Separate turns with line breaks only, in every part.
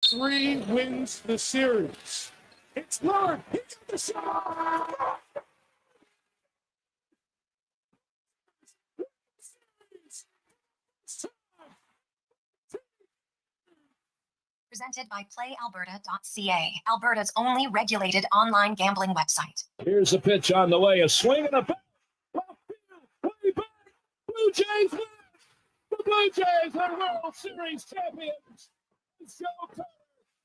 3 wins the series. It's Lord. He got the shot.
Presented by PlayAlberta.ca, Alberta's only regulated online gambling website.
Here's a pitch on the way. A swing and a bat. Way back. Blue Jays win. The Blue Jays are World Series champions. Joe Connor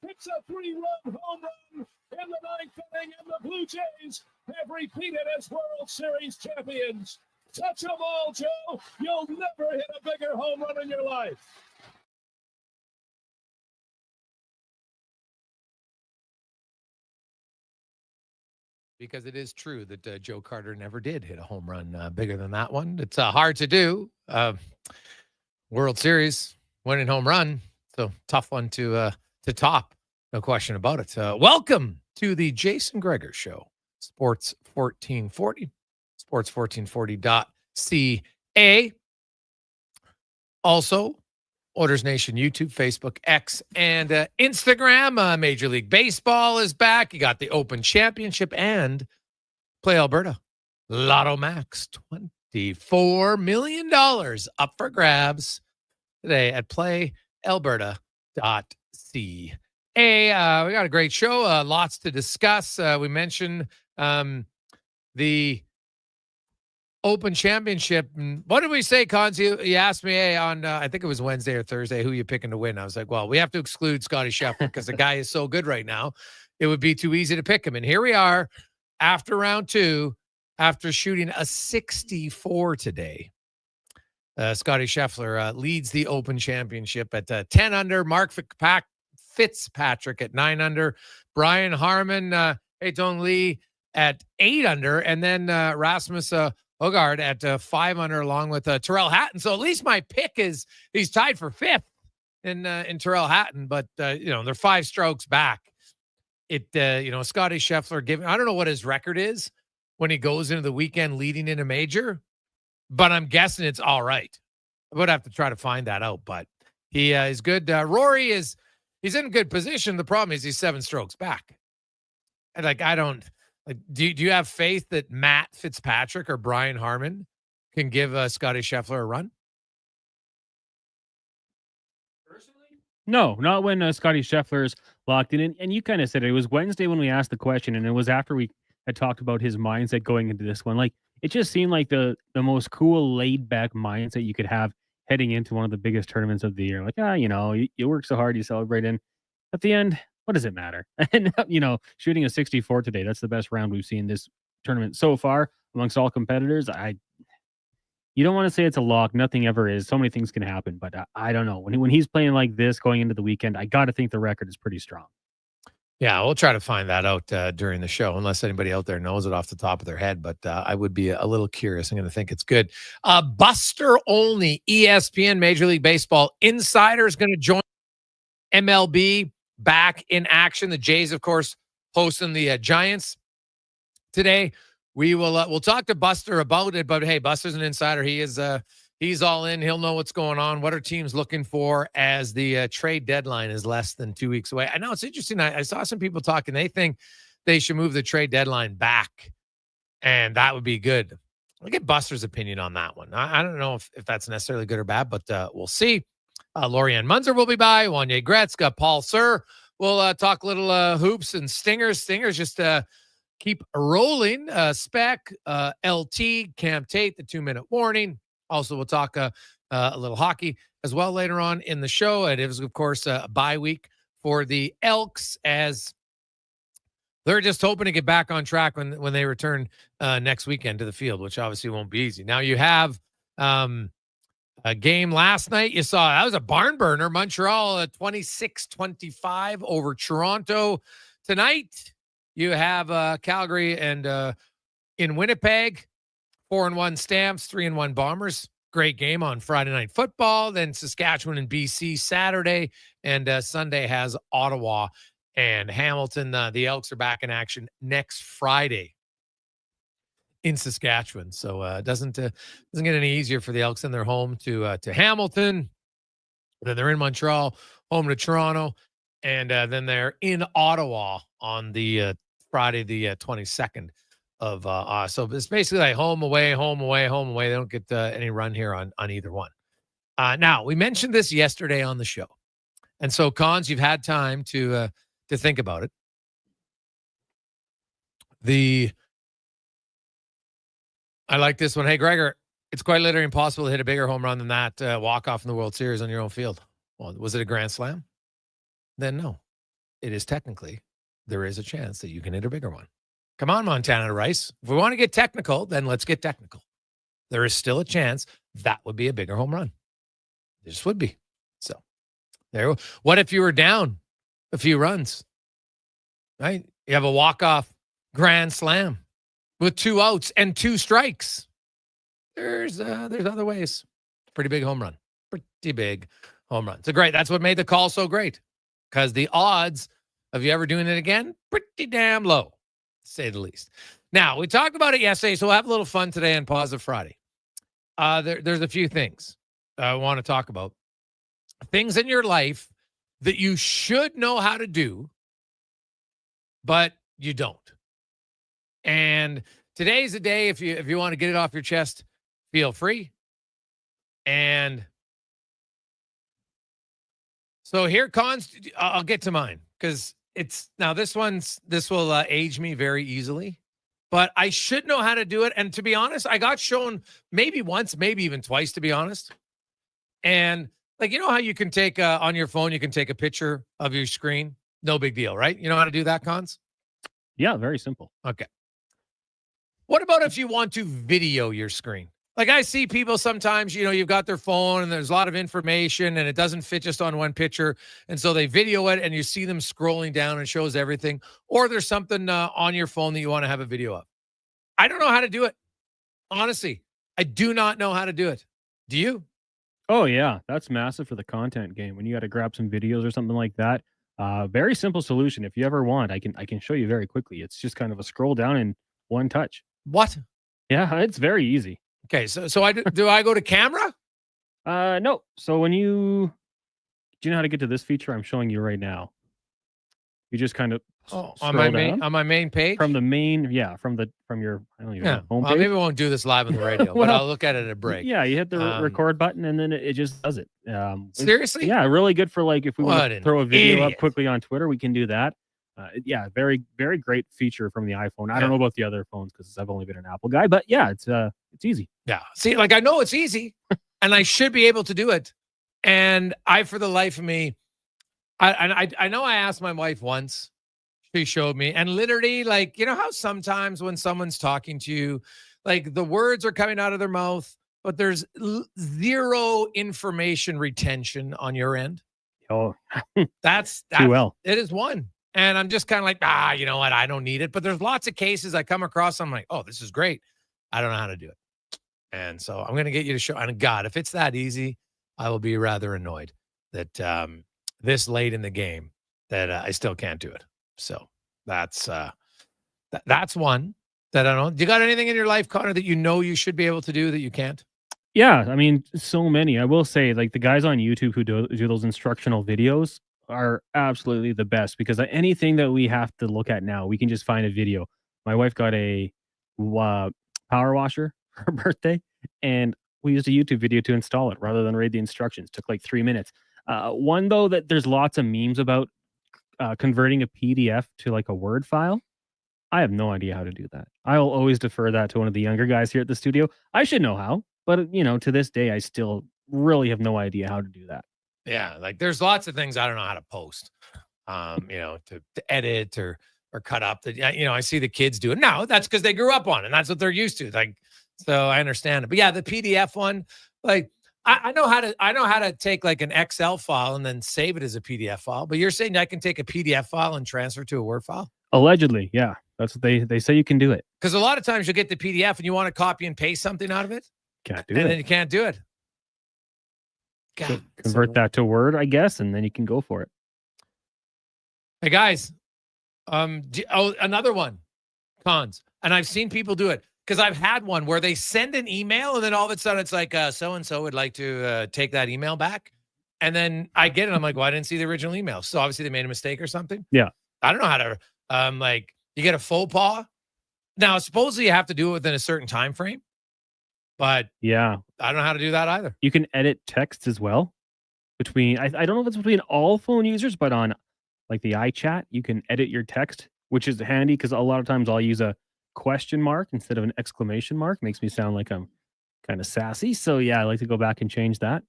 hits a 3-run home run in the 9th inning, and the Blue Jays have repeated as World Series champions. Touch them all, Joe. You'll never hit a bigger home run in your life.
Because it is true that Joe Carter never did hit a home run bigger than that one. It's hard to do. World Series winning home run, so tough one to top. No question about it. Welcome to the Jason Gregor Show, Sports 1440, sports1440.ca. Also, Oilers Nation, YouTube, Facebook, X, and Instagram. Major League Baseball is back. You got the Open Championship and Play Alberta. Lotto Max, $24 million up for grabs today at playalberta.ca. We got a great show. Lots to discuss. We mentioned the Open Championship. What did we say, Cons? You asked me on, I think it was Wednesday or Thursday, who you picking to win. I was like, well, we have to exclude Scotty Scheffler because the guy is so good right now. It would be too easy to pick him. And here we are after round 2, after shooting a 64 today. Scotty Scheffler leads the Open Championship at 10 under. Mark Fitzpatrick at 9 under. Brian Harman, Haitong Lee at 8 under. And then Rasmus Hogard at 5 under, along with Terrell Hatton. So at least my pick is he's tied for 5th in Terrell Hatton, but they're 5 strokes back. Scotty Scheffler I don't know what his record is when he goes into the weekend leading in a major, but I'm guessing it's all right. I would have to try to find that out, but he is good. Rory he's in good position. The problem is he's 7 strokes back. And do you have faith that Matt Fitzpatrick or Brian Harman can give Scotty Scheffler a run?
Personally? No, not when Scotty Scheffler's locked in. And you kind of said it was Wednesday when we asked the question, and it was after we had talked about his mindset going into this one. Like, it just seemed like the most cool, laid-back mindset you could have heading into one of the biggest tournaments of the year. Like, you work so hard, you celebrate, and at the end, what does it matter? And, shooting a 64 today, that's the best round we've seen this tournament so far amongst all competitors. You don't want to say it's a lock. Nothing ever is. So many things can happen, but I don't know. When he's playing like this going into the weekend, I got to think the record is pretty strong.
Yeah, we'll try to find that out during the show, unless anybody out there knows it off the top of their head. But I would be a little curious. I'm going to think it's good. Buster Olney, ESPN Major League Baseball insider, is going to join MLB back in action. The Jays, of course, hosting the Giants today. We'll talk to Buster about it, but hey, Buster's an insider. He's all in. He'll know what's going on. What are teams looking for as the trade deadline is less than 2 weeks away? I know it's interesting. I saw some people talking. They think they should move the trade deadline back, and that would be good. I'll get Buster's opinion on that one. I don't know if that's necessarily good or bad, but we'll see. Laurianne Muenzer will be by. Wanye Gretz, got Paul Sir. We'll talk little hoops and stingers. Stingers just keep rolling. Spec, LT, Cam Tate, the 2-minute warning. Also, we'll talk a little hockey as well later on in the show. It is, of course, a bye week for the Elks, as they're just hoping to get back on track when they return next weekend to the field, which obviously won't be easy. Now, you have a game last night. You saw that was a barn burner. Montreal 26-25 over Toronto. Tonight, you have Calgary and in Winnipeg, 4-1 Stamps, 3-1 Bombers. Great game on Friday Night Football. Then Saskatchewan and BC Saturday, and Sunday has Ottawa and Hamilton. The Elks are back in action next Friday in Saskatchewan. So it doesn't get any easier for the Elks in their home to Hamilton. Then they're in Montreal, home to Toronto, And then they're in Ottawa on the Friday, the 22nd of so it's basically like home, away, home, away, home, away. They don't get any run here on either one. Now, we mentioned this yesterday on the show. And so, Cons, you've had time to think about it. I like this one. Hey, Gregor, it's quite literally impossible to hit a bigger home run than that walk-off in the World Series on your own field. Well, was it a grand slam? Then no. It is technically, there is a chance that you can hit a bigger one. Come on, Montana Rice. If we want to get technical, then let's get technical. There is still a chance that would be a bigger home run. It just would be. So, there. What if you were down a few runs? Right? You have a walk-off grand slam with 2 outs and 2 strikes. There's other ways. Pretty big home run. Pretty big home run. So great. That's what made the call so great. Because the odds of you ever doing it again, pretty damn low, to say the least. Now, we talked about it yesterday, so we'll have a little fun today on Positive Friday. There's a few things I want to talk about. Things in your life that you should know how to do, but you don't. And today's the day, if you want to get it off your chest, feel free. And so here, Cons, I'll get to mine because this will age me very easily, but I should know how to do it. And to be honest, I got shown maybe once, maybe even twice, to be honest. And like, you know how you can take on your phone, you can take a picture of your screen. No big deal, right? You know how to do that, Cons?
Yeah, very simple.
Okay. What about if you want to video your screen? Like I see people sometimes, you've got their phone and there's a lot of information and it doesn't fit just on one picture. And so they video it and you see them scrolling down and shows everything. Or there's something on your phone that you want to have a video of. I don't know how to do it. Honestly, I do not know how to do it. Do you?
Oh, yeah. That's massive for the content game. When you got to grab some videos or something like that. Very simple solution. If you ever want, I can show you very quickly. It's just kind of a scroll down in one touch.
What?
Yeah, it's very easy.
Okay, so I do I go to camera?
No. So do you know how to get to this feature I'm showing you right now? You just kind of
on my main page
from your I don't even know, homepage.
Well, maybe we won't do this live on the radio, but I'll look at it at a break.
Yeah, you hit the record button and then it just does it.
Seriously?
Yeah, really good for like if we want to throw a video
idiot.
up quickly on Twitter, we can do that. Yeah, very, very great feature from the iPhone. I don't know about the other phones because I've only been an Apple guy, but yeah, it's easy.
Yeah. See, like I know it's easy and I should be able to do it. And for the life of me, I know I asked my wife once, she showed me, and literally like, you know how sometimes when someone's talking to you, like the words are coming out of their mouth, but there's zero information retention on your end.
Oh,
that's
too well.
It is one. And I'm just kind of like, you know what? I don't need it. But there's lots of cases I come across. I'm like, oh, this is great. I don't know how to do it. And so I'm going to get you to show. And God, if it's that easy, I will be rather annoyed that this late in the game that I still can't do it. So that's one that I don't know. Do you got anything in your life, Connor, that you should be able to do that you can't?
Yeah. I mean, so many. I will say like the guys on YouTube who do those instructional videos are absolutely the best because anything that we have to look at now, we can just find a video. My wife got a power washer for her birthday, and we used a YouTube video to install it rather than read the instructions. Took like 3 minutes. One though that there's lots of memes about converting a PDF to like a Word file. I have no idea how to do that. I'll always defer that to one of the younger guys here at the studio. I should know how, but to this day, I still really have no idea how to do that.
Yeah, like there's lots of things I don't know how to post, to edit or cut up. That I see the kids do it now. That's because they grew up on it. And that's what they're used to. Like, so I understand it. But yeah, the PDF one, like I know how to take like an Excel file and then save it as a PDF file. But you're saying I can take a PDF file and transfer to a Word file?
Allegedly, yeah, that's what they say you can do it.
Because a lot of times you get the PDF and you want to copy and paste something out of it.
Can't do it.
And then you can't do it. God,
so convert that to Word, I guess, and then you can go for it.
Hey guys, another one, Cons, and I've seen people do it because I've had one where they send an email and then all of a sudden it's like so and so would like to take that email back, And then I get it. I'm like, well, I didn't see the original email. So obviously they made a mistake or something.
Yeah.
I don't know how to, like, you get a faux pas. Now, supposedly you have to do it within a certain time frame, but
Yeah.
I don't know how to do that either.
You can edit text as well between, I don't know if it's between all phone users, but on like the iChat, you can edit your text, which is handy because a lot of times I'll use a question mark instead of an exclamation mark. Makes me sound like I'm kind of sassy. So yeah, I like to go back and change that.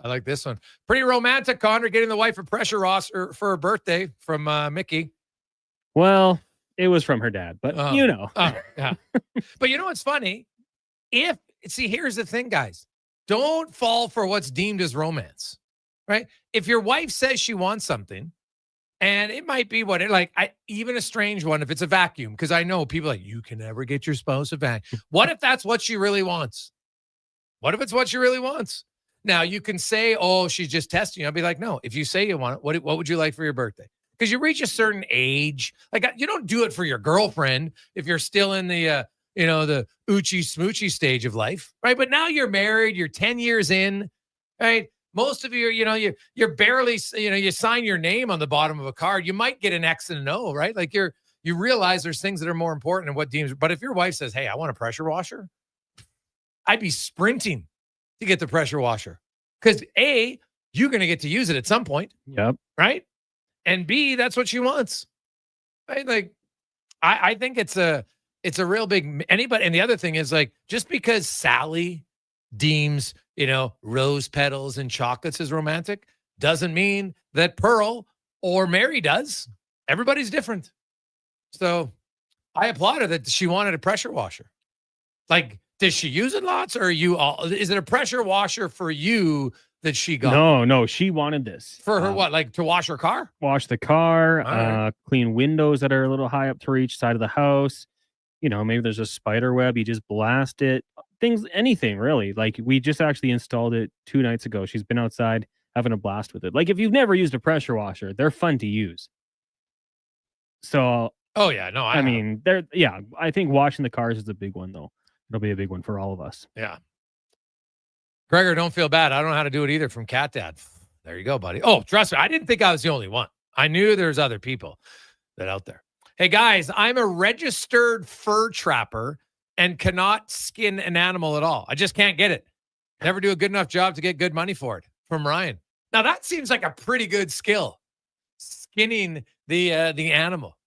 I like this one. Pretty romantic, Connor, getting the wife a pressure roster for her birthday from Mickey.
Well, it was from her dad, but you know.
Yeah. But you know what's funny? Here's the thing, guys. Don't fall for what's deemed as romance, right? If your wife says she wants something, and it might be even a strange one, if it's a vacuum, because I know people you can never get your spouse a vacuum. What if that's what she really wants? What if it's what she really wants? Now, you can say, oh, she's just testing you. I'll be like, no, if you say you want it, what would you like for your birthday? Because you reach a certain age. Like, you don't do it for your girlfriend if you're still in the, the oochie smoochy stage of life, right? But now you're married, you're 10 years in, right? Most of you, you're barely, you sign your name on the bottom of a card. You might get an X and an O, right? Like you realize there's things that are more important than what deems. But if your wife says, hey, I want a pressure washer, I'd be sprinting to get the pressure washer. Because A, you're going to get to use it at some point.
Yep.
Right? And B, that's what she wants. Right? Like, I think it's a real big anybody. And the other thing is just because Sally deems, rose petals and chocolates as romantic doesn't mean that Pearl or Mary does. Everybody's different. So I applaud her that she wanted a pressure washer. Like, does she use it lots, or is it a pressure washer for you that she got?
No, she wanted this.
For her what? Like to wash her car?
Wash the car,
right.
Clean windows that are a little high up to each side of the house. Maybe there's a spider web, you just blast it. Anything really. Like, we just actually installed it 2 nights ago. She's been outside having a blast with it. Like, if you've never used a pressure washer, they're fun to use. So,
oh yeah, no,
I mean, I think washing the cars is a big one though. It'll be a big one for all of us.
Yeah. Gregor, don't feel bad. I don't know how to do it either from Cat Dad. There you go, buddy. Oh, trust me. I didn't think I was the only one. I knew there's other people that out there. Hey guys, I'm a registered fur trapper and cannot skin an animal at all. I just can't get it. Never do a good enough job to get good money for it. From Ryan. Now that seems like a pretty good skill. Skinning the animal.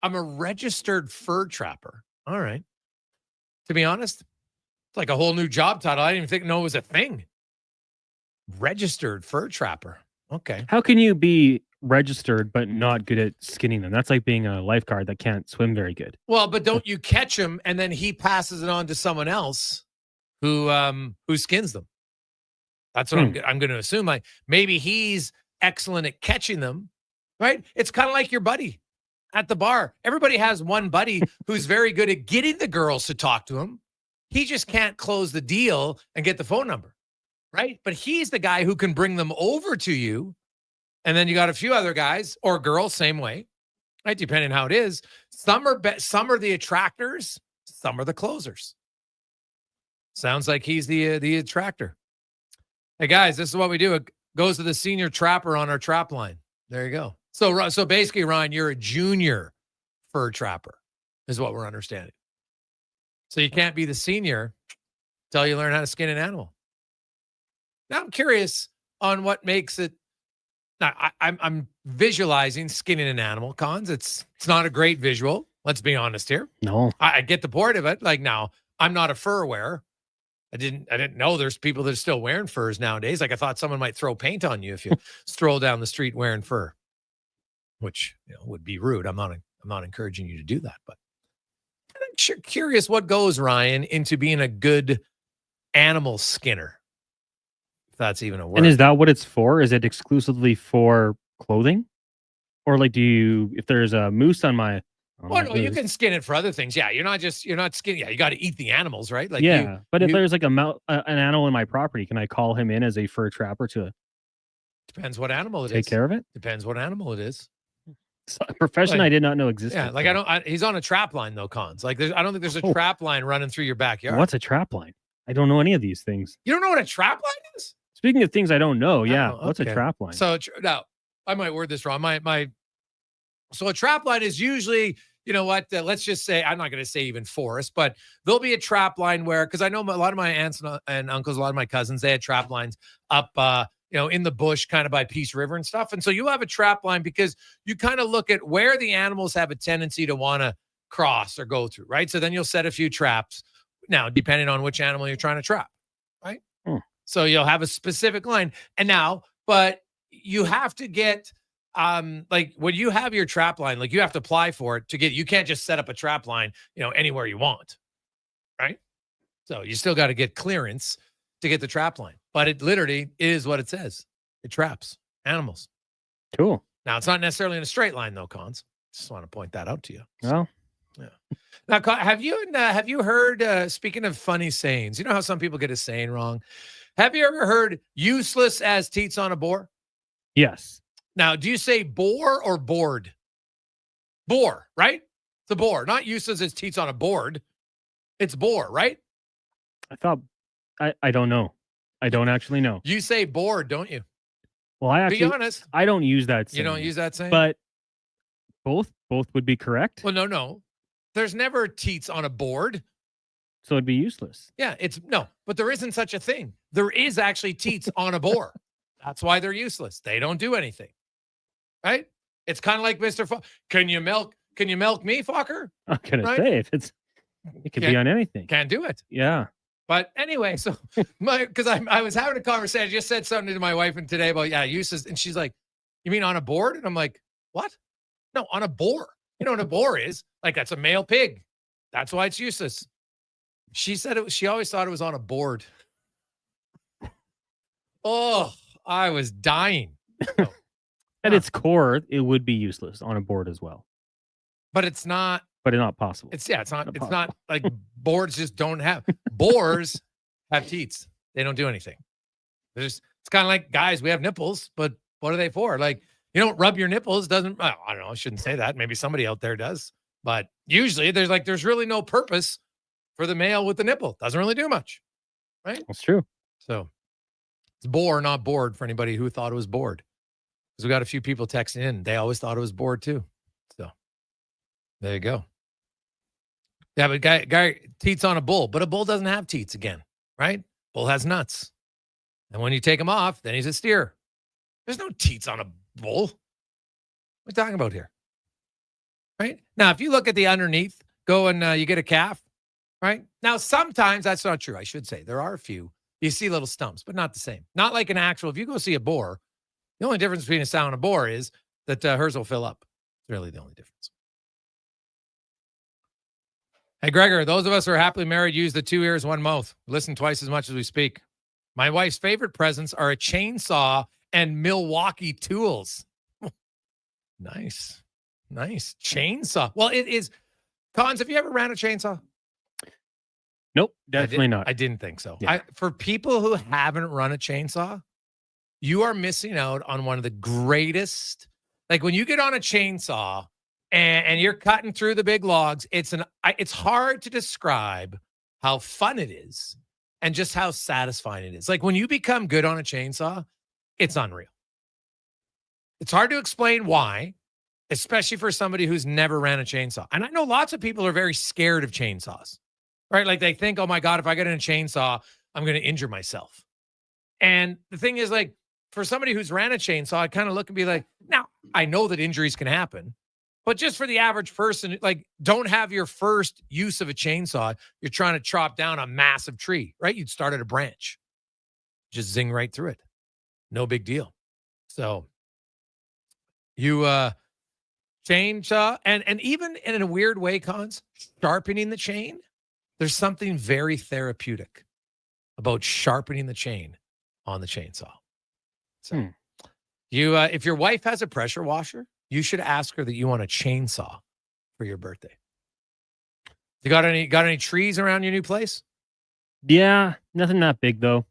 I'm a registered fur trapper. All right. To be honest, it's like a whole new job title. I didn't even know it was a thing. Registered fur trapper. Okay.
How can you be registered but not good at skinning them? That's like being a lifeguard that can't swim very good.
Well, but don't you catch him and then he passes it on to someone else who skins them? That's what I'm going to assume. Like, maybe he's excellent at catching them, right? It's kind of like your buddy at the bar. Everybody has one buddy who's very good at getting the girls to talk to him. He just can't close the deal and get the phone number, right? But he's the guy who can bring them over to you. And then you got a few other guys or girls, same way, right? Depending on how it is. Some are the attractors, some are the closers. Sounds like he's the attractor. Hey guys, this is what we do. It goes to the senior trapper on our trap line. There you go. So basically, Ryan, you're a junior fur trapper, is what we're understanding. So you can't be the senior until you learn how to skin an animal. Now I'm curious on what makes it. Now I'm visualizing skinning an animal. Cons, it's not a great visual. Let's be honest here.
No,
I get the point of it. Like, now I'm not a fur wearer. I didn't know there's people that are still wearing furs nowadays. Like, I thought someone might throw paint on you if you stroll down the street wearing fur, which would be rude. I'm not encouraging you to do that, but I'm curious what goes, Ryan, into being a good animal skinner. If that's even a word.
And is that what it's for? Is it exclusively for clothing? Or like, if there's a moose on my...
Well, no, you can skin it for other things. Yeah, you're not skinning. Yeah, you got to eat the animals, right? Like,
but if there's like an animal in my property, can I call him in as a fur trapper to...
Depends what animal it is.
Take care of it?
Depends what animal it is.
A profession I did not know existed.
Yeah, like he's on a trap line though, Cons. Like, I don't think there's a trap line running through your backyard.
What's a trap line? I don't know any of these things.
You don't know what a trap line is?
Speaking of things I don't know, yeah.
Oh,
What's a
okay.
trap line?
So now I might word this wrong. So a trap line is usually, you know what? Let's just say, I'm not going to say even forest, but there'll be a trap line where, because I know a lot of my aunts and uncles, a lot of my cousins, they had trap lines up, in the bush, kind of by Peace River and stuff. And so you have a trap line because you kind of look at where the animals have a tendency to want to cross or go through, right? So then you'll set a few traps. Now, depending on which animal you're trying to trap, right? So you'll have a specific line. But you have to get, like when you have your trap line, like you have to apply for it you can't just set up a trap line, anywhere you want, right? So you still got to get clearance to get the trap line, but it literally is what it says. It traps animals.
Cool.
Now it's not necessarily in a straight line though, Cons. Just want to point that out to you.
Well,
yeah. Now, have you heard, speaking of funny sayings, you know how some people get a saying wrong? Have you ever heard useless as teats on a boar?
yes.
Now, do you say bore or board? Bore, right? It's a bore, not useless as teats on a board. It's bore, right?
I thought, I don't know. I don't actually know.
You say bored, don't you?
Well, I
Be honest.
I don't use that saying.
You don't use that saying?
But both would be correct.
Well, no. There's never teats on a board.
So it'd be useless.
Yeah, but there isn't such a thing. There is actually teats on a boar. That's why they're useless. They don't do anything. Right? It's kind of like Mr. Can you milk me, fucker?
I'm gonna say it could be on anything.
Can't do it.
Yeah.
But anyway, so because I was having a conversation, I just said something to my wife today about uses, and she's like, "You mean on a board?" And I'm like, "What? No, on a boar. You know what a boar is? Like that's a male pig. That's why it's useless." She said she always thought it was on a board. Oh, I was dying.
At its core, it would be useless on a board as well.
But it's not.
But it's not possible.
It's not like boards just don't have. Boars have teats. They don't do anything. It's kind of like guys, we have nipples, but what are they for? Like, you don't rub your nipples. I don't know. I shouldn't say that. Maybe somebody out there does. But usually there's really no purpose for the male with the nipple. Doesn't really do much. Right?
That's true.
So it's bore, not bored for anybody who thought it was bored. Because we got a few people texting in. They always thought it was bored too. So there you go. Yeah, but guy teats on a bull, but a bull doesn't have teats again, right? Bull has nuts. And when you take him off, then he's a steer. There's no teats on a bull. What are we talking about here? Right? Now, if you look at the underneath, go and you get a calf, right? Now, sometimes that's not true. I should say there are a few. You see little stumps, but not the same. Not like an actual, if you go see a boar, the only difference between a sow and a boar is that hers will fill up. It's really the only difference. Hey, Gregor, those of us who are happily married use the 2 ears, 1 mouth. Listen twice as much as we speak. My wife's favorite presents are a chainsaw and Milwaukee tools. Nice. Chainsaw. Well, it is. Cons, have you ever ran a chainsaw?
Nope, definitely not.
I didn't think so.
Yeah.
For people who haven't run a chainsaw, you are missing out on one of the greatest. Like when you get on a chainsaw and you're cutting through the big logs, it's hard to describe how fun it is and just how satisfying it is. Like when you become good on a chainsaw, it's unreal. It's hard to explain why, especially for somebody who's never ran a chainsaw. And I know lots of people are very scared of chainsaws, right? Like they think, oh my God, if I get in a chainsaw, I'm going to injure myself. And the thing is, like, for somebody who's ran a chainsaw, I kind of look and be like, now I know that injuries can happen, but just for the average person, like, don't have your first use of a chainsaw. You're trying to chop down a massive tree, right? You'd start at a branch, just zing right through it. No big deal. So you chainsaw, and even in a weird way, Cons, sharpening the chain, there's something very therapeutic about sharpening the chain on the chainsaw. So you, if your wife has a pressure washer, you should ask her that you want a chainsaw for your birthday. You got any trees around your new place?
Yeah, nothing that big though.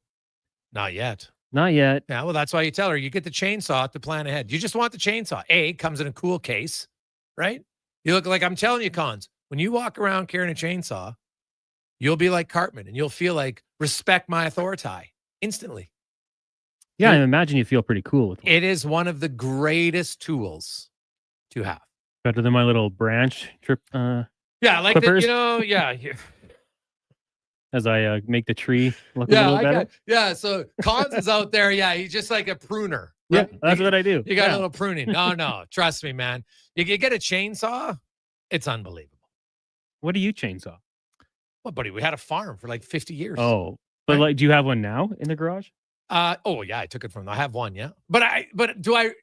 Not yet.
Not yet.
Yeah, well, that's why you tell her you get the chainsaw to plan ahead. You just want the chainsaw. It comes in a cool case, right? You look like, I'm telling you, Cons, when you walk around carrying a chainsaw, you'll be like Cartman and you'll feel like respect my authority instantly.
Yeah, I imagine you feel pretty cool with one.
It is one of the greatest tools to have.
Better than my little branch trip.
Yeah, like
clippers.
yeah.
As I make the tree look a little better.
So Cons is out there. Yeah, he's just like a pruner.
Yeah,
Right?
that's what I do.
You got a little pruning. No, trust me, man. You get a chainsaw, it's unbelievable.
What do you chainsaw?
Well, buddy, we had a farm for like 50 years.
Oh, but
Right.
like, do you have one now in the garage?
Oh yeah, I took it from them. I have one, yeah. But do I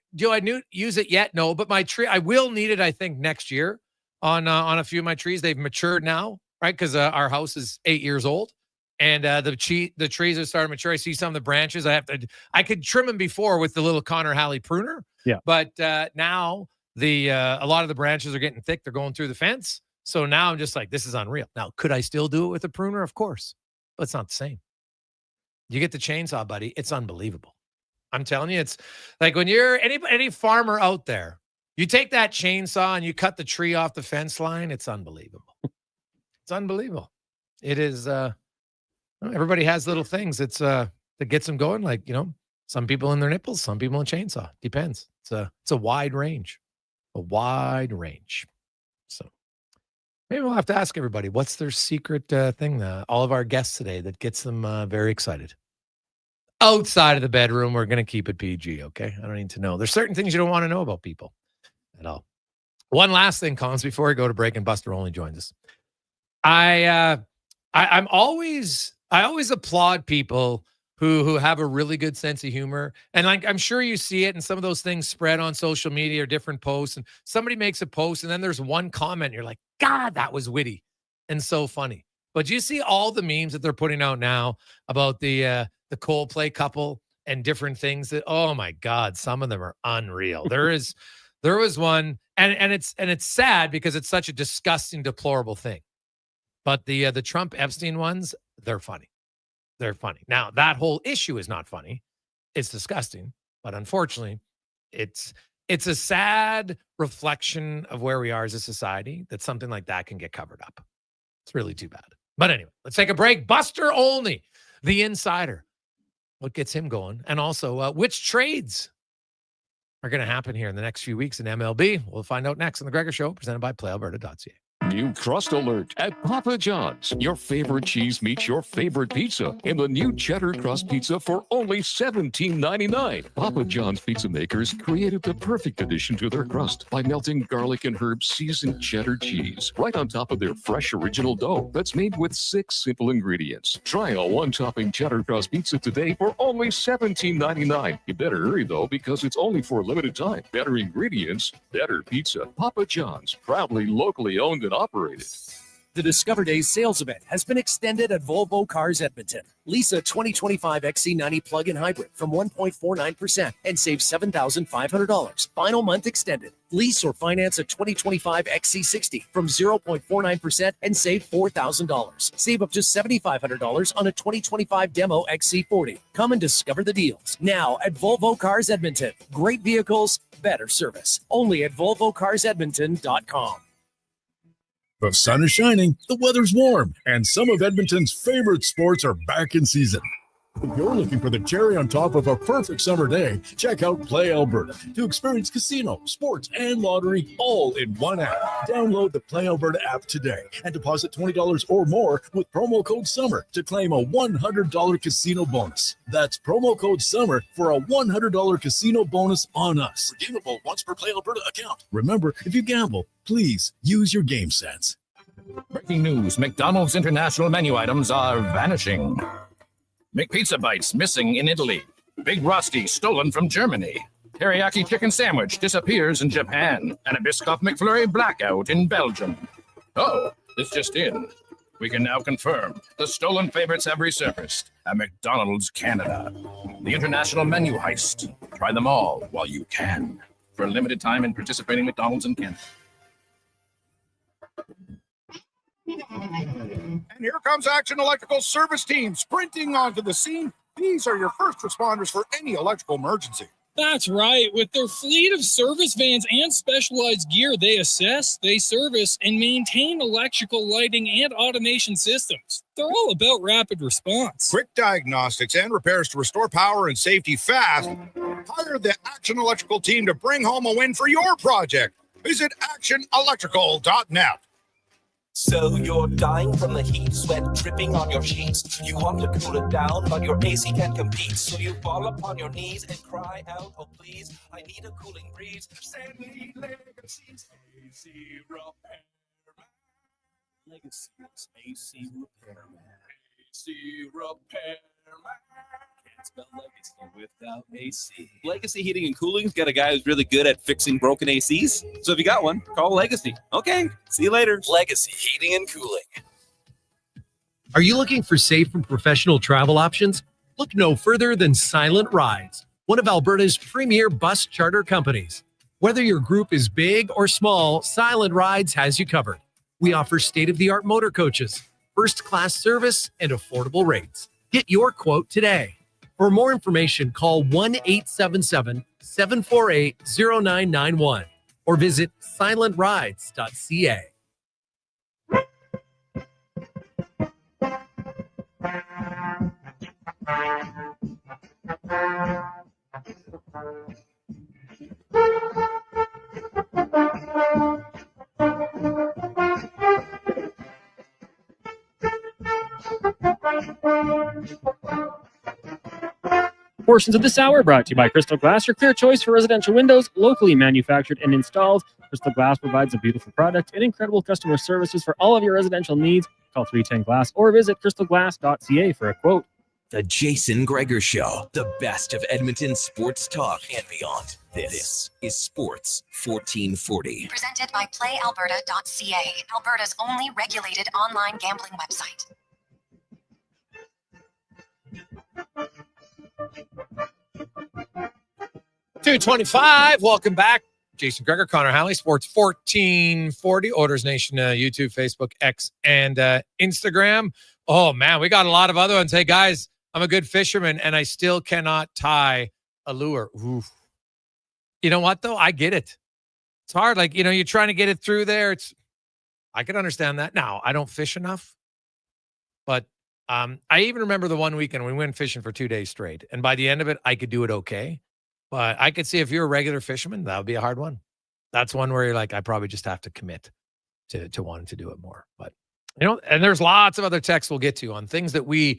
use it yet? No, but my tree, I will need it, I think, next year on a few of my trees. They've matured now, right? Because our house is 8 years old. And the trees are starting to mature. I see some of the branches. I could trim them before with the little Connor Halley pruner.
Yeah.
But now a lot of the branches are getting thick. They're going through the fence. So now I'm just like, this is unreal. Now, could I still do it with a pruner? Of course, but it's not the same. You get the chainsaw, buddy. It's unbelievable. I'm telling you, it's like when you're any farmer out there, you take that chainsaw and you cut the tree off the fence line. It's unbelievable. It's unbelievable. It is. Everybody has little things. It's that gets them going. Like, some people in their nipples, some people in chainsaw. Depends. It's a wide range. So maybe we'll have to ask everybody what's their secret thing. All of our guests today that gets them very excited. Outside of the bedroom, we're going to keep it PG. Okay, I don't need to know. There's certain things you don't want to know about people at all. One last thing, Collins, before we go to break, and Buster Olney joins us. I always applaud people who have a really good sense of humor. And like, I'm sure you see it, and some of those things spread on social media or different posts, and somebody makes a post and then there's one comment. You're like, God, that was witty and so funny. But you see all the memes that they're putting out now about the Coldplay couple and different things that, oh my God, some of them are unreal. There was one, and it's sad because it's such a disgusting, deplorable thing. But the Trump Epstein ones, they're funny. They're funny. Now, that whole issue is not funny. It's disgusting. But unfortunately, it's a sad reflection of where we are as a society that something like that can get covered up. It's really too bad. But anyway, let's take a break. Buster Olney, the insider. What gets him going? And also, which trades are going to happen here in the next few weeks in MLB? We'll find out next on The Gregor Show, presented by PlayAlberta.ca.
New crust alert at Papa John's. Your favorite cheese meets your favorite pizza in the new cheddar crust pizza for only $17.99. Papa John's pizza makers created the perfect addition to their crust by melting garlic and herb seasoned cheddar cheese right on top of their fresh original dough that's made with 6 simple ingredients. Try a one-topping cheddar crust pizza today for only $17.99. You better hurry though, because it's only for a limited time. Better ingredients, better pizza. Papa John's, proudly locally owned and operated.
The Discover Days sales event has been extended at Volvo Cars Edmonton. Lease a 2025 XC90 plug-in hybrid from 1.49% and save $7,500. Final month extended. Lease or finance a 2025 XC60 from 0.49% and save $4,000. Save up to $7,500 on a 2025 demo XC40. Come and discover the deals now at Volvo Cars Edmonton. Great vehicles, better service. Only at VolvoCarsEdmonton.com.
The sun is shining, the weather's warm, and some of Edmonton's favorite sports are back in season. If you're looking for the cherry on top of a perfect summer day, check out Play Alberta to experience casino, sports, and lottery all in one app. Download the Play Alberta app today and deposit $20 or more with promo code SUMMER to claim a $100 casino bonus. That's promo code SUMMER for a $100 casino bonus on us. Redeemable once per Play Alberta account. Remember, if you gamble, please use your game sense.
Breaking news, McDonald's international menu items are vanishing. McPizza Bites missing in Italy. Big Rusty stolen from Germany. Teriyaki chicken sandwich disappears in Japan. And a Biscoff McFlurry blackout in Belgium. Oh, this just in. We can now confirm the stolen favorites have resurfaced at McDonald's Canada. The international menu heist. Try them all while you can. For a limited time in participating McDonald's in Canada.
And here comes Action Electrical Service Team sprinting onto the scene. These are your first responders for any electrical emergency.
That's right. With their fleet of service vans and specialized gear, they assess, they service, and maintain electrical lighting and automation systems. They're all about rapid response.
Quick diagnostics and repairs to restore power and safety fast. Hire the Action Electrical team to bring home a win for your project. Visit actionelectrical.net.
So you're dying from the heat, sweat dripping on your sheets. You want to cool it down, but your AC can't compete. So you fall upon your knees and cry out, oh please, I need a cooling breeze. Send me Legacy's AC Repairman. Legacy's AC Repairman. AC Repairman. Can't spell Legacy without AC.
Legacy Heating and Cooling's got a guy who's really good at fixing broken ACs. So if you got one, call Legacy. Okay, see you later.
Legacy Heating and Cooling.
Are you looking for safe and professional travel options? Look no further than Silent Rides, one of Alberta's premier bus charter companies. Whether your group is big or small, Silent Rides has you covered. We offer state-of-the-art motor coaches, first-class service, and affordable rates. Get your quote today. For more information, call 1-877-748-0991 or visit silentrides.ca.
Portions of this hour brought to you by Crystal Glass, your clear choice for residential windows, locally manufactured and installed. Crystal Glass provides a beautiful product and incredible customer services for all of your residential needs. Call 310 Glass or visit crystalglass.ca for a quote.
The Jason Gregor Show, the best of Edmonton sports talk and beyond. This is Sports 1440.
Presented by playalberta.ca, Alberta's only regulated online gambling website.
225. Welcome back. Jason Gregor, Connor Halley, Sports 1440, Oilers Nation, YouTube, Facebook, X, and Instagram. Oh, man, we got a lot of other ones. Hey, guys, I'm a good fisherman, and I still cannot tie a lure. Oof. You know what, though? I get it. It's hard. Like, you're trying to get it through there. I can understand that. Now, I don't fish enough, but I even remember the one weekend we went fishing for 2 days straight, and by the end of it, I could do it okay. But I could see if you're a regular fisherman, that would be a hard one. That's one where you're like, I probably just have to commit to wanting to do it more. But, and there's lots of other texts we'll get to on things that we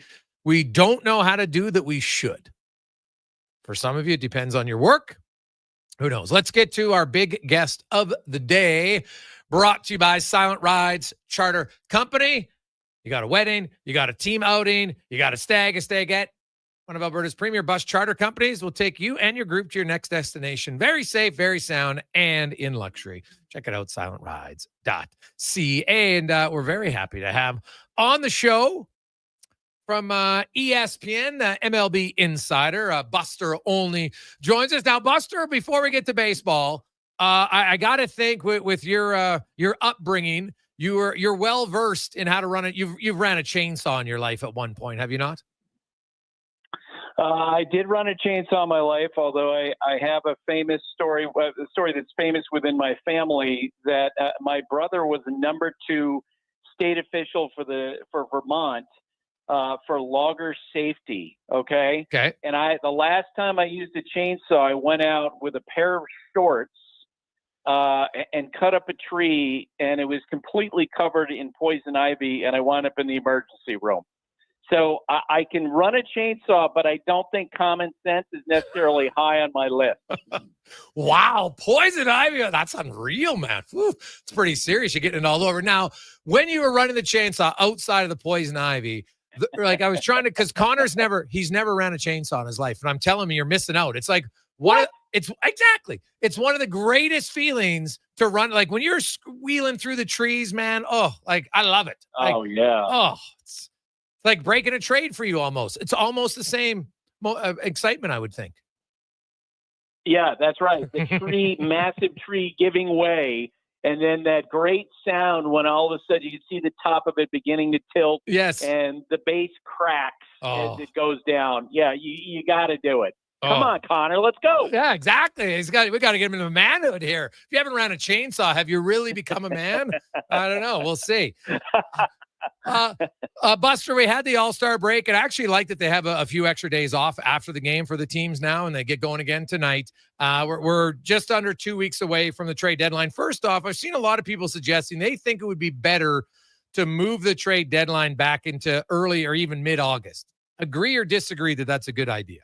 don't know how to do that we should. For some of you, it depends on your work. Who knows? Let's get to our big guest of the day, brought to you by Silent Rides Charter Company. You got a wedding, you got a team outing, you got a stagette. One of Alberta's premier bus charter companies will take you and your group to your next destination. Very safe, very sound, and in luxury. Check it out, silentrides.ca. And we're very happy to have on the show from ESPN, MLB insider, Buster Olney joins us. Now, Buster, before we get to baseball, I got to think with your upbringing, you're well-versed in how to run it. You've ran a chainsaw in your life at one point, have you not?
I did run a chainsaw in my life, although I have a famous story, a story that's famous within my family, that my brother was the number 2 state official for Vermont for logger safety. Okay. And the last time I used a chainsaw, I went out with a pair of shorts and cut up a tree, and it was completely covered in poison ivy, and I wound up in the emergency room. So I can run a chainsaw, but I don't think common sense is necessarily high on my list.
Wow. Poison ivy. That's unreal, man. Whew. It's pretty serious. You're getting it all over. Now, when you were running the chainsaw outside of the poison ivy, I was trying to, because Connor's he's never ran a chainsaw in his life. And I'm telling you, you're missing out. It's like, it's one of the greatest feelings to run. Like when you're wheeling through the trees, man. Oh, like I love it.
Oh, yeah.
Oh, it's like breaking a trade for you almost. It's almost the same excitement, I would think.
Yeah, that's right. The tree, massive tree giving way, and then that great sound when all of a sudden you can see the top of it beginning to tilt.
Yes.
And the base cracks as it goes down. Yeah, you got to do it. Come on, Connor, let's go.
Yeah, exactly. We got to get him into manhood here. If you haven't ran a chainsaw, have you really become a man? I don't know. We'll see. Buster, we had the All-Star break, and I actually like that they have a few extra days off after the game for the teams now, and they get going again tonight. We're just under 2 weeks away from the trade deadline. First off, I've seen a lot of people suggesting they think it would be better to move the trade deadline back into early or even mid-August. Agree or disagree that that's a good idea?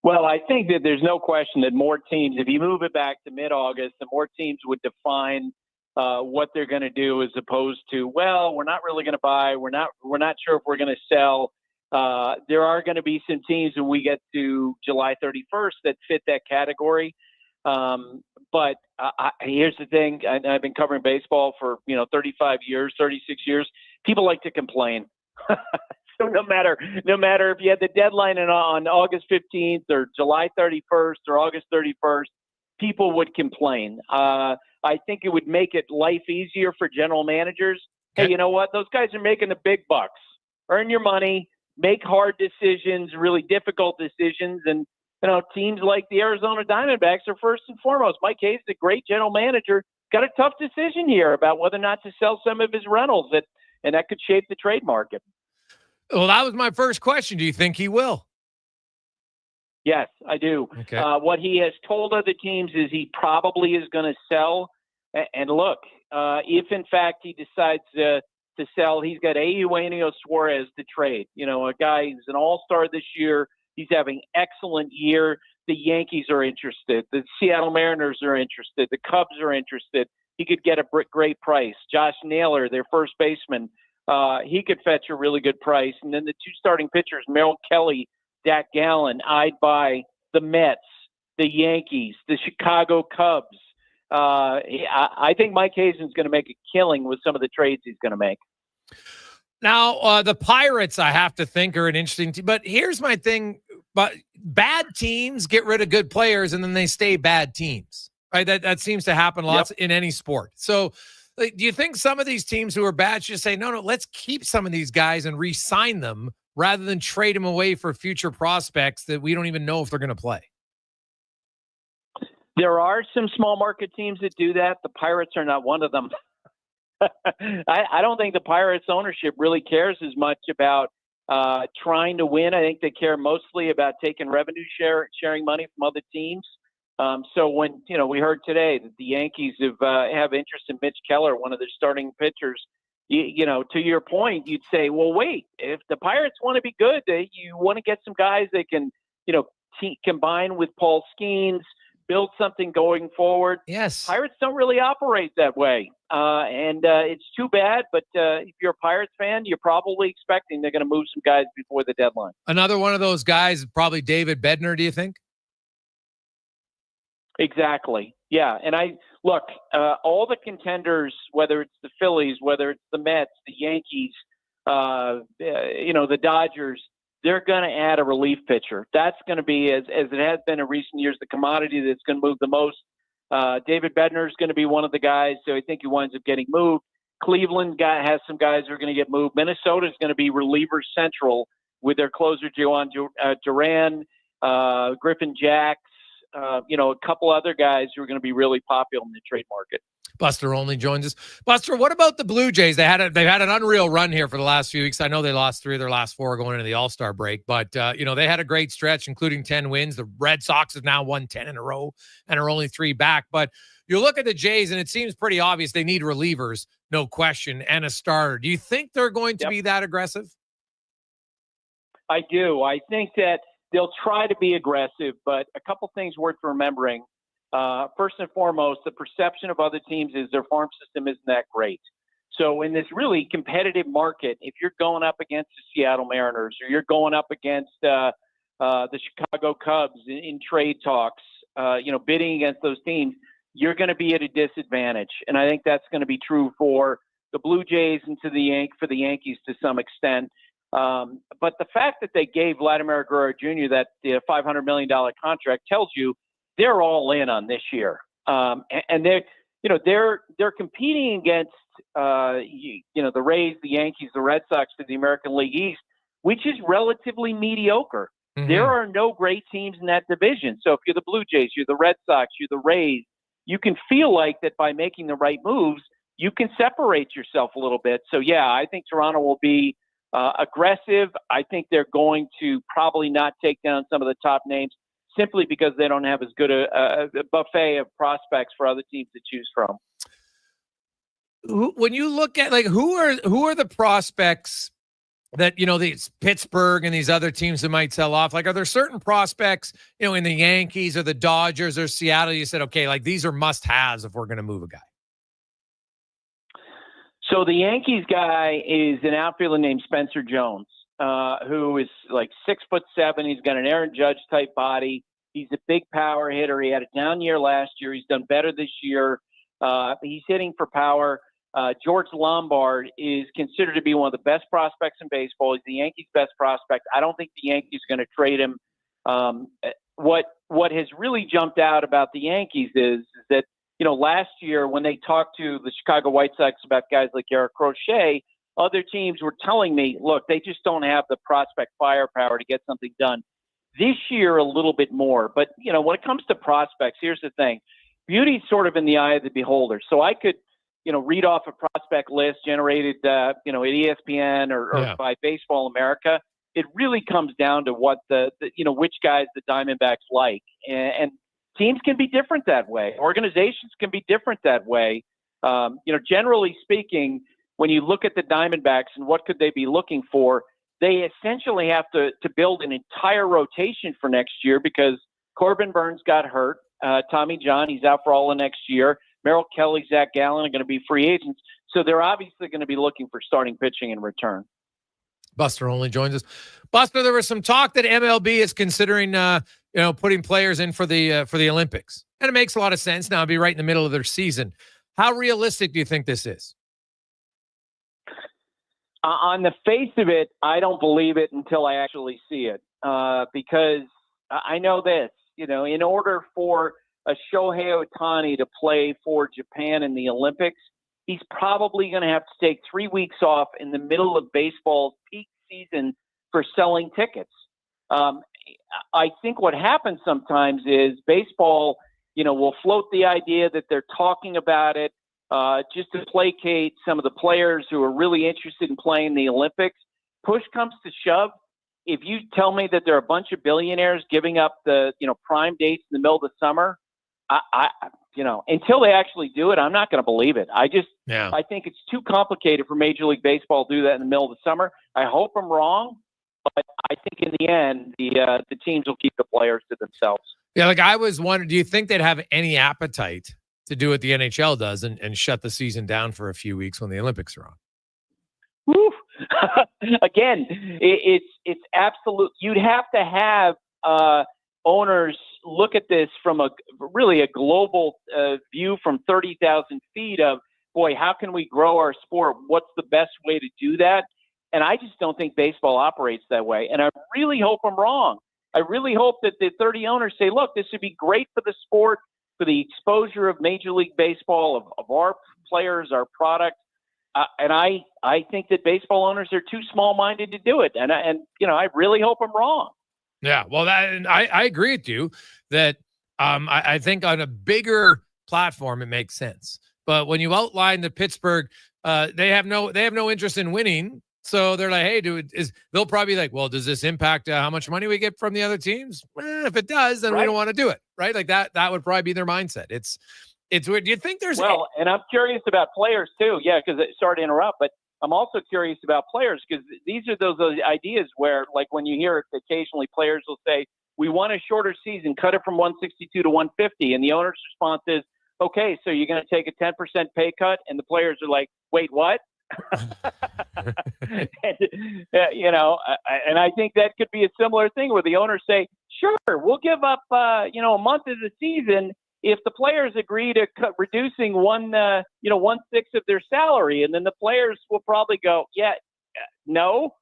Well, I think that there's no question that more teams, if you move it back to mid-August, the more teams would define what they're going to do, as opposed to, well, we're not really going to buy. We're not sure if we're going to sell. There are going to be some teams when we get to July 31st that fit that category. But here's the thing. I've been covering baseball for, 35 years, 36 years. People like to complain. So no matter if you had the deadline on August 15th or July 31st or August 31st, people would complain. I think it would make it life easier for general managers. Hey, you know what? Those guys are making the big bucks. Earn your money, make hard decisions, really difficult decisions. And, teams like the Arizona Diamondbacks are first and foremost. Mike Hayes, the great general manager, got a tough decision here about whether or not to sell some of his rentals, and that could shape the trade market.
Well, that was my first question. Do you think he will?
Yes, I do.
Okay.
What he has told other teams is he probably is going to sell. And look, if in fact he decides to sell, he's got Eugenio Suarez to trade. A guy who's an all-star this year. He's having excellent year. The Yankees are interested. The Seattle Mariners are interested. The Cubs are interested. He could get a great price. Josh Naylor, their first baseman, he could fetch a really good price. And then the two starting pitchers, Merrill Kelly, Dak Gallen, eyed by the Mets, the Yankees, the Chicago Cubs. I think Mike Hazen's going to make a killing with some of the trades he's going to make.
Now, the Pirates, I have to think, are an interesting team. But here's my thing. But bad teams get rid of good players, and then they stay bad teams. Right? That seems to happen lots in any sport. So do you think some of these teams who are bad should say, no, let's keep some of these guys and re-sign them rather than trade them away for future prospects that we don't even know if they're going to play?
There are some small market teams that do that. The Pirates are not one of them. I don't think the Pirates ownership really cares as much about trying to win. I think they care mostly about taking revenue sharing money from other teams. So when, we heard today that the Yankees have interest in Mitch Keller, one of their starting pitchers, to your point, you'd say, well, wait, if the Pirates want to be good, you want to get some guys that can, combine with Paul Skeens, build something going forward.
Yes.
Pirates don't really operate that way. And it's too bad, but if you're a Pirates fan, you're probably expecting they're going to move some guys before the deadline.
Another one of those guys, probably David Bednar, do you think?
Exactly. Yeah. And all the contenders, whether it's the Phillies, whether it's the Mets, the Yankees, the Dodgers, they're going to add a relief pitcher. That's going to be, as it has been in recent years, the commodity that's going to move the most. David Bednar is going to be one of the guys, so I think he winds up getting moved. Cleveland has some guys who are going to get moved. Minnesota is going to be reliever central with their closer, Joan Duran, Griffin Jacks, a couple other guys who are going to be really popular in the trade market.
Buster Olney joins us. Buster, what about the Blue Jays? They've had an unreal run here for the last few weeks. I know they lost 3 of their last 4 going into the All-Star break, but they had a great stretch, including 10 wins. The Red Sox have now won 10 in a row and are only 3 back. But you look at the Jays, and it seems pretty obvious they need relievers, no question, and a starter. Do you think they're going to be that aggressive?
I do. I think that they'll try to be aggressive, but a couple things worth remembering. First and foremost, the perception of other teams is their farm system isn't that great. So in this really competitive market, if you're going up against the Seattle Mariners or you're going up against the Chicago Cubs in trade talks, bidding against those teams, you're going to be at a disadvantage. And I think that's going to be true for the Blue Jays and for the Yankees to some extent. But the fact that they gave Vladimir Guerrero Jr. that $500 million contract tells you they're all in on this year. And they're competing against, the Rays, the Yankees, the Red Sox to the American League East, which is relatively mediocre. There are no great teams in that division. So if you're the Blue Jays, you're the Red Sox, you're the Rays, you can feel like that by making the right moves, you can separate yourself a little bit. So, yeah, I think Toronto will be aggressive. I think they're going to probably not take down some of the top names simply because they don't have as good a buffet of prospects for other teams to choose from.
When you look at who are the prospects that, these Pittsburgh and these other teams that might sell off, are there certain prospects, in the Yankees or the Dodgers or Seattle, you said, okay, these are must-haves if we're going to move a guy?
So the Yankees guy is an outfielder named Spencer Jones, who is 6'7". He's got an Aaron Judge type body. He's a big power hitter. He had a down year last year. He's done better this year. He's hitting for power. George Lombard is considered to be one of the best prospects in baseball. He's the Yankees' best prospect. I don't think the Yankees are going to trade him. What has really jumped out about the Yankees is that, last year when they talked to the Chicago White Sox about guys like Garrett Crochet, other teams were telling me, look, they just don't have the prospect firepower to get something done. This year, a little bit more. But, when it comes to prospects, here's the thing. Beauty's sort of in the eye of the beholder. So I could, read off a prospect list generated, at ESPN or by Baseball America. It really comes down to what which guys the Diamondbacks like. And teams can be different that way. Organizations can be different that way. Generally speaking, when you look at the Diamondbacks and what could they be looking for, they essentially have to build an entire rotation for next year because Corbin Burns got hurt. Tommy John, he's out for all of next year. Merrill Kelly, Zach Gallen are going to be free agents. So they're obviously going to be looking for starting pitching in return.
Buster Olney joins us. Buster, there was some talk that MLB is considering, putting players in for the Olympics. And it makes a lot of sense. Now it'll be right in the middle of their season. How realistic do you think this is?
On the face of it, I don't believe it until I actually see it. Because I know this, in order for a Shohei Ohtani to play for Japan in the Olympics, he's probably going to have to take 3 weeks off in the middle of baseball's peak season for selling tickets. I think what happens sometimes is baseball, will float the idea that they're talking about it just to placate some of the players who are really interested in playing the Olympics. Push comes to shove. If you tell me that there are a bunch of billionaires giving up the, prime dates in the middle of the summer, I until they actually do it, I'm not going to believe it. I think it's too complicated for Major League Baseball to do that in the middle of the summer. I hope I'm wrong, but I think in the end, the teams will keep the players to themselves.
Yeah, I was wondering, do you think they'd have any appetite to do what the NHL does and shut the season down for a few weeks when the Olympics are on?
Woo. Again, it's absolute. You'd have to have owners look at this from a global view from 30,000 feet of, boy, how can we grow our sport? What's the best way to do that? And I just don't think baseball operates that way. And I really hope I'm wrong. I really hope that the 30 owners say, look, this would be great for the sport, for the exposure of Major League Baseball, of our players, our product. And I think that baseball owners are too small-minded to do it. And I really hope I'm wrong.
Yeah, well, I agree with you that I think on a bigger platform it makes sense. But when you outline the Pittsburgh, they have no interest in winning. So they're like, hey, dude, they'll probably be like, well, does this impact how much money we get from the other teams? Well, if it does, then we don't want to do it, right? That would probably be their mindset. It's weird. Do you think there's
and I'm curious about players too. Yeah, because sorry to interrupt, but I'm also curious about players because these are those ideas where, when you hear it occasionally, players will say, we want a shorter season, cut it from 162 to 150. And the owner's response is, okay, so you're going to take a 10% pay cut? And the players are like, wait, what? And I think that could be a similar thing where the owners say, sure, we'll give up, a month of the season if the players agree to reducing 1/6 of their salary. And then the players will probably go, no.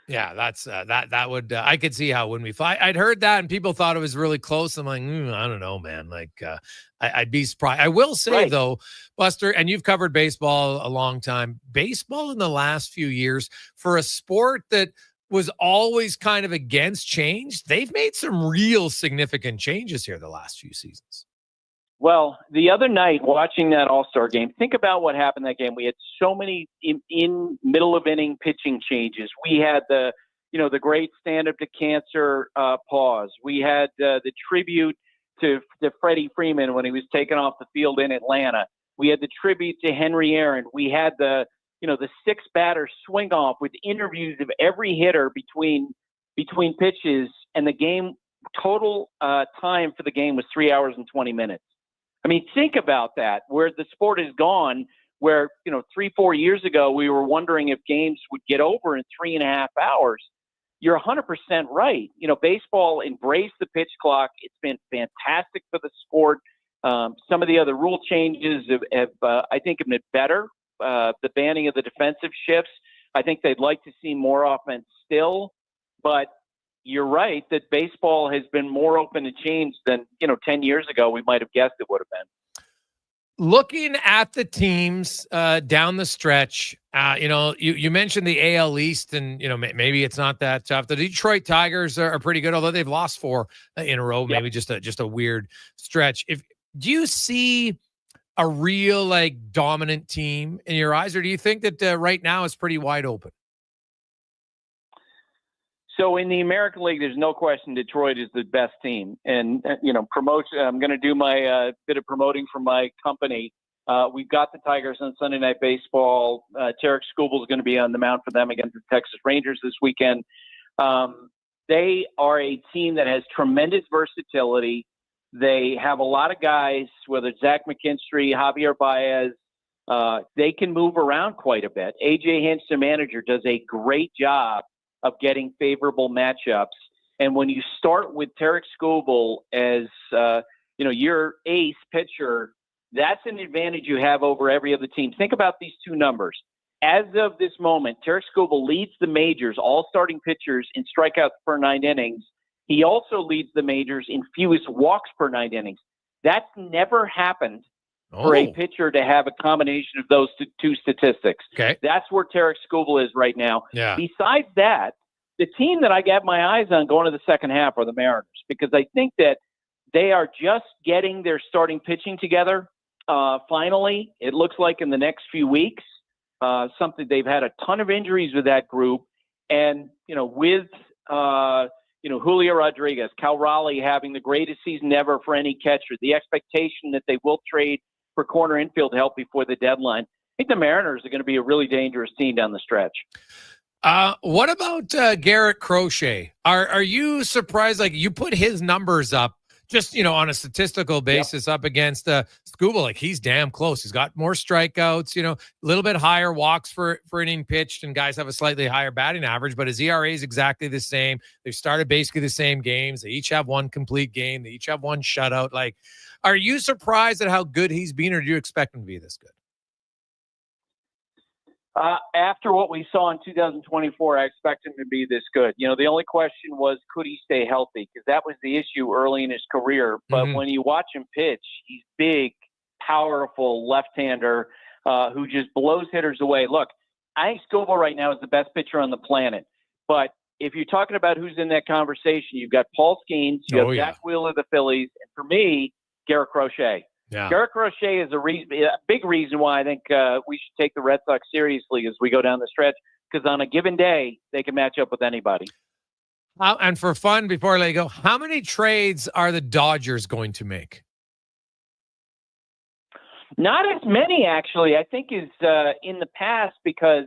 Yeah, that's that would I could see how when we fly. I'd heard that and people thought it was really close. I'm like, I don't know, man. I'd be surprised. I will say though, Buster, and you've covered baseball a long time. Baseball in the last few years for a sport that was always kind of against change. They've made some real significant changes here the last few seasons.
Well, the other night, watching that All-Star game, think about what happened that game. We had so many in middle of inning pitching changes. We had the great stand up to cancer pause. We had the tribute to Freddie Freeman when he was taken off the field in Atlanta. We had the tribute to Henry Aaron. We had the 6 batter swing off with interviews of every hitter between pitches, and the game total time for the game was 3 hours and 20 minutes. I mean, think about that, where the sport has gone, where, 3-4 years ago, we were wondering if games would get over in 3.5 hours. You're 100% right. Baseball embraced the pitch clock. It's been fantastic for the sport. Some of the other rule changes have I think, have been better. The banning of the defensive shifts, I think they'd like to see more offense still. But you're right that baseball has been more open to change than, 10 years ago we might have guessed it would have been.
Looking at the teams down the stretch, you mentioned the AL East, and, maybe it's not that tough. The Detroit Tigers are pretty good, although they've lost 4 in a row, maybe just a weird stretch. Do you see a real dominant team in your eyes, or do you think that right now it's pretty wide open?
So in the American League, there's no question Detroit is the best team. And, promotion, I'm going to do my bit of promoting for my company. We've got the Tigers on Sunday Night Baseball. Tarek Skubal is going to be on the mound for them against the Texas Rangers this weekend. They are a team that has tremendous versatility. They have a lot of guys, whether it's Zach McKinstry, Javier Baez, they can move around quite a bit. AJ Hinch, the manager, does a great job of getting favorable matchups. And when you start with Tarek Skubal as, your ace pitcher, that's an advantage you have over every other team. Think about these 2 numbers. As of this moment, Tarek Skubal leads the majors, all starting pitchers, in strikeouts per 9 innings. He also leads the majors in fewest walks per 9 innings. That's never happened for a pitcher to have a combination of those 2 statistics.
Okay.
That's where Tarek Skubal is right now.
Yeah.
Besides that, the team that I got my eyes on going to the second half are the Mariners, because I think that they are just getting their starting pitching together. Finally, it looks like in the next few weeks, something they've had a ton of injuries with that group. And, with, Julio Rodriguez, Cal Raleigh having the greatest season ever for any catcher, the expectation that they will trade for corner infield help before the deadline. I think the Mariners are going to be a really dangerous team down the stretch.
What about Garrett Crochet? Are you surprised? You put his numbers up just, on a statistical basis up against Skubal. He's damn close. He's got more strikeouts, a little bit higher walks for inning pitched, and guys have a slightly higher batting average, but his ERA is exactly the same. They've started basically the same games. They each have 1 complete game. They each have 1 shutout. Are you surprised at how good he's been, or do you expect him to be this good?
After what we saw in 2024, I expect him to be this good. The only question was, could he stay healthy? Because that was the issue early in his career. But when you watch him pitch, he's big, powerful left-hander who just blows hitters away. Look, I think Skubal right now is the best pitcher on the planet. But if you're talking about who's in that conversation, you've got Paul Skeens, you have Zach Wheeler of the Phillies, and for me, Garrett Crochet.
Yeah.
Garrett Crochet is a big reason why I think we should take the Red Sox seriously as we go down the stretch, because on a given day, they can match up with anybody.
And for fun, before I let you go, how many trades are the Dodgers going to make?
Not as many, actually, I think, is in the past, because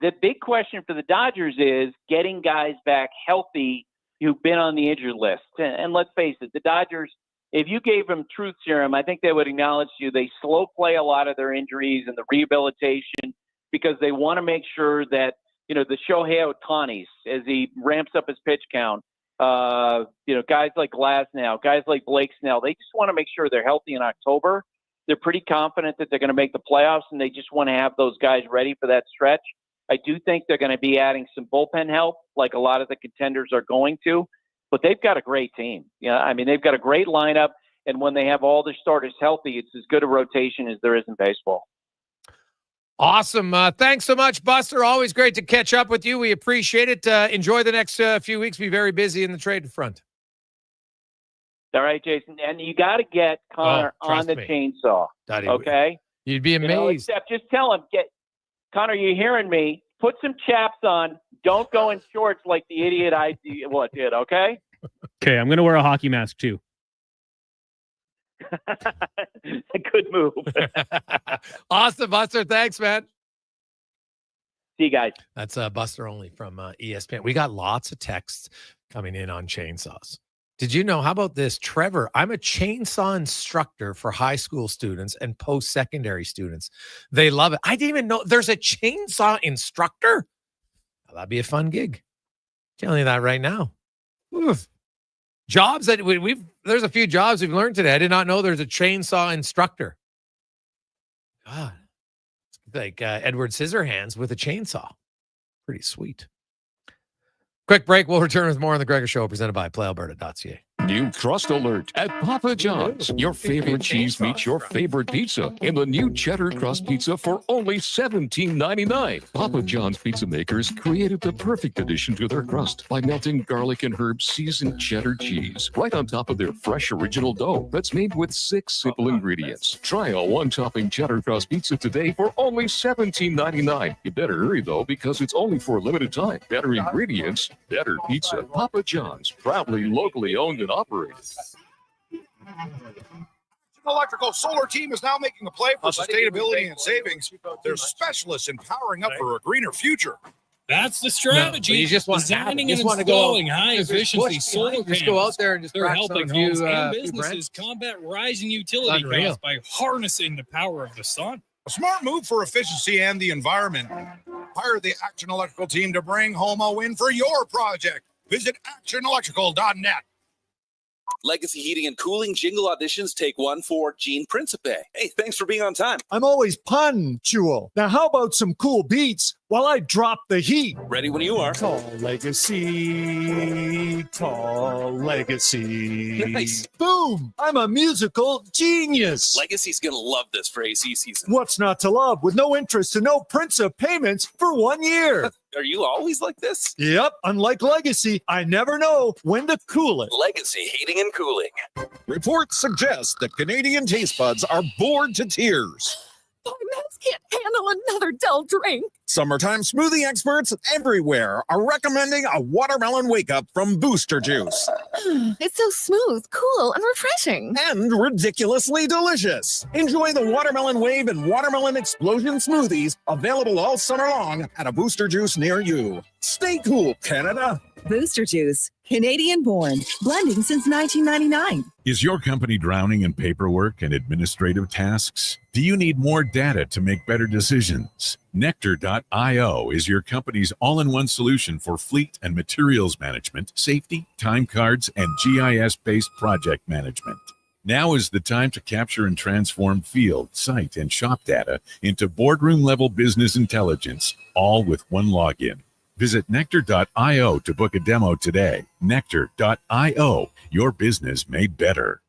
the big question for the Dodgers is getting guys back healthy who've been on the injured list. And let's face it, the Dodgers, if you gave them truth serum, I think they would acknowledge you. They slow play a lot of their injuries and the rehabilitation because they want to make sure that, the Shohei Ohtanis, as he ramps up his pitch count, guys like Glasnow, guys like Blake Snell, they just want to make sure they're healthy in October. They're pretty confident that they're going to make the playoffs, and they just want to have those guys ready for that stretch. I do think they're going to be adding some bullpen help, like a lot of the contenders are going to. But they've got a great team. They've got a great lineup, and when they have all their starters healthy, it's as good a rotation as there is in baseball.
Awesome. Thanks so much, Buster. Always great to catch up with you. We appreciate it. Enjoy the next few weeks. Be very busy in the trade front.
All right, Jason. And you got to get Connor on the chainsaw. Okay?
You'd be amazed.
Except just tell him, Connor, you hearing me? Put some chaps on. Don't go in shorts like the idiot I did, okay?
Okay, I'm going to wear a hockey mask too.
A good move.
Awesome, Buster. Thanks, man.
See you guys.
That's Buster Olney from ESPN. We got lots of texts coming in on chainsaws. Did you know? How about this? Trevor, I'm a chainsaw instructor for high school students and post-secondary students. They love it. I didn't even know there's a chainsaw instructor. Well, that'd be a fun gig. Telling you that right now. Oof. Jobs that there's a few jobs we've learned today. I did not know there's a chainsaw instructor. God, it's like Edward Scissorhands with a chainsaw. Pretty sweet. Quick break. We'll return with more on the Gregor Show presented by PlayAlberta.ca.
New Crust Alert at Papa John's. Your favorite cheese meets your favorite pizza in the new Cheddar Crust Pizza for only $17.99. Papa John's pizza makers created the perfect addition to their crust by melting garlic and herb seasoned cheddar cheese right on top of their fresh original dough that's made with 6 simple ingredients. Try a one-topping Cheddar Crust Pizza today for only $17.99. You better hurry, though, because it's only for a limited time. Better ingredients, better pizza. Papa John's, proudly locally owned and operated.
Electrical Solar Team is now making a play for sustainability and savings. They're specialists in powering up for a greener future.
That's the strategy.
No, you just want
designing
to
and
want
installing
to go,
high-efficiency solar panels.
Just go out there and just
They're helping homes and
few
businesses combat rising utility costs by harnessing the power of the sun.
A smart move for efficiency and the environment. Hire the Action Electrical Team to bring home a win for your project. Visit actionelectrical.net.
Legacy Heating and Cooling jingle auditions, take one for Gene Principe. Hey, thanks for being on time.
I'm always punctual. Now, how about some cool beats while I drop the heat?
Ready when you are.
Tall legacy, tall legacy.
Nice.
Boom! I'm a musical genius.
Legacy's going to love this for AC season.
What's not to love with no interest and no Principe payments for 1 year?
Are you always like this?
Yep. Unlike Legacy, I never know when to cool it.
Legacy Heating and Cooling.
Reports suggest that Canadian taste buds are bored to tears.
My mouth can't handle another dull drink.
Summertime smoothie experts everywhere are recommending a watermelon wake-up from Booster Juice.
It's so smooth, cool, and refreshing.
And ridiculously delicious. Enjoy the Watermelon Wave and Watermelon Explosion smoothies, available all summer long at a Booster Juice near you. Stay cool, Canada.
Booster Juice, Canadian-born, blending since 1999.
Is your company drowning in paperwork and administrative tasks? Do you need more data to make better decisions? Nectar.io is your company's all-in-one solution for fleet and materials management, safety, time cards, and GIS-based project management. Now is the time to capture and transform field, site, and shop data into boardroom-level business intelligence, all with one login. Visit Nectar.io to book a demo today. Nectar.io, your business made better.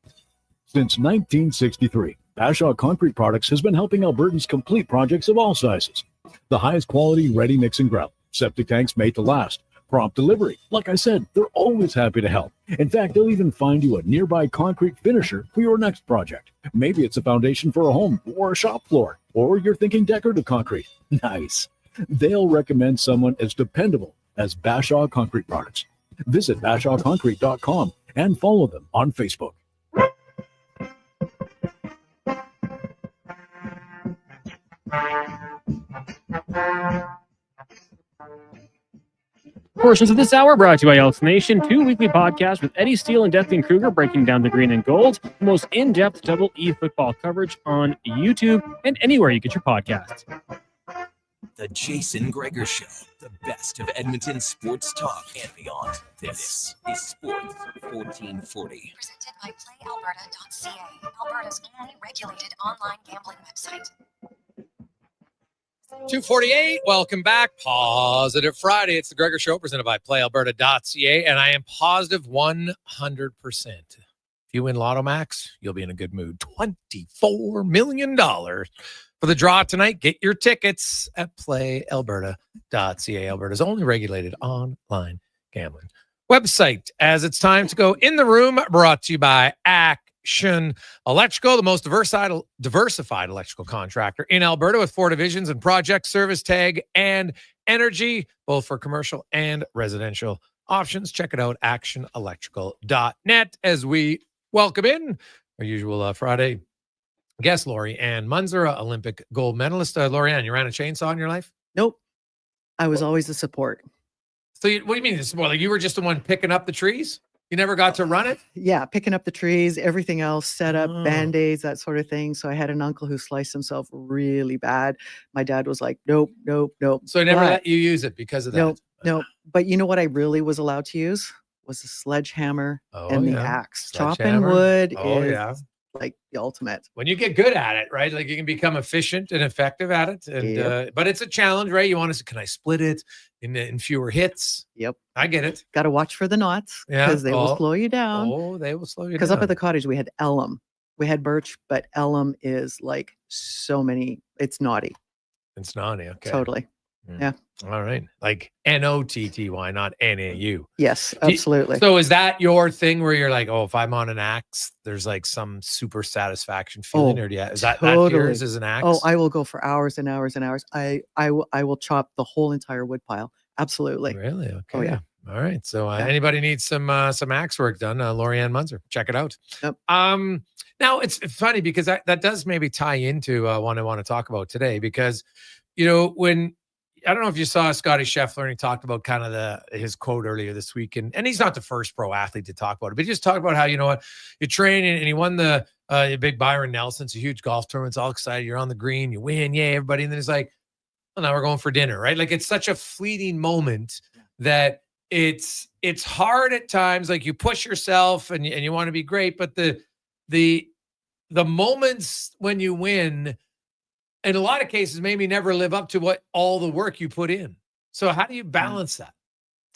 Since 1963, Bashaw Concrete Products has been helping Albertans complete projects of all sizes. The highest quality ready mix and grout, septic tanks made to last, prompt delivery. Like I said, they're always happy to help. In fact, they'll even find you a nearby concrete finisher for your next project. Maybe it's a foundation for a home or a shop floor, or you're thinking decorative concrete. Nice. They'll recommend someone as dependable as Bashaw Concrete Products. Visit BashawConcrete.com and follow them on Facebook.
Portions of this hour brought to you by Elks Nation, 2 weekly podcasts with Eddie Steele and Declan Kruger breaking down the green and gold, the most in-depth Double E football coverage on YouTube and anywhere you get your podcasts.
The Jason Gregor Show, the best of Edmonton sports talk and beyond. This is Sports 1440.
Presented by PlayAlberta.ca, Alberta's only regulated online gambling website.
2:48. Welcome back. Positive Friday. It's the Gregor Show presented by PlayAlberta.ca, and I am positive 100%. If If you win Lotto Max, you'll be in a good mood. $24 million for the draw tonight. Get your tickets at playalberta.ca. Alberta's only regulated online gambling website. As it's time to go in the room, brought to you by Action Electrical, the most diversified electrical contractor in Alberta with 4 divisions in project, service, tag, and energy, both for commercial and residential options. Check it out, actionelectrical.net, as we welcome in our usual Friday guest, Laurianne Muenzer, Olympic gold medalist. Laurianne, you ran a chainsaw in your life?
Nope. I was always the support.
So what do you mean? Like you were just the one picking up the trees? You never got to run it?
Yeah, picking up the trees, everything else, set up, Band-Aids, that sort of thing. So I had an uncle who sliced himself really bad. My dad was like, nope.
So he never let you use it because of that?
Nope. But you know what I really was allowed to use? Was the sledgehammer and the axe. Chopping wood is like the ultimate.
When you get good at it, right? Like you can become efficient and effective at it. And but it's a challenge, right? You want to say, can I split it in fewer hits?
Yep.
I get it.
Got to watch for the knots because they will slow you down.
Oh, they will slow you down.
Because up at the cottage, we had elm. We had birch, but elm is like so many. It's naughty.
It's naughty. Okay.
Totally. Yeah.
All right. Like Notty, not NAU.
Yes, absolutely.
So is that your thing where you're like, oh, if I'm on an axe, there's like some super satisfaction feeling, or is that yours as an axe?
Oh, I will go for hours and hours and hours. I will chop the whole entire wood pile. Absolutely.
Really? Okay.
Oh, yeah.
All right. So anybody needs some axe work done, Laurianne Muenzer, check it out.
Yep.
Now it's funny because that does maybe tie into what I want to talk about today, because, you know, when I don't know if you saw Scotty Scheffler and he talked about kind of his quote earlier this week, and he's not the first pro athlete to talk about it, but he just talked about how, you know what, you're training, and he won the big Byron Nelson's a huge golf tournament. It's all excited. You're on the green, you win, yay, everybody. And then it's like, well, now we're going for dinner, right? Like it's such a fleeting moment that it's hard at times. Like you push yourself and you want to be great, but the moments when you win, in a lot of cases, maybe never live up to what all the work you put in. So how do you balance that?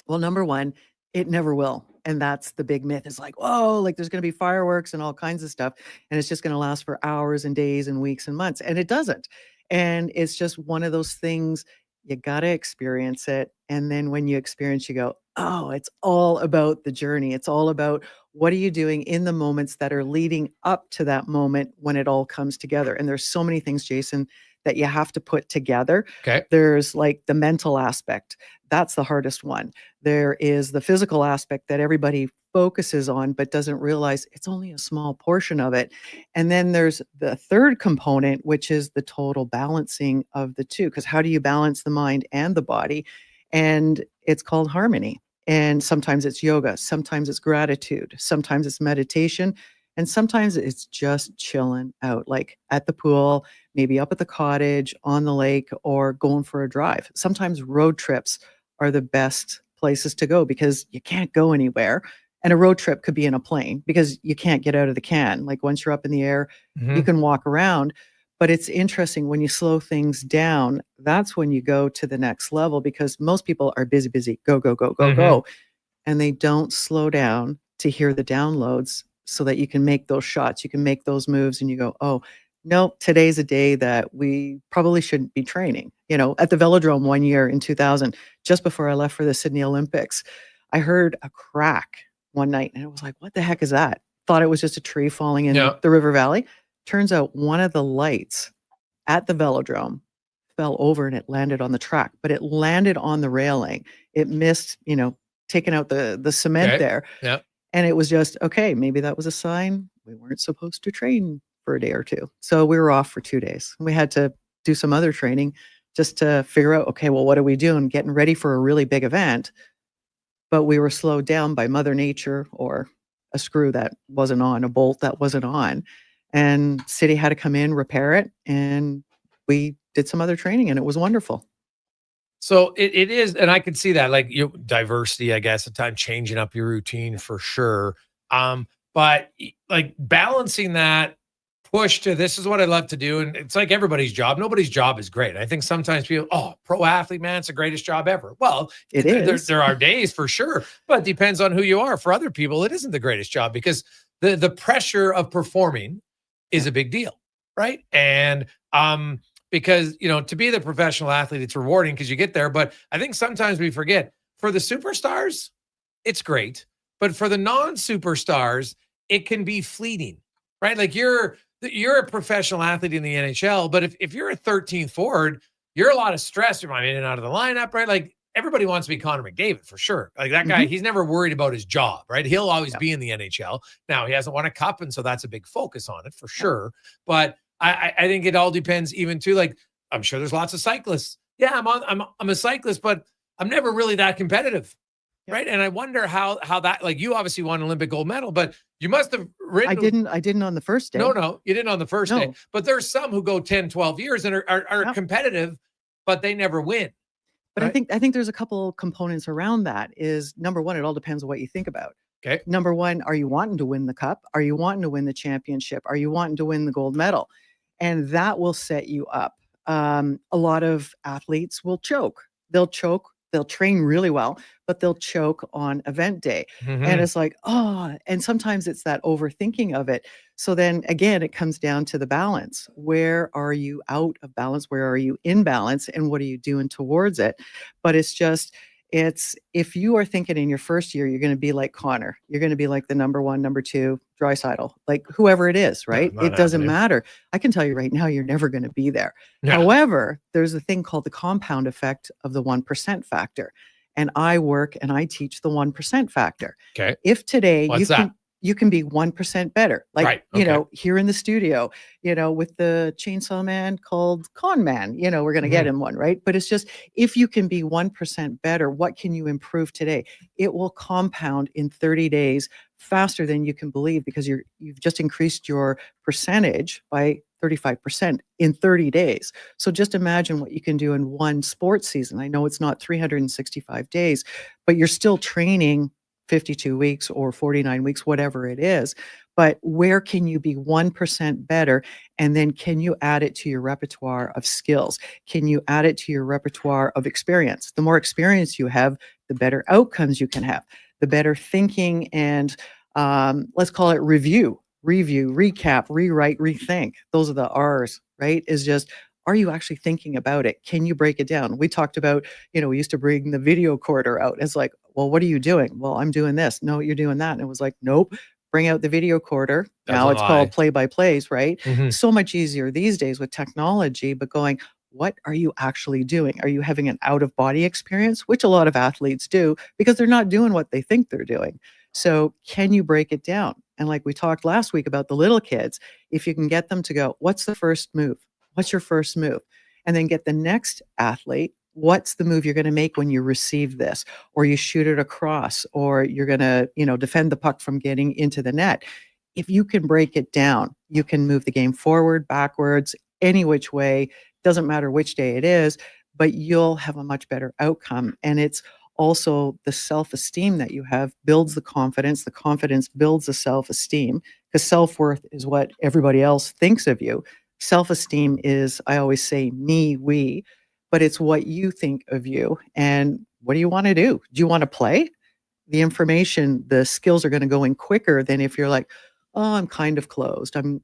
Well, number one, it never will. And that's the big myth. It's like, whoa, like there's going to be fireworks and all kinds of stuff. And it's just going to last for hours and days and weeks and months. And it doesn't. And it's just one of those things, you got to experience it. And then when you experience, you go, oh, it's all about the journey. It's all about what are you doing in the moments that are leading up to that moment when it all comes together. And there's so many things, Jason, that you have to put together.
Okay.
There's like the mental aspect. That's the hardest one. There is the physical aspect that everybody focuses on, but doesn't realize it's only a small portion of it. And then there's the third component, which is the total balancing of the two. Because how do you balance the mind and the body? And it's called harmony. And sometimes it's yoga, sometimes it's gratitude, sometimes it's meditation, and sometimes it's just chilling out, like at the pool, maybe up at the cottage, on the lake, or going for a drive. Sometimes road trips are the best places to go because you can't go anywhere. And a road trip could be in a plane because you can't get out of the can. Like once you're up in the air, you can walk around. But it's interesting when you slow things down, that's when you go to the next level, because most people are busy, go. And they don't slow down to hear the downloads so that you can make those shots, you can make those moves, and you go, oh, no, today's a day that we probably shouldn't be training. You know, at the Velodrome one year in 2000, just before I left for the Sydney Olympics, I heard a crack one night and I was like, what the heck is that? Thought it was just a tree falling in the river valley. Turns out one of the lights at the Velodrome fell over and it landed on the track, but it landed on the railing. It missed, you know, taking out the cement there.
Yeah.
And it was just, okay, maybe that was a sign we weren't supposed to train for a day or two. So we were off for 2 days. We had to do some other training just to figure out, okay, well, what are we doing? Getting ready for a really big event. But we were slowed down by Mother Nature or a screw that wasn't on, a bolt that wasn't on. And City had to come in, repair it. And we did some other training and it was wonderful.
So it is, and I could see that, like diversity, I guess, at times changing up your routine for sure. But like balancing that push to this is what I love to do. And it's like everybody's job. Nobody's job is great. I think sometimes people, oh, pro athlete, man, it's the greatest job ever. Well,
it is.
There are days for sure, but it depends on who you are. For other people, it isn't the greatest job because the pressure of performing is a big deal, right? And because, you know, to be the professional athlete, it's rewarding because you get there. But I think sometimes we forget, for the superstars, it's great. But for the non-superstars, it can be fleeting, right? Like you're a professional athlete in the NHL, but if you're a 13th forward, you're a lot of stress. You're in and out of the lineup, right? Like everybody wants to be Connor McDavid for sure. Like that guy, he's never worried about his job, right? He'll always be in the NHL. Now he hasn't won a cup, and so that's a big focus on it for sure. But I think it all depends even too. Like I'm sure there's lots of cyclists. Yeah, I'm a cyclist, but I'm never really that competitive. Right. And I wonder how that, like, you obviously won an Olympic gold medal, but you must have ridden.
I didn't on the first day.
No, you didn't on the first day. But there's some who go 10, 12 years and are competitive, but they never win.
But right? I think there's a couple components around that. Is number one, it all depends on what you think about.
Okay.
Number one, are you wanting to win the cup? Are you wanting to win the championship? Are you wanting to win the gold medal? And that will set you up. A lot of athletes will choke. They'll train really well, but they'll choke on event day. And it's like, and sometimes it's that overthinking of it. So then again, it comes down to the balance. Where are you out of balance? Where are you in balance? And what are you doing towards it? But it's if you are thinking in your first year, you're going to be like Connor, you're going to be like the number one, number two, Draisaitl, like whoever it is, right? It doesn't matter. I can tell you right now, you're never going to be there. Yeah. However, there's a thing called the compound effect of the 1% factor. And I work and I teach the 1% factor.
Okay.
If today you can be 1% better, like, you know, here in the studio, you know, with the chainsaw man called Con Man, you know, we're going to get him one, right? But it's just, if you can be 1% better, what can you improve today? It will compound in 30 days faster than you can believe, because you've just increased your percentage by 35% in 30 days. So just imagine what you can do in one sports season. I know it's not 365 days, but you're still training 52 weeks or 49 weeks, whatever it is. But where can you be 1% better? And then can you add it to your repertoire of skills? Can you add it to your repertoire of experience? The more experience you have, the better outcomes you can have, the better thinking and let's call it review, recap, rewrite, rethink. Those are the R's, right? Is just, are you actually thinking about it? Can you break it down? We talked about, you know, we used to bring the video recorder out. It's like, well, what are you doing? Well, I'm doing this. No, you're doing that. And it was like, nope, bring out the video recorder. Now it's called play-by-plays, right? So much easier these days with technology, but going, what are you actually doing? Are you having an out-of-body experience? Which a lot of athletes do, because they're not doing what they think they're doing. So can you break it down? And like we talked last week about the little kids, if you can get them to go, what's the first move? What's your first move? And then get the next athlete, what's the move you're going to make when you receive this, or you shoot it across, or you're going to, you know, defend the puck from getting into the net. If you can break it down, you can move the game forward, backwards, any which way, doesn't matter which day it is, but you'll have a much better outcome. And it's also the self-esteem that you have builds the confidence builds the self-esteem, because self-worth is what everybody else thinks of you. Self-esteem is, I always say, me, we, but it's what you think of you. And what do you want to do? Do you want to play? The information, the skills are going to go in quicker than if you're like, oh, I'm kind of closed. I'm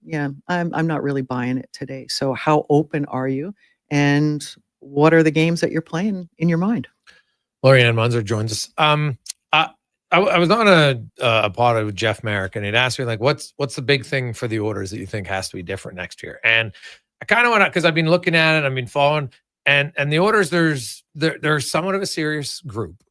not really buying it today. So how open are you? And what are the games that you're playing in your mind?
Laurianne Muenzer joins us. I was on a pod with Jeff Merrick, and he'd asked me, like, what's the big thing for the Oilers that you think has to be different next year? And I kind of went out, because I've been looking at it, I've been following, and the Oilers, they're somewhat of a serious group.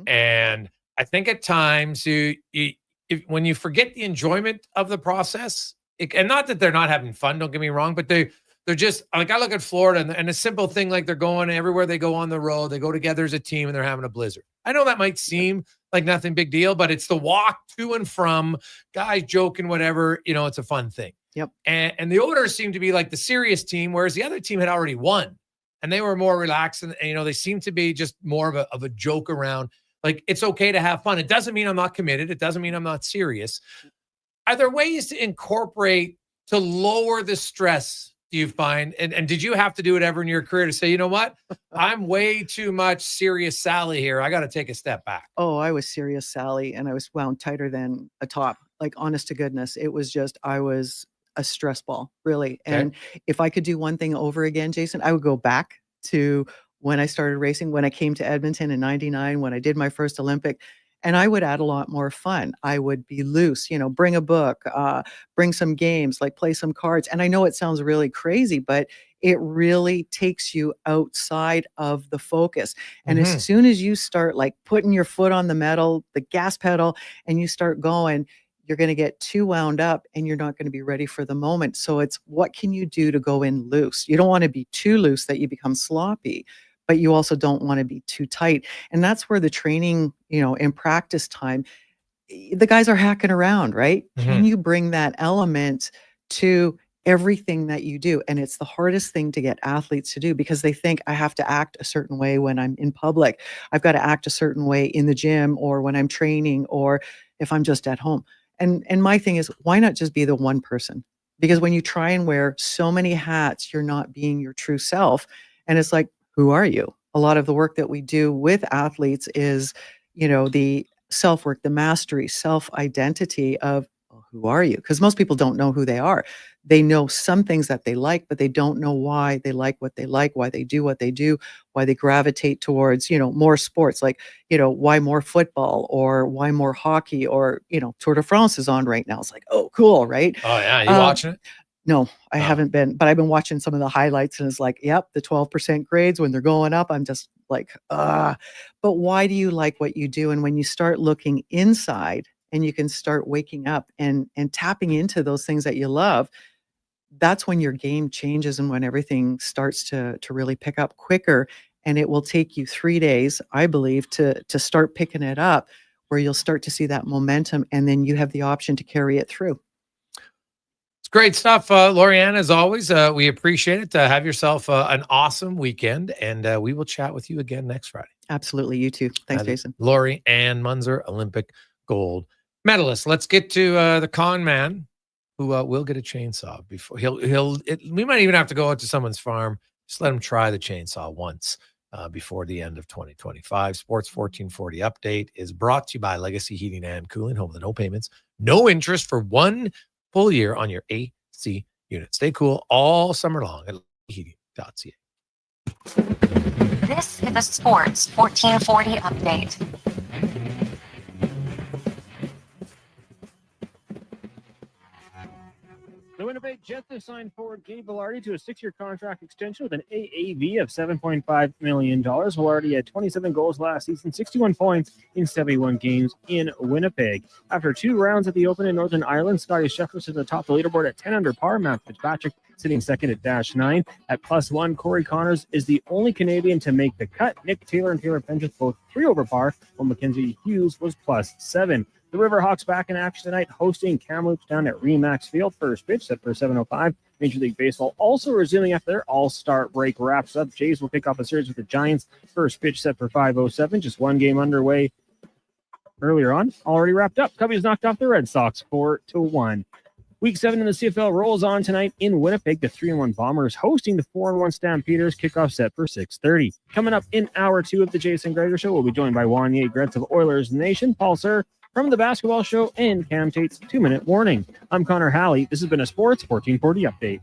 And I think at times when you forget the enjoyment of the process, and not that they're not having fun, don't get me wrong, but they're just, like, I look at Florida and a simple thing, like they're going everywhere they go on the road, they go together as a team and they're having a blizzard. I know that might seem like nothing big deal, but it's the walk to and from, guys joking, whatever, you know, it's a fun thing.
Yep.
And the Oilers seem to be like the serious team, whereas the other team had already won and they were more relaxed and you know, they seem to be just more of a joke around. Like, it's okay to have fun. It doesn't mean I'm not committed. It doesn't mean I'm not serious. Are there ways to incorporate, to lower the stress, do you find, and did you have to do it ever in your career to say, you know what, I'm way too much serious Sally here. I got to take a step back.
Oh, I was serious Sally, and I was wound tighter than a top. Like, honest to goodness, it was just, I was a stress ball, really.
Okay.
And if I could do one thing over again, Jason, I would go back to when I started racing, when I came to Edmonton in 99, when I did my first Olympic, and I would add a lot more fun. I would be loose, bring a book, bring some games, like play some cards. And I know it sounds really crazy, but it really takes you outside of the focus. And
Mhm.
as soon as you start like putting your foot on the metal, the gas pedal, and you start going, you're going to get too wound up and you're not going to be ready for the moment. So it's, what can you do to go in loose? You don't want to be too loose that you become sloppy, but you also don't want to be too tight. And that's where the training, in practice time, the guys are hacking around, right? Can you bring that element to everything that you do? And it's the hardest thing to get athletes to do, because they think, I have to act a certain way when I'm in public. I've got to act a certain way in the gym, or when I'm training, or if I'm just at home. And my thing is, why not just be the one person? Because when you try and wear so many hats, you're not being your true self. And it's like, who are you? A lot of the work that we do with athletes is, the self-work, the mastery, self-identity of, well, who are you? Because most people don't know who they are. They know some things that they like, but they don't know why they like what they like, why they do what they do, why they gravitate towards, more sports, like, why more football, or why more hockey, or, Tour de France is on right now. It's like, oh, cool, right?
Oh, yeah. You watching it?
No, I haven't been, but I've been watching some of the highlights, and it's like, yep, the 12% grades when they're going up, I'm just like, but why do you like what you do? And when you start looking inside and you can start waking up and tapping into those things that you love, that's when your game changes, and when everything starts to really pick up quicker. And it will take you 3 days, I believe, to start picking it up, where you'll start to see that momentum, and then you have the option to carry it through.
It's great stuff, Laurianne, as always. We appreciate it. Have yourself an awesome weekend, and we will chat with you again next Friday.
Absolutely. You too. Thanks, Jason.
Laurianne Muenzer, Olympic gold medalist. Let's get to the con man, who will get a chainsaw before we might even have to go out to someone's farm. Just let him try the chainsaw once before the end of 2025. Sports 1440 update is brought to you by Legacy Heating and Cooling, home with no payments, no interest for 1 full year on your AC unit. Stay cool all summer long at heating.ca.
This is the Sports 1440 update.
The Winnipeg Jets have signed forward Gabe Vilardi to a 6-year contract extension with an AAV of $7.5 million. Vilardi had 27 goals last season, 61 points in 71 games in Winnipeg. After 2 rounds at the Open in Northern Ireland, Scotty Scheffler sits atop the leaderboard at 10 under par. Matt Fitzpatrick sitting second at -9. At +1, Corey Connors is the only Canadian to make the cut. Nick Taylor and Taylor Pendrith both 3 over par, while Mackenzie Hughes was +7. The Riverhawks back in action tonight, hosting Kamloops down at Remax Field. First pitch set for 7:05. Major League Baseball also resuming after their all-star break wraps up. Jays will kick off a series with the Giants. First pitch set for 5:07. Just 1 game underway earlier on. Already wrapped up. Cubbies knocked off the Red Sox 4-1. Week 7 in the CFL rolls on tonight in Winnipeg. The 3-1 Bombers hosting the 4-1 Stampeders. Kickoff set for 6:30. Coming up in hour 2 of the Jason Gregor Show, we'll be joined by Wanye Gretz of Oilers Nation, Paul Sir from the Basketball Show, and Cam Tate's 2-minute warning. I'm Connor Halley. This has been a Sports 1440 update.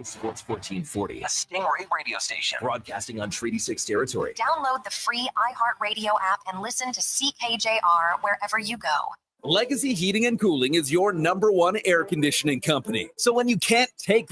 Sports 1440, a Stingray radio station broadcasting on Treaty 6 territory.
Download the free iHeartRadio app and listen to CKJR wherever you go.
Legacy Heating and Cooling is your #1 air conditioning company. So when you can't take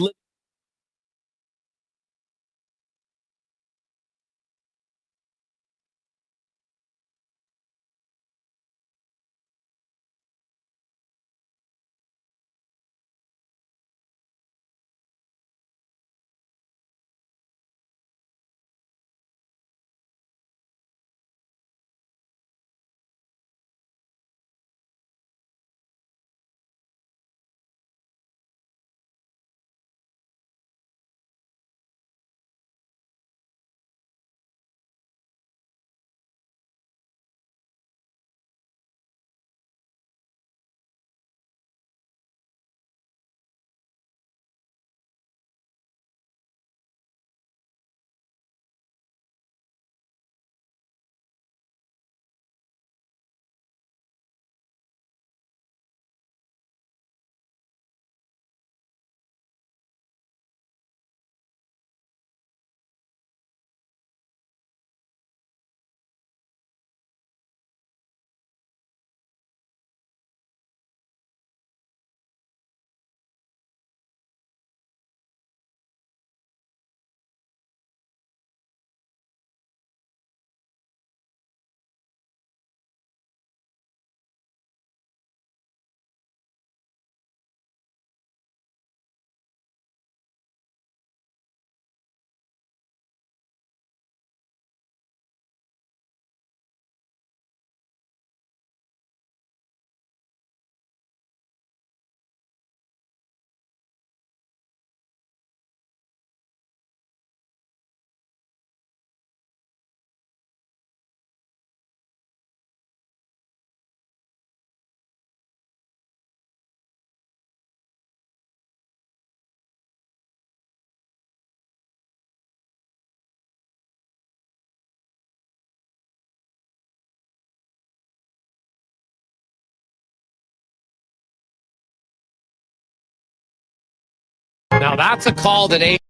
Now that's a call that ain't.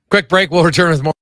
Quick break. We'll return with more.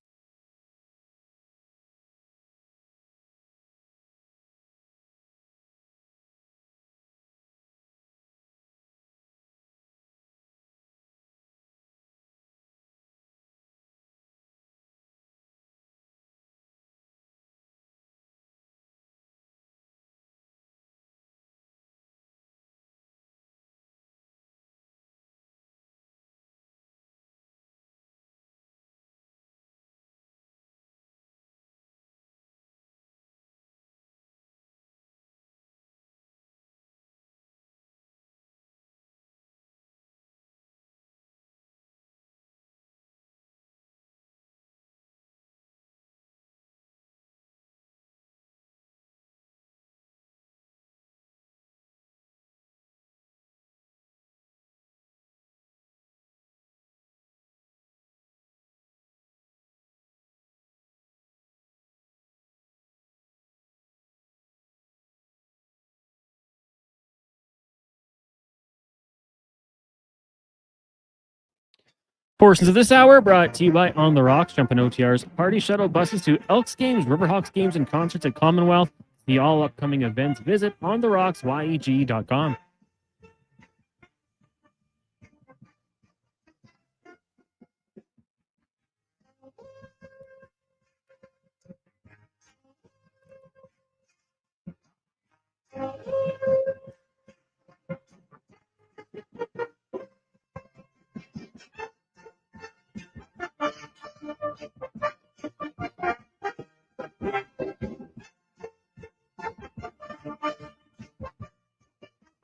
Portions of this hour brought to you by On the Rocks, Jumpin' OTRs, party shuttle buses to Elks games, Riverhawks games, and concerts at Commonwealth. The all upcoming events, visit ontherocksyeg.com.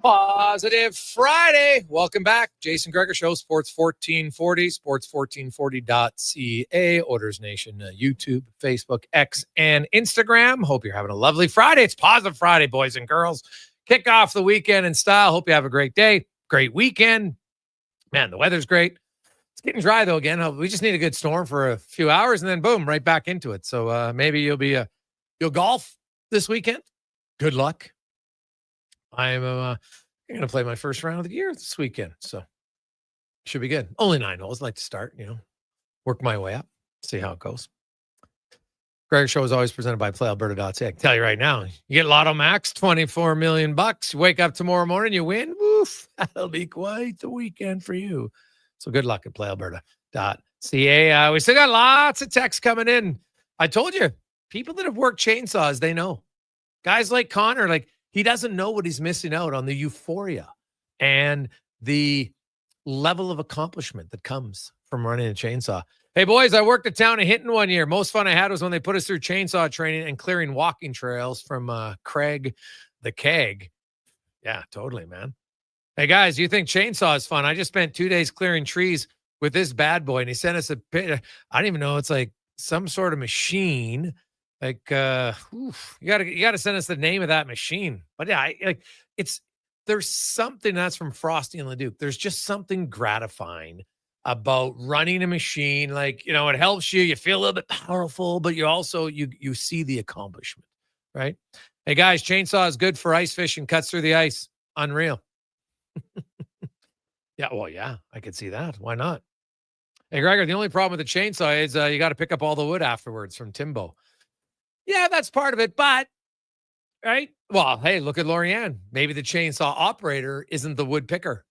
Positive Friday. Welcome back. Jason Gregor Show, Sports 1440, sports1440.ca, Orders Nation, YouTube, Facebook, X, and Instagram. Hope you're having a lovely Friday. It's Positive Friday, boys and girls. Kick off the weekend in style. Hope you have a great day, great weekend. Man, the weather's great. It's getting dry, though, again. We just need a good storm for a few hours, and then boom, right back into it. So maybe you'll golf this weekend. Good luck. I'm going to play my first round of the year this weekend, so should be good. Only 9 holes. I'd like to start, work my way up, see how it goes. Gregor Show is always presented by PlayAlberta.ca. I can tell you right now, you get Lotto Max, $24 million. You wake up tomorrow morning, you win. Woof, that'll be quite the weekend for you. So good luck at PlayAlberta.ca. We still got lots of texts coming in. I told you, people that have worked chainsaws, they know. Guys like Connor, he doesn't know what he's missing out on, the euphoria and the level of accomplishment that comes from running a chainsaw. Hey, boys, I worked at Town of Hinton one year. Most fun I had was when they put us through chainsaw training and clearing walking trails from Craig the Keg. Yeah, totally, man. Hey, guys, you think chainsaw is fun? I just spent 2 days clearing trees with this bad boy, and he sent us a pit. I don't even know. It's like some sort of machine. You gotta send us the name of that machine. But yeah, there's something that's from Frosty and Leduc. There's just something gratifying about running a machine. It helps you. You feel a little bit powerful, but you also you see the accomplishment, right? Hey guys, chainsaw is good for ice fishing. Cuts through the ice. Unreal. Yeah, I could see that. Why not? Hey Gregor, the only problem with the chainsaw is you got to pick up all the wood afterwards from Timbo. Yeah, that's part of it, but, right? Well, hey, look at Laurianne. Maybe the chainsaw operator isn't the wood picker.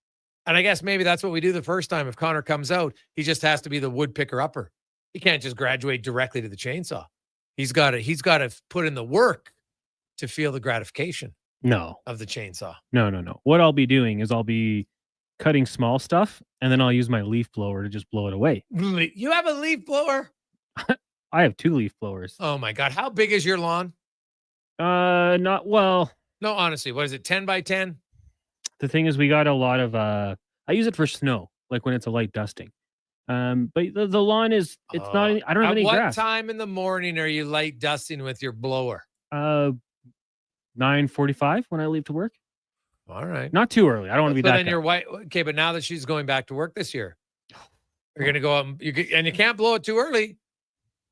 And I guess maybe that's what we do the first time. If Connor comes out, he just has to be the wood picker upper. He can't just graduate directly to the chainsaw. He's got to put in the work to feel the gratification of the chainsaw.
No. What I'll be doing is I'll be cutting small stuff, and then I'll use my leaf blower to just blow it away.
You have a leaf blower?
I have 2 leaf blowers.
Oh my God. How big is your lawn?
Not well.
No, honestly, what is it? 10 by 10?
The thing is, we got a lot of, I use it for snow, like when it's a light dusting. But the lawn is, it's not, I don't have any grass.
At what time in the morning are you light dusting with your blower?
9:45 when I leave to work.
All right.
Not too early. I don't want to be that
But then
guy.
your wife, okay, but now that she's going back to work this year, you're going to go out and you can't blow it too early.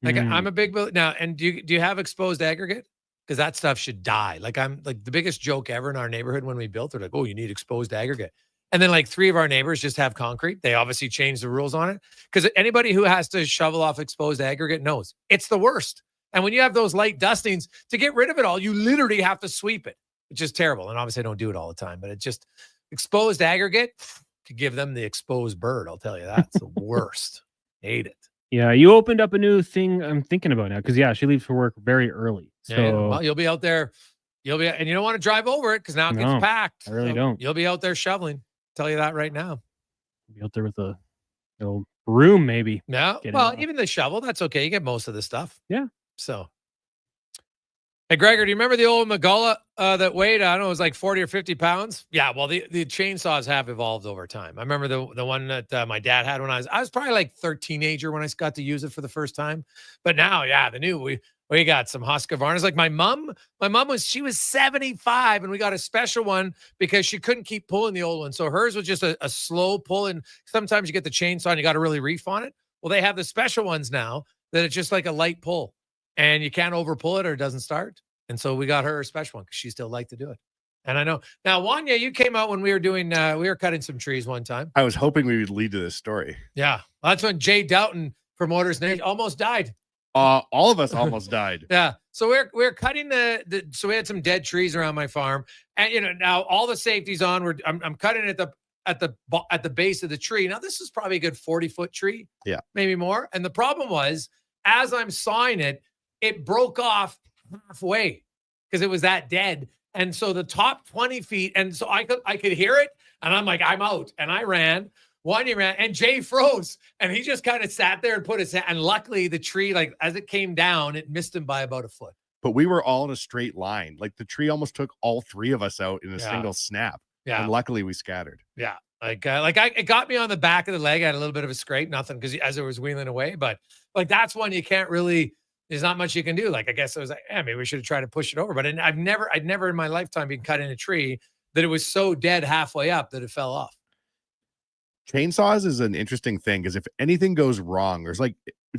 Like I'm a big now. And do you have exposed aggregate? Because that stuff should die. Like I'm like the biggest joke ever in our neighborhood when we built. They're like, oh, you need exposed aggregate. And then like 3 of our neighbors just have concrete. They obviously changed the rules on it because anybody who has to shovel off exposed aggregate knows it's the worst. And when you have those light dustings, to get rid of it all, you literally have to sweep it, which is terrible. And obviously I don't do it all the time, but it just exposed aggregate could give them the exposed bird. I'll tell you that. It's the worst. Hate it.
Yeah, you opened up a new thing I'm thinking about now because she leaves for work very early. So
Yeah, well, you'll be out there. And you don't want to drive over it because now it gets packed.
I really don't.
You'll be out there shoveling. Tell you that right now.
Be out there with a old broom, maybe.
No, well, even the shovel, that's okay. You get most of the stuff.
Yeah.
So, hey, Gregor, do you remember the old Magala that weighed, I don't know, it was like 40 or 50 pounds? Yeah, well, the chainsaws have evolved over time. I remember the one that my dad had when I was probably like 13-ager when I got to use it for the first time. But now, the new, we got some Husqvarnas. Like my mom she was 75 and we got a special one because she couldn't keep pulling the old one. So hers was just a slow pull. And sometimes you get the chainsaw and you got to really reef on it. Well, they have the special ones now that it's just like a light pull and you can't over pull it or it doesn't start. And so we got her a special one because she still liked to do it. And I know now, Wanye, you came out when we were doing, we were cutting some trees one time.
I was hoping we would lead to this story.
Yeah. Well, that's when Jay Doughton from Motors Nation almost died.
All of us almost died.
Yeah. So we're cutting so we had some dead trees around my farm, and now all the safety's on. I'm cutting it at the base of the tree. Now this is probably a good 40-foot tree.
Yeah.
Maybe more. And the problem was, as I'm sawing it, it broke off halfway because it was that dead. And so the top 20 feet, and so I could hear it, and I'm like, I'm out, and I ran. Wanye ran, and Jay froze, and he just kind of sat there and put his hand. And luckily, the tree, like as it came down, it missed him by about a foot.
But we were all in a straight line. Like the tree almost took all 3 of us out in a single snap.
Yeah,
and luckily we scattered.
Yeah, it got me on the back of the leg. I had a little bit of a scrape, nothing because as it was wheeling away. But like that's one you can't really. There's not much you can do. Like I guess I was like, maybe we should have tried to push it over. But I'd never in my lifetime been cut in a tree that it was so dead halfway up that it fell off.
Chainsaws is an interesting thing because if anything goes wrong, it's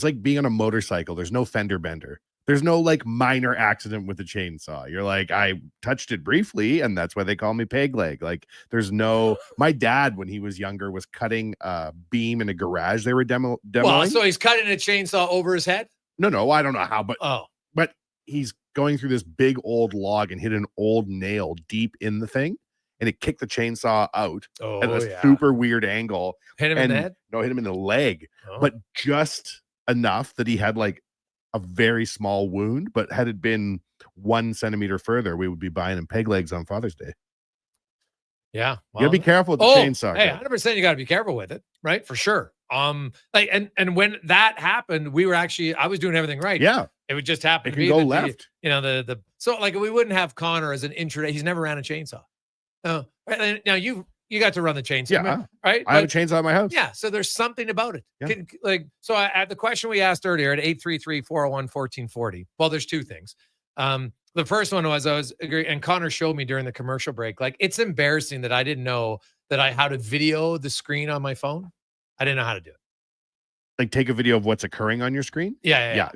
like being on a motorcycle. There's no fender bender. There's no like minor accident with the chainsaw. You're like, I touched it briefly, and that's why they call me peg leg. Like, there's no. My dad, when he was younger, was cutting a beam in a garage. They were demoing.
Well, so he's cutting a chainsaw over his head.
No, I don't know how, but he's going through this big old log and hit an old nail deep in the thing. And it kicked the chainsaw out at a super weird angle.
Hit him in the head?
No, hit him in the leg, but just enough that he had like a very small wound. But had it been 1 centimeter further, we would be buying him peg legs on Father's Day.
Yeah,
you gotta be careful with the chainsaw.
Hey, 100%, you got to be careful with it, right? For sure. Like, and when that happened, I was doing everything right.
Yeah,
it would just happen.
It can go left.
So like we wouldn't have Connor as an intro. He's never ran a chainsaw. Right? Now you got to run the chainsaw, right?
I have a chainsaw at my house.
Yeah, so there's something about it.
Yeah.
At the question we asked earlier at 833-401-1440. Well, there's 2 things. The first one was I was agreeing, and Connor showed me during the commercial break. Like it's embarrassing that I didn't know how to video the screen on my phone. I didn't know how to do it.
Like take a video of what's occurring on your screen.
Yeah.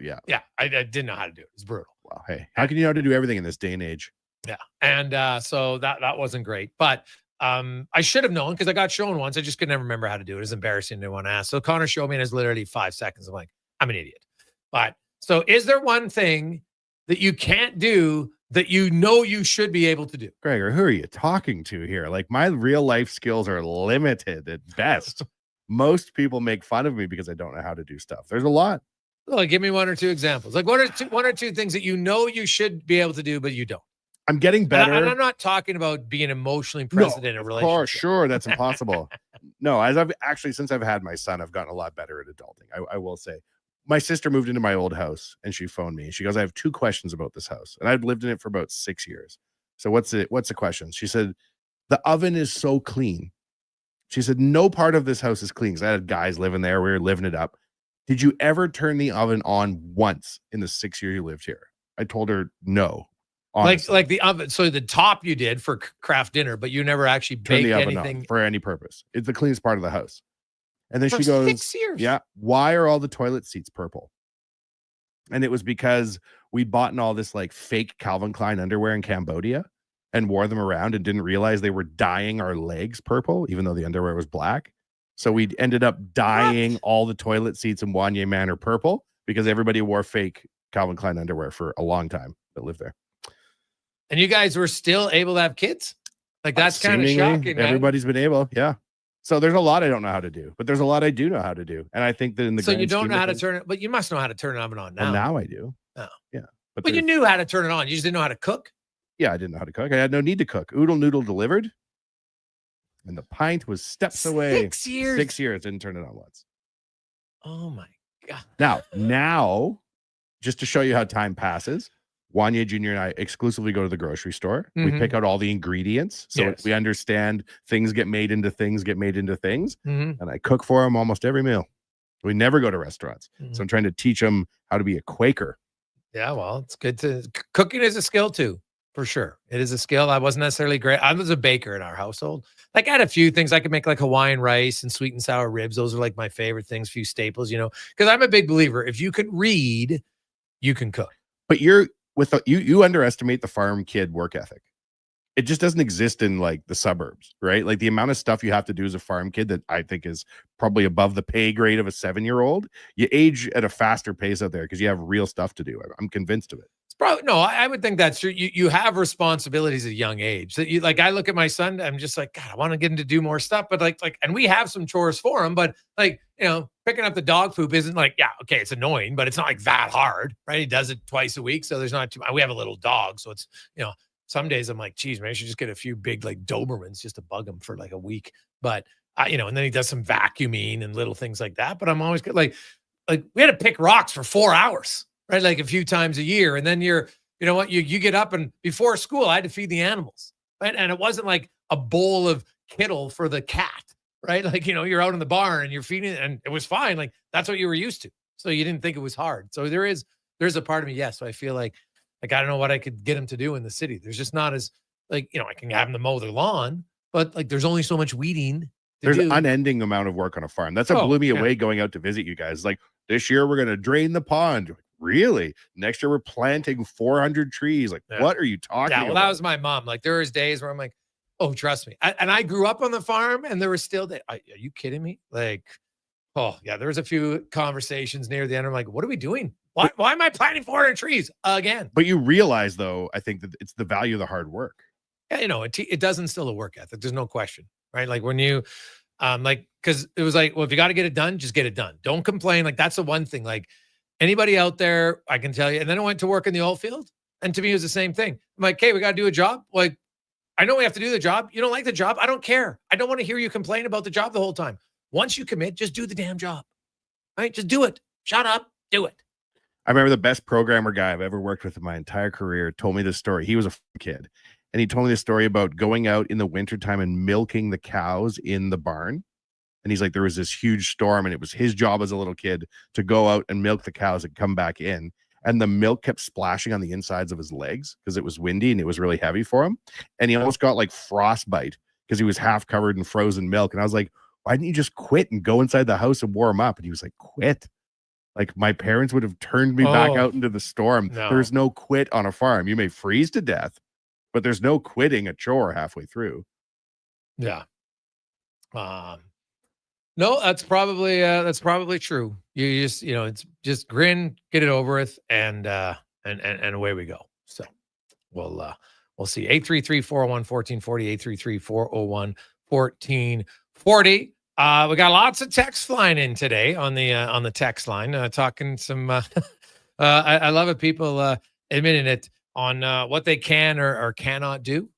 I didn't know how to do it. It's brutal.
Wow. Hey, how can you know how to do everything in this day and age?
Yeah. And so that wasn't great. But I should have known because I got shown once. I just could never remember how to do it. It was embarrassing to want to ask. So Connor showed me and it's literally 5 seconds. I'm like, I'm an idiot. But so is there one thing that you can't do that you should be able to do?
Gregor, who are you talking to here? Like my real life skills are limited at best. Most people make fun of me because I don't know how to do stuff. There's a lot.
Well, give me 1 or 2 examples. Like one or two things that you should be able to do, but you don't.
I'm getting better.
And I'm not talking about being emotionally present in a relationship.
For sure, that's impossible. No, since I've had my son, I've gotten a lot better at adulting. I will say. My sister moved into my old house and she phoned me. She goes, I have 2 questions about this house. And I'd lived in it for about 6 years. So what's the question? She said, the oven is so clean. She said, no part of this house is clean. Because I had guys living there. We were living it up. Did you ever turn the oven on once in the 6 years you lived here? I told her no. Honestly.
Like the oven. So the top you did for craft dinner, but you never actually baked anything
for any purpose. It's the cleanest part of the house. And then
for
she goes,
6 years.
Yeah. Why are all the toilet seats purple? And it was because we'd bought all this like fake Calvin Klein underwear in Cambodia and wore them around and didn't realize they were dyeing our legs purple, even though the underwear was black. So we ended up dyeing all the toilet seats in Wanye Manor purple because everybody wore fake Calvin Klein underwear for a long time that lived there.
And you guys were still able to have kids? Like, that's kind of shocking, man.
Everybody's been able, yeah. So there's a lot I don't know how to do, but there's a lot I do know how to do. And I think that in the
So you
grand
don't
scheme
know
of
how to
things-
turn it, but you must know how to turn an oven on now.
Well, now I do.
Oh.
Yeah.
But you
there's-
knew how to turn it on. You just didn't know how to cook.
Yeah, I didn't know how to cook. I had no need to cook. Oodle Noodle delivered. And the pint was steps away.
6 years.
6 years. Didn't turn it on once.
Oh my God.
Now, just to show you how time passes, Wanye Jr. and I exclusively go to the grocery store. We
Mhm.
pick out all the ingredients. So
Yes.
we understand things get made into things,
Mhm.
And I cook for him almost every meal. We never go to restaurants.
Mhm.
So I'm trying to teach him how to be a Quaker.
Yeah, well, it's good to cooking is a skill too, for sure. It is a skill. I wasn't necessarily great. I was a baker in our household. Like, I had a few things I could make, like Hawaiian rice and sweet and sour ribs. Those are like my favorite things, few staples, because I'm a big believer. If you can read, you can cook.
But you underestimate the farm kid work ethic. It just doesn't exist in like the suburbs, right? Like the amount of stuff you have to do as a farm kid that I think is probably above the pay grade of a 7-year-old. You age at a faster pace out there because you have real stuff to do. I'm convinced of it.
It's probably no. I would think that's true. You have responsibilities at a young age. That you like. I look at my son. I'm just like, God, I want to get him to do more stuff. But and we have some chores for him. But picking up the dog poop isn't like, yeah, okay, it's annoying, but it's not like that hard, right? He does it twice a week, so there's not too. We have a little dog, so it's Some days I'm like, geez, man, I should just get a few big like Dobermans just to bug him for like a week. But and then he does some vacuuming and little things like that. But I'm always good. Like we had to pick rocks for 4 hours, right? Like a few times a year. And then you get up, and before school, I had to feed the animals, right? And it wasn't like a bowl of kibble for the cat, right? Like, you're out in the barn and you're feeding it, and it was fine. Like that's what you were used to. So you didn't think it was hard. So there's a part of me. Yes. So I feel like I don't know what I could get him to do in the city. There's just not as I can have him to mow their lawn, but like there's only so much weeding.
There's an unending amount of work on a farm. That's what blew me away going out to visit you guys. Like, this year we're going to drain the pond. Really? Next year we're planting 400 trees. Like, what are you talking about?
Well, that was my mom. Like, there was days where I'm like, oh, trust me. And I grew up on the farm, and there was still days. Are you kidding me? Like, oh yeah, there was a few conversations near the end. I'm like, what are we doing? Why am I planting 400 trees again?
But you realize, though, I think that it's the value of the hard work.
Yeah, it does instill a work ethic. There's no question, right? Like when you, because it was like, well, if you got to get it done, just get it done. Don't complain. Like that's the one thing. Like anybody out there, I can tell you. And then I went to work in the oil field, and to me, it was the same thing. I'm like, hey, we got to do a job. Like, I know we have to do the job. You don't like the job? I don't care. I don't want to hear you complain about the job the whole time. Once you commit, just do the damn job. Right? Just do it. Shut up. Do it.
I remember the best programmer guy I've ever worked with in my entire career told me this story. He was a kid, and he told me this story about going out in the wintertime and milking the cows in the barn. And he's like, there was this huge storm, and it was his job as a little kid to go out and milk the cows and come back in. And the milk kept splashing on the insides of his legs because it was windy and it was really heavy for him. And he almost got like frostbite because he was half covered in frozen milk. And I was like, why didn't you just quit and go inside the house and warm up? And he was like, quit. Like my parents would have turned me back out into the storm.
No.
There's no quit on a farm. You may freeze to death, but there's no quitting a chore halfway through.
Yeah. No, that's probably true. You just, it's just grin, get it over with, and away we go. So we'll see. 833-401-1440, 833-401-1440. We got lots of texts flying in today on the text line, talking some, I love it. People admitting it on what they can or cannot do.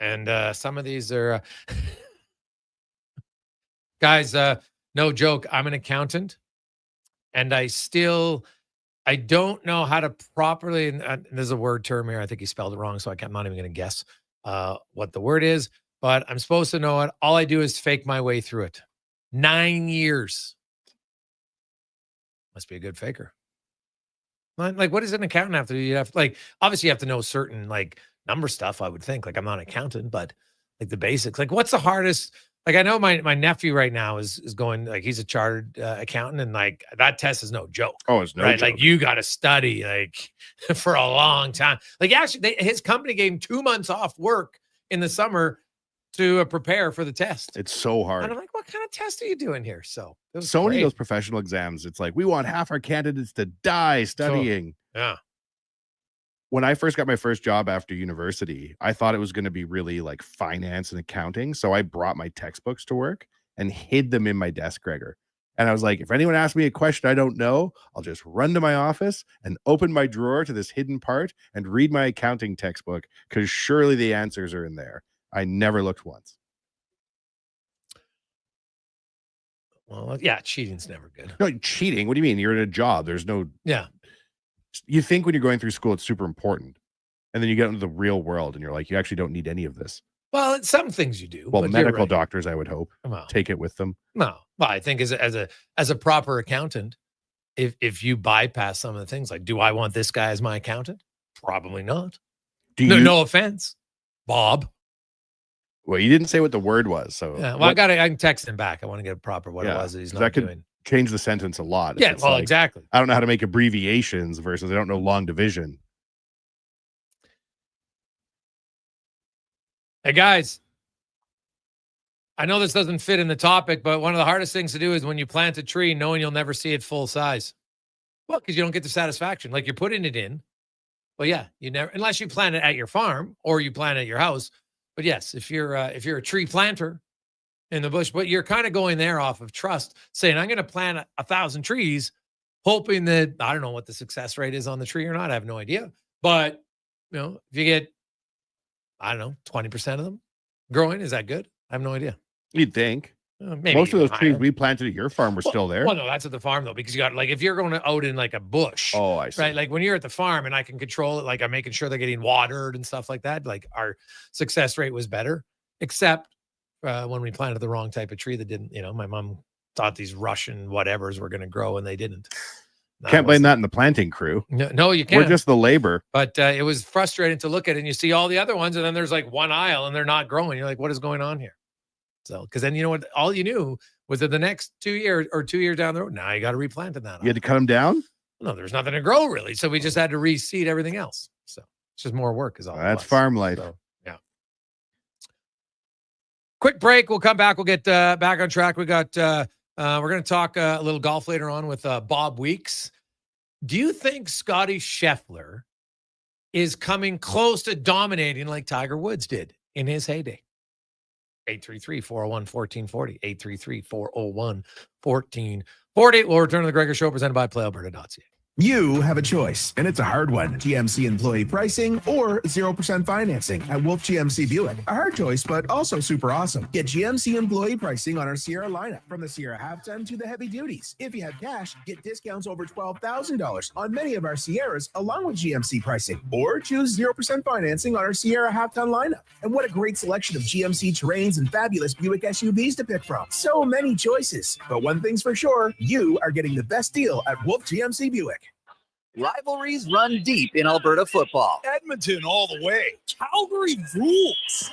And some of these are, guys, no joke. I'm an accountant, and I don't know how to properly, and there's a word term here. I think he spelled it wrong, so I'm not even going to guess what the word is, but I'm supposed to know it. All I do is fake my way through it. 9 years. Must be a good faker. Like, what does an accountant have to do? You have obviously you have to know certain like number stuff, I would think. Like, I'm not an accountant, but like the basics. Like, what's the hardest Like I know my nephew right now is going, like he's a chartered accountant, and like that test is no joke.
Oh, it's no
right?
joke.
Like you got to study like for a long time. Like actually, his company gave him 2 months off work in the summer to prepare for the test.
It's so hard.
And I'm like, what kind of test are you doing here? So
Many of those professional exams, it's like we want half our candidates to die studying.
Yeah.
When I first got my first job after university, I thought it was going to be really like finance and accounting. So I brought my textbooks to work and hid them in my desk, Gregor. And I was like, if anyone asks me a question I don't know, I'll just run to my office and open my drawer to this hidden part and read my accounting textbook, because surely the answers are in there. I never looked once.
Well, yeah, cheating's never good.
No, cheating? What do you mean? You're in a job. There's no...
Yeah.
You think when you're going through school, it's super important. And then you get into the real world and you're like, you actually don't need any of this.
Well, it's some things you do.
Well,
but
medical
you're right.
doctors, I would hope,
Well,
take it with them.
No, well, I think as a proper accountant, if you bypass some of the things, like, do I want this guy as my accountant? Probably not. No offense, Bob.
Well, you didn't say what the word was, so
Yeah, well, I can text him back. I want to get a proper what it was that he's not
that could
doing.
change the sentence a lot.
Yeah, well, exactly.
I don't know how to make abbreviations versus I don't know long division.
Hey guys, I know this doesn't fit in the topic, but one of the hardest things to do is when you plant a tree, knowing you'll never see it full size. Well, because you don't get the satisfaction. Like you're putting it in. Well, yeah, you never, unless you plant it at your farm or you plant it at your house. But yes, if you're a tree planter in the bush, but you're kind of going there off of trust, saying I'm going to plant 1,000 trees, hoping that I don't know what the success rate is on the tree or not. I have no idea. But if you get, I don't know, 20% of them growing, is that good? I have no idea.
You'd think.
Maybe
most of those
higher.
trees we planted at your farm were still there.
Well, no, that's at the farm though, because you got like if you're going out in like a bush.
Oh, I see.
Right, like when you're at the farm and I can control it, like I'm making sure they're getting watered and stuff like that. Like our success rate was better, except when we planted the wrong type of tree that didn't. My mom thought these Russian whatevers were going to grow and they didn't.
Can't blame that in the planting crew.
No, you can't.
We're just the labor.
But it was frustrating to look at it and you see all the other ones and then there's like one aisle and they're not growing. You're like, what is going on here? So, because then you know what? All you knew was that the next 2 years or 2 years down the road, now you got to replant in that.
You had to cut them down?
No, there's nothing to grow really. So we just had to reseed everything else. So it's just more work is all.
That's farm life.
So, yeah. Quick break. We'll come back. We'll get back on track. We're going to talk a little golf later on with Bob Weeks. Do you think Scotty Scheffler is coming close to dominating like Tiger Woods did in his heyday? 833-401-1440. 833-401-1440. We'll return to the Gregor Show presented by PlayAlberta.ca.
You have a choice, and it's a hard one. GMC employee pricing or 0% financing at Wolf GMC Buick. A hard choice, but also super awesome. Get GMC employee pricing on our Sierra lineup, from the Sierra half-ton to the heavy duties. If you have cash, get discounts over $12,000 on many of our Sierras, along with GMC pricing. Or choose 0% financing on our Sierra half-ton lineup. And what a great selection of GMC terrains and fabulous Buick SUVs to pick from. So many choices. But one thing's for sure, you are getting the best deal at Wolf GMC Buick.
Rivalries run deep in Alberta football.
Edmonton all the way. Calgary rules.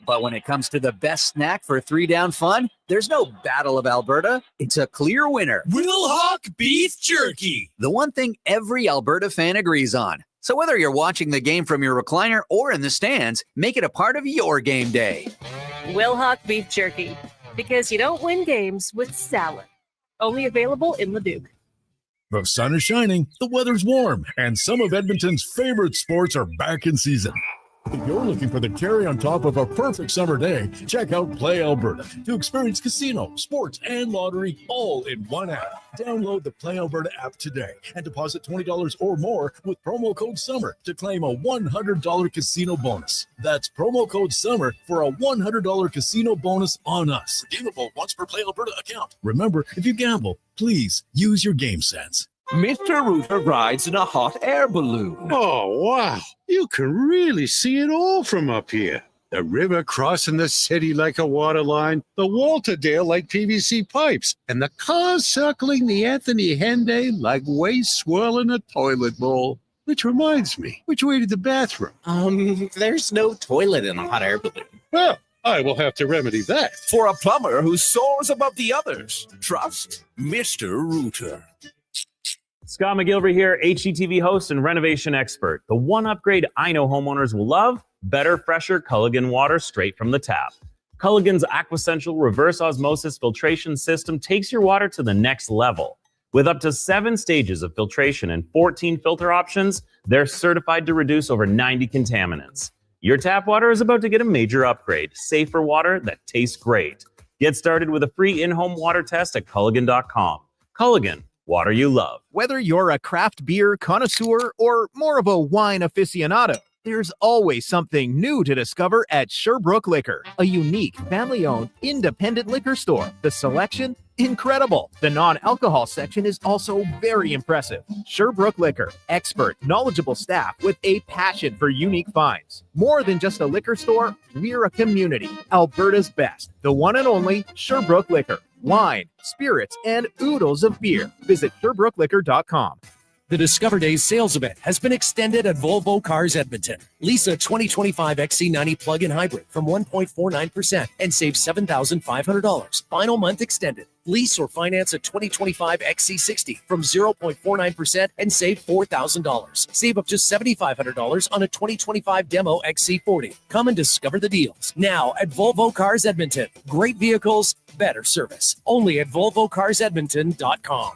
But when it comes to the best snack for 3-down fun, there's no Battle of Alberta. It's a clear winner.
Wilhauk Beef Jerky.
The one thing every Alberta fan agrees on. So whether you're watching the game from your recliner or in the stands, make it a part of your game day.
Wilhauk Beef Jerky. Because you don't win games with salad. Only available in Leduc.
The sun is shining, the weather's warm, and some of Edmonton's favorite sports are back in season. If you're looking for the cherry on top of a perfect summer day, check out Play Alberta to experience casino, sports, and lottery all in one app. Download the Play Alberta app today and deposit $20 or more with promo code SUMMER to claim a $100 casino bonus. That's promo code SUMMER for a $100 casino bonus on us. Redeemable once per Play Alberta account. Remember, if you gamble, please use your game sense.
Mr. Roofer rides in a hot air balloon.
Oh, wow. You can really see it all from up here. The river crossing the city like a water line, the Walterdale like PVC pipes, and the cars circling the Anthony Henday like waste swirling a toilet bowl. Which reminds me, which way to the bathroom?
There's no toilet in a hot air balloon.
Well, I will have to remedy that.
For a plumber who soars above the others, trust Mr. Rooter.
Scott McGilvery here, HGTV host and renovation expert. The one upgrade I know homeowners will love: better, fresher Culligan water straight from the tap. Culligan's Aquasential reverse osmosis filtration system takes your water to the next level. With up to 7 stages of filtration and 14 filter options, they're certified to reduce over 90 contaminants. Your tap water is about to get a major upgrade. Safer water that tastes great. Get started with a free in-home water test at Culligan.com. Culligan, water you love.
Whether you're a craft beer connoisseur or more of a wine aficionado, there's always something new to discover at Sherbrooke Liquor, a unique, family-owned, independent liquor store. The selection, incredible. The non-alcohol section is also very impressive. Sherbrooke Liquor, expert, knowledgeable staff with a passion for unique finds. More than just a liquor store, we're a community. Alberta's best, the one and only Sherbrooke Liquor. Wine, spirits, and oodles of beer. Visit SherbrookeLiquor.com.
The Discover Days sales event has been extended at Volvo Cars Edmonton. Lease a 2025 XC90 plug-in hybrid from 1.49% and save $7,500. Final month extended. Lease or finance a 2025 XC60 from 0.49% and save $4,000. Save up to $7,500 on a 2025 demo XC40. Come and discover the deals now at Volvo Cars Edmonton. Great vehicles, better service. Only at VolvoCarsEdmonton.com.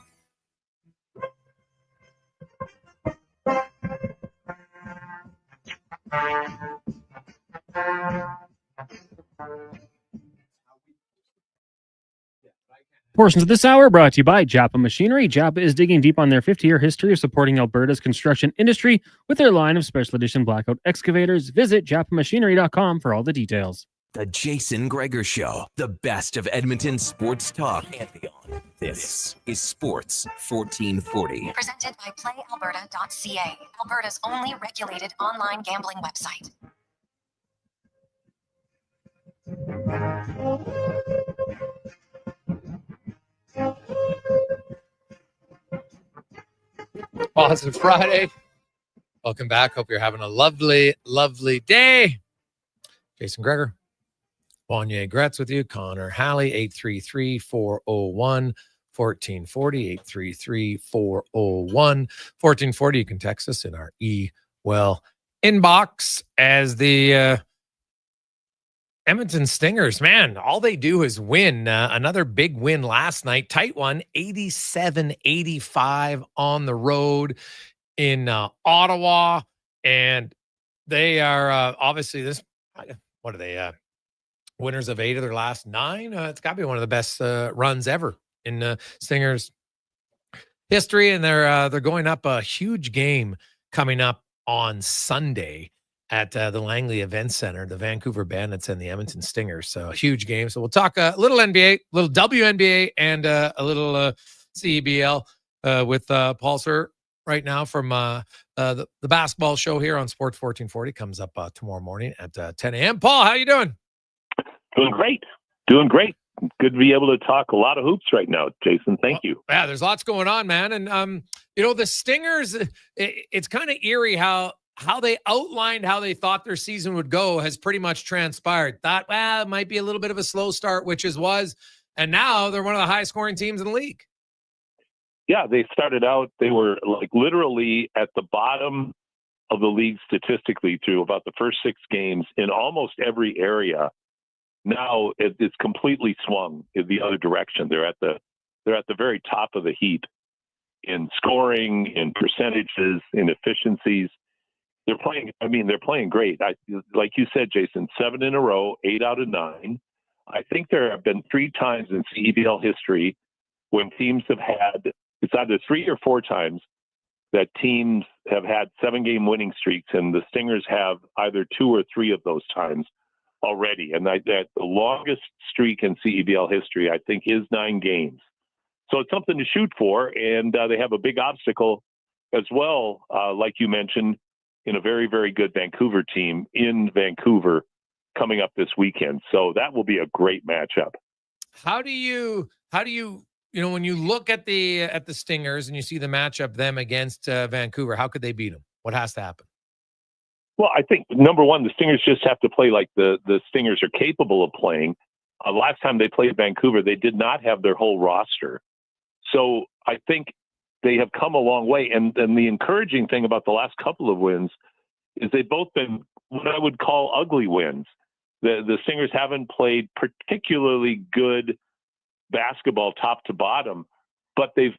Portions of this hour brought to you by Japa Machinery. Japa is digging deep on their 50-year history of supporting Alberta's construction industry with their line of special edition blackout excavators. Visit japamachinery.com for all the details.
The Jason Gregor Show, the best of Edmonton sports talk and beyond. This is Sports 1440.
Presented by PlayAlberta.ca, Alberta's only regulated online gambling website.
Positive Friday. Welcome back. Hope you're having a lovely, lovely day. Jason Gregor, Wanye Gretz with you. Connor Halley, 833-401-1440, 833-401-1440. You can text us in our inbox as the Edmonton Stingers, man, all they do is win. Another big win last night. Tight one, 87-85 on the road in Ottawa. And they are obviously what are they? Winners of 8 of their last 9. It's got to be one of the best runs ever in Stingers history. And they're going up a huge game coming up on Sunday at the Langley Event Center, the Vancouver Bandits and the Edmonton Stingers. So a huge game. So we'll talk a little NBA, a little WNBA, and a little CEBL with Paul Sir right now from the basketball show here on Sports 1440. Comes up tomorrow morning at 10 a.m. Paul, how you doing?
Doing great. Doing great. Good to be able to talk a lot of hoops right now, Jason. Thank you.
Yeah, there's lots going on, man. And, the Stingers, it's kind of eerie how they outlined how they thought their season would go has pretty much transpired. Thought, it might be a little bit of a slow start, which was. And now they're one of the highest scoring teams in the league.
Yeah, they started out, they were like literally at the bottom of the league statistically through about the first 6 games in almost every area. Now it's completely swung in the other direction. They're at the very top of the heap in scoring, in percentages, in efficiencies. They're playing great. Like you said, Jason, 7 in a row, 8 out of 9. I think there have been 3 times in CEBL history when teams have had, it's either 3 or 4 times that teams have had 7-game winning streaks, and the Stingers have either 2 or 3 of those times already. And that the longest streak in CEBL history, I think, is 9 games. So it's something to shoot for, and they have a big obstacle as well, like you mentioned, in a very, very good Vancouver team in Vancouver coming up this weekend. So that will be a great matchup.
How do you when you look at the Stingers and you see the matchup them against Vancouver, how could they beat them? What has to happen?
Well, I think, number one, the Stingers just have to play like the Stingers are capable of playing. Last time they played Vancouver, they did not have their whole roster. So I think they have come a long way. And the encouraging thing about the last couple of wins is they've both been what I would call ugly wins. The Stingers haven't played particularly good basketball top to bottom, but they've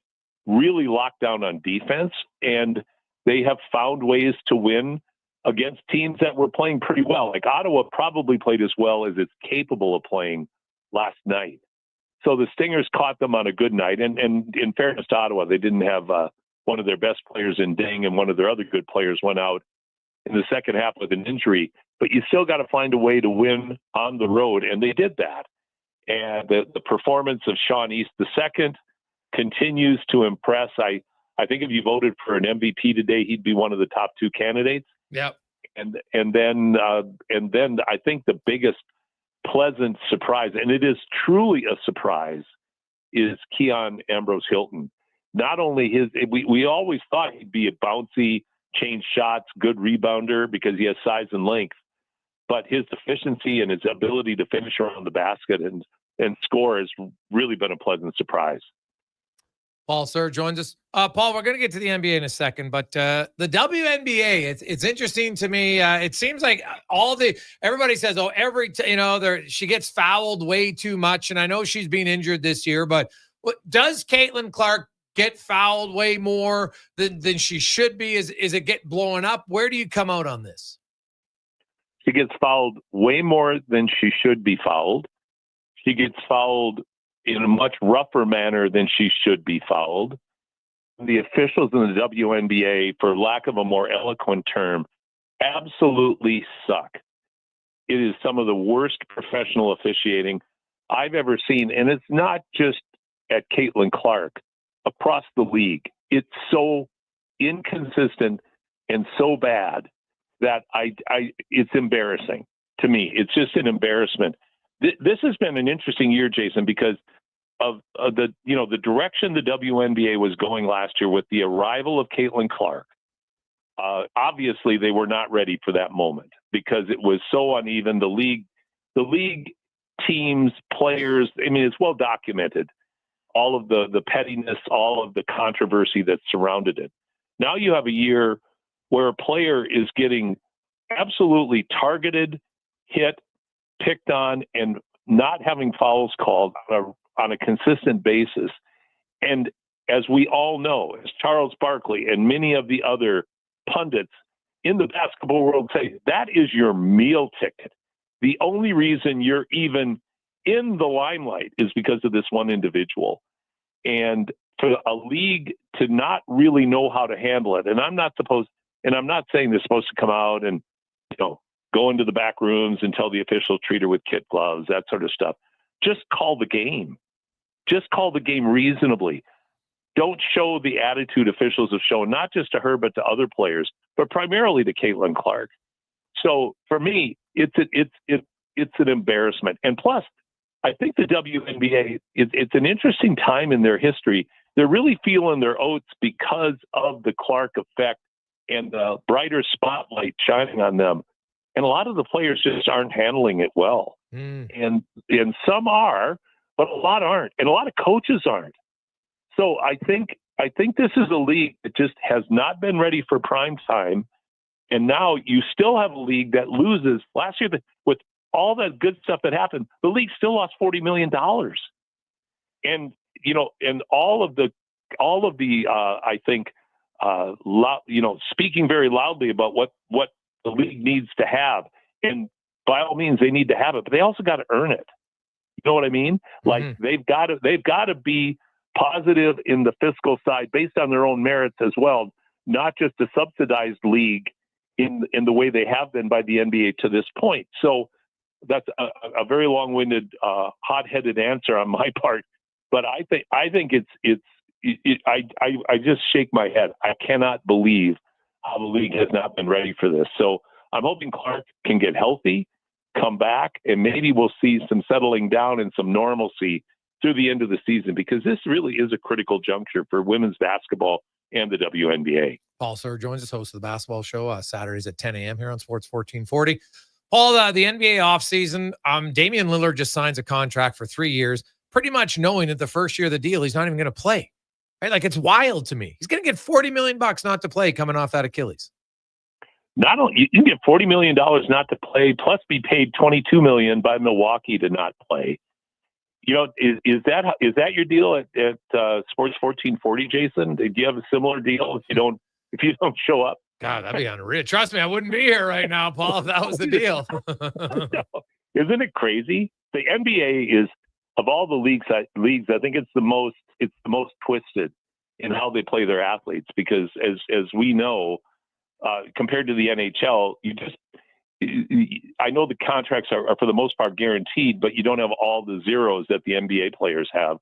really locked down on defense, and they have found ways to win against teams that were playing pretty well. Like Ottawa probably played as well as it's capable of playing last night. So the Stingers caught them on a good night. And in fairness to Ottawa, they didn't have one of their best players in Ding, and one of their other good players went out in the second half with an injury. But you still got to find a way to win on the road, and they did that. And the performance of Sean East II continues to impress. I think if you voted for an MVP today, he'd be one of the top two candidates.
Yep.
And then I think the biggest pleasant surprise, and it is truly a surprise, is Keon Ambrose Hilton. Not only we always thought he'd be a bouncy, change shots, good rebounder because he has size and length, but his efficiency and his ability to finish around the basket and score has really been a pleasant surprise.
Paul Sir joins us. Paul, we're going to get to the NBA in a second, but the WNBA, it's interesting to me. It seems like everybody says, she gets fouled way too much, and I know she's been injured this year, but does Caitlin Clark get fouled way more than she should be? Is it get blowing up? Where do you come out on this?
She gets fouled way more than she should be fouled. She gets fouled in a much rougher manner than she should be fouled. The officials in the WNBA, for lack of a more eloquent term, absolutely suck. It is some of the worst professional officiating I've ever seen. And it's not just at Caitlin Clark. Across the league, it's so inconsistent and so bad that it's embarrassing to me. It's just an embarrassment. This has been an interesting year, Jason, because of the direction the WNBA was going last year with the arrival of Caitlin Clark. Obviously, they were not ready for that moment because it was so uneven. The league teams, players, I mean, it's well documented. All of the pettiness, all of the controversy that surrounded it. Now you have a year where a player is getting absolutely targeted, hit, picked on, and not having fouls called on a consistent basis. And as we all know, as Charles Barkley and many of the other pundits in the basketball world say, that is your meal ticket. The only reason you're even in the limelight is because of this one individual. And for a league to not really know how to handle it, and I'm not saying they're supposed to come out and, go into the back rooms and tell the officials treat her with kid gloves, that sort of stuff. Just call the game. Just call the game reasonably. Don't show the attitude officials have shown, not just to her, but to other players, but primarily to Caitlin Clark. So for me, it's an embarrassment. And plus, I think the WNBA, it's an interesting time in their history. They're really feeling their oats because of the Clark effect and the brighter spotlight shining on them. And a lot of the players just aren't handling it well. And some are, but a lot aren't. And a lot of coaches aren't. So I think this is a league that just has not been ready for prime time. And now you still have a league that loses. Last year, with all that good stuff that happened, the league still lost $40 million. And, and all of the I think, speaking very loudly about what the league needs to have. And by all means, they need to have it, but they also got to earn it. You know what I mean? Like they've got to be positive in the fiscal side based on their own merits as well, not just a subsidized league in the way they have been by the NBA to this point. So that's a very long-winded, hot-headed answer on my part. But I think I just shake my head. I cannot believe how the league has not been ready for this. So I'm hoping Clark can get healthy, come back, and maybe we'll see some settling down and some normalcy through the end of the season, because this really is a critical juncture for women's basketball and the WNBA.
Paul Sir joins us, host of the basketball show, Saturdays at 10 a.m. here on Sports 1440. Paul, the NBA offseason, Damian Lillard just signs a contract for 3 years, pretty much knowing that the first year of the deal, he's not even going to play. Right? Like, it's wild to me. He's going to get $40 million not to play coming off that Achilles.
Not only you can get $40 million not to play, plus be paid $22 million by Milwaukee to not play. You know, is that your deal at Sports 1440, Jason? Do you have a similar deal if you don't show up?
God, that'd be unreal. Trust me, I wouldn't be here right now, Paul, if that was the deal.
Isn't it crazy? The NBA is, of all the leagues, I think it's the most twisted in how they play their athletes, because as we know, compared to the NHL, I know the contracts are for the most part guaranteed, but you don't have all the zeros that the NBA players have.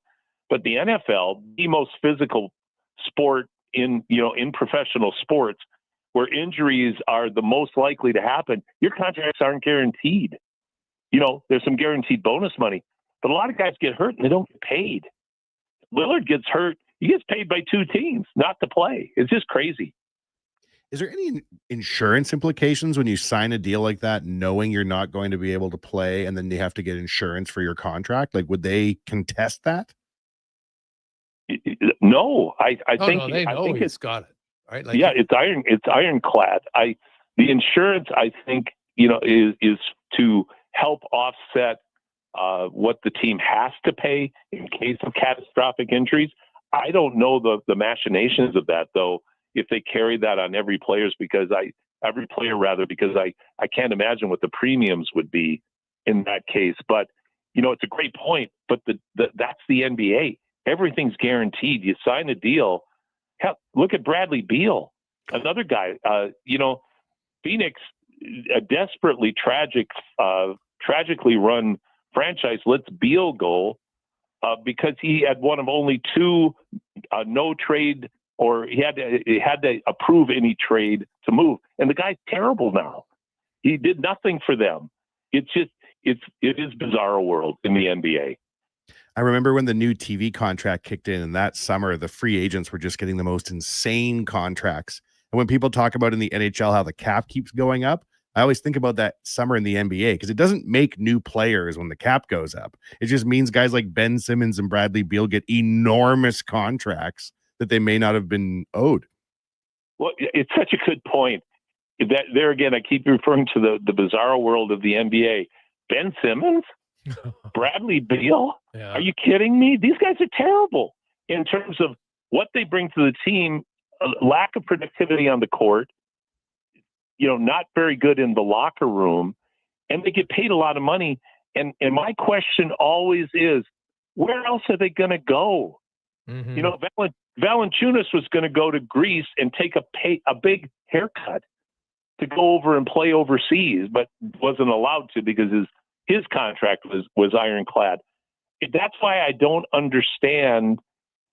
But the NFL, the most physical sport in professional sports, where injuries are the most likely to happen, your contracts aren't guaranteed. You know, there's some guaranteed bonus money, but a lot of guys get hurt and they don't get paid. Lillard gets hurt, he gets paid by two teams not to play. It's just crazy.
Is there any insurance implications when you sign a deal like that, knowing you're not going to be able to play, and then you have to get insurance for your contract? Like, would they contest that?
No, I think
they know
it's
got it. Right?
Like, yeah, it's ironclad. The insurance, I think, is to help offset what the team has to pay in case of catastrophic injuries. I don't know the machinations of that, though, if they carry that on every player, because I can't imagine what the premiums would be in that case. But it's a great point. But that's the NBA. Everything's guaranteed. You sign a deal. Hell, look at Bradley Beal, another guy. Phoenix, a desperately tragically run franchise, lets Beal go because he had one of only two no trade, or he had to approve any trade to move. And the guy's terrible now. He did nothing for them. It is bizarre world in the NBA.
I remember when the new TV contract kicked in, and that summer, the free agents were just getting the most insane contracts. And when people talk about in the NHL how the cap keeps going up, I always think about that summer in the NBA, because it doesn't make new players when the cap goes up. It just means guys like Ben Simmons and Bradley Beal get enormous contracts that they may not have been owed.
Well, it's such a good point. That there again, I keep referring to the bizarre world of the NBA. Ben Simmons? Bradley Beal? Yeah. Are you kidding me? These guys are terrible in terms of what they bring to the team. Lack of productivity on the court, not very good in the locker room, and they get paid a lot of money. And my question always is, where else are they going to go? Mm-hmm. Valanciunas was going to go to Greece and take a big haircut to go over and play overseas, but wasn't allowed to because his contract was ironclad. That's why I don't understand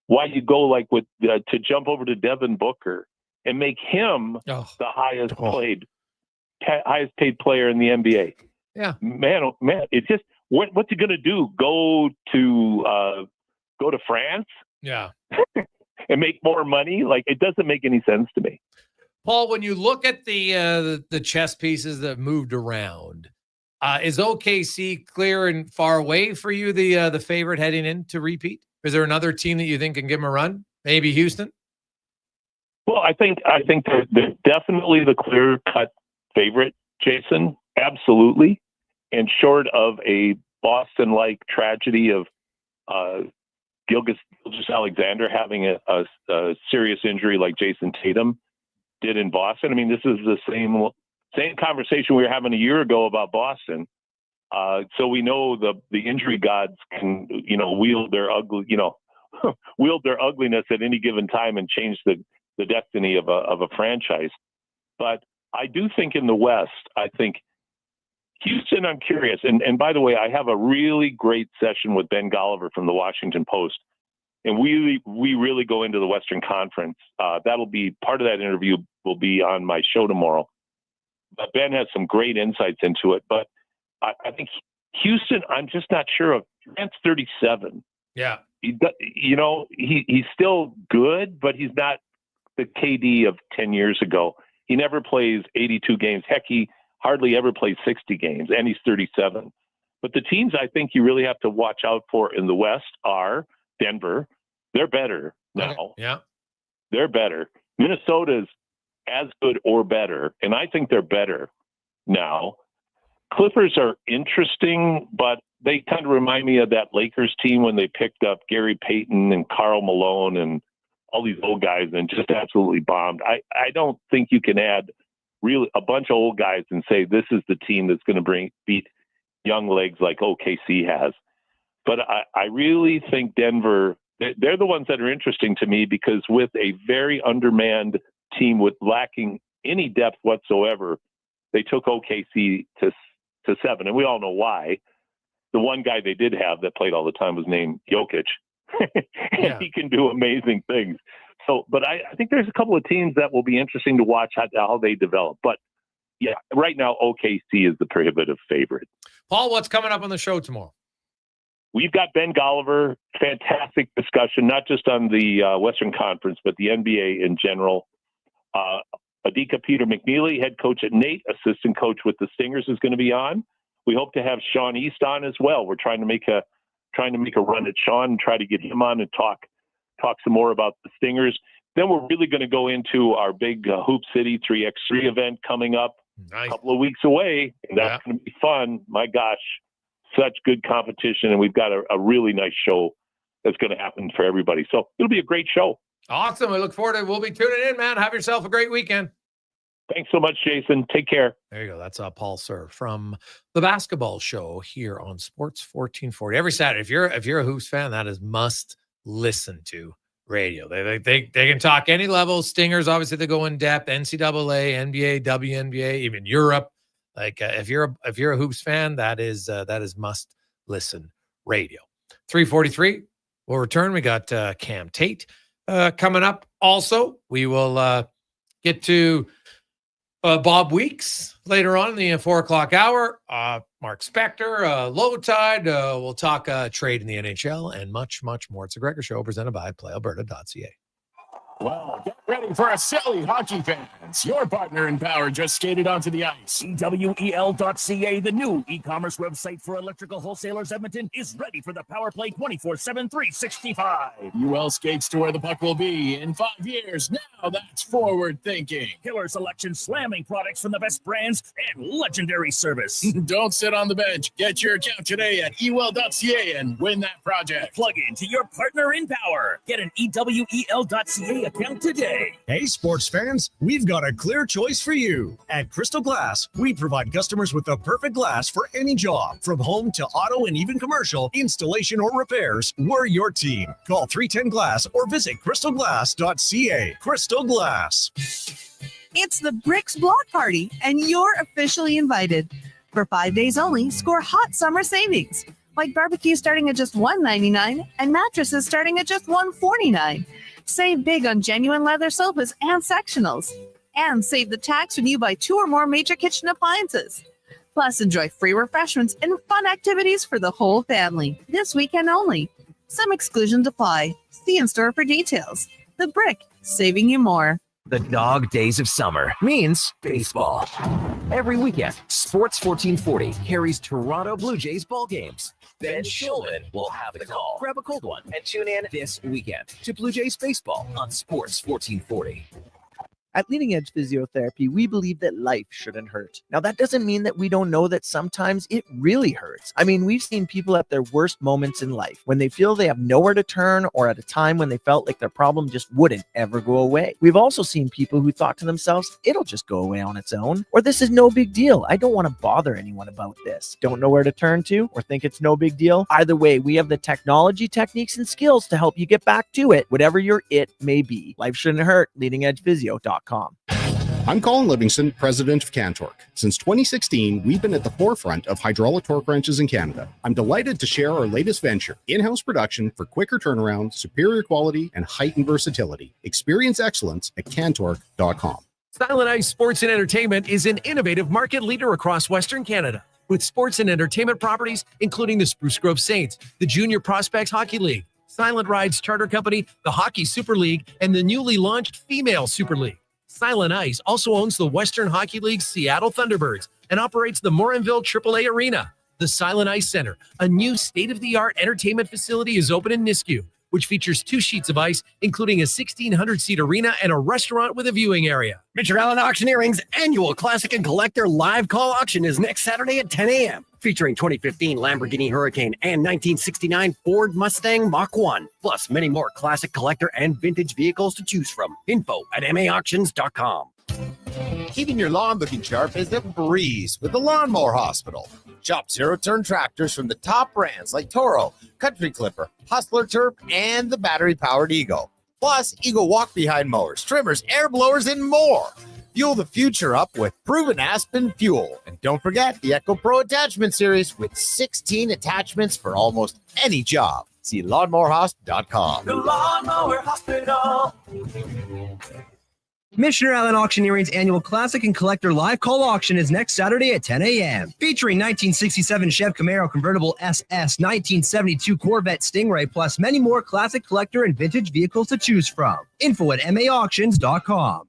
why you go to jump over to Devin Booker and make him the highest paid player in the NBA.
Yeah,
man, oh, man, it's just what's he gonna do? Go to France?
Yeah,
and make more money? Like, it doesn't make any sense to me.
Paul, when you look at the chess pieces that moved around, is OKC clear and far away for you, the favorite heading in to repeat? Is there another team that you think can give them a run? Maybe Houston?
Well, I think they're definitely the clear-cut favorite, Jason. Absolutely. And short of a Boston-like tragedy of Gilgeous-Alexander having a serious injury like Jason Tatum did in Boston. I mean, this is the same conversation we were having a year ago about Boston. So we know the injury gods can, wield their ugliness at any given time and change the destiny of a franchise. But I do think in the West, I think Houston, I'm curious. And by the way, I have a really great session with Ben Golliver from the Washington Post. And we really go into the Western Conference. That'll be part of that interview will be on my show tomorrow. But Ben has some great insights into it. But I think Houston, I'm just not sure of. Durant's 37.
Yeah.
He's still good, but he's not the KD of 10 years ago. He never plays 82 games. Heck, he hardly ever plays 60 games, and he's 37. But the teams I think you really have to watch out for in the West are Denver. They're better now.
Okay. Yeah.
They're better. Minnesota's as good or better, and I think they're better now. Clippers are interesting, but they kind of remind me of that Lakers team when they picked up Gary Payton and Karl Malone and all these old guys and just absolutely bombed. I don't think you can add really a bunch of old guys and say this is the team that's going to beat young legs like OKC has. But I really think Denver, they're the ones that are interesting to me because with a very undermanned team with lacking any depth whatsoever, they took OKC to 7, and we all know why. The one guy they did have that played all the time was named Jokic, and he can do amazing things. So, but I think there's a couple of teams that will be interesting to watch how they develop. But yeah, right now OKC is the prohibitive favorite.
Paul, what's coming up on the show tomorrow?
We've got Ben Golliver, fantastic discussion, not just on the Western Conference, but the NBA in general. Adika Peter McNeely, head coach at Nate, assistant coach with the Stingers, is going to be on. We hope to have Sean East on as well. We're trying to make a run at Sean and try to get him on and talk some more about the Stingers. Then we're really going to go into our big Hoop City 3x3 event coming up a couple of weeks away, and that's going to be fun. My gosh, such good competition, and we've got a really nice show that's going to happen for everybody. So it'll be a great show.
Awesome. We look forward to it. We'll be tuning in, man. Have yourself a great weekend.
Thanks so much, Jason. Take care.
There you go. That's Paul Sir from the Basketball Show here on Sports 1440 every Saturday. If you're a Hoops fan, that is must listen to radio. They can talk any level. Stingers, obviously, they go in depth. NCAA, NBA, WNBA, even Europe. Like if you're a Hoops fan, that is must listen radio. 3:43. We'll return. We got Cam Tate coming up. Also, we will get to Bob Weeks later on in the 4 o'clock hour. Mark Spector, Lowetide. We'll talk trade in the NHL and much, much more. It's a Gregor Show presented by PlayAlberta.ca.
Well, get ready for a silly hockey fans. Your partner in power just skated onto the ice. EWEL.ca, the new e-commerce website for electrical wholesalers Edmonton, is ready for the power play 24/7, 365. UL skates to where the puck will be in 5 years. Now that's forward thinking. Killer selection, slamming products from the best brands, and legendary service. Don't sit on the bench. Get your account today at EWEL.ca and win that project. Plug into your partner in power. Get an EWEL.ca account today.
Hey, sports fans, we've got a clear choice for you. At Crystal Glass, we provide customers with the perfect glass for any job. From home to auto and even commercial, installation or repairs, we're your team. Call 310 Glass or visit crystalglass.ca. Crystal Glass.
It's the Bricks Block Party, and you're officially invited. For 5 days only, score hot summer savings, like barbecue starting at just $1.99 and mattresses starting at just $1.49. Save big on genuine leather sofas and sectionals. And save the tax when you buy 2 or more major kitchen appliances. Plus, enjoy free refreshments and fun activities for the whole family. This weekend only. Some exclusions apply. See in store for details. The Brick, saving you more.
The dog days of summer means baseball. Every weekend, Sports 1440 carries Toronto Blue Jays ball games. Ben Shulman will have the call. Grab a cold one and tune in this weekend to Blue Jays baseball on Sports 1440.
At Leading Edge Physiotherapy, we believe that life shouldn't hurt. Now, that doesn't mean that we don't know that sometimes it really hurts. I mean, we've seen people at their worst moments in life, when they feel they have nowhere to turn, or at a time when they felt like their problem just wouldn't ever go away. We've also seen people who thought to themselves, it'll just go away on its own, or this is no big deal. I don't want to bother anyone about this. Don't know where to turn to, or think it's no big deal? Either way, we have the technology, techniques, and skills to help you get back to it, whatever your it may be. Life shouldn't hurt. LeadingEdgePhysio.com.
I'm Colin Livingston, president of Cantork. Since 2016, we've been at the forefront of hydraulic torque wrenches in Canada. I'm delighted to share our latest venture, in-house production for quicker turnaround, superior quality, and heightened versatility. Experience excellence at Cantork.com.
Silent Ice Sports and Entertainment is an innovative market leader across Western Canada, with sports and entertainment properties including the Spruce Grove Saints, the Junior Prospects Hockey League, Silent Rides Charter Company, the Hockey Super League, and the newly launched Female Super League. Silent Ice also owns the Western Hockey League's Seattle Thunderbirds and operates the Morinville AAA Arena. The Silent Ice Center, a new state-of-the-art entertainment facility, is open in Nisku, which features 2 sheets of ice, including a 1,600-seat arena and a restaurant with a viewing area.
Mr. Allen Auctioneering's annual Classic and Collector live call auction is next Saturday at 10 a.m., featuring 2015 Lamborghini Hurricane and 1969 Ford Mustang Mach 1, plus many more classic collector and vintage vehicles to choose from. Info at maauctions.com.
Keeping your lawn looking sharp is a breeze with the Lawnmower Hospital. Shop zero-turn tractors from the top brands like Toro, Country Clipper, Hustler Turf, and the battery-powered Eagle. Plus, Eagle walk-behind mowers, trimmers, air blowers, and more. Fuel the future up with proven Aspen fuel. And don't forget the Echo Pro Attachment Series with 16 attachments for almost any job. See lawnmowerhosp.com.
The Lawnmower Hospital. Missioner Allen Auctioneering's annual Classic and Collector live call auction is next Saturday at 10 a.m. Featuring 1967 Chev Camaro convertible SS, 1972 Corvette Stingray, plus many more classic collector and vintage vehicles to choose from. Info at maauctions.com.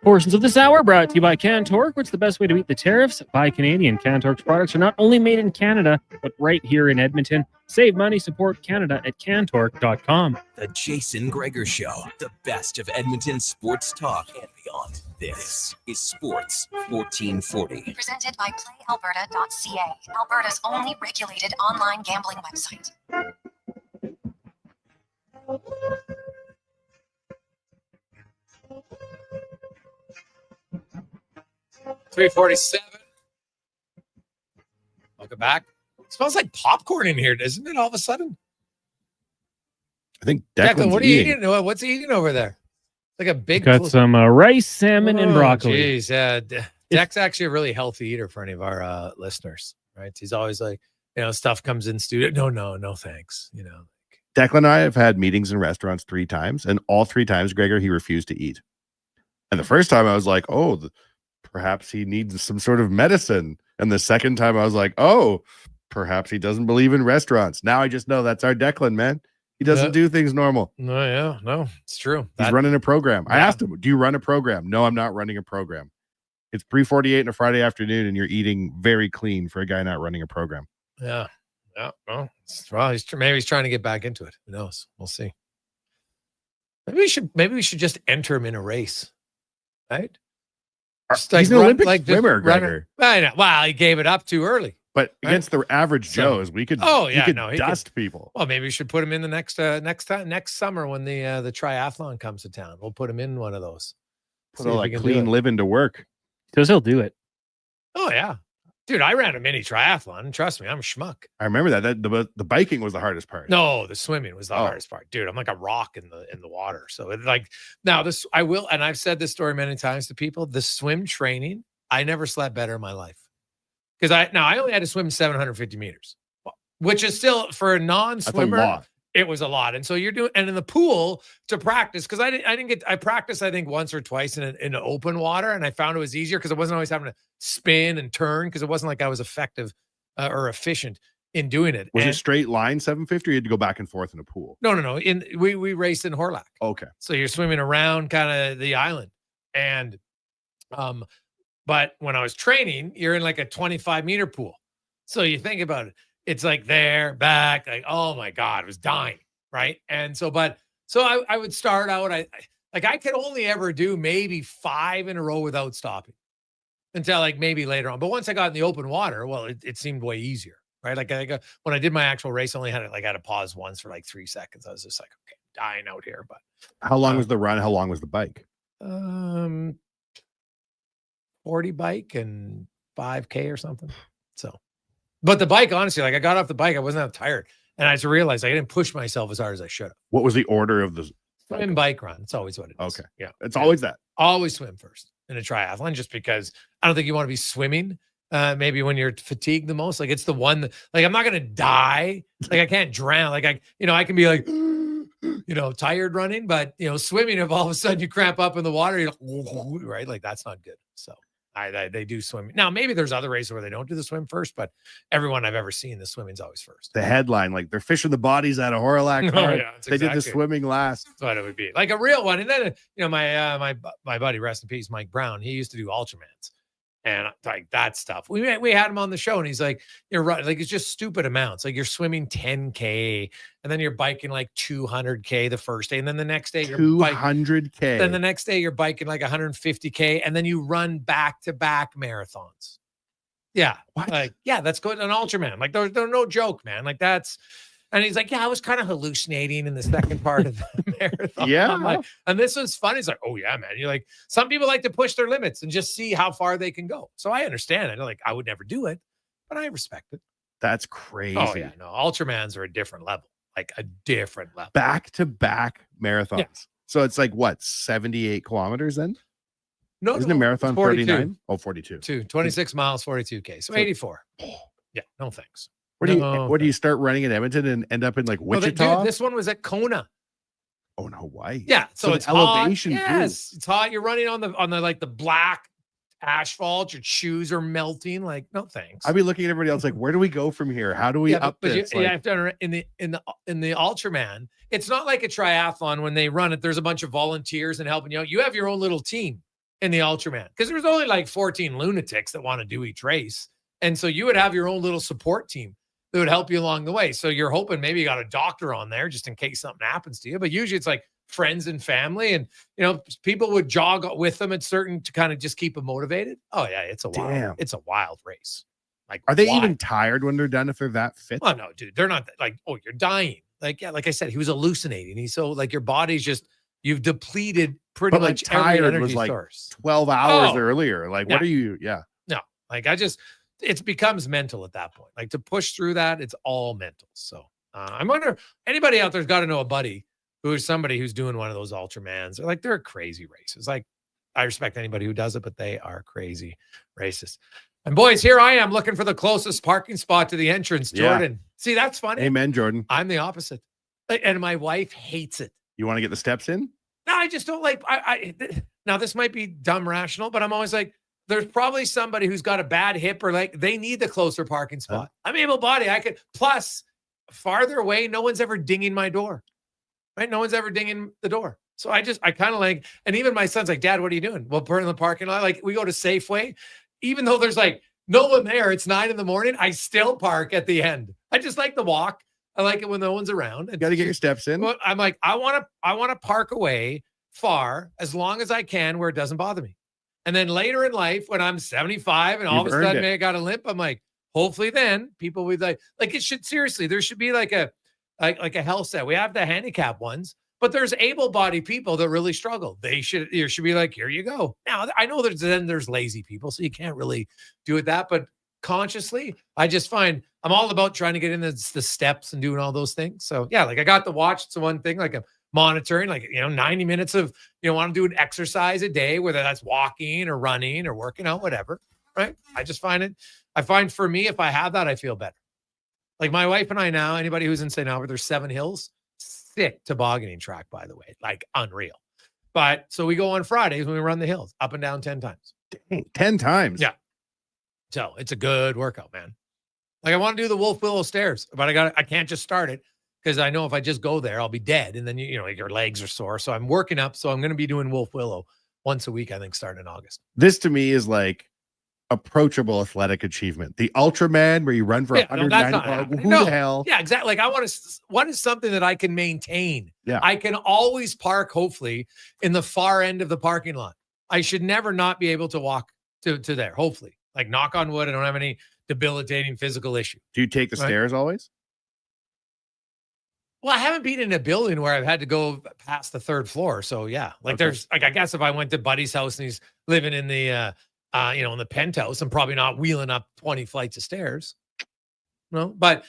Portions of this hour brought to you by Cantork. What's the best way to beat the tariffs? Buy Canadian. Cantork's products are not only made in Canada, but right here in Edmonton. Save money, support Canada at cantork.com.
The Jason Gregor Show, the best of Edmonton sports talk and beyond. This is Sports 1440.
Presented by PlayAlberta.ca, Alberta's only regulated online gambling website.
3:47. Welcome back. It smells like popcorn in here, doesn't it? All of a sudden.
I think
Declan, what are you eating? What's he eating over there? Like a big.
Got some rice, salmon, and broccoli.
Jeez, Dec's actually a really healthy eater for any of our listeners, right? He's always like, stuff comes in studio. No, thanks.
Declan and I have had meetings in restaurants 3 times, and all 3 times, Gregor, he refused to eat. And the first time I was like, perhaps he needs some sort of medicine. And the second time I was like, perhaps he doesn't believe in restaurants. Now I just know that's our Declan, man. He doesn't do things normal.
No, it's true.
He's running a program. I asked him, do you run a program? No, I'm not running a program. It's 3:48 on a Friday afternoon, and you're eating very clean for a guy not running a program.
Yeah. Well, maybe he's trying to get back into it. Who knows? We'll see. Maybe we should just enter him in a race, right?
He's an Olympic swimmer, Gregor.
I know. Well, he gave it up too early.
But against the average Joes, we could. He could dust people.
Well, maybe we should put him in the next summer when the triathlon comes to town. We'll put him in one of those.
Put all that clean living to work.
Because he'll do it.
Oh yeah, dude, I ran a mini triathlon. Trust me, I'm a schmuck.
I remember that. The biking was the hardest part.
No, the swimming was the hardest part, dude. I'm like a rock in the water. So it's like now this I will, and I've said this story many times to people. The swim training, I never slept better in my life. Because I only had to swim 750 meters, which is still for a non-swimmer. It was a lot. And so you're doing, and in the pool to practice, because I practiced, I think once or twice in open water. And I found it was easier because I wasn't always having to spin and turn because it wasn't like I was effective or efficient in doing it.
Was it straight line 750 or you had to go back and forth in a pool?
No. We raced in Horlack.
Okay.
So you're swimming around kind of the island. And, but when I was training, you're in like a 25-meter pool. So you think about it. It's like there, back, like, oh my God, I was dying. Right. And so, I would start out, I could only ever do maybe 5 in a row without stopping until like maybe later on. But once I got in the open water, well, it seemed way easier. Right. Like when I did my actual race, I only had to pause once for like 3 seconds. I was just like, okay, dying out here. But
how long was the run? How long was the bike?
40 bike and 5K or something. So, but the bike, honestly, like I got off the bike, I wasn't that tired. And I just realized I didn't push myself as hard as I should have.
What was the order of the
swim, bike, run? It's always what it is.
Okay.
Yeah.
It's always that.
Always swim first in a triathlon, just because I don't think you want to be swimming. Maybe when you're fatigued the most, like it's the one that, like, I'm not going to die. Like I can't drown. Like I can be like, tired running, but swimming, if all of a sudden you cramp up in the water, right? Like that's not good. So they do swim. Now, maybe there's other races where they don't do the swim first, but everyone I've ever seen, the swimming's always first.
The headline, like they're fishing the bodies out of Horillac. They did the swimming last.
That's what it would be, like a real one. And then my buddy, rest in peace, Mike Brown, he used to do Ultramans. And like that stuff, we had him on the show, and he's like, "You're right. Like it's just stupid amounts. Like you're swimming 10K, and then you're biking like 200K the first day, and then the next day you're
200K.
Then the next day you're biking like 150K, and then you run back-to-back marathons. Yeah, that's good. An Ultraman, like they're no joke, man. Like that's." And he's like, I was kind of hallucinating in the second part of the marathon.
Yeah.
And this was fun. He's like, oh, yeah, man. You're like, some people like to push their limits and just see how far they can go. So I understand it. Like, I would never do it, but I respect it.
That's crazy.
Oh, yeah. No, Ultramans are a different level, like a different level.
Back-to-back marathons. Yeah. So it's like, what, 78 kilometers then?
No,
Isn't a marathon 39? Oh, 42.
26 miles, 42K. So 84. Yeah, no thanks.
What do you start running in Edmonton and end up in like Wichita?
This one was at Kona.
Oh, in Hawaii.
Yeah, so it's
elevation.
Hot. Yes, it's hot. You're running on the like the black asphalt. Your shoes are melting. Like, no thanks.
I'd be looking at everybody else like, where do we go from here? How do we up this?
You have to in the Ultraman. It's not like a triathlon when they run it. There's a bunch of volunteers and helping you out. You have your own little team in the Ultraman because there's only like 14 lunatics that want to do each race, and so you would have your own little support team that would help you along the way. So you're hoping maybe you got a doctor on there just in case something happens to you. But usually it's like friends and family, and people would jog with them at certain to kind of just keep them motivated. Oh yeah, it's a wild race. Like,
are they even tired when they're done if they're that fit?
Oh no, dude, they're not like, oh, you're dying. Like, yeah, like I said, he was hallucinating. He's so like your body's just you've depleted pretty much
tired
every energy
was like
source.
12 hours earlier. Like, what are you? Yeah.
No, like it becomes mental at that point. Like to push through that, it's all mental. So I wonder, anybody out there's got to know a buddy who is somebody who's doing one of those Ultramans. They're crazy races. Like I respect anybody who does it, but they are crazy races. And boys, here I am looking for the closest parking spot to the entrance. Jordan, see, that's funny.
Amen, Jordan.
I'm the opposite, and my wife hates it.
You want to get the steps in?
No, I just don't like. Now this might be dumb rational, but I'm always like, there's probably somebody who's got a bad hip or like they need the closer parking spot. I'm able-bodied. I could, plus farther away, no one's ever dinging my door, right? No one's ever dinging the door. So I kind of like, and even my son's like, Dad, what are you doing? Well, we're in the parking lot. Like we go to Safeway, even though there's like no one there, it's 9 a.m. I still park at the end. I just like the walk. I like it when no one's around.
You got to get your steps in.
But I'm like, I want to park away far as long as I can where it doesn't bother me. And then later in life, when I'm 75 and all of a sudden I got a limp, I'm like, hopefully then people would like it should seriously, there should be like a health set. We have the handicap ones, but there's able-bodied people that really struggle. There should be like, here you go. Now I know there's lazy people, so you can't really do it that, but consciously, I just find I'm all about trying to get in the steps and doing all those things. So yeah, like I got the watch. It's one thing, like I'm monitoring, like, 90 minutes of, want to do an exercise a day, whether that's walking or running or working out, whatever. Right. I find for me, if I have that, I feel better. Like my wife and I now, anybody who's in St. Albert, there's 7 hills, sick tobogganing track, by the way, like unreal. But so we go on Fridays when we run the hills up and down 10 times.
Dang, 10 times.
Yeah. So it's a good workout, man. Like I want to do the Wolf Willow stairs, but I can't just start it because I know if I just go there, I'll be dead. And then, your legs are sore. So I'm working up. So I'm going to be doing Wolf Willow once a week, I think, starting in August.
This to me is like approachable athletic achievement. The Ultraman where you run for 190. Who the hell?
Yeah, exactly. Like what is something that I can maintain?
Yeah.
I can always park, hopefully, in the far end of the parking lot. I should never not be able to walk to there, hopefully. Like knock on wood, I don't have any debilitating physical issue.
Do you take the stairs always?
Well, I haven't been in a building where I've had to go past the 3rd floor. So yeah, like there's like, I guess if I went to Buddy's house and he's living in the, in the penthouse, I'm probably not wheeling up 20 flights of stairs. No, but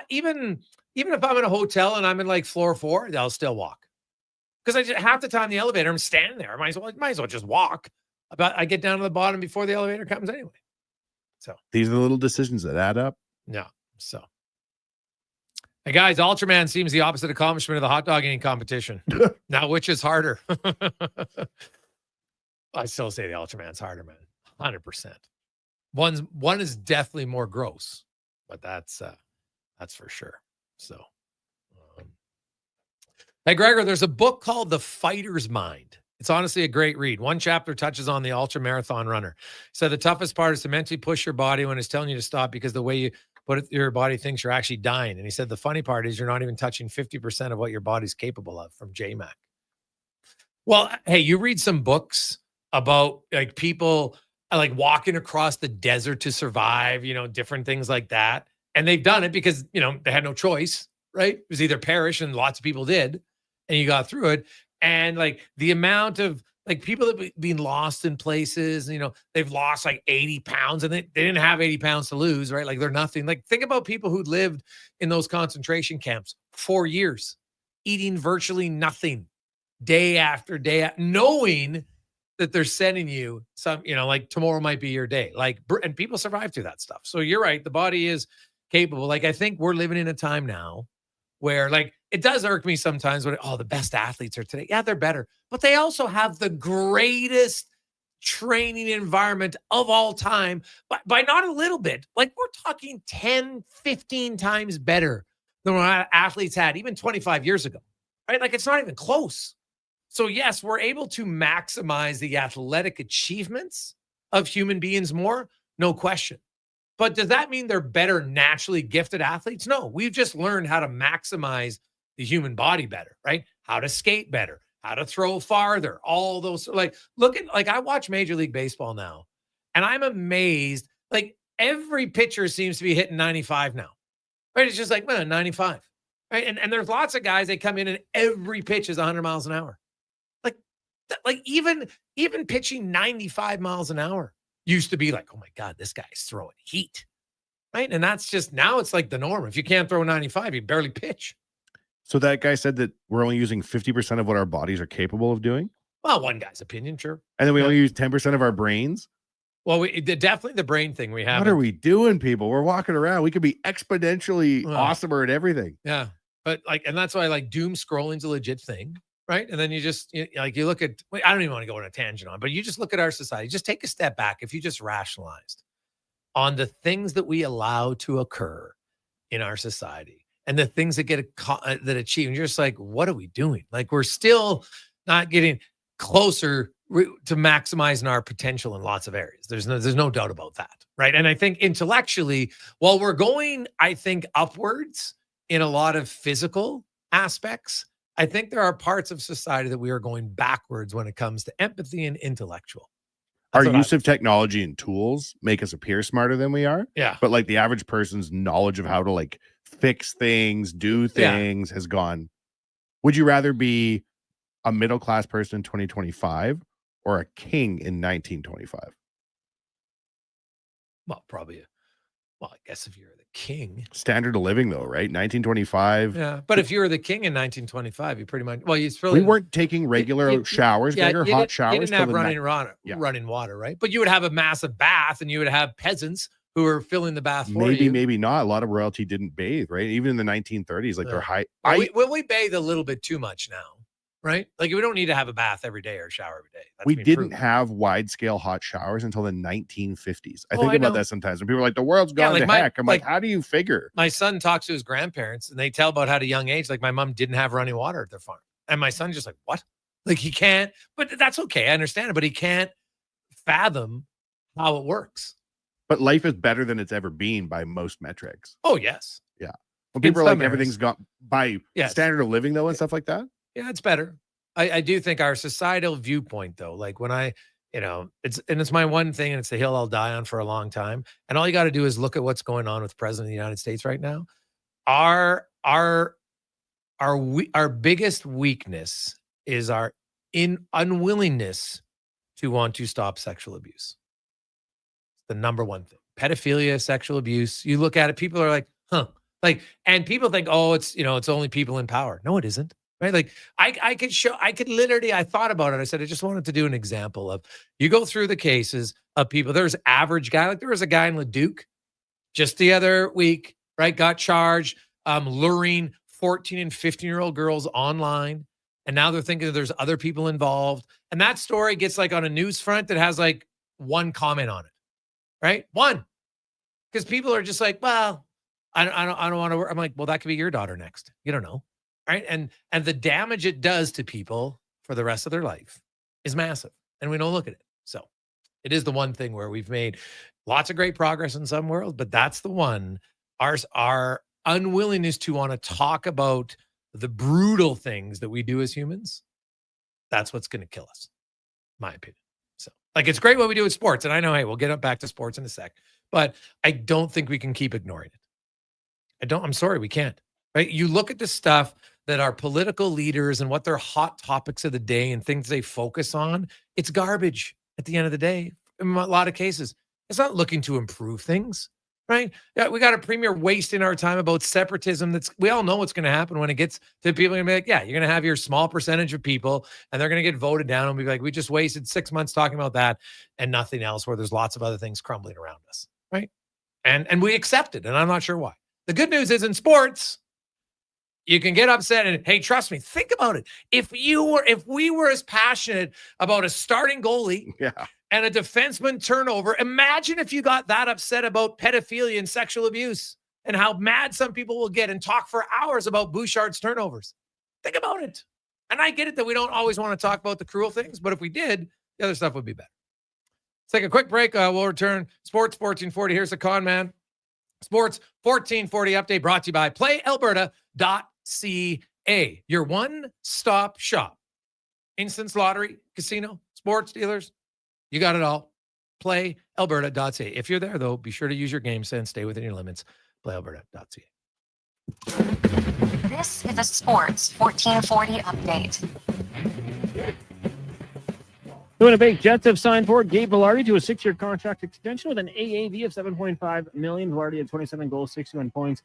even if I'm in a hotel and I'm in like floor 4, I'll still walk. Because half the time the elevator, I'm standing there. I might as well just walk. But I get down to the bottom before the elevator comes anyway. So
these are the little decisions that add up.
No. So Hey guys, Ultraman seems the opposite accomplishment of the hot dog eating competition. Now, which is harder? I still say the Ultraman's harder, man. 100%. One is definitely more gross, but that's for sure. So, hey Gregor, there's a book called The Fighter's Mind. It's honestly a great read. One chapter touches on the ultra marathon runner. So the toughest part is to mentally push your body when it's telling you to stop, because the way you put it, your body thinks you're actually dying. And he said the funny part is you're not even touching 50% of what your body's capable of, from JMac. Well, hey, you read some books about like people like walking across the desert to survive, different things like that. And they've done it because, they had no choice, right? It was either perish, and lots of people did, and you got through it. And like the amount of like people that have been lost in places, they've lost like 80 pounds and they didn't have 80 pounds to lose, right? Like they're nothing. Like think about people who lived in those concentration camps 4 years, eating virtually nothing day after day, knowing that they're sending you some, like tomorrow might be your day. Like, and people survive through that stuff. So you're right. The body is capable. Like, I think we're living in a time now where like, it does irk me sometimes when, the best athletes are today. Yeah, they're better, but they also have the greatest training environment of all time by not a little bit. Like we're talking 10, 15 times better than what athletes had even 25 years ago, right? Like it's not even close. So yes, we're able to maximize the athletic achievements of human beings more, no question. But does that mean they're better naturally gifted athletes? No, we've just learned how to maximize the human body better, right? How to skate better, how to throw farther, all those. Like, I watch Major League Baseball now, and I'm amazed. Like, every pitcher seems to be hitting 95 now, right? It's just like, 95, right? And there's lots of guys that come in and every pitch is 100 miles an hour. Like even pitching 95 miles an hour used to be like, oh my God, this guy's throwing heat, right? And that's just, now it's like the norm. If you can't throw 95, you barely pitch. So
that guy said that we're only using 50% of what our bodies are capable of doing?
Well, one guy's opinion, sure.
And then we only use 10% of our brains?
Well, definitely the brain thing we have.
What are we doing, people? We're walking around. We could be exponentially awesomer at everything.
Yeah. But and that's why doom scrolling's a legit thing. Right. And then you look at, I don't even want to go on a tangent on, but you just look at our society, just take a step back. If you just rationalized on the things that we allow to occur in our society and the things that get that achieve, and you're just like, what are we doing? Like, we're still not getting closer to maximizing our potential in lots of areas. There's no doubt about that. Right. And I think intellectually, while we're going, I think upwards in a lot of physical aspects, I think there are parts of society that we are going backwards when it comes to empathy and intellectual.
Our use of technology and tools make us appear smarter than we are.
Yeah.
But like the average person's knowledge of how to like fix things, do things has gone. Would you rather be a middle-class person in 2025 or a king in 1925?
Well, probably. I guess if you're the king.
Standard of living, though, right? 1925.
Yeah, but if you were the king in 1925, you pretty much. Well,
we weren't taking regular showers, hot showers.
You didn't have running water, right? But you would have a massive bath, and you would have peasants who were filling the bath for you.
Maybe not. A lot of royalty didn't bathe, right? Even in the 1930s, like they're high.
We bathe a little bit too much now. Right? Like, we don't need to have a bath every day or shower every day.
We didn't have wide-scale hot showers until the 1950s. I think about that sometimes when people are like, the world's gone to heck. I'm like, how do you figure?
My son talks to his grandparents, and they tell about how at a young age, like, my mom didn't have running water at their farm. And my son's just like, what? Like, he can't, but that's okay. I understand it, but he can't fathom how it works.
But life is better than it's ever been by most metrics.
Oh, yes.
Yeah. When people are like, everything's gone by standard of living, though, and stuff like that.
Yeah, it's better. I do think our societal viewpoint, though, like when it's my one thing, and it's the hill I'll die on for a long time. And all you got to do is look at what's going on with the president of the United States right now. Our biggest weakness is our unwillingness to want to stop sexual abuse. It's the number one thing. Pedophilia, sexual abuse. You look at it, people are like, huh. Like, and people think, oh, it's only people in power. No, it isn't. Right? Like I thought about it. I said, I just wanted to do an example of, you go through the cases of people. There's average guy. Like there was a guy in Leduc just the other week, right? Got charged luring 14 and 15-year-old girls online. And now they're thinking that there's other people involved. And that story gets like on a news front that has like one comment on it, right? One. Because people are just like, well, I don't want to work. I'm like, well, that could be your daughter next. You don't know, right? And the damage it does to people for the rest of their life is massive. And we don't look at it. So it is the one thing where we've made lots of great progress in some worlds, but that's the one. Our unwillingness to want to talk about the brutal things that we do as humans, that's what's going to kill us, my opinion. So, like, it's great what we do with sports. And I know, hey, we'll get back to sports in a sec, but I don't think we can keep ignoring it. I'm sorry, we can't. Right? You look at the stuff that our political leaders and what their hot topics of the day and things they focus on, it's garbage at the end of the day. In a lot of cases, it's not looking to improve things, right? Yeah, we got a premier wasting our time about separatism. We all know what's going to happen when it gets to people. Going to be like, yeah, you're going to have your small percentage of people and they're going to get voted down and be like, we just wasted 6 months talking about that and nothing else, where there's lots of other things crumbling around us, right? And we accept it, and I'm not sure why. The good news is in sports, you can get upset and, hey, trust me, think about it. If we were as passionate about a starting goalie and a defenseman turnover, imagine if you got that upset about pedophilia and sexual abuse and how mad some people will get and talk for hours about Bouchard's turnovers. Think about it. And I get it that we don't always want to talk about the cruel things, but if we did, the other stuff would be better. Let's take a quick break. We'll return. Sports 1440. Here's the con man. Sports 1440 update brought to you by PlayAlberta.ca, your one-stop shop. Instance lottery, casino, sports dealers, you got it all. PlayAlberta.ca. If you're there, though, be sure to use your game sense. Stay within your limits. PlayAlberta.ca.
This is a Sports 1440 update.
The Winnipeg Jets have signed forward Gabe Vilardi to a 6-year contract extension with an AAV of $7.5 million. Vilardi had 27 goals, 61 points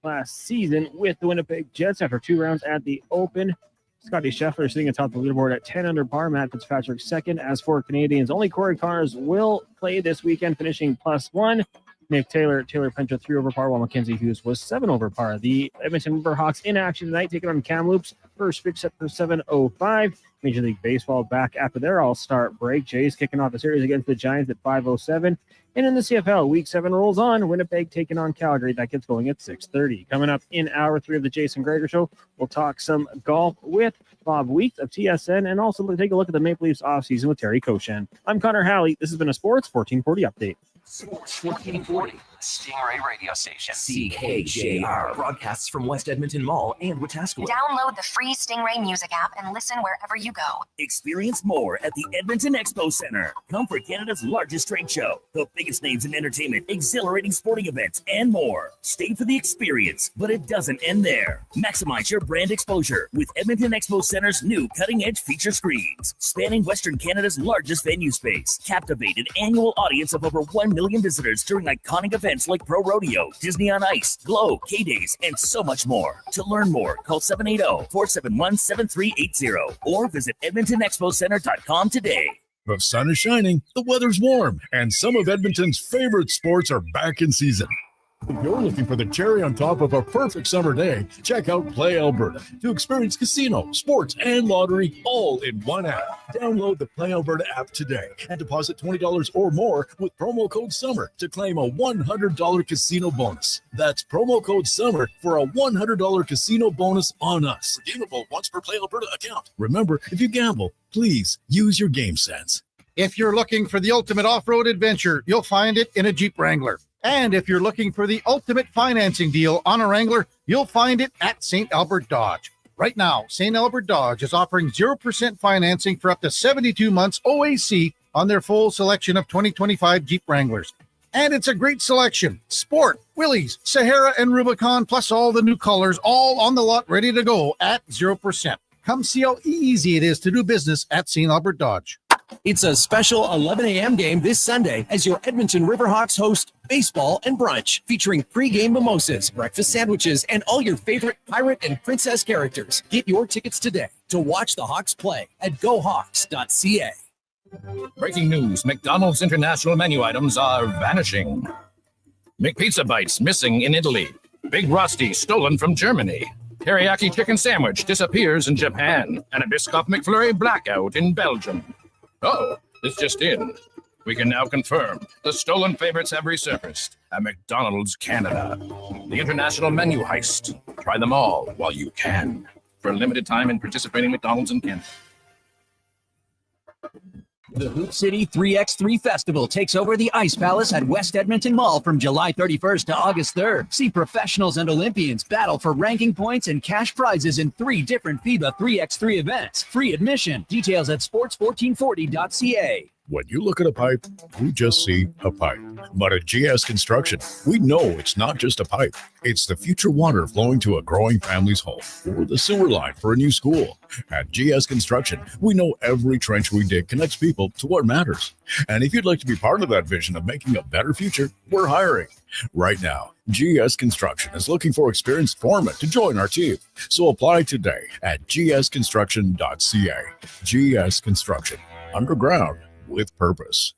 last season with the Winnipeg Jets after 2 rounds at the Open. Scotty Scheffler sitting atop the leaderboard at 10 under par. Matt Fitzpatrick second. As for Canadians, only Corey Connors will play this weekend, finishing +1. Nick Taylor Pentra 3 over par, while Mackenzie Hughes was 7 over par. The Edmonton Riverhawks in action tonight, taking on Kamloops. First pitch set for 7:05. Major League Baseball back after their all-star break. Jays kicking off the series against the Giants at 5:07. And in the CFL, Week 7 rolls on. Winnipeg taking on Calgary. That gets going at 6:30. Coming up in Hour 3 of the Jason Gregor Show, we'll talk some golf with Bob Weeks of TSN and also take a look at the Maple Leafs offseason with Terry Koshan. I'm Connor Halley. This has been a Sports 1440 update.
Sports 1440, Stingray Radio Station. CKJR broadcasts from West Edmonton Mall and Wetaskiwin.
Download the free Stingray music app and listen wherever you go.
Experience more at the Edmonton Expo Center. Come for Canada's largest trade show, the biggest names in entertainment, exhilarating sporting events, and more. Stay for the experience, but it doesn't end there. Maximize your brand exposure with Edmonton Expo Center's new cutting-edge feature screens, spanning Western Canada's largest venue space. Captivate an annual audience of over 1 million visitors during iconic events like Pro Rodeo, Disney on Ice, Glow, K-Days, and so much more. To learn more, call 780-471-7380 or visit EdmontonExpoCenter.com today.
The sun is shining, the weather's warm, and some of Edmonton's favorite sports are back in season. If you're looking for the cherry on top of a perfect summer day, check out Play Alberta to experience casino, sports, and lottery all in one app. Download the Play Alberta app today and deposit $20 or more with promo code SUMMER to claim a $100 casino bonus. That's promo code SUMMER for a $100 casino bonus on us. Redeemable once per Play Alberta account. Remember, if you gamble, please use your game sense.
If you're looking for the ultimate off-road adventure, you'll find it in a Jeep Wrangler. And if you're looking for the ultimate financing deal on a Wrangler, you'll find it at St. Albert Dodge. Right now, St. Albert Dodge is offering 0% financing for up to 72 months OAC on their full selection of 2025 Jeep Wranglers. And it's a great selection. Sport, Willys, Sahara, and Rubicon, plus all the new colors, all on the lot ready to go at 0%. Come see how easy it is to do business at St. Albert Dodge.
It's a special 11 a.m. game this Sunday as your Edmonton Riverhawks host baseball and brunch, featuring pre-game mimosas, breakfast sandwiches, and all your favorite pirate and princess characters. Get your tickets today to watch the Hawks play at GoHawks.ca.
Breaking news, McDonald's international menu items are vanishing. McPizza Bites missing in Italy. Big Rusty stolen from Germany. Teriyaki chicken sandwich disappears in Japan. And a Biscoff McFlurry blackout in Belgium. Oh, this just in. We can now confirm the stolen favorites have resurfaced at McDonald's Canada. The international menu heist. Try them all while you can. For a limited time in participating McDonald's in Canada.
The Hoop City 3x3 Festival takes over the Ice Palace at West Edmonton Mall from July 31st to August 3rd. See professionals and Olympians battle for ranking points and cash prizes in 3 different FIBA 3x3 events. Free admission. Details at sports1440.ca.
When you look at a pipe, you just see a pipe. But at GS Construction, we know it's not just a pipe. It's the future water flowing to a growing family's home or the sewer line for a new school. At GS Construction, we know every trench we dig connects people to what matters. And if you'd like to be part of that vision of making a better future, we're hiring. Right now, GS Construction is looking for experienced foremen to join our team. So apply today at gsconstruction.ca. GS Construction, underground with purpose.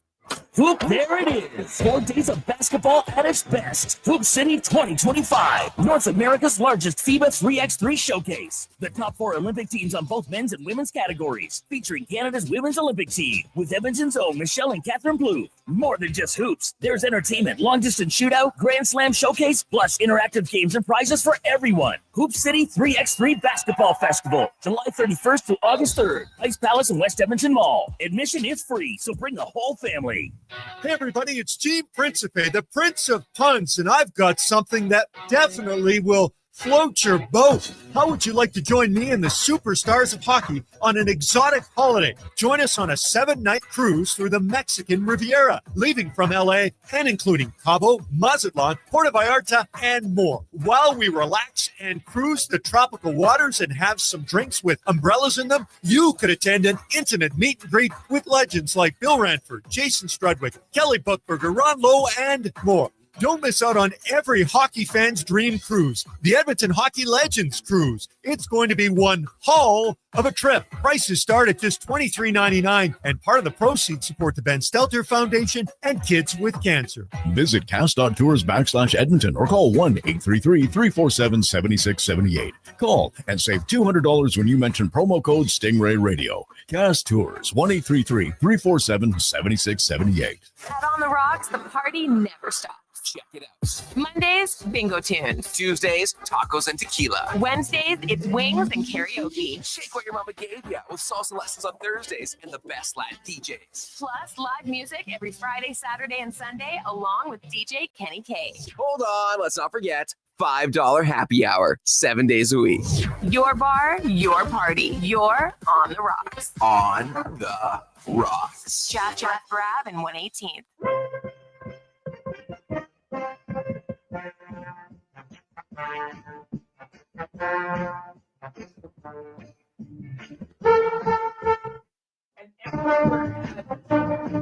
Whoop, there it is. 4 days of basketball at its best. Hoop City 2025, North America's largest FIBA 3x3 showcase. The top 4 Olympic teams on both men's and women's categories, featuring Canada's women's Olympic team, with Edmonton's own Michelle and Catherine Plouffe. More than just hoops. There's entertainment, long-distance shootout, Grand Slam showcase, plus interactive games and prizes for everyone. Hoop City 3x3 Basketball Festival, July 31st to August 3rd. Ice Palace in West Edmonton Mall. Admission is free, so bring the whole family.
Hey everybody, it's Team Principe, the Prince of Puns, and I've got something that definitely will float your boat. How would you like to join me and the superstars of hockey on an exotic holiday? Join us on a 7-night cruise through the Mexican Riviera, leaving from LA and including Cabo, Mazatlan, Puerto Vallarta, and more. While we relax and cruise the tropical waters and have some drinks with umbrellas in them, you could attend an intimate meet and greet with legends like Bill Ranford, Jason Strudwick, Kelly Buchberger, Ron Lowe, and more. Don't miss out on every hockey fan's dream cruise, the Edmonton Hockey Legends Cruise. It's going to be one haul of a trip. Prices start at just $23.99, and part of the proceeds support the Ben Stelter Foundation and Kids with Cancer.
Visit cast.tours/Edmonton or call 1-833-347-7678. Call and save $200 when you mention promo code Stingray Radio. Cast Tours, 1-833-347-7678.
Out on the rocks, the party never stops.
Check it out.
Mondays, bingo tunes.
Tuesdays, tacos and tequila.
Wednesdays, it's wings and karaoke.
Shake what your mama gave ya with salsa lessons on Thursdays and the best Latin DJs.
Plus, live music every Friday, Saturday, and Sunday, along with DJ Kenny K.
Hold on, let's not forget $5 happy hour, 7 days a week.
Your bar, your party. You're on the rocks.
On the rocks.
Jeff Brab and 118th.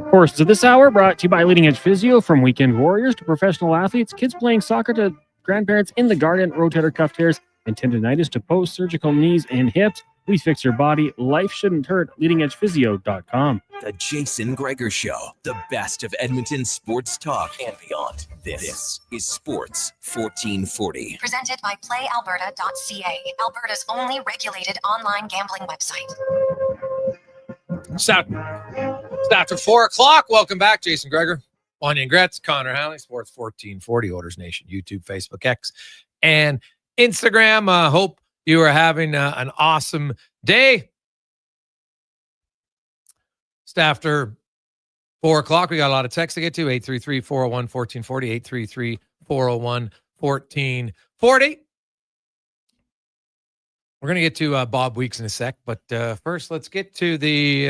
Portions of this hour brought to you by Leading Edge Physio. From weekend warriors to professional athletes, kids playing soccer to grandparents in the garden, rotator cuff tears and tendonitis to post-surgical knees and hips. We fix your body. Life shouldn't hurt. LeadingEdgePhysio.com.
The Jason Gregor Show, the best of Edmonton sports talk and beyond. This is Sports 1440.
Presented by PlayAlberta.ca, Alberta's only regulated online gambling website.
It's after 4 o'clock. Welcome back, Jason Gregor, Wanye Gretz, Connor Halley, Sports 1440, Orders Nation, YouTube, Facebook, X, and Instagram. Hope you are having an awesome day. Just after 4 o'clock, we got a lot of texts to get to. 833-401-1440, 833-401-1440. We're going to get to Bob Weeks in a sec, but first let's get to we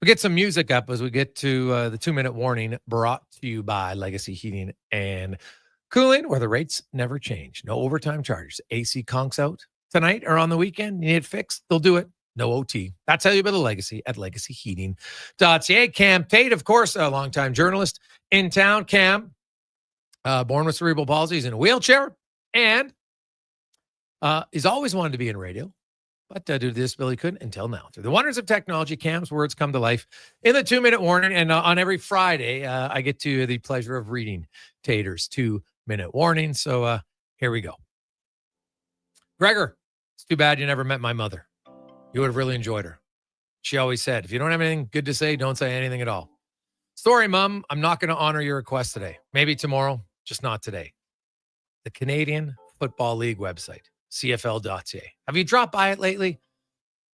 get some music up as we get to the 2-minute warning brought to you by Legacy Heating and Cooling, where the rates never change. No overtime charges. AC conks out tonight or on the weekend. You need it fixed, they'll do it. No OT. That's how you build a legacy at legacyheating.ca. Cam Tate, of course, a longtime journalist in town. Cam, born with cerebral palsy, he's in a wheelchair, and he's always wanted to be in radio, but due to disability couldn't until now. Through the wonders of technology, Cam's words come to life in the 2-minute warning. And on every Friday, I get to the pleasure of reading Tater's 2-minute warning. So Here we go. Gregor, it's too bad you never met my mother. You would have really enjoyed her. She always said, if you don't have anything good to say, don't say anything at all. Sorry, Mom, I'm not going to honor your request today. Maybe tomorrow, just not today. The Canadian Football League website, CFL.ca. Have you dropped by it lately?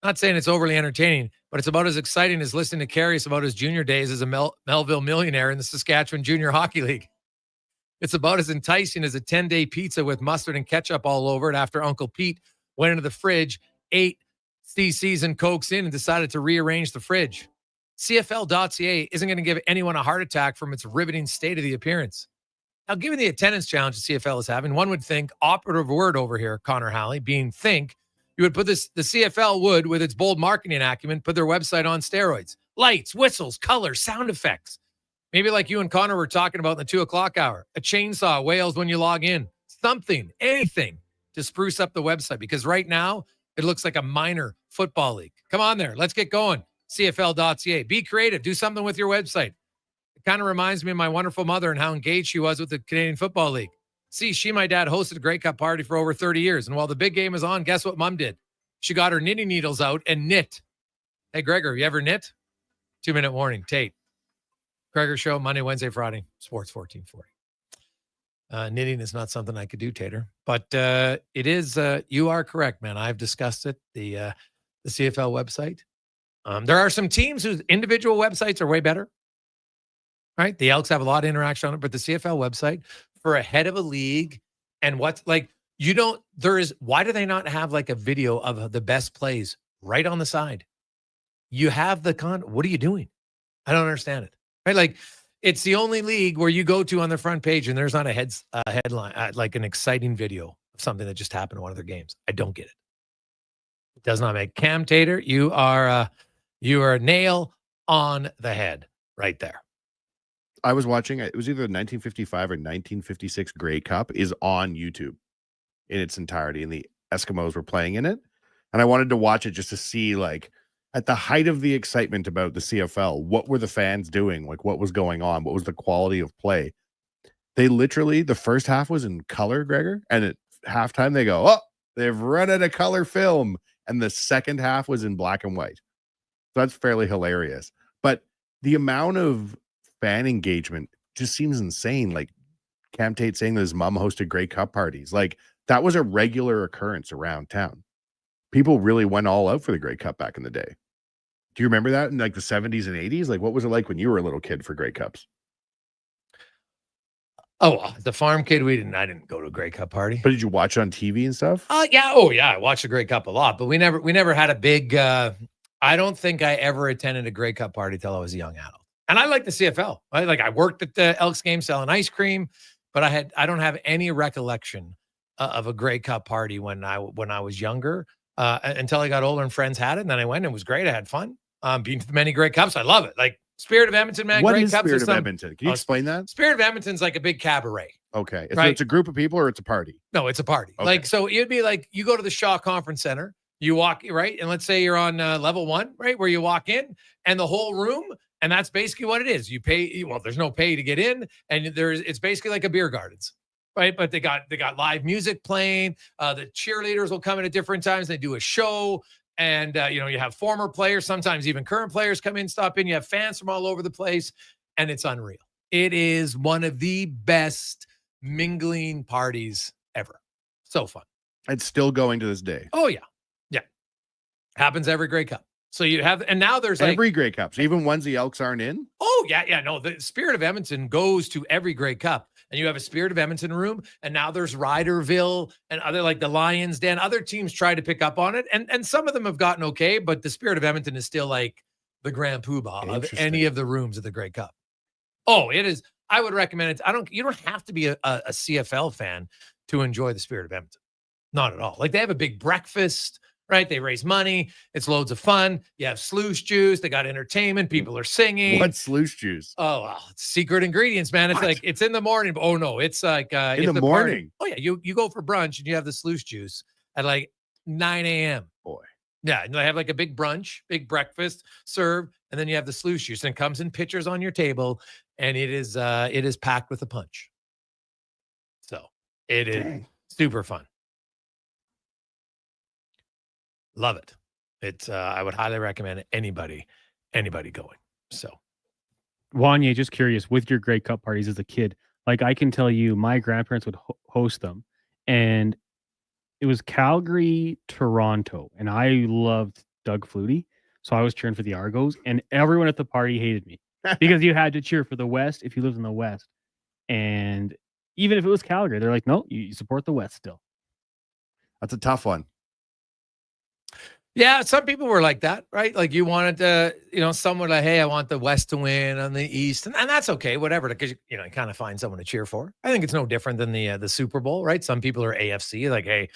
Not saying it's overly entertaining, but it's about as exciting as listening to Carrius about his junior days as a Melville millionaire in the Saskatchewan Junior Hockey League. It's about as enticing as a 10-day pizza with mustard and ketchup all over it after Uncle Pete went into the fridge, ate CC's and Cokes in, and decided to rearrange the fridge. CFL.ca isn't going to give anyone a heart attack from its riveting state of the appearance. Now, given the attendance challenge the CFL is having, one would think, operative word over here, Connor Halley, being think, you would put this, the CFL would, with its bold marketing acumen, put their website on steroids. Lights, whistles, colors, sound effects. Maybe like you and Connor were talking about in the 2 o'clock hour. A chainsaw wails when you log in. Something, anything to spruce up the website, because right now it looks like a minor football league. Come on there. Let's get going. CFL.ca. Be creative. Do something with your website. It kind of reminds me of my wonderful mother and how engaged she was with the Canadian Football League. See, she and my dad hosted a Grey Cup party for over 30 years. And while the big game is on, guess what Mom did? She got her knitting needles out and knit. Hey, Gregor, you ever knit? 2-minute warning. Tate. Gregor Show, Monday, Wednesday, Friday. Sports 1440. Knitting is not something I could do, Tater. But it is, you are correct, man. I've discussed it, the CFL website. There are some teams whose individual websites are way better. Right? The Elks have a lot of interaction on it, but the CFL website for a head of a league and what's like, why do they not have like a video of the best plays right on the side? You have what are you doing? I don't understand it. Right? Like, it's the only league where you go to on the front page and there's not a headline, like an exciting video of something that just happened in one of their games. I don't get it. It does not make Cam Tater. You are a nail on the head right there.
I was watching, it was either the 1955 or 1956 Grey Cup is on YouTube in its entirety, and the Eskimos were playing in it. And I wanted to watch it just to see, like, at the height of the excitement about the CFL, what were the fans doing? Like, what was going on? What was the quality of play? They literally, the first half was in color, Gregor, and at halftime they go, oh, they've run out of color film. And the second half was in black and white. So that's fairly hilarious. But the amount of fan engagement just seems insane. Like Cam Tate saying that his mom hosted Grey Cup parties. Like, that was a regular occurrence around town. People really went all out for the Grey Cup back in the day. Do you remember that in like the 70s and 80s? Like, what was it like when you were a little kid for Grey Cups?
Oh, the farm kid, I didn't go to a Grey Cup party.
But did you watch it on TV and stuff?
Yeah. Oh, yeah. I watched the Grey Cup a lot, but we never had a big, I don't think I ever attended a Grey Cup party till I was a young adult. And I like the CFL. I worked at the Elks game selling ice cream, but I don't have any recollection of a Grey Cup party when I was younger, until I got older and friends had it. And then I went and it was great. I had fun. Been to many Grey Cups. I love it. Like Spirit of Edmonton, man.
What
Grey
is
Cups
Spirit of Edmonton? Can you explain that?
Spirit of Edmonton's like a big cabaret.
Okay. So
Right.
it's a group of people or it's a party?
No, it's a party.
Okay.
Like, so it'd be like you go to the Shaw Conference Center, you walk, right? And let's say you're on level 1, right? Where you walk in and the whole room, and that's basically what it is. You pay, well, there's no pay to get in, and it's basically like a beer gardens, right? But they got live music playing. The cheerleaders will come in at different times. They do a show. And, you have former players, sometimes even current players come in, stop in. You have fans from all over the place, and it's unreal. It is one of the best mingling parties ever. So fun.
It's still going to this day.
Oh, yeah. Yeah. Happens every Grey Cup. So you have, and now there's
every Grey Cups, even ones the Elks aren't in.
Oh, yeah. Yeah. No, the Spirit of Edmonton goes to every Grey Cup. And you have a Spirit of Edmonton room, and now there's Ryderville and other, like the Lions Den. Other teams try to pick up on it, and some of them have gotten okay, but the Spirit of Edmonton is still like the grand poobah of any of the rooms of the Grey Cup. Oh, it is. I would recommend it. You don't have to be a CFL fan to enjoy the Spirit of Edmonton. Not at all. Like, they have a big breakfast, right? They raise money. It's loads of fun. You have sluice juice. They got entertainment. People are singing.
What's sluice juice?
Oh, well, it's secret ingredients, man. It's like, it's in the morning. Oh, no, it's like
in the morning.
Oh, yeah. You go for brunch and you have the sluice juice at like 9 a.m.
Boy.
Yeah. And they have like a big brunch, big breakfast served. And then you have the sluice juice, and it comes in pitchers on your table, and it is packed with a punch. So it is Super fun. Love it. It's I would highly recommend anybody going. So
Wanye, just curious, with your Grey Cup parties as a kid, like I can tell you, my grandparents would host them, and it was Calgary, Toronto, and I loved Doug Flutie, so I was cheering for the Argos, and everyone at the party hated me because you had to cheer for the West if you lived in the West, and even if it was Calgary, they're like, no, you support the West still.
That's a tough one.
yeah, some people were like that, right? Like you wanted to, some were like, hey, I want the West to win on the East. And that's okay, whatever, because, you kind of find someone to cheer for. I think it's no different than the Super Bowl, right? Some people are AFC, like, hey,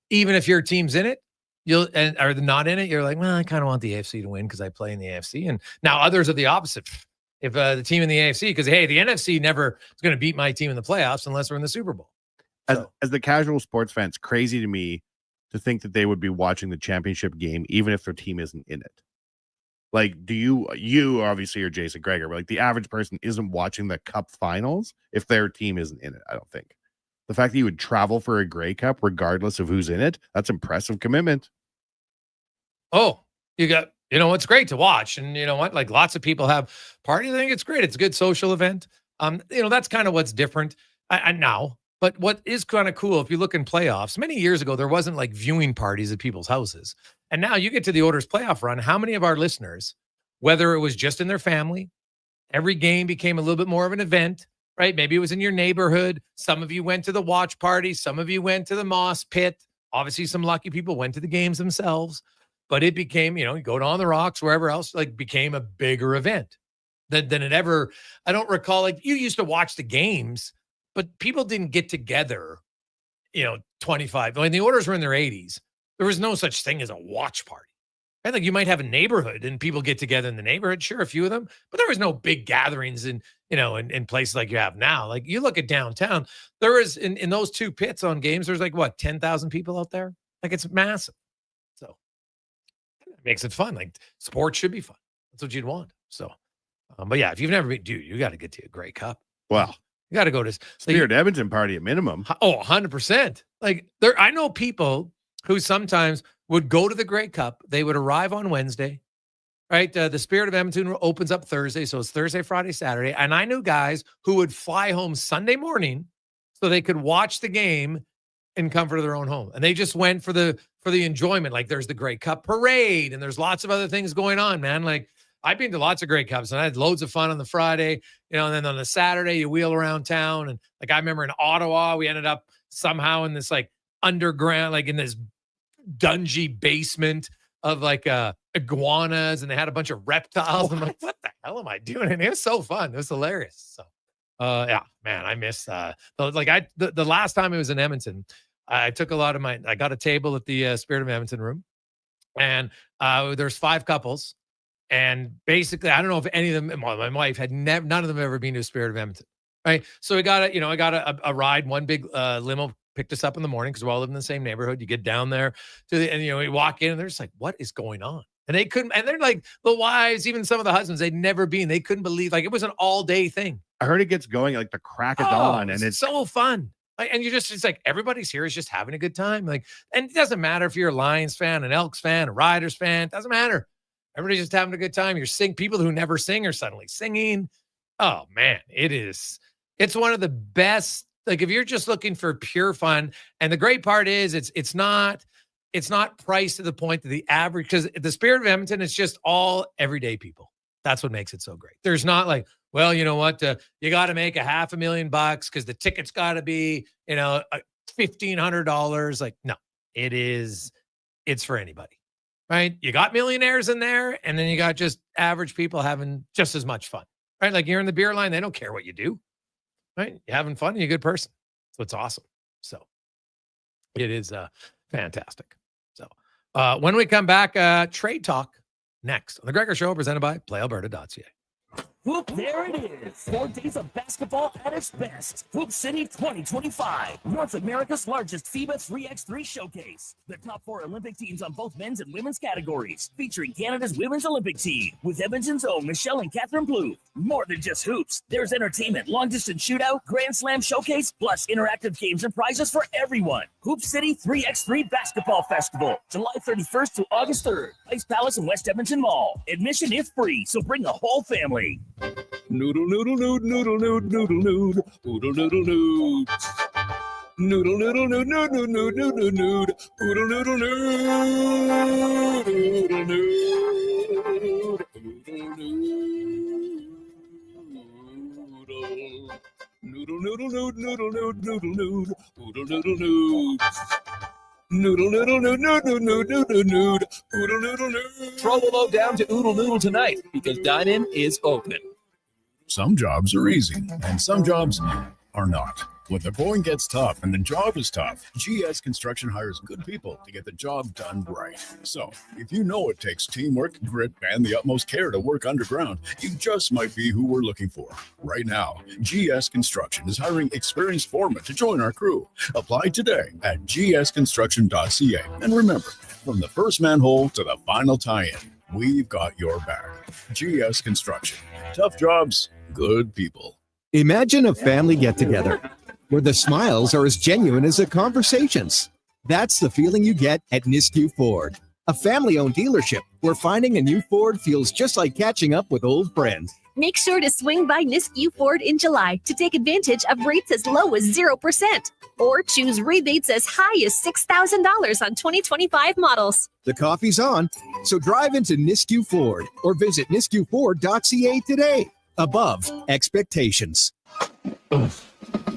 even if your team's in it, or not in it, you're like, well, I kind of want the AFC to win because I play in the AFC. And now others are the opposite. If the team in the AFC, because, hey, the NFC never is going to beat my team in the playoffs unless we're in the Super Bowl.
As the casual sports fan, it's crazy to me to think that they would be watching the championship game even if their team isn't in it. Like, do you obviously are Jason Gregor, but like the average person isn't watching the Cup finals if their team isn't in it, I don't think. The fact that you would travel for a Grey Cup regardless of who's in it, that's impressive commitment.
Oh, it's great to watch. And you know what? Like lots of people have parties. I think it's great. It's a good social event. That's kind of what's different now. But what is kind of cool, if you look in playoffs, many years ago, there wasn't like viewing parties at people's houses. And now you get to the Oilers playoff run. How many of our listeners, whether it was just in their family, every game became a little bit more of an event, right? Maybe it was in your neighborhood. Some of you went to the watch party. Some of you went to the moss pit. Obviously, some lucky people went to the games themselves. But it became, you go to On the Rocks, wherever else, like became a bigger event than it ever. I don't recall, like you used to watch the games, but people didn't get together, 25. When the Oilers were in their 80s, there was no such thing as a watch party. Right? Like you might have a neighborhood and people get together in the neighborhood, sure, a few of them, but there was no big gatherings in places like you have now. Like you look at downtown, there is in those two pits on games, there's like 10,000 people out there. Like it's massive. So it makes it fun. Like sports should be fun. That's what you'd want. So, but yeah, if you've never been, dude, you got to get to a Grey Cup.
Wow.
You got to go to
Spirit Edmonton party at minimum.
Oh, 100%. Like I know people who sometimes would go to the Grey Cup. They would arrive on Wednesday, right? The Spirit of Edmonton opens up Thursday. So it's Thursday, Friday, Saturday. And I knew guys who would fly home Sunday morning so they could watch the game in comfort of their own home. And they just went for the enjoyment. Like there's the Grey Cup parade and there's lots of other things going on, man. Like I've been to lots of Grey Cups and I had loads of fun on the Friday, and then on the Saturday you wheel around town. And like, I remember in Ottawa, we ended up somehow in this like underground, like in this dungy basement of like iguanas, and they had a bunch of reptiles. I'm like, what the hell am I doing? And it was so fun. It was hilarious. So yeah, man, I miss the last time I was in Edmonton, I took a lot of I got a table at the Spirit of Edmonton room, and there's 5 couples. And basically, I don't know if any of them, my wife had none of them ever been to a Spirit of Edmonton, right? So I got a ride, one big limo picked us up in the morning because we all live in the same neighborhood. You get down there and we walk in and they're just like, what is going on? And they couldn't, and they're like the wives, even some of the husbands, they'd never been, they couldn't believe, like it was an all day thing.
I heard it gets going like the crack of dawn, and it's
so fun. And it's like everybody's here is just having a good time. Like, and it doesn't matter if you're a Lions fan, an Elks fan, a Riders fan, it doesn't matter. Everybody's just having a good time. People who never sing are suddenly singing. Oh man, it's one of the best. Like if you're just looking for pure fun, and the great part is it's not priced to the point that the average, because the Spirit of Edmonton, it's just all everyday people. That's what makes it so great. There's not like, well, you know what, you got to make $500,000 because the ticket's got to be, $1,500. Like, no, it's for anybody. Right? You got millionaires in there, and then you got just average people having just as much fun. Right? Like you're in the beer line, they don't care what you do. Right? You're having fun, you're a good person. So it's awesome. So it is fantastic. So when we come back, trade talk next on the Gregor Show, presented by PlayAlberta.ca.
Whoop, there it is. 4 days of basketball at its best. Hoop City 2025, North America's largest FIBA 3x3 showcase. The top 4 Olympic teams on both men's and women's categories, featuring Canada's women's Olympic team, with Edmonton's own Michelle and Catherine Blue. More than just hoops, there's entertainment, long-distance shootout, Grand Slam showcase, plus interactive games and prizes for everyone. Hoop City 3x3 Basketball Festival, July 31st to August 3rd. Ice Palace in West Edmonton Mall. Admission is free, so bring the whole family.
Noodle noodle noodle noodle noodle noodle noodle noodle noodle noodle. Noodle noodle noodle noodle noodle noodle noodle noodle noodle noodle noodle noodle noodle noodle noodle noodle noodle noodle. Noodle noodle noodle noodle noodle noodle noodle noodle noodle.
Throw the load down to Oodle Noodle tonight because dine-in is open.
Some jobs are easy, and some jobs are not. When the going gets tough and the job is tough, GS Construction hires good people to get the job done right. So, if you know it takes teamwork, grit, and the utmost care to work underground, you just might be who we're looking for. Right now, GS Construction is hiring experienced foremen to join our crew. Apply today at gsconstruction.ca. And remember, from the first manhole to the final tie-in, we've got your back. GS Construction. Tough jobs, good people.
Imagine a family get-together where the smiles are as genuine as the conversations. That's the feeling you get at Nisku Ford, a family-owned dealership where finding a new Ford feels just like catching up with old friends.
Make sure to swing by Nisku Ford in July to take advantage of rates as low as 0%, or choose rebates as high as $6,000 on 2025 models.
The coffee's on, so drive into Nisku Ford or visit niskuford.ca today. Above expectations.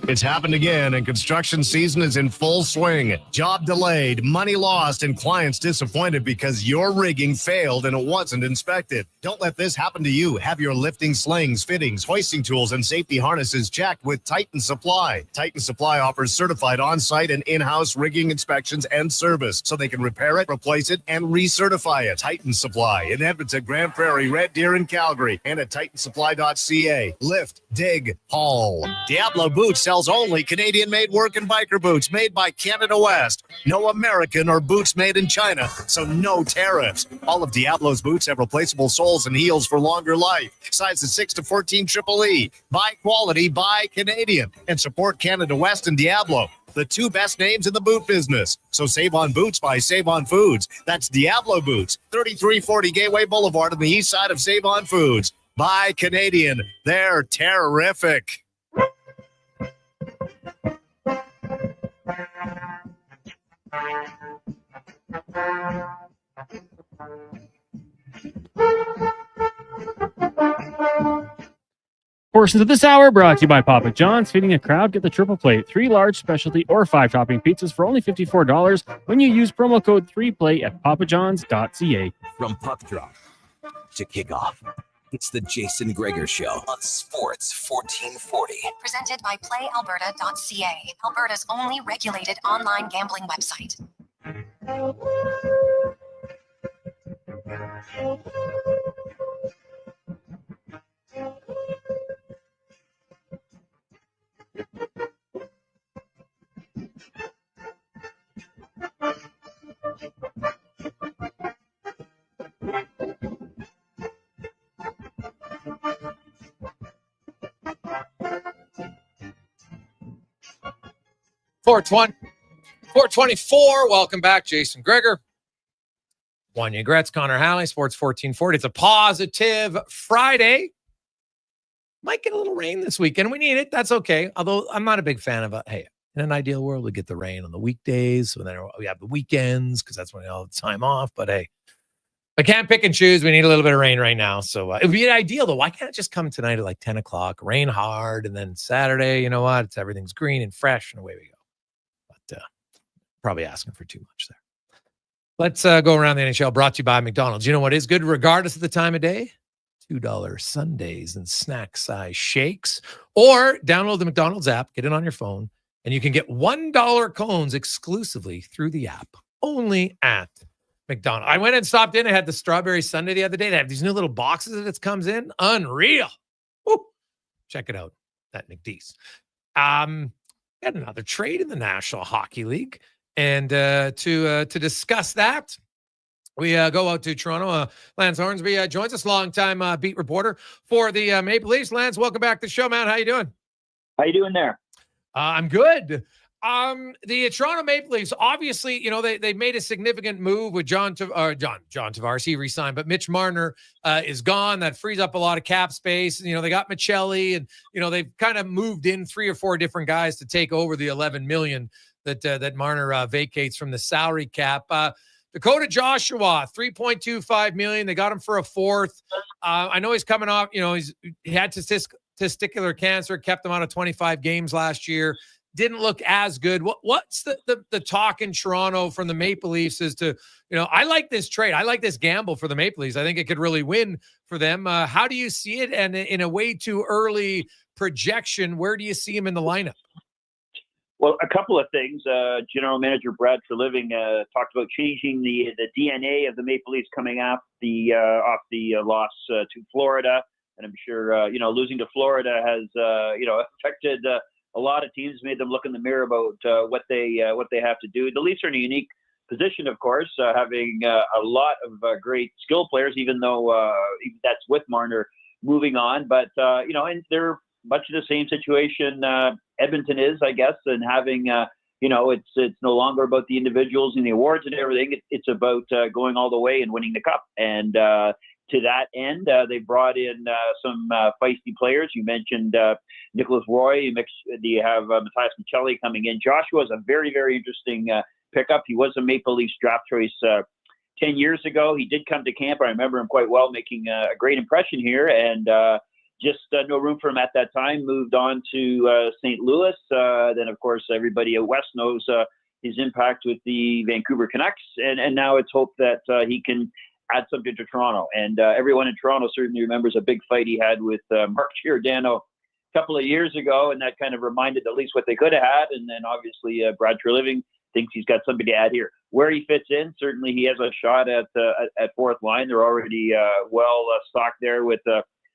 It's happened again, and construction season is in full swing. Job delayed, money lost, and clients disappointed because your rigging failed and it wasn't inspected. Don't let this happen to you. Have your lifting slings, fittings, hoisting tools, and safety harnesses checked with Titan Supply. Titan Supply offers certified on-site and in-house rigging inspections and service, so they can repair it, replace it, and recertify it. Titan Supply in Edmonton, Grand Prairie, Red Deer, and Calgary, and at titansupply.ca. Lift, dig, haul. Diablo Boots sells only Canadian-made work and biker boots made by Canada West. No American or boots made in China, so no tariffs. All of Diablo's boots have replaceable soles and heels for longer life. Sizes 6 to 14 EEE. Buy quality, buy Canadian. And support Canada West and Diablo, the two best names in the boot business. So save on boots by Save On Foods. That's Diablo Boots, 3340 Gateway Boulevard on the east side of Save On Foods. Buy Canadian. They're terrific.
Portions of this hour brought to you by Papa John's. Feeding a crowd, get the triple plate, 3 large specialty or 5 topping pizzas for only $54 when you use promo code 3play at papajohns.ca.
From puck drop to kickoff, it's the Jason Gregor Show on Sports 1440.
Presented by PlayAlberta.ca, Alberta's only regulated online gambling website.
.420, 424. Welcome back, Jason Gregor. Wanye Gretz, Connor Halley, Sports 1440. It's a positive Friday. Might get a little rain this weekend. We need it. That's okay. Although I'm not a big fan of hey, in an ideal world, we get the rain on the weekdays. So then we have the weekends because that's when we all have time off. But hey, I can't pick and choose. We need a little bit of rain right now. So it would be ideal, though. Why can't it just come tonight at like 10 o'clock, rain hard, and then Saturday, you know what? Everything's green and fresh, and away we go. But probably asking for too much there. Let's go around the NHL, brought to you by McDonald's. You know what is good regardless of the time of day? $2 sundaes and snack size shakes. Or download the McDonald's app, get it on your phone, and you can get $1 cones exclusively through the app. Only at McDonald's. I went and stopped in. I had the strawberry sundae the other day. They have these new little boxes that it comes in. Unreal. Check it out at McDee's. Got another trade in the National Hockey League. And to discuss that, we go out to Toronto. Lance Hornsby joins us, longtime beat reporter for the Maple Leafs. Lance, welcome back to the show, man. How you doing?
How you doing there?
I'm good. The Toronto Maple Leafs, obviously, they made a significant move with John Tavares. He resigned, but Mitch Marner is gone. That frees up a lot of cap space. They got Michelli, and they've kind of moved in 3 or 4 different guys to take over the $11 million that Marner vacates from the salary cap. Dakota Joshua, $3.25 million. They got him for a 4th. I know he's coming off. He had testicular cancer, kept him out of 25 games last year. Didn't look as good. What's the talk in Toronto from the Maple Leafs as to, I like this trade. I like this gamble for the Maple Leafs. I think it could really win for them. How do you see it? And in a way too early projection, where do you see him in the lineup?
Well, a couple of things. General Manager Brad Treliving talked about changing the DNA of the Maple Leafs coming off the loss to Florida. And I'm sure, losing to Florida has, affected a lot of teams, made them look in the mirror about what they have to do. The Leafs are in a unique position, of course, having a lot of great skill players, even though that's with Marner moving on. But, and they're much of the same situation Edmonton is, I guess, and having, it's no longer about the individuals and the awards and everything. It's about going all the way and winning the cup. And to that end, they brought in some feisty players. You mentioned Nicholas Roy. You have Matthias Michelli coming in. Joshua is a very, very interesting pickup. He was a Maple Leafs draft choice 10 years ago. He did come to camp. I remember him quite well, making a great impression here. And just no room for him at that time. Moved on to St. Louis. Then, of course, everybody out west knows his impact with the Vancouver Canucks. And now it's hoped that he can add something to Toronto. And everyone in Toronto certainly remembers a big fight he had with Mark Giordano a couple of years ago, and that kind of reminded at least what they could have had. And then obviously Brad Treliving thinks he's got something to add here. Where he fits in, certainly he has a shot at 4th line. They're already well stocked there with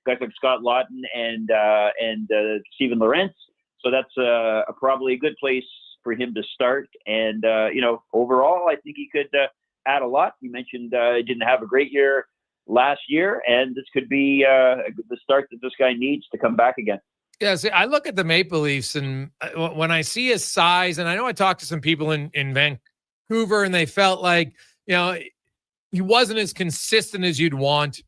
guys like Scott Lawton and Steven Lorentz. So that's probably a good place for him to start. And, overall, I think he could add a lot. You mentioned he didn't have a great year last year, and this could be the start that this guy needs to come back again.
Yeah, see, I look at the Maple Leafs, and when I see his size, and I know I talked to some people in Vancouver, and they felt like, he wasn't as consistent as you'd want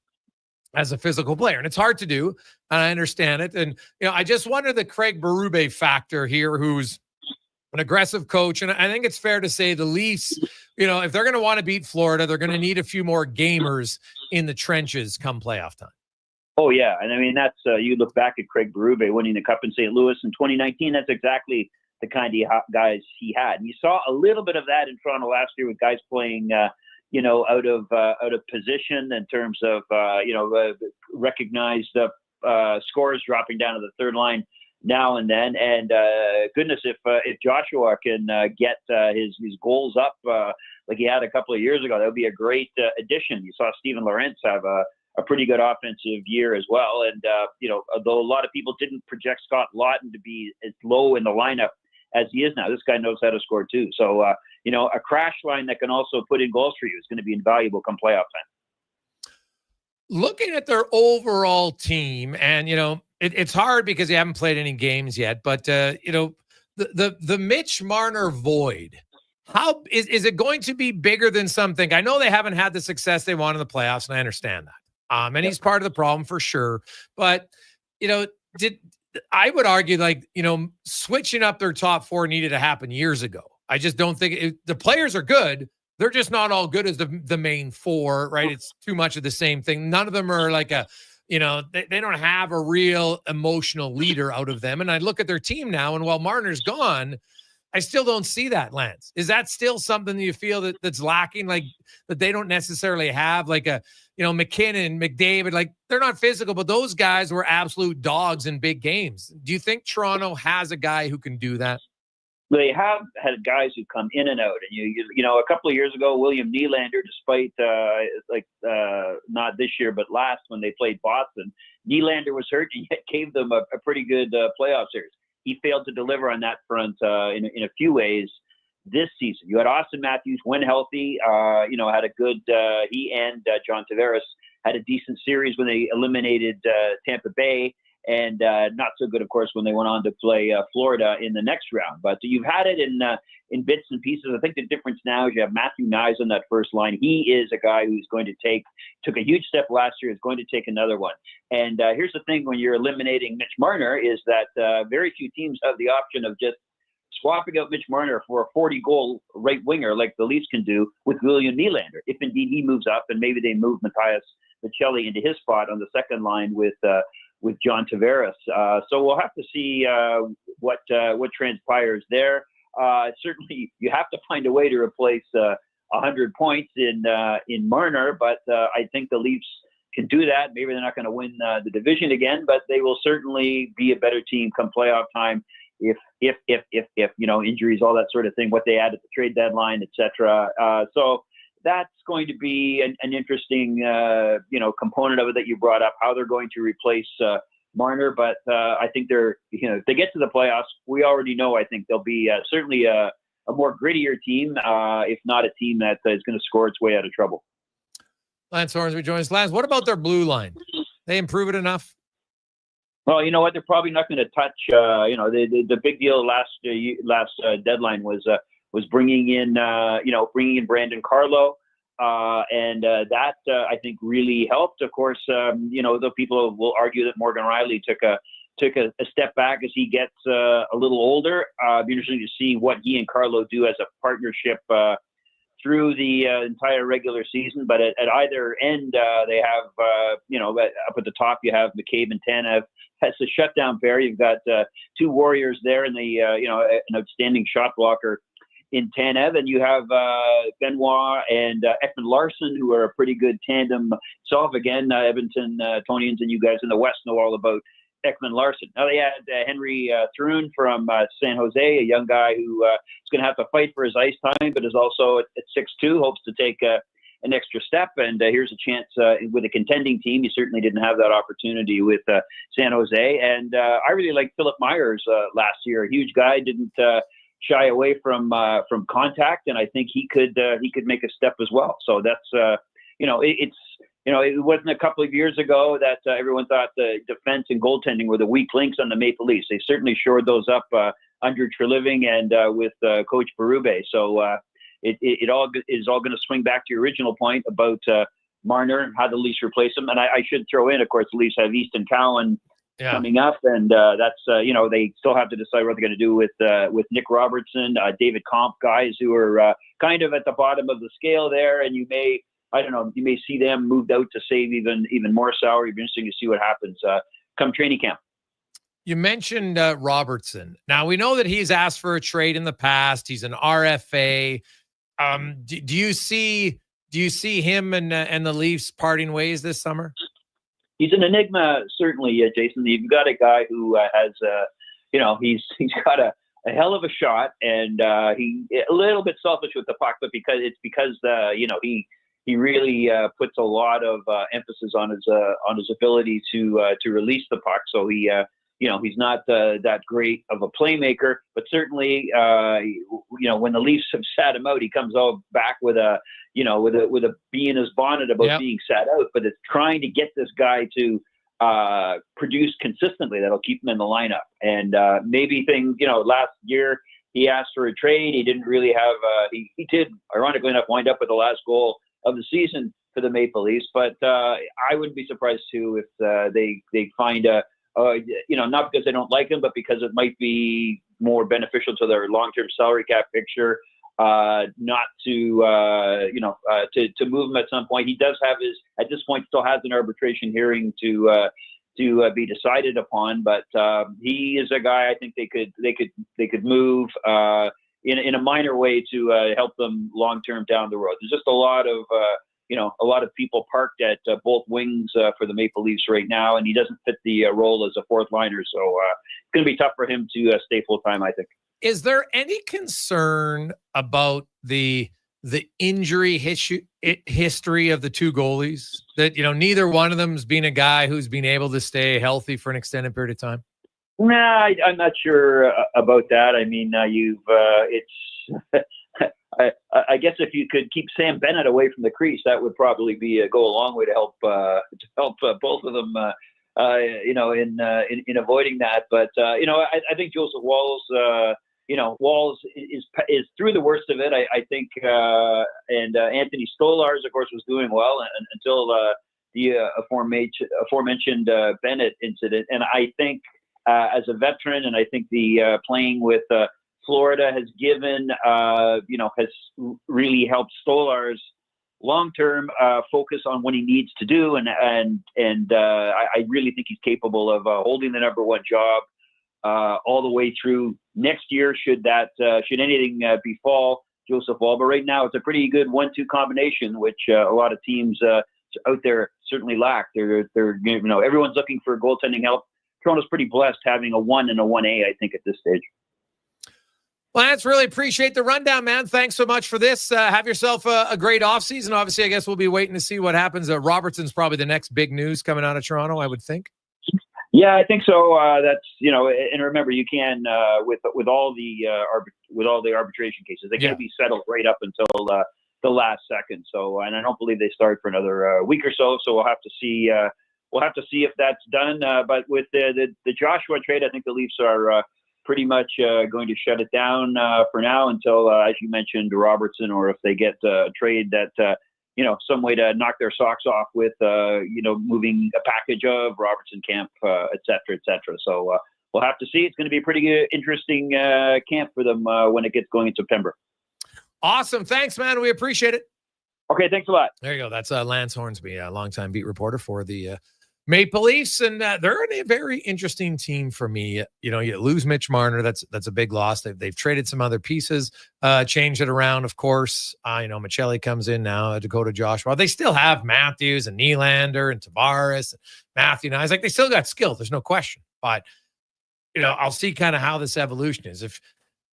as a physical player. And it's hard to do, and I understand it. And, I just wonder the Craig Berube factor here, who's an aggressive coach. And I think it's fair to say the Leafs, if they're going to want to beat Florida, they're going to need a few more gamers in the trenches come playoff time.
Oh, yeah. And I mean, that's you look back at Craig Berube winning the Cup in St. Louis in 2019. That's exactly the kind of guys he had. And you saw a little bit of that in Toronto last year with guys playing, out of position in terms of, recognized scores dropping down to the 3rd line now and then. And goodness, if Joshua can get his goals up like he had a couple of years ago, that would be a great addition. You saw Steven Lorentz have a pretty good offensive year as well. And, although a lot of people didn't project Scott Lawton to be as low in the lineup as he is now, this guy knows how to score too. So, a crash line that can also put in goals for you is going to be invaluable come playoff time.
Looking at their overall team, and, it's hard because you haven't played any games yet, but, the Mitch Marner void, how is it going to be bigger than something? I know they haven't had the success they want in the playoffs, and I understand that. And he's part of the problem for sure. But, I would argue switching up their top 4 needed to happen years ago. I just don't think the players are good. They're just not all good as the main 4, right? It's too much of the same thing. None of them are like they don't have a real emotional leader out of them. And I look at their team now, and while Marner's gone, I still don't see that, Lance. Is that still something that you feel that's lacking, like that they don't necessarily have, like a, McKinnon, McDavid, like they're not physical, but those guys were absolute dogs in big games. Do you think Toronto has a guy who can do that?
They have had guys who come in and out, and a couple of years ago, William Nylander, despite not this year but last when they played Boston, Nylander was hurt and yet gave them a pretty good playoff series. He failed to deliver on that front in a few ways this season. You had Austin Matthews, when healthy, had a good, he and John Tavares had a decent series when they eliminated Tampa Bay, and not so good, of course, when they went on to play Florida in the next round. But you've had it in bits and pieces. I think the difference now is you have Matthew Nyes on that first line. He is a guy who's going to took a huge step last year, is going to take another one. And here's the thing when you're eliminating Mitch Marner is that very few teams have the option of just swapping out Mitch Marner for a 40-goal right winger like the Leafs can do with William Nylander, if indeed he moves up, and maybe they move Matthias Michelli into his spot on the second line with John Tavares. So we'll have to see what transpires there. Certainly, you have to find a way to replace 100 points in Marner, but I think the Leafs can do that. Maybe they're not going to win the division again, but they will certainly be a better team come playoff time. If injuries, all that sort of thing, what they add at the trade deadline, etc. So that's going to be an interesting, component of it that you brought up, how they're going to replace Marner. But I think if they get to the playoffs, we already know, I think they'll be certainly a more grittier team, if not a team that is going to score its way out of trouble.
Lance Hornsby joins. Lance, what about their blue line? They improve it enough?
Well, you know what? They're probably not going to touch. The big deal last deadline was bringing in Brandon Carlo, and that I think really helped. Of course, the people will argue that Morgan Riley took a step back as he gets a little older. It'd be interesting to see what he and Carlo do as a partnership through the entire regular season. But at either end, they have up at the top you have McCabe and Tanev. That's a shutdown pair. You've got two warriors there, and an outstanding shot blocker in Tanev, and you have Benoit and Ekman Larson, who are a pretty good tandem. Again, Edmonton Tonians and you guys in the West know all about Ekman Larson. Now they had Henry Thrun from San Jose, a young guy who is going to have to fight for his ice time, but is also at 6'2", hopes to take an extra step. And here's a chance with a contending team. You certainly didn't have that opportunity with San Jose. And I really liked Philip Myers last year. A huge guy, didn't shy away from contact, and I think he could make a step as well. So that's it wasn't a couple of years ago that everyone thought the defense and goaltending were the weak links on the Maple Leafs. They certainly shored those up under Treliving and with Coach Berube. So it all is all going to swing back to your original point about Marner, how the Leafs replace him. And I should throw in, of course, the Leafs have Easton Cowan coming up, and that's they still have to decide what they're going to do with Nick Robertson, David Comp, guys who are kind of at the bottom of the scale there, and you may see them moved out to save even more salary. It'd be interesting to see what happens come training camp.
You mentioned Robertson. Now we know that he's asked for a trade in the past. He's an RFA. Do you see him and the Leafs parting ways this summer?
He's an enigma, certainly, Jason. You've got a guy who has, he's got a hell of a shot, and he a little bit selfish with the puck, but because he really puts a lot of emphasis on his ability to release the puck. So he's not that great of a playmaker, but certainly when the Leafs have sat him out, he comes back with a bee in his bonnet about being sat out. But it's trying to get this guy to produce consistently that'll keep him in the lineup. And maybe last year he asked for a trade. He didn't really have. He did, ironically enough, wind up with the last goal of the season for the Maple Leafs. But I wouldn't be surprised too if they find not because they don't like him, but because it might be more beneficial to their long-term salary cap picture, not to move him at some point. He does have at this point, still has an arbitration hearing to be decided upon, but he is a guy I think they could move in a minor way to help them long-term down the road. There's just a lot of people parked at both wings for the Maple Leafs right now, and he doesn't fit the role as a fourth liner. So it's going to be tough for him to stay full time, I think.
Is there any concern about the the injury history of the two goalies? That, neither one of them's been a guy who's been able to stay healthy for an extended period of time?
Nah, I'm not sure about that. I mean, I guess if you could keep Sam Bennett away from the crease, that would probably go a long way to help both of them. In avoiding that. But I think Joseph Walls. Walls is through the worst of it. I think, and Anthony Stolars, of course, was doing well until the aforementioned Bennett incident. And I think, as a veteran, and I think the playing with Florida has given, has really helped Stolars long-term focus on what he needs to do, and I really think he's capable of holding the number one job all the way through next year. Should anything befall Joseph Wall, but right now it's a pretty good 1-2 combination, which a lot of teams out there certainly lack. They're everyone's looking for goaltending help. Toronto's pretty blessed having a 1 and a 1A, I think, at this stage.
Lance, really appreciate the rundown, man. Thanks so much for this. Have yourself a great offseason. Obviously, I guess we'll be waiting to see what happens. Robertson's probably the next big news coming out of Toronto, I would think.
Yeah, I think so. That's and remember, you can with all the arbitration cases, they can't be settled right up until the last second. So, and I don't believe they start for another week or so. So we'll have to see. We'll have to see if that's done. But with the Joshua trade, I think the Leafs are pretty much going to shut it down for now until, as you mentioned, Robertson, or if they get a trade that, some way to knock their socks off with, moving a package of Robertson, Camp, et cetera, et cetera. So we'll have to see. It's going to be a pretty interesting camp for them when it gets going in September.
Awesome. Thanks, man. We appreciate it.
Okay, thanks a lot.
There you go. That's Lance Hornsby, a longtime beat reporter for the Maple Leafs, and they're a very interesting team for me. You lose Mitch Marner. That's a big loss. They've traded some other pieces, changed it around, of course. Michelli comes in now, Dakota Joshua. They still have Matthews and Nylander and Tavares, and Matthew Nyes. Like, they still got skill. There's no question. But, I'll see kind of how this evolution is. If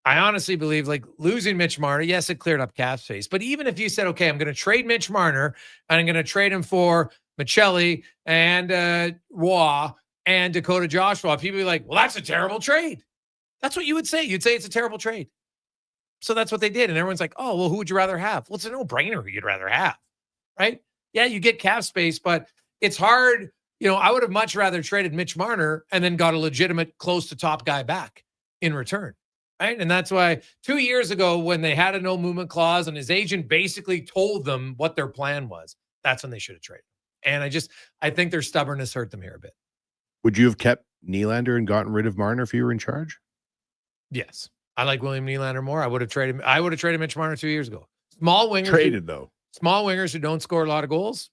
I honestly believe, like, losing Mitch Marner, yes, it cleared up cap space. But even if you said, okay, I'm going to trade Mitch Marner and I'm going to trade him for Michelli and Waugh and Dakota Joshua, people be like, well, that's a terrible trade. That's what you would say. You'd say it's a terrible trade. So that's what they did. And everyone's like, oh, well, who would you rather have? Well, it's a no-brainer who you'd rather have, right? Yeah, you get cap space, but it's hard. I would have much rather traded Mitch Marner and then got a legitimate close to top guy back in return, right? And that's why 2 years ago, when they had a no movement clause and his agent basically told them what their plan was, that's when they should have traded. And I think their stubbornness hurt them here a bit.
Would you have kept Nylander and gotten rid of Marner if you were in charge?
Yes. I like William Nylander more. I would have traded Mitch Marner 2 years ago. Small wingers. Small wingers who don't score a lot of goals,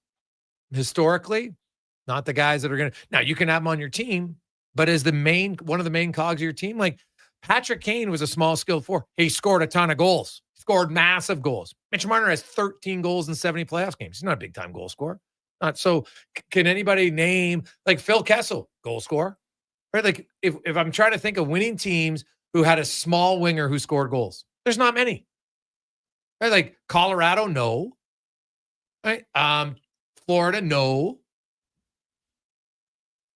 historically, not the guys that are going to. Now, you can have them on your team, but as one of the main cogs of your team, like Patrick Kane was a small skilled forward. He scored a ton of goals, scored massive goals. Mitch Marner has 13 goals in 70 playoff games. He's not a big time goal scorer. So can anybody name, like, Phil Kessel, goal scorer? Right? Like, if I'm trying to think of winning teams who had a small winger who scored goals, there's not many. Right? Like Colorado, no. Right? Florida, no.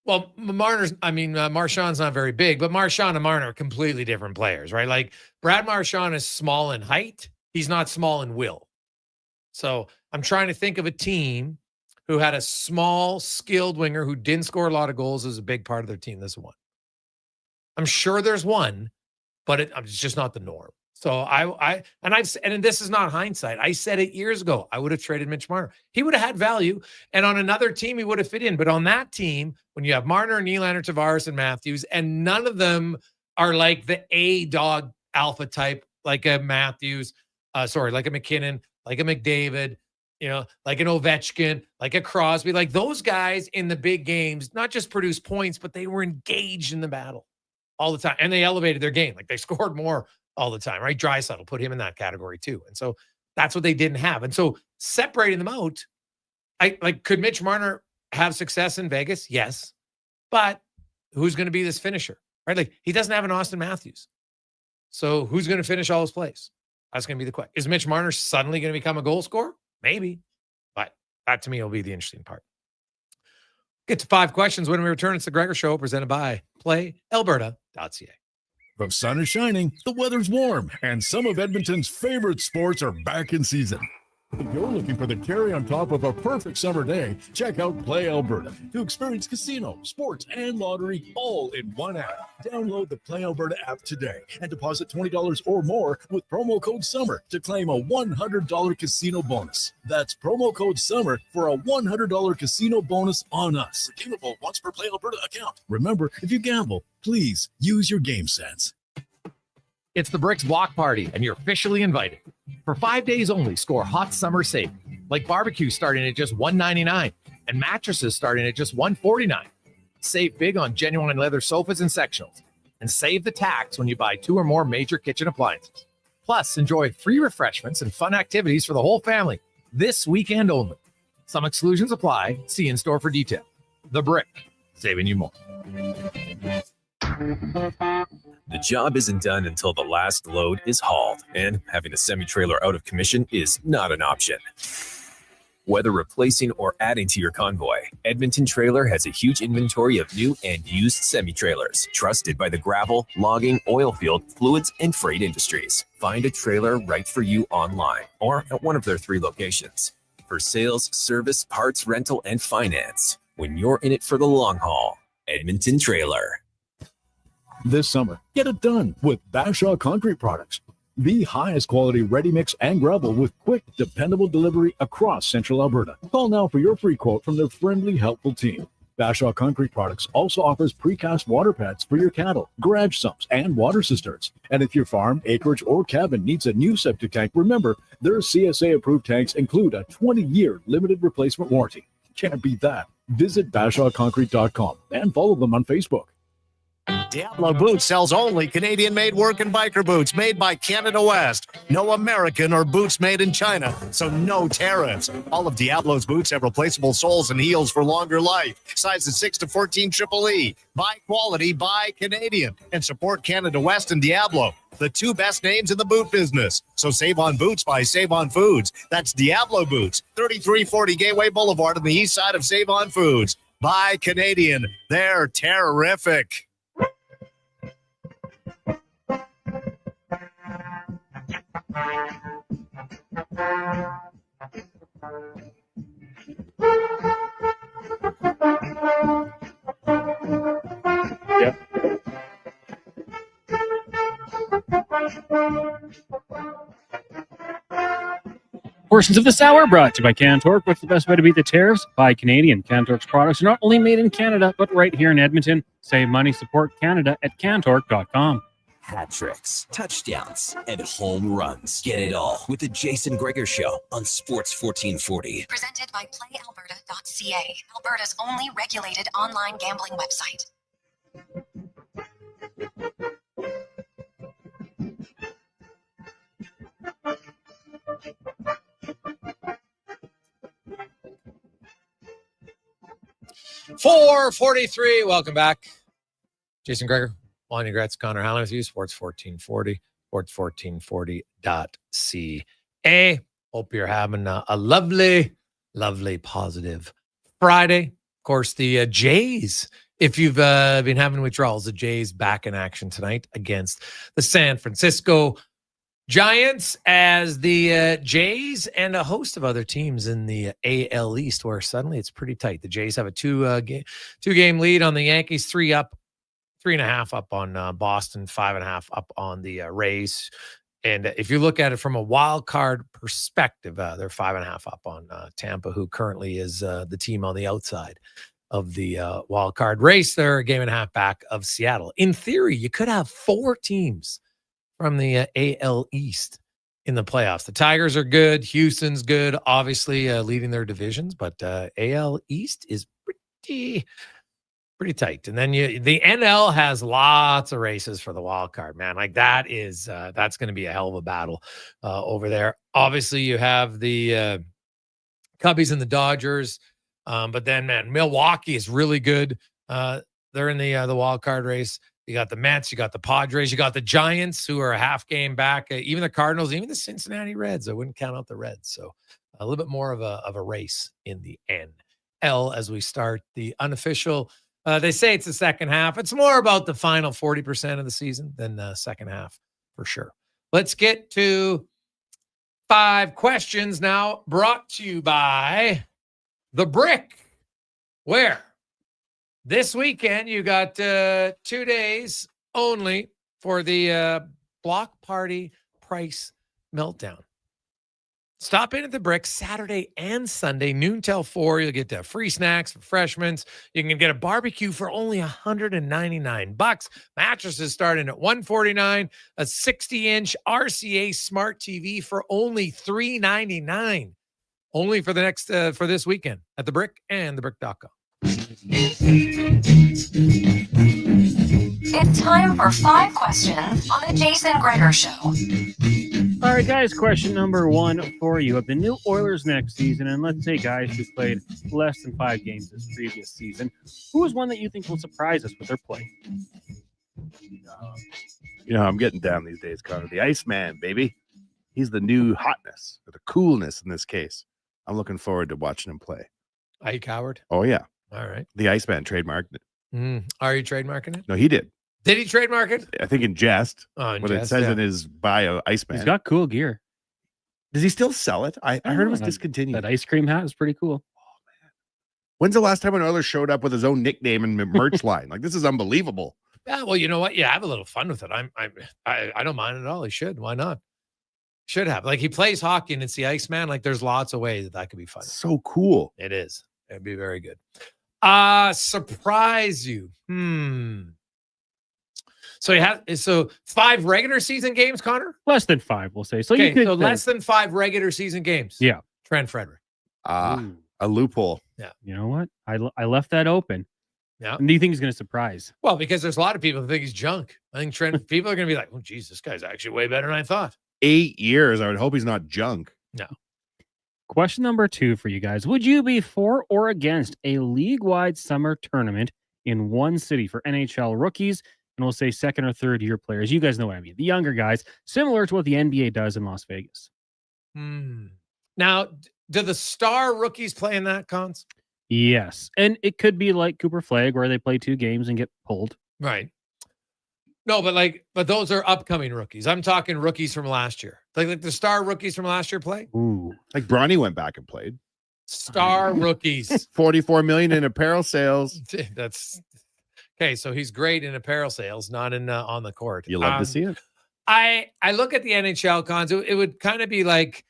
Well, Marchand's not very big, but Marchand and Marner are completely different players, right? Like, Brad Marchand is small in height. He's not small in will. So I'm trying to think of a team who had a small, skilled winger who didn't score a lot of goals as a big part of their team. This one. I'm sure there's one, but it's just not the norm. So and this is not hindsight. I said it years ago. I would have traded Mitch Marner. He would have had value, and on another team he would have fit in. But on that team, when you have Marner, Nylander, Tavares, and Matthews, and none of them are like the A-dog alpha type, like a Matthews, like a McKinnon, like a McDavid, like an Ovechkin, like a Crosby, like those guys in the big games, not just produce points, but they were engaged in the battle all the time. And they elevated their game. Like they scored more all the time, right? Draisaitl, put him in that category too. And so that's what they didn't have. And so separating them out, could Mitch Marner have success in Vegas? Yes. But who's going to be this finisher, right? Like he doesn't have an Austin Matthews. So who's going to finish all his plays? That's going to be the question. Is Mitch Marner suddenly going to become a goal scorer? Maybe. But that to me will be the interesting part. Get to 5 questions when we return. It's the Gregor Show presented by PlayAlberta.ca.
The sun is shining, the weather's warm, and some of Edmonton's favorite sports are back in season. If you're looking for the cherry on top of a perfect summer day, check out Play Alberta to experience casino, sports, and lottery all in one app. Download the Play Alberta app today and deposit $20 or more with promo code SUMMER to claim a $100 casino bonus. That's promo code SUMMER for a $100 casino bonus on us. Redeemable once per Play Alberta account. Remember, if you gamble, please use your game sense.
It's the Bricks Block Party, and you're officially invited. For 5 days only, score hot summer savings, like barbecue starting at just $1.99 and mattresses starting at just $1.49. Save big on genuine leather sofas and sectionals, and save the tax when you buy 2 or more major kitchen appliances. Plus, enjoy free refreshments and fun activities for the whole family this weekend only. Some exclusions apply. See in-store for detail. The Brick, saving you more.
The job isn't done until the last load is hauled, and having a semi-trailer out of commission is not an option. Whether replacing or adding to your convoy, Edmonton Trailer has a huge inventory of new and used semi-trailers, trusted by the gravel, logging, oil field, fluids, and freight industries. Find a trailer right for you online or at one of their 3 locations. For sales, service, parts, rental, and finance, when you're in it for the long haul, Edmonton Trailer.
This summer, get it done with Bashaw Concrete Products. The highest quality ready mix and gravel with quick, dependable delivery across central Alberta. Call now for your free quote from their friendly, helpful team. Bashaw Concrete Products also offers precast water pads for your cattle, garage sumps, and water cisterns. And if your farm, acreage, or cabin needs a new septic tank, remember, their CSA-approved tanks include a 20-year limited replacement warranty. Can't beat that. Visit BashawConcrete.com and follow them on Facebook.
Diablo Boots sells only Canadian-made work and biker boots made by Canada West. No American or boots made in China, so no tariffs. All of Diablo's boots have replaceable soles and heels for longer life. Sizes 6 to 14 Triple E. Buy quality, buy Canadian. And support Canada West and Diablo, the 2 best names in the boot business. So save on boots by Save On Foods. That's Diablo Boots, 3340 Gateway Boulevard on the east side of Save On Foods. Buy Canadian. They're terrific.
Yep. Portions of this hour brought to you by Cantork. What's the best way to beat the tariffs? Buy Canadian. Cantork's products are not only made in Canada, but right here in Edmonton. Save money, support Canada at Cantork.com.
Hat tricks, touchdowns, and home runs. Get it all with the Jason Gregor Show on Sports 1440.
Presented by PlayAlberta.ca, Alberta's only regulated online gambling website.
.443. Welcome back. Jason Gregor, Wanye Gretz, Connor Halley with you. Sports 1440, sports1440.ca. Hope you're having a lovely, lovely, positive Friday. Of course, the Jays, if you've been having withdrawals, the Jays back in action tonight against the San Francisco Giants, as the Jays and a host of other teams in the AL East, where suddenly it's pretty tight. The Jays have a two-game lead on the Yankees, 3.5 up on Boston, 5.5 up on the Rays. And if you look at it from a wild card perspective, they're 5.5 up on Tampa, who currently is the team on the outside of the wild card race. They're a 1.5 back of Seattle. In theory, you could have 4 teams from the AL East in the playoffs. The Tigers are good. Houston's good, obviously leading their divisions, but AL East is pretty tight. And then the NL has lots of races for the wild card, man. Like that's going to be a hell of a battle over there. Obviously, you have the Cubbies and the Dodgers, but then, man, Milwaukee is really good. They're in the wild card race. You got the Mets, you got the Padres, you got the Giants, who are a half game back. Even the Cardinals, even the Cincinnati Reds. I wouldn't count out the Reds. So a little bit more of a race in the NL as we start the unofficial. They say it's the second half. It's more about the final 40% of the season than the second half for sure. Let's get to 5 questions now, brought to you by The Brick, where this weekend you got 2 days only for the block party price meltdown. Stop in at The Brick Saturday and Sunday, noon till 4. You'll get free snacks, refreshments. You can get a barbecue for only $199. Mattresses starting at $149. A 60-inch RCA smart TV for only $399. Only for the next for this weekend at The Brick and thebrick.com.
It's time for 5 questions on the Jason Gregor Show.
All right, guys, question number 1 for you. Of the new Oilers next season, and let's say guys who played less than 5 games this previous season, who is one that you think will surprise us with their play?
I'm getting down these days, Connor. The Iceman, baby. He's the new hotness, or the coolness in this case. I'm looking forward to watching him play.
Ike Howard?
Oh, yeah.
All right.
The Iceman trademarked it.
Are you trademarking it?
No, he did.
Did he trademark it?
I think in jest.
In
what
jest,
it says
yeah.
in his bio, Iceman.
He's got cool gear.
Does he still sell it? I heard it was discontinued.
That ice cream hat is pretty cool.
When's the last time an Oilers showed up with his own nickname and merch line? Like, this is unbelievable.
Yeah, well, you know what? Yeah, have a little fun with it. I don't mind at all. He should. Why not? Should have. Like, he plays hockey and it's the Iceman. Like, there's lots of ways that could be fun.
So cool.
It is. It'd be very good. Surprise you. So 5 regular season games, Connor?
Less than 5, we'll say. So
okay,
you could,
so less than 5 regular season games.
Yeah.
Trent Frederick.
A loophole.
Yeah.
You know what? I left that open.
Yeah.
And do you think he's going to surprise?
Well, because there's a lot of people who think he's junk. I think Trent people are going to be like, oh, geez, this guy's actually way better than I thought.
8 years. I would hope he's not junk.
No.
Question number 2 for you guys. Would you be for or against a league-wide summer tournament in one city for NHL rookies? And we'll say second or third year players. You guys know what I mean. The younger guys, similar to what the NBA does in Las Vegas.
Now, do the star rookies play in that, Cons?
Yes. And it could be like Cooper Flagg where they play 2 games and get pulled.
Right. No, but those are upcoming rookies. I'm talking rookies from last year. Like the star rookies from last year play?
Ooh. Like Bronny went back and played.
Star rookies.
$44 million in apparel sales.
That's okay. So he's great in apparel sales, not in on the court.
You love to see it.
I look at the NHL, Cons. It would kind of be like,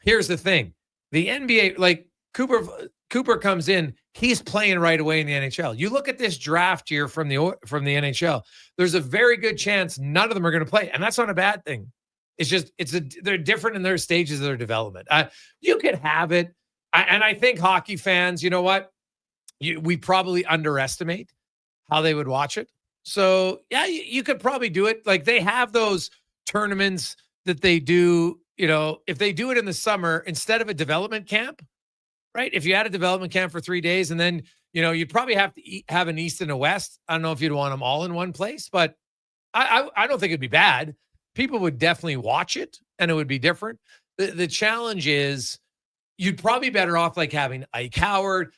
here's the thing. The NBA, like Cooper comes in, he's playing right away in the NHL. You look at this draft year from the NHL, there's a very good chance none of them are going to play. And that's not a bad thing. It's just, they're different in their stages of their development. You could have it. And I think hockey fans, you know what? We probably underestimate how they would watch it. So yeah, you could probably do it. Like they have those tournaments that they do, if they do it in the summer, instead of a development camp, right? If you had a development camp for 3 days and then, you'd probably have to have an East and a West. I don't know if you'd want them all in one place, but I don't think it'd be bad. People would definitely watch it and it would be different. The challenge is you'd probably be better off like having Ike Howard,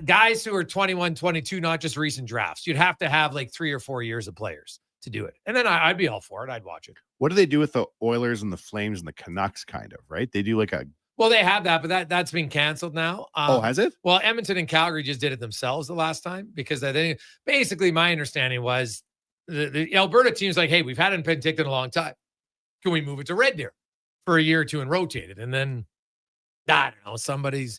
guys who are 21, 22, not just recent drafts. You'd have to have like 3 or 4 years of players to do it. And then I'd be all for it. I'd watch it.
What do they do with the Oilers and the Flames and the Canucks kind of, right? They do like
well, they have that, but that's been canceled now.
Has it?
Well, Edmonton and Calgary just did it themselves the last time because they basically my understanding was the Alberta team's like, hey, we've had it in Penticton a long time. Can we move it to Red Deer for a year or two and rotate it? And then I don't know, somebody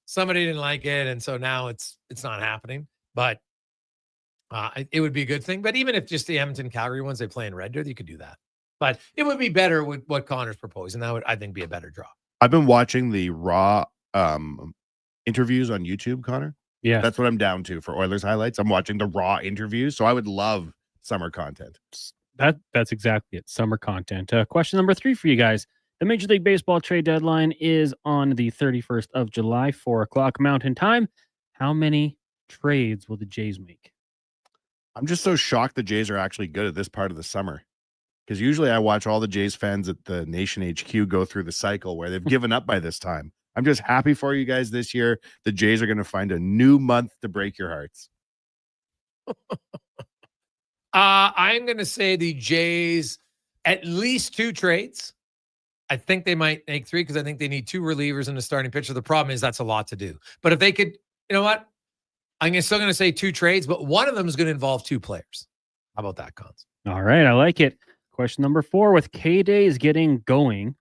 didn't like it, and so now it's not happening. But it would be a good thing. But even if just the Edmonton Calgary ones they play in Red Deer, you could do that. But it would be better with what Connor's proposing. That would, I think, be a better draw.
I've been watching the Raw interviews on YouTube, Connor.
Yeah.
That's what I'm down to for Oilers highlights. I'm watching the Raw interviews. So I would love summer content.
That's exactly it. Summer content. Question number 3 for you guys. The Major League Baseball trade deadline is on the 31st of July, 4 o'clock Mountain Time. How many trades will the Jays make?
I'm just so shocked the Jays are actually good at this part of the summer. Because usually I watch all the Jays fans at the Nation HQ go through the cycle where they've given up by this time. I'm just happy for you guys this year. The Jays are going to find a new month to break your hearts.
I'm going to say the Jays, at least 2 trades. I think they might make 3 because I think they need 2 relievers in the starting pitcher. The problem is that's a lot to do. But if they could, you know what? I'm still going to say 2 trades, but one of them is going to involve 2 players. How about that, Cons?
All right, I like it. Question number 4, with K-Days getting going,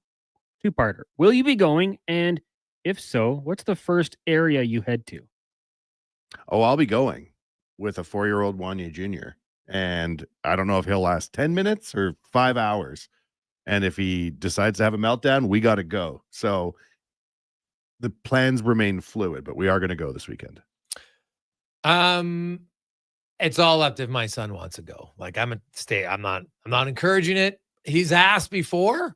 2-parter. Will you be going? And if so, what's the first area you head to?
Oh, I'll be going with a 4-year-old Wanye Jr. And I don't know if he'll last 10 minutes or 5 hours. And if he decides to have a meltdown, we got to go. So the plans remain fluid, but we are going to go this weekend.
It's all up to if my son wants to go. Like I'm not encouraging it. He's asked before,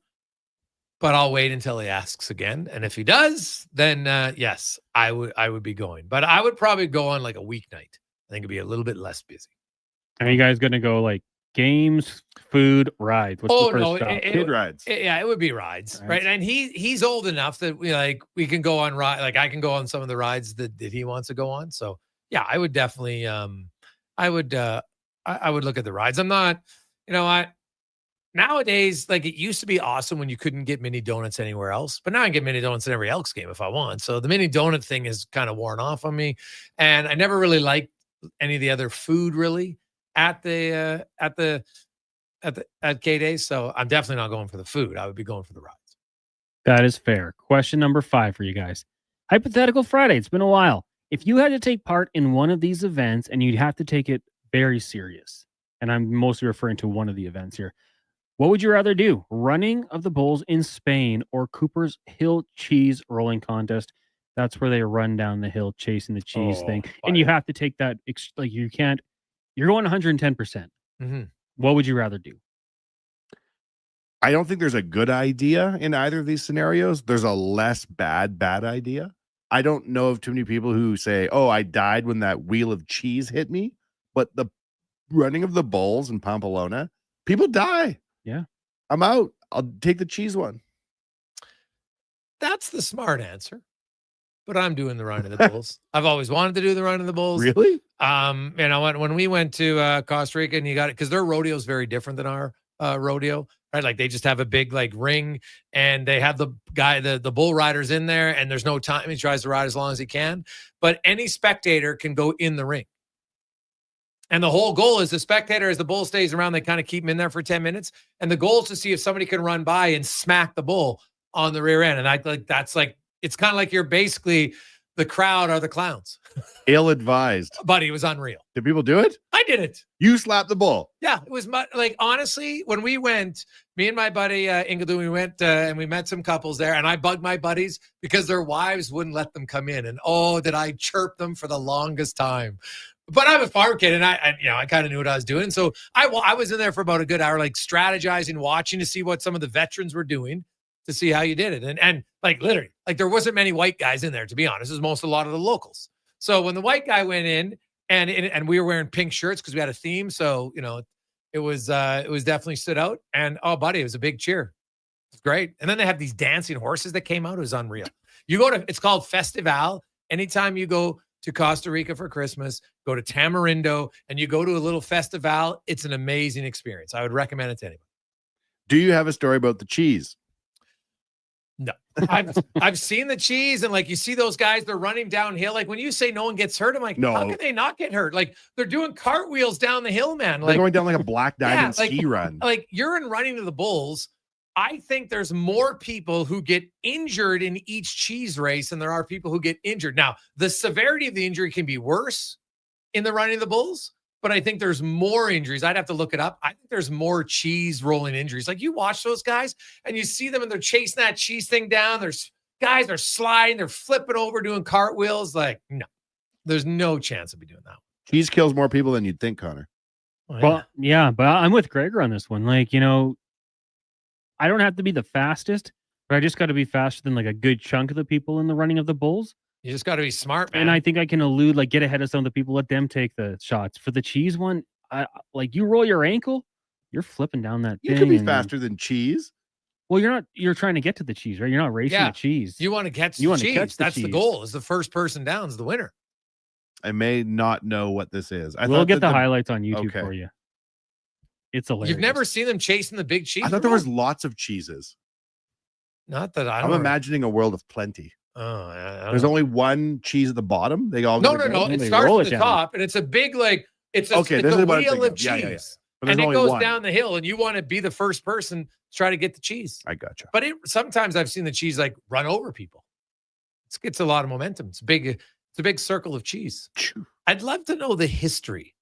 but I'll wait until he asks again. And if he does, then yes, I would be going. But I would probably go on like a weeknight. I think it'd be a little bit less busy.
Are you guys going to go like games, food, rides? What's the first stop?
Kid rides.
It would be rides, right? And he's old enough that we can go on ride. Like I can go on some of the rides that he wants to go on. So yeah, I would definitely I would look at the rides. I'm not, nowadays, like it used to be awesome when you couldn't get mini donuts anywhere else, but now I can get mini donuts in every Elks game if I want. So the mini donut thing is kind of worn off on me, and I never really liked any of the other food really at K-Days. So I'm definitely not going for the food. I would be going for the rides.
That is fair. Question number 5 for you guys. Hypothetical Friday. It's been a while. If you had to take part in one of these events and you'd have to take it very serious, and I'm mostly referring to one of the events here, what would you rather do? Running of the Bulls in Spain or Cooper's Hill Cheese Rolling Contest? That's where they run down the hill chasing the cheese thing. And you have to take that, like you can't, you're going 110%.
Mm-hmm.
What would you rather do?
I don't think there's a good idea in either of these scenarios. There's a less bad idea. I don't know of too many people who say, oh, I died when that wheel of cheese hit me. But the running of the Bulls in Pamplona, people die.
Yeah.
I'm out. I'll take the cheese one.
That's the smart answer. But I'm doing the run of the Bulls. I've always wanted to do the run of the Bulls.
Really?
When we went to Costa Rica and you got it, because their rodeo is very different than our rodeo, right? Like they just have a big like ring and they have the guy, the bull riders in there, and there's no time. He tries to ride as long as he can, but any spectator can go in the ring. And the whole goal is the spectator, as the bull stays around, they kind of keep him in there for 10 minutes. And the goal is to see if somebody can run by and smack the bull on the rear end. And it's kind of like you're basically the crowd are the clowns.
Ill-advised.
But it was unreal.
Did people do it?
I did it.
You slapped the bull.
Yeah, it was like, honestly, when we went, me and my buddy Ingledew, we went and we met some couples there, and I bugged my buddies because their wives wouldn't let them come in. And did I chirp them for the longest time. But I'm a farm kid, and I kind of knew what I was doing. So I was in there for about a good hour, like strategizing, watching to see what some of the veterans were doing, to see how you did it. And like literally, like there wasn't many white guys in there, to be honest. It was a lot of the locals. So when the white guy went in and we were wearing pink shirts because we had a theme. So, it was definitely stood out. And buddy, it was a big cheer. It's great. And then they have these dancing horses that came out. It was unreal. It's called Festival. Anytime you go to Costa Rica for Christmas, go to Tamarindo and you go to a little festival, it's an amazing experience. I would recommend it to anybody.
Do you have a story about the cheese?
No, I've seen the cheese, and like you see those guys, they're running downhill. Like when you say no one gets hurt, I'm like, no. How can they not get hurt? Like they're doing cartwheels down the hill, man. Like
they're going down like a Black Diamond ski run.
Like you're in running to the Bulls. I think there's more people who get injured in each cheese race than there are people who get injured. Now, the severity of the injury can be worse in the running of the Bulls, but I think there's more injuries. I'd have to look it up. I think there's more cheese rolling injuries. Like you watch those guys and you see them and they're chasing that cheese thing down. There's guys, they're sliding, they're flipping over, doing cartwheels. Like, no, there's no chance of me doing that.
Cheese kills more people than you'd think, Connor.
Well, yeah, but I'm with Gregor on this one. Like, I don't have to be the fastest, but I just got to be faster than like a good chunk of the people in the running of the Bulls.
You just got to be smart, man.
And I think I can get ahead of some of the people, let them take the shots. For the cheese one, like you roll your ankle, you're flipping down that
You
thing.
could be
and-
faster than cheese.
Well, you're not. You're trying to get to the cheese, right? You're not racing the cheese.
You want to catch
You
the
wanna
cheese.
catch the
That's the
cheese.
goal. Is the first person down is the winner.
I may not know what this is.
We'll get
that
the highlights on YouTube
Okay.
for you. It's hilarious.
You've never seen them chasing the big cheese?
I thought there was lots of cheeses.
Not that I
I'm
don't.
imagining a world of plenty.
Oh, I
There's
don't-
only one cheese at the bottom. They all
no.
gotta go?
It starts at the top, and it's a big it's a,
Okay,
it's
this
a
is what I'm
wheel
thinking
of
of.
cheese,
Yeah, yeah, yeah. But there's
and it
only
goes
one.
down the hill, and you want to be the first person to try to get the cheese.
I gotcha.
But sometimes I've seen the cheese like run over people. It's a lot of momentum. It's big. It's a big circle of cheese. I'd love to know the history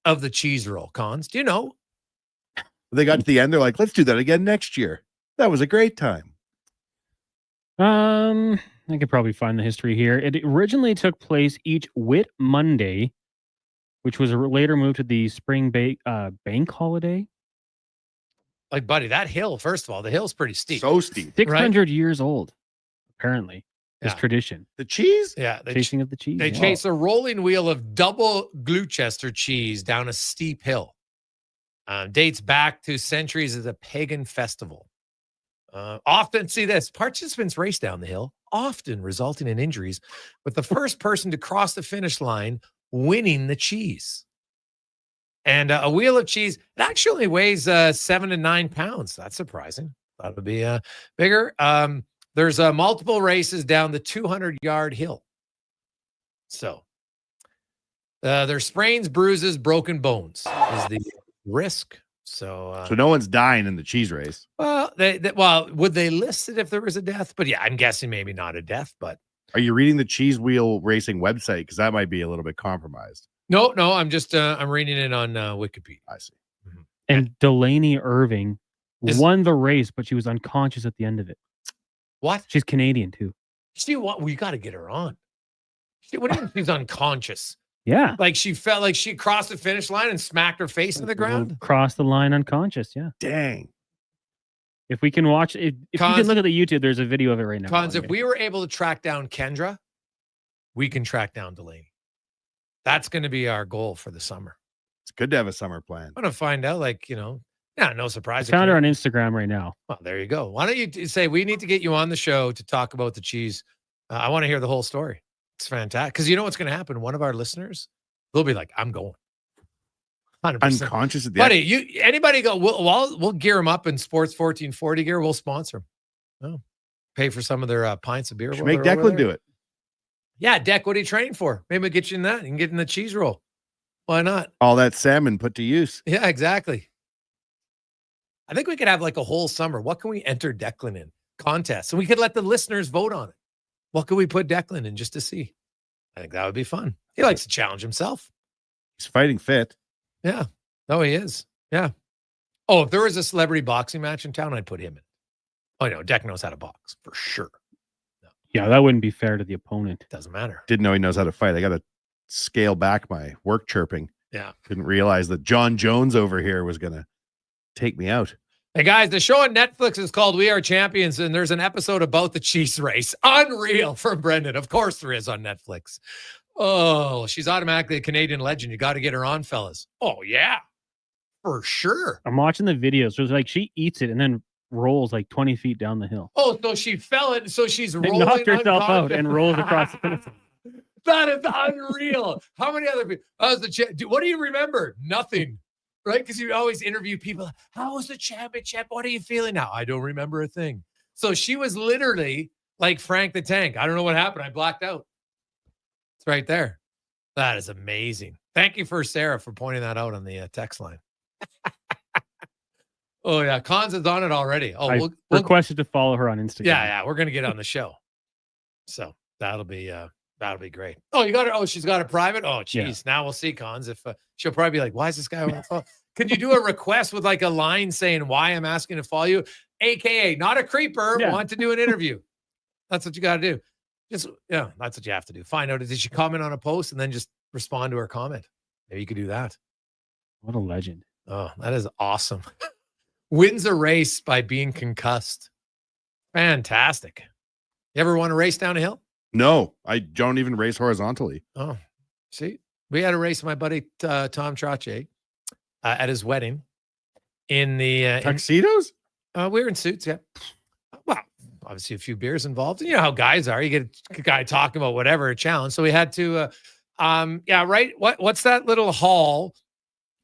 of the cheese roll. Cons, do you know?
They got to the end. They're like, let's do that again next year. That was a great time.
I could probably find the history here. It originally took place each Whit Monday, which was later moved to the spring bank holiday.
Like, buddy, that hill. First of all, the hill's pretty steep.
So steep.
600 years old, apparently. This
Yeah.
tradition.
The cheese?
Yeah,
Chasing of the cheese.
They
yeah.
chase a rolling wheel of double Gloucester cheese down a steep hill. Dates back to centuries as a pagan festival. Often, see this, participants race down the hill, often resulting in injuries, with the first person to cross the finish line winning the cheese. And a wheel of cheese, it actually weighs 7 to 9 pounds. That's surprising. Thought it would be bigger. There's multiple races down the 200-yard hill. So there's sprains, bruises, broken bones is the risk. So
So no one's dying in the cheese race.
well, would they list it if there was a death? But yeah, I'm guessing maybe not a death, but
Are you reading the cheese wheel racing website? Because that might be a little bit compromised.
no, I'm just I'm reading it on Wikipedia.
I see.
And Delaney Irving won the race, but she was unconscious at the end of it.
What?
She's Canadian too.
See what? We got to get her on. What do you mean she's unconscious?
Yeah.
Like she felt like she crossed the finish line and smacked her face in the ground.
Crossed the line unconscious. Yeah.
Dang.
If we can watch if you can look at the YouTube, there's a video of it right now.
Cons, if we were able to track down Kendra, we can track down Delaney. That's going to be our goal for the summer.
It's good to have a summer plan.
I'm going to find out, no surprise.
I found her on Instagram right now.
Well, there you go. Why don't you say we need to get you on the show to talk about the cheese? I want to hear the whole story. It's fantastic. Because you know what's going to happen? One of our listeners, they'll be like, I'm going. 100%.
Unconscious at the
Buddy, anybody go, we'll gear them up in Sports 1440 gear. We'll sponsor them. Oh, pay for some of their pints of beer.
Should
while
make
they're over
Declan
there.
do it.
Yeah, Deck, what are you training for? Maybe we'll get you in that. You can get in the cheese roll. Why not?
All that salmon put to use.
Yeah, exactly. I think we could have like a whole summer. What can we enter Declan in? Contests. And we could let the listeners vote on it. What could we put Declan in just to see? I think that would be fun. He likes to challenge himself.
He's fighting fit.
Yeah. No, he is. Yeah. Oh, if there was a celebrity boxing match in town, I'd put him in. Oh, no, Deck knows how to box for sure.
Yeah, that wouldn't be fair to the opponent.
Doesn't matter.
Didn't know he knows how to fight. I got to scale back my work chirping.
Yeah.
Didn't realize that John Jones over here was going to take me out.
Hey, guys, the show on Netflix is called We Are Champions, and there's an episode about the cheese race. Unreal from Brendan. Of course there is on Netflix. Oh, she's automatically a Canadian legend. You got to get her on, fellas. Oh, yeah. For sure.
I'm watching the videos. So it's like she eats it and then rolls like 20 feet down the hill.
Oh, so she fell in. So she's
And
rolling
knocked herself out
unconscious.
and rolls across the finish.
That is unreal. How many other people? What do you remember? Nothing. Right? Because you always interview people. How was the championship? What are you feeling now? I don't remember a thing. So she was literally like Frank the Tank. I don't know what happened. I blacked out. It's right there. That is amazing. Thank you for Sarah for pointing that out on the text line. Oh, yeah. Cons is on it already. Oh,
I
we'll
requested to follow her on Instagram.
yeah. We're going to get on the show. So that'll be great. Oh, you got her. Oh, she's got a private. Oh, geez. Now we'll see, Cons. If she'll probably be like, why is this guy on the phone? Can you do a request with like a line saying why I'm asking to follow you? AKA not a creeper.
Yeah.
Want to do an interview. That's what you got to do. That's what you have to do. Find out, did she comment on a post and then just respond to her comment? Maybe you could do that.
What a legend.
Oh, that is awesome. Wins a race by being concussed. Fantastic. You ever want to race down a hill?
No, I don't even race horizontally.
Oh, see, we had a race with my buddy Tom Trottier. at his wedding in the
tuxedos.
We were in suits, yeah. Well, obviously a few beers involved. You know how guys are. You get a guy talking about whatever, a challenge. So we had to, right. What's that little hall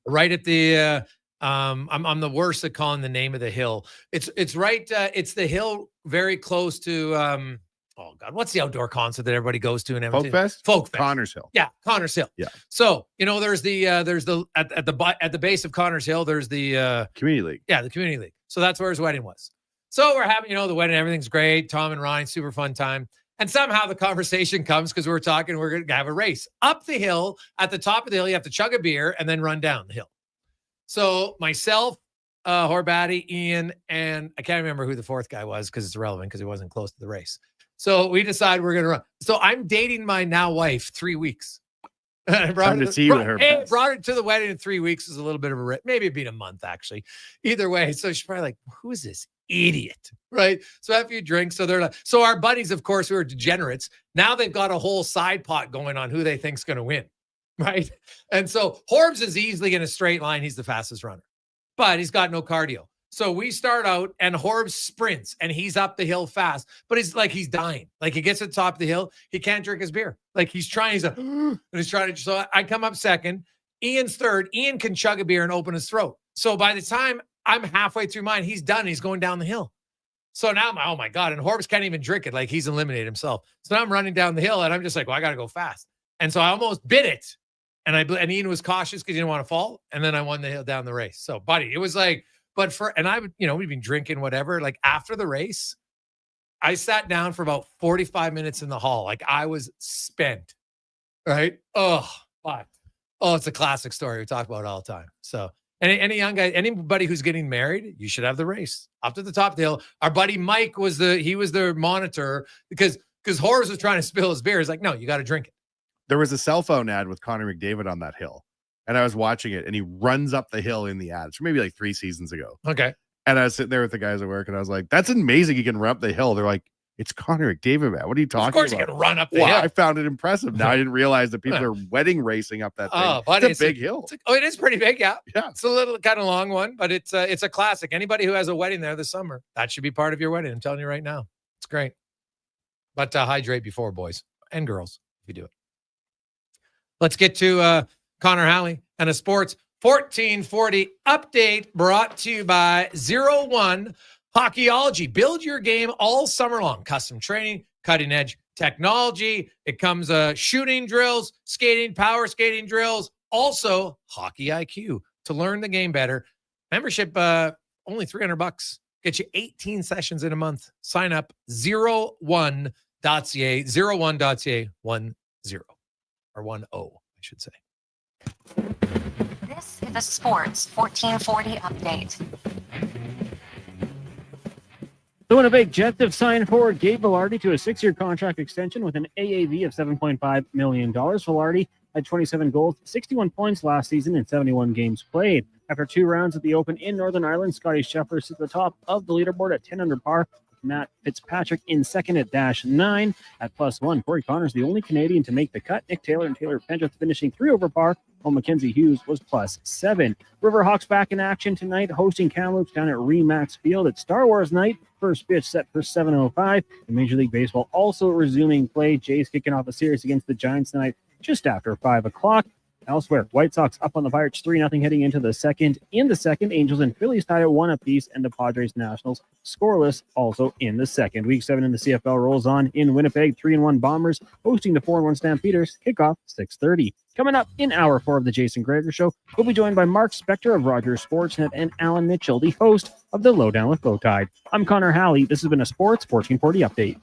right at the, I'm the worst at calling the name of the hill. It's right. It's the hill very close to, oh God, what's the outdoor concert that everybody goes to in Edmonton? Folk Fest.
Connors Hill.
Yeah, Connors Hill.
Yeah.
So, there's the at the base of Connors Hill, there's the
Community League.
Yeah, the Community League. So that's where his wedding was. So we're having, the wedding, everything's great. Tom and Ryan, super fun time. And somehow the conversation comes because we're talking, we're going to have a race up the hill. At the top of the hill, you have to chug a beer and then run down the hill. So myself, Horbatty, Ian, and I can't remember who the fourth guy was because it's irrelevant because he wasn't close to the race. So we decide we're going to run. So I'm dating my now wife 3 weeks. I brought her to the wedding in 3 weeks. Is a little bit of a rip. Maybe it'd been a month, actually. Either way. So she's probably like, who is this idiot? Right. So after you drink, so they're like, so our buddies, of course, who are degenerates, now they've got a whole side pot going on who they think's going to win. Right. And so Horbs is easily in a straight line. He's the fastest runner, but he's got no cardio. So we start out and Horbs sprints and he's up the hill fast, but he's dying. Like he gets to the top of the hill. He can't drink his beer. Like he's trying, and he's trying to, so I come up second. Ian's third. Ian can chug a beer and open his throat. So by the time I'm halfway through mine, he's done. He's going down the hill. So now I'm, oh my God. And Horbs can't even drink it. Like he's eliminated himself. So now I'm running down the hill and I'm just like, well, I got to go fast. And so I almost bit it. And Ian was cautious because he didn't want to fall. And then I won the hill down the race. So buddy, it was like, but I would, we've been drinking, whatever. Like after the race, I sat down for about 45 minutes in the hall. Like I was spent, right? Oh, fuck. Oh, it's a classic story. We talk about it all the time. So any young guy, anybody who's getting married, you should have the race up to the top of the hill. Our buddy Mike was the monitor because Horace was trying to spill his beer. He's like, no, you got to drink it.
There was a cell phone ad with Connor McDavid on that hill. And I was watching it, and he runs up the hill in the ads from maybe like 3 seasons ago.
Okay.
And I was sitting there with the guys at work, and I was like, that's amazing. He can run up the hill. They're like, it's Connor McDavid, man. What are you talking about?
Of course he can run up the hill.
I found it impressive. Now I didn't realize that people are wedding racing up that thing.
Oh, buddy,
it's a big hill.
It is pretty big, yeah.
Yeah.
It's a little kind of long one, but it's a classic. Anybody who has a wedding there this summer, that should be part of your wedding. I'm telling you right now. It's great. But hydrate before, boys and girls, if you do it. Let's get to Connor Halley and a sports 1440 update brought to you by 01 Hockeyology. Build your game all summer long. Custom training, cutting edge technology. It comes shooting drills, skating, power skating drills, also hockey IQ to learn the game better. Membership only $300. Get you 18 sessions in a month. Sign up 01.ca, 01.ca 10 or 10, I should say.
This is a Sports 1440 update.
The Winnipeg Jets have signed forward Gabe Vilardi to a 6-year contract extension with an AAV of $7.5 million. Vilardi had 27 goals, 61 points last season in 71 games played. After 2 rounds at the Open in Northern Ireland, Scotty Scheffler sits at the top of the leaderboard at 10 under par. Matt Fitzpatrick in second at -9 at +1. Corey Connors, the only Canadian to make the cut. Nick Taylor and Taylor Pendrith finishing 3 over par, while Mackenzie Hughes was +7. Riverhawks back in action tonight, hosting Kamloops down at Remax Field at Star Wars night. First pitch set for 7:05. And Major League Baseball also resuming play. Jays kicking off a series against the Giants tonight just after 5 o'clock. Elsewhere, White Sox up on the Pirates 3-0 heading into the second. In the second, Angels and Phillies tied at 1 apiece, and the Padres Nationals scoreless also in the second. Week 7 in the CFL rolls on in Winnipeg. 3-1 Bombers hosting the 4-1 Stampeders. Kickoff 6:30. Coming up in hour 4 of the Jason Gregor Show, we'll be joined by Mark Spector of Rogers Sportsnet and Alan Mitchell, the host of the Lowdown with Lowetide. I'm Connor Halley. This has been a Sports 1440 update.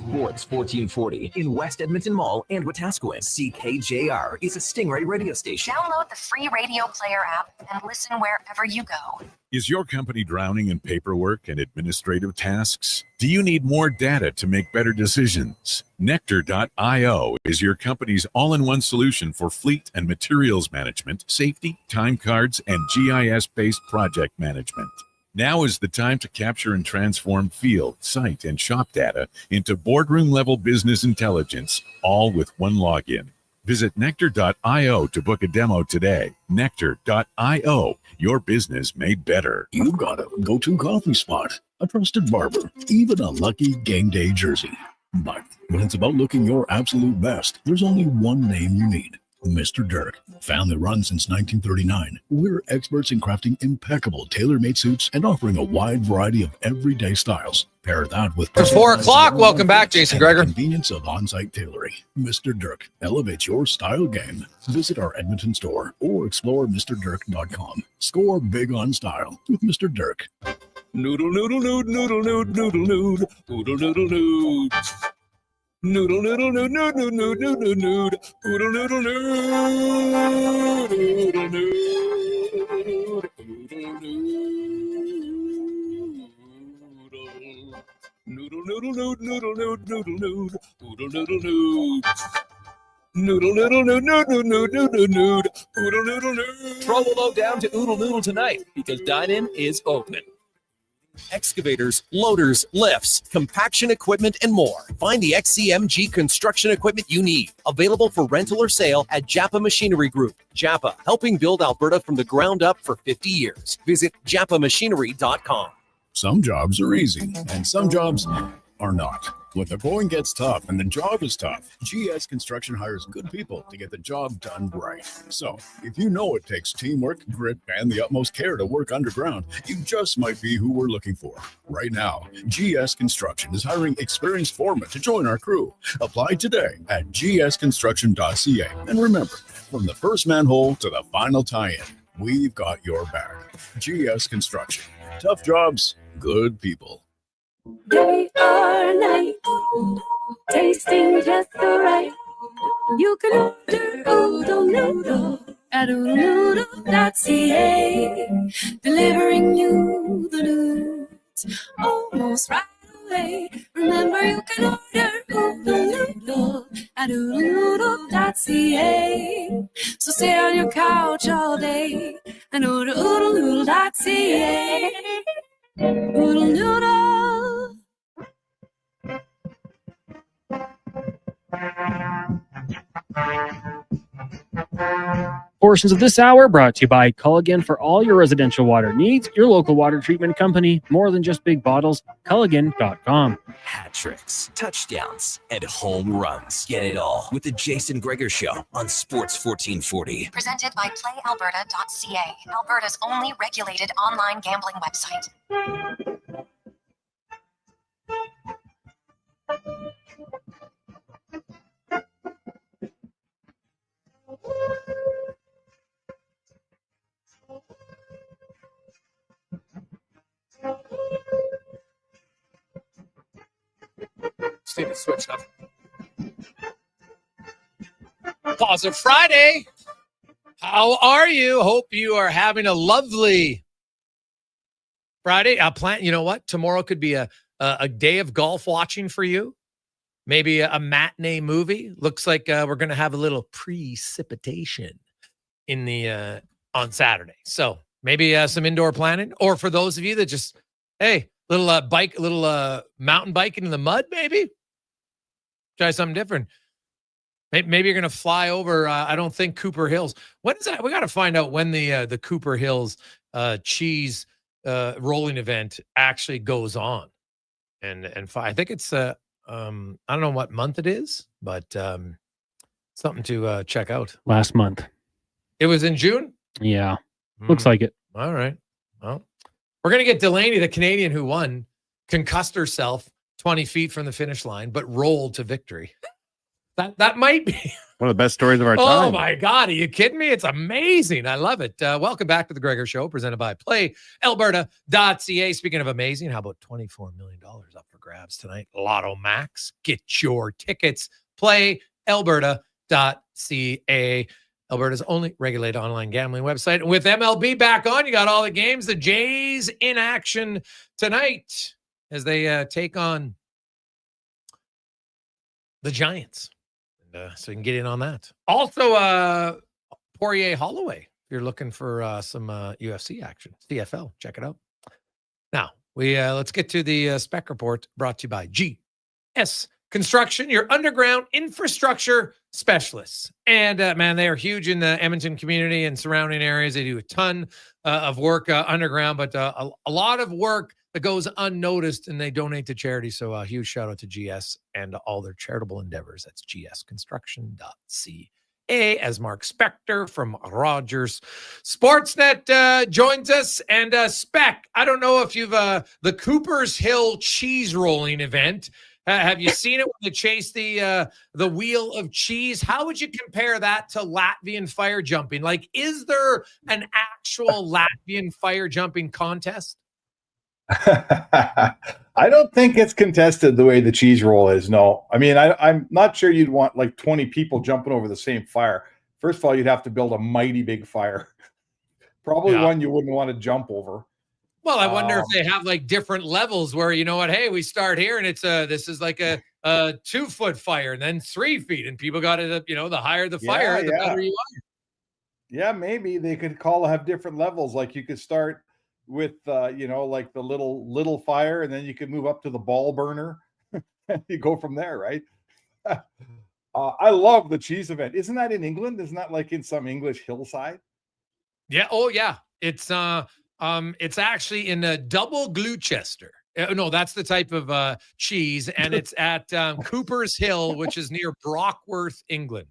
Sports 1440 in West Edmonton Mall and Wetaskiwin. CKJR is a Stingray radio station.
Download the free radio player app and listen wherever you go.
Is your company drowning in paperwork and administrative tasks? Do you need more data to make better decisions? Nectar.io is your company's all-in-one solution for fleet and materials management, safety, time cards, and GIS-based project management. Now is the time to capture and transform field, site, and shop data into boardroom-level business intelligence, all with one login. Visit nectar.io to book a demo today. Nectar.io, your business made better.
You've got a go-to coffee spot, a trusted barber, even a lucky game day jersey. But when it's about looking your absolute best, there's only one name you need. Mr. Dirk. Family run since 1939. We're experts in crafting impeccable tailor-made suits and offering a wide variety of everyday styles. Pair that with
It's 4 o'clock. Welcome back, Jason Gregor.
Convenience of on-site tailoring. Mr. Dirk elevates your style game. Visit our Edmonton store or explore MrDirk.com. Score big on style with Mr. Dirk.
Noodle, noodle, noodle, noodle, noodle, noodle, noodle, noodle, noodle, noodle. Noodle, noodle, noodle, noodle, noodle, noodle, noodle, noodle, noodle, noodle, noodle, noodle, noodle, noodle, noodle, noodle, noodle, noodle, noodle. Noodle, noodle, noodle, noodle, noodle, noodle, noodle, noodle, noodle, noodle.
Throw a load down to Oodle Noodle tonight because dine-in is open. Excavators, loaders, lifts, compaction equipment, and more. Find the XCMG construction equipment you need. Available for rental or sale at Japa Machinery Group. Japa, helping build Alberta from the ground up for 50 years. Visit japamachinery.com.
Some jobs are easy, and some jobs are not. When the going gets tough and the job is tough, GS Construction hires good people to get the job done right. So, if you know it takes teamwork, grit, and the utmost care to work underground, you just might be who we're looking for. Right now, GS Construction is hiring experienced foremen to join our crew. Apply today at gsconstruction.ca. And remember, from the first manhole to the final tie-in, we've got your back. GS Construction. Tough jobs, good people.
Day or night, tasting just the right. You can order Oodle Noodle at oodlenoodle.ca, delivering you the news almost right away. Remember, you can order Oodle Noodle at oodlenoodle.ca. So stay on your couch all day and order oodlenoodle.ca. Oodle Noodle.
Portions of this hour brought to you by Culligan for all your residential water needs. Your local water treatment company, more than just big bottles. Culligan.com.
Hat tricks, touchdowns, and home runs. Get it all with the Jason Gregor Show on Sports 1440.
Presented by PlayAlberta.ca, Alberta's only regulated online gambling website.
Just need to switch up. Pause Friday. How are you? Hope you are having a lovely Friday. You know what? Tomorrow could be a day of golf watching for you. Maybe a matinee movie. Looks like we're going to have a little precipitation in the on Saturday. So maybe some indoor planning, or for those of you that just, hey, little mountain biking in the mud, maybe try something different. Maybe you're going to fly over. I don't think Cooper Hills. When is that? We got to find out when the Cooper Hills cheese rolling event actually goes on. And I think it's I don't know what month it is, but something to check out.
Last month.
It was in June?
Yeah. Looks like it.
All right. Well, we're going to get Delaney, the Canadian who won, concussed herself 20 feet from the finish line, but rolled to victory. That might be
one of the best stories of our time.
Oh my God. Are you kidding me? It's amazing. I love it. Welcome back to the Gregor Show, presented by PlayAlberta.ca. Speaking of amazing, how about $24 million up for grabs tonight? Lotto Max. Get your tickets. PlayAlberta.ca. Alberta's only regulated online gambling website. And with MLB back on, you got all the games. The Jays in action tonight as they take on the Giants. So you can get in on that. Also, Poirier Holloway, if you're looking for some UFC action, CFL, check it out. Now, let's get to the Spec Report brought to you by GS Construction, your underground infrastructure specialists. And man, they are huge in the Edmonton community and surrounding areas. They do a ton of work underground, but a lot of work that goes unnoticed, and they donate to charity. So a huge shout out to GS and all their charitable endeavors. That's gsconstruction.ca. As Mark Spector from Rogers Sportsnet joins us. And Spec, I don't know if you've the Cooper's Hill cheese rolling event. Have you seen it when they chase the wheel of cheese? How would you compare that to Latvian fire jumping? Like, is there an actual Latvian fire jumping contest?
I don't think it's contested the way the cheese roll is. No, I mean, I'm not sure you'd want like 20 people jumping over the same fire. First of all, you'd have to build a mighty big fire, probably one you wouldn't want to jump over.
Well, I wonder if they have like different levels where, you know what, hey, we start here and it's this is like a 2-foot fire and then 3 feet, and people got it, the higher the fire, the better you are.
Yeah, maybe they could have different levels. Like you could start with like the little fire, and then you could move up to the ball burner. You go from there, right? I love the cheese event. Isn't that in England? Isn't that like in some English hillside?
Yeah. Oh, yeah. It's actually in Double Gloucester. No, that's the type of cheese, and it's at Cooper's Hill, which is near Brockworth, England.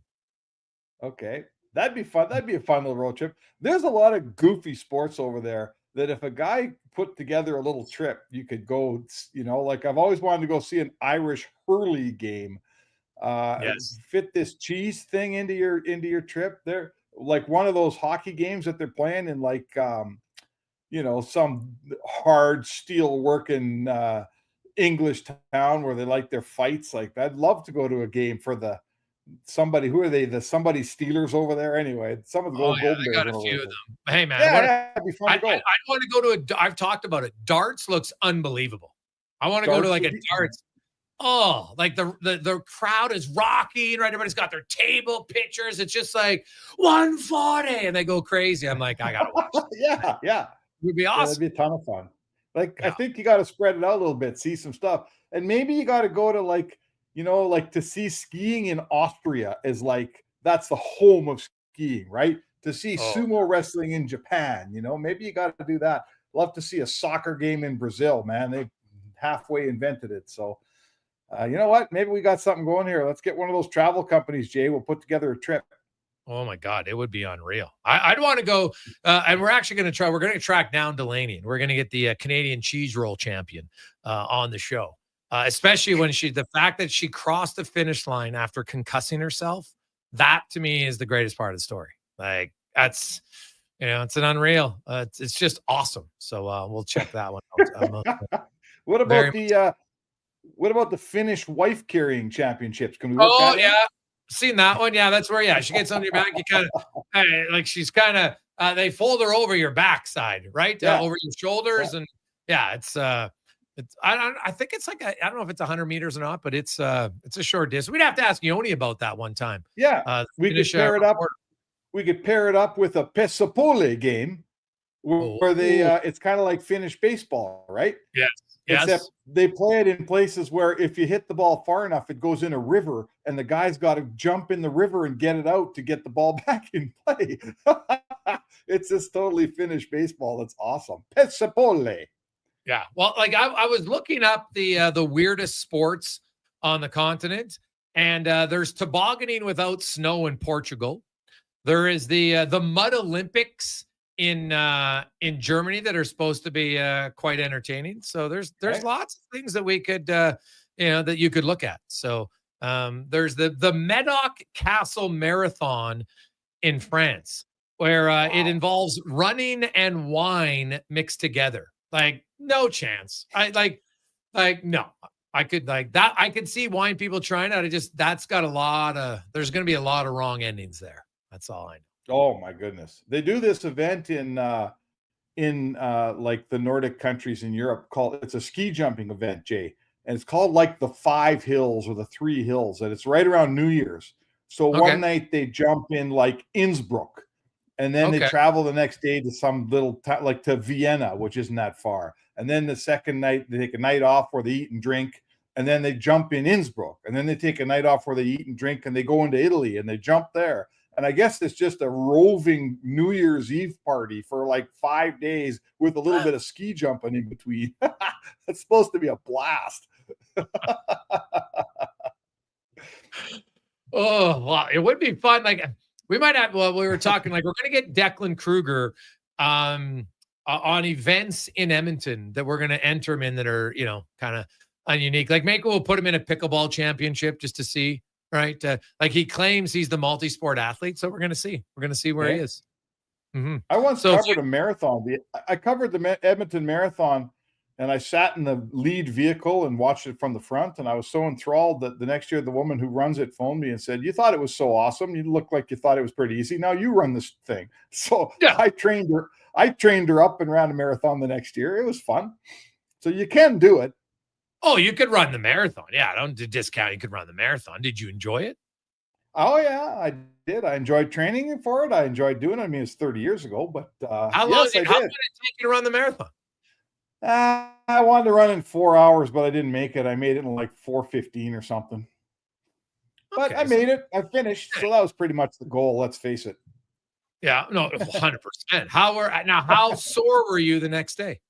Okay, that'd be fun. That'd be a fun little road trip. There's a lot of goofy sports over there that if a guy put together a little trip, you could go, like I've always wanted to go see an Irish hurley game.
Yes.
Fit this cheese thing into your trip. They're like one of those hockey games that they're playing in like, some hard steel working English town where they like their fights. Like I'd love to go to a game for somebody Steelers over there anyway. Some of the
I got a few of them. Hey man,
it'd be fun to go.
I want to go to I've talked about it. Darts looks unbelievable. I want to go to like a darts. Oh, like the crowd is rocking, right? Everybody's got their table pictures. It's just like 140 and they go crazy. I'm like, I gotta watch.
Yeah.
It would be awesome.
That'd be a ton of fun. Like I think you got to spread it out a little bit, see some stuff, and maybe you got to go to like to see skiing in Austria is like, that's the home of skiing, right? To see sumo wrestling in Japan, maybe you got to do that. Love to see a soccer game in Brazil, man. They halfway invented it. So, you know what? Maybe we got something going here. Let's get one of those travel companies, Jay. We'll put together a trip.
Oh my God, it would be unreal. I'd want to go, and we're actually going to try. We're going to track down Delaney, and we're going to get the Canadian cheese roll champion on the show. Especially when the fact that she crossed the finish line after concussing herself, that to me is the greatest part of the story. Like that's, it's an unreal. It's just awesome. So we'll check that one out.
What about the Finnish wife carrying championships? Can we? Work
yeah. Seen that one. Yeah. That's where, she gets on your back. You kind of like, she's kind of, they fold her over your backside, right? Over your shoulders. And it's, I think it's like I don't know if it's 100 meters or not, but it's a short distance. We'd have to ask Yoni about that one time.
Yeah, we could pair it up. We could pair it up with a Pesapole game, where they it's kind of like Finnish baseball, right?
Yes.
Except they play it in places where if you hit the ball far enough, it goes in a river, and the guy's got to jump in the river and get it out to get the ball back in play. It's just totally Finnish baseball. It's awesome. Pesapole.
Yeah. Well, like I was looking up the weirdest sports on the continent, and there's tobogganing without snow in Portugal. There is the Mud Olympics in Germany that are supposed to be quite entertaining. So there's lots of things that we could that you could look at. So there's the Medoc Castle Marathon in France, where it involves running and wine mixed together. Like, no chance. No. I could like that. I could see wine people trying out. That's got there's going to be a lot of wrong endings there. That's all I know.
Oh my goodness. They do this event in like the Nordic countries in Europe it's a ski jumping event, Jay. And it's called like the 5 hills or the 3 hills. And it's right around New Year's. So one night they jump in like Innsbruck. And then they travel the next day to some little like to Vienna, which isn't that far. And then the second night, they take a night off where they eat and drink, and then they jump in Innsbruck, and then they take a night off where they eat and drink, and they go into Italy and they jump there. And I guess it's just a roving New Year's Eve party for like 5 days with a little bit of ski jumping in between. It's supposed to be a blast.
Oh, well, it would be fun. Like we might have, well, we were talking like we're going to get Declan Kruger on events in Edmonton that we're going to enter him in that are, you know, kind of unique. Like maybe we'll put him in a pickleball championship just to see, right? Like he claims he's the multi-sport athlete. So we're going to see. We're going to see where he is. Mm-hmm.
I once covered a marathon. I covered the Edmonton Marathon, and I sat in the lead vehicle and watched it from the front. And I was so enthralled that the next year, the woman who runs it phoned me and said, "You thought it was so awesome. You look like you thought it was pretty easy. Now you run this thing." So yeah. I trained her up and ran a marathon the next year. It was fun. So you can do it.
Oh, you could run the marathon. Yeah, don't discount. You could run the marathon. Did you enjoy it?
Oh yeah, I did. I enjoyed training for it. I enjoyed doing it. I mean, it's 30 years ago, but
how long did it take you to run the marathon?
I wanted to run in 4 hours, but I didn't make it. I made it in like 4:15 or something. But I made it. I finished. So that was pretty much the goal. Let's face it.
Yeah, no, 100%. How sore were you the next day?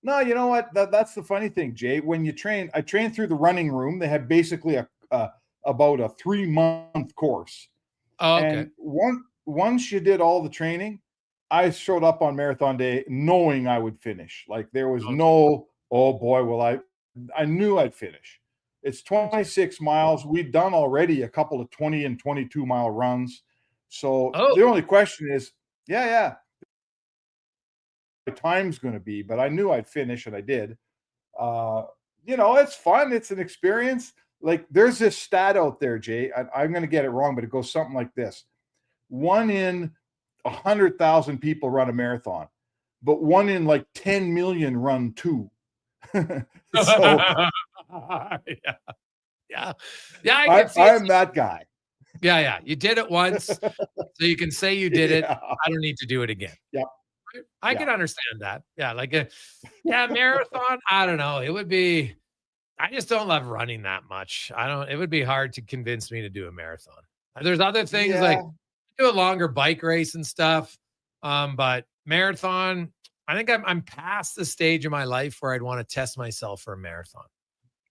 No, you know what? That's the funny thing, Jay. When you train, I trained through the running room. They had basically about a 3-month course.
Oh, okay.
And once you did all the training, I showed up on marathon day knowing I would finish. Like there was no, oh boy, well, I knew I'd finish. It's 26 miles. We've done already a couple of 20 and 22 mile runs. So the only question is, yeah, the time's going to be, but I knew I'd finish and I did. You know, it's fun. It's an experience. Like there's this stat out there, Jay. I'm going to get it wrong, but it goes something like this. 1 in 100,000 people run a marathon, but 1 in like 10 million run 2. Yeah. I'm that guy.
Yeah. You did it once, so you can say you did it. I don't need to do it again.
Yeah.
I can understand that. Yeah, like marathon. I don't know. It would be. I just don't love running that much. It would be hard to convince me to do a marathon. There's other things like do a longer bike race and stuff. But marathon, I think I'm past the stage of my life where I'd want to test myself for a marathon.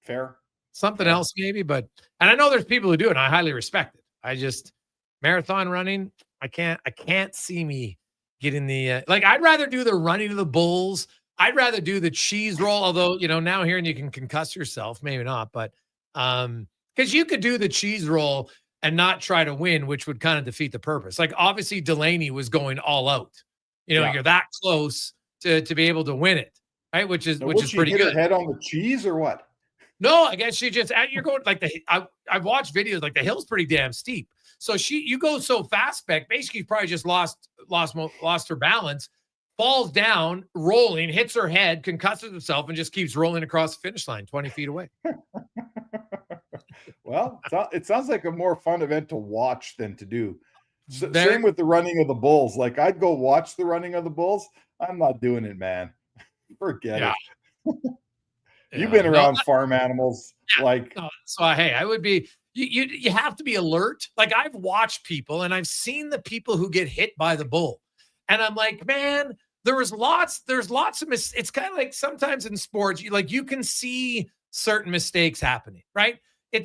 Fair.
Something else maybe, and I know there's people who do it and I highly respect it. I just marathon running, I can't see me getting the I'd rather do the running of the bulls. I'd rather do the cheese roll, although, you know, now hearing you can concuss yourself, maybe not, but because you could do the cheese roll and not try to win, which would kind of defeat the purpose. Like obviously Delaney was going all out. You know, you're that close to be able to win it, right? Which is pretty good.
Her head on the cheese or what?
No, I guess she just you're going like I've watched videos like the hill's pretty damn steep. So you go so fast back, basically probably just lost her balance, falls down, rolling, hits her head, concusses herself, and just keeps rolling across the finish line 20 feet away.
Well, it sounds like a more fun event to watch than to do. Same with the running of the bulls. Like I'd go watch the running of the bulls. I'm not doing it, man. Forget it. You've been around farm animals.
Hey, I would be. You have to be alert. Like I've watched people and I've seen the people who get hit by the bull, and I'm like, man, there's lots of it's kind of like sometimes in sports, you can see certain mistakes happening, right?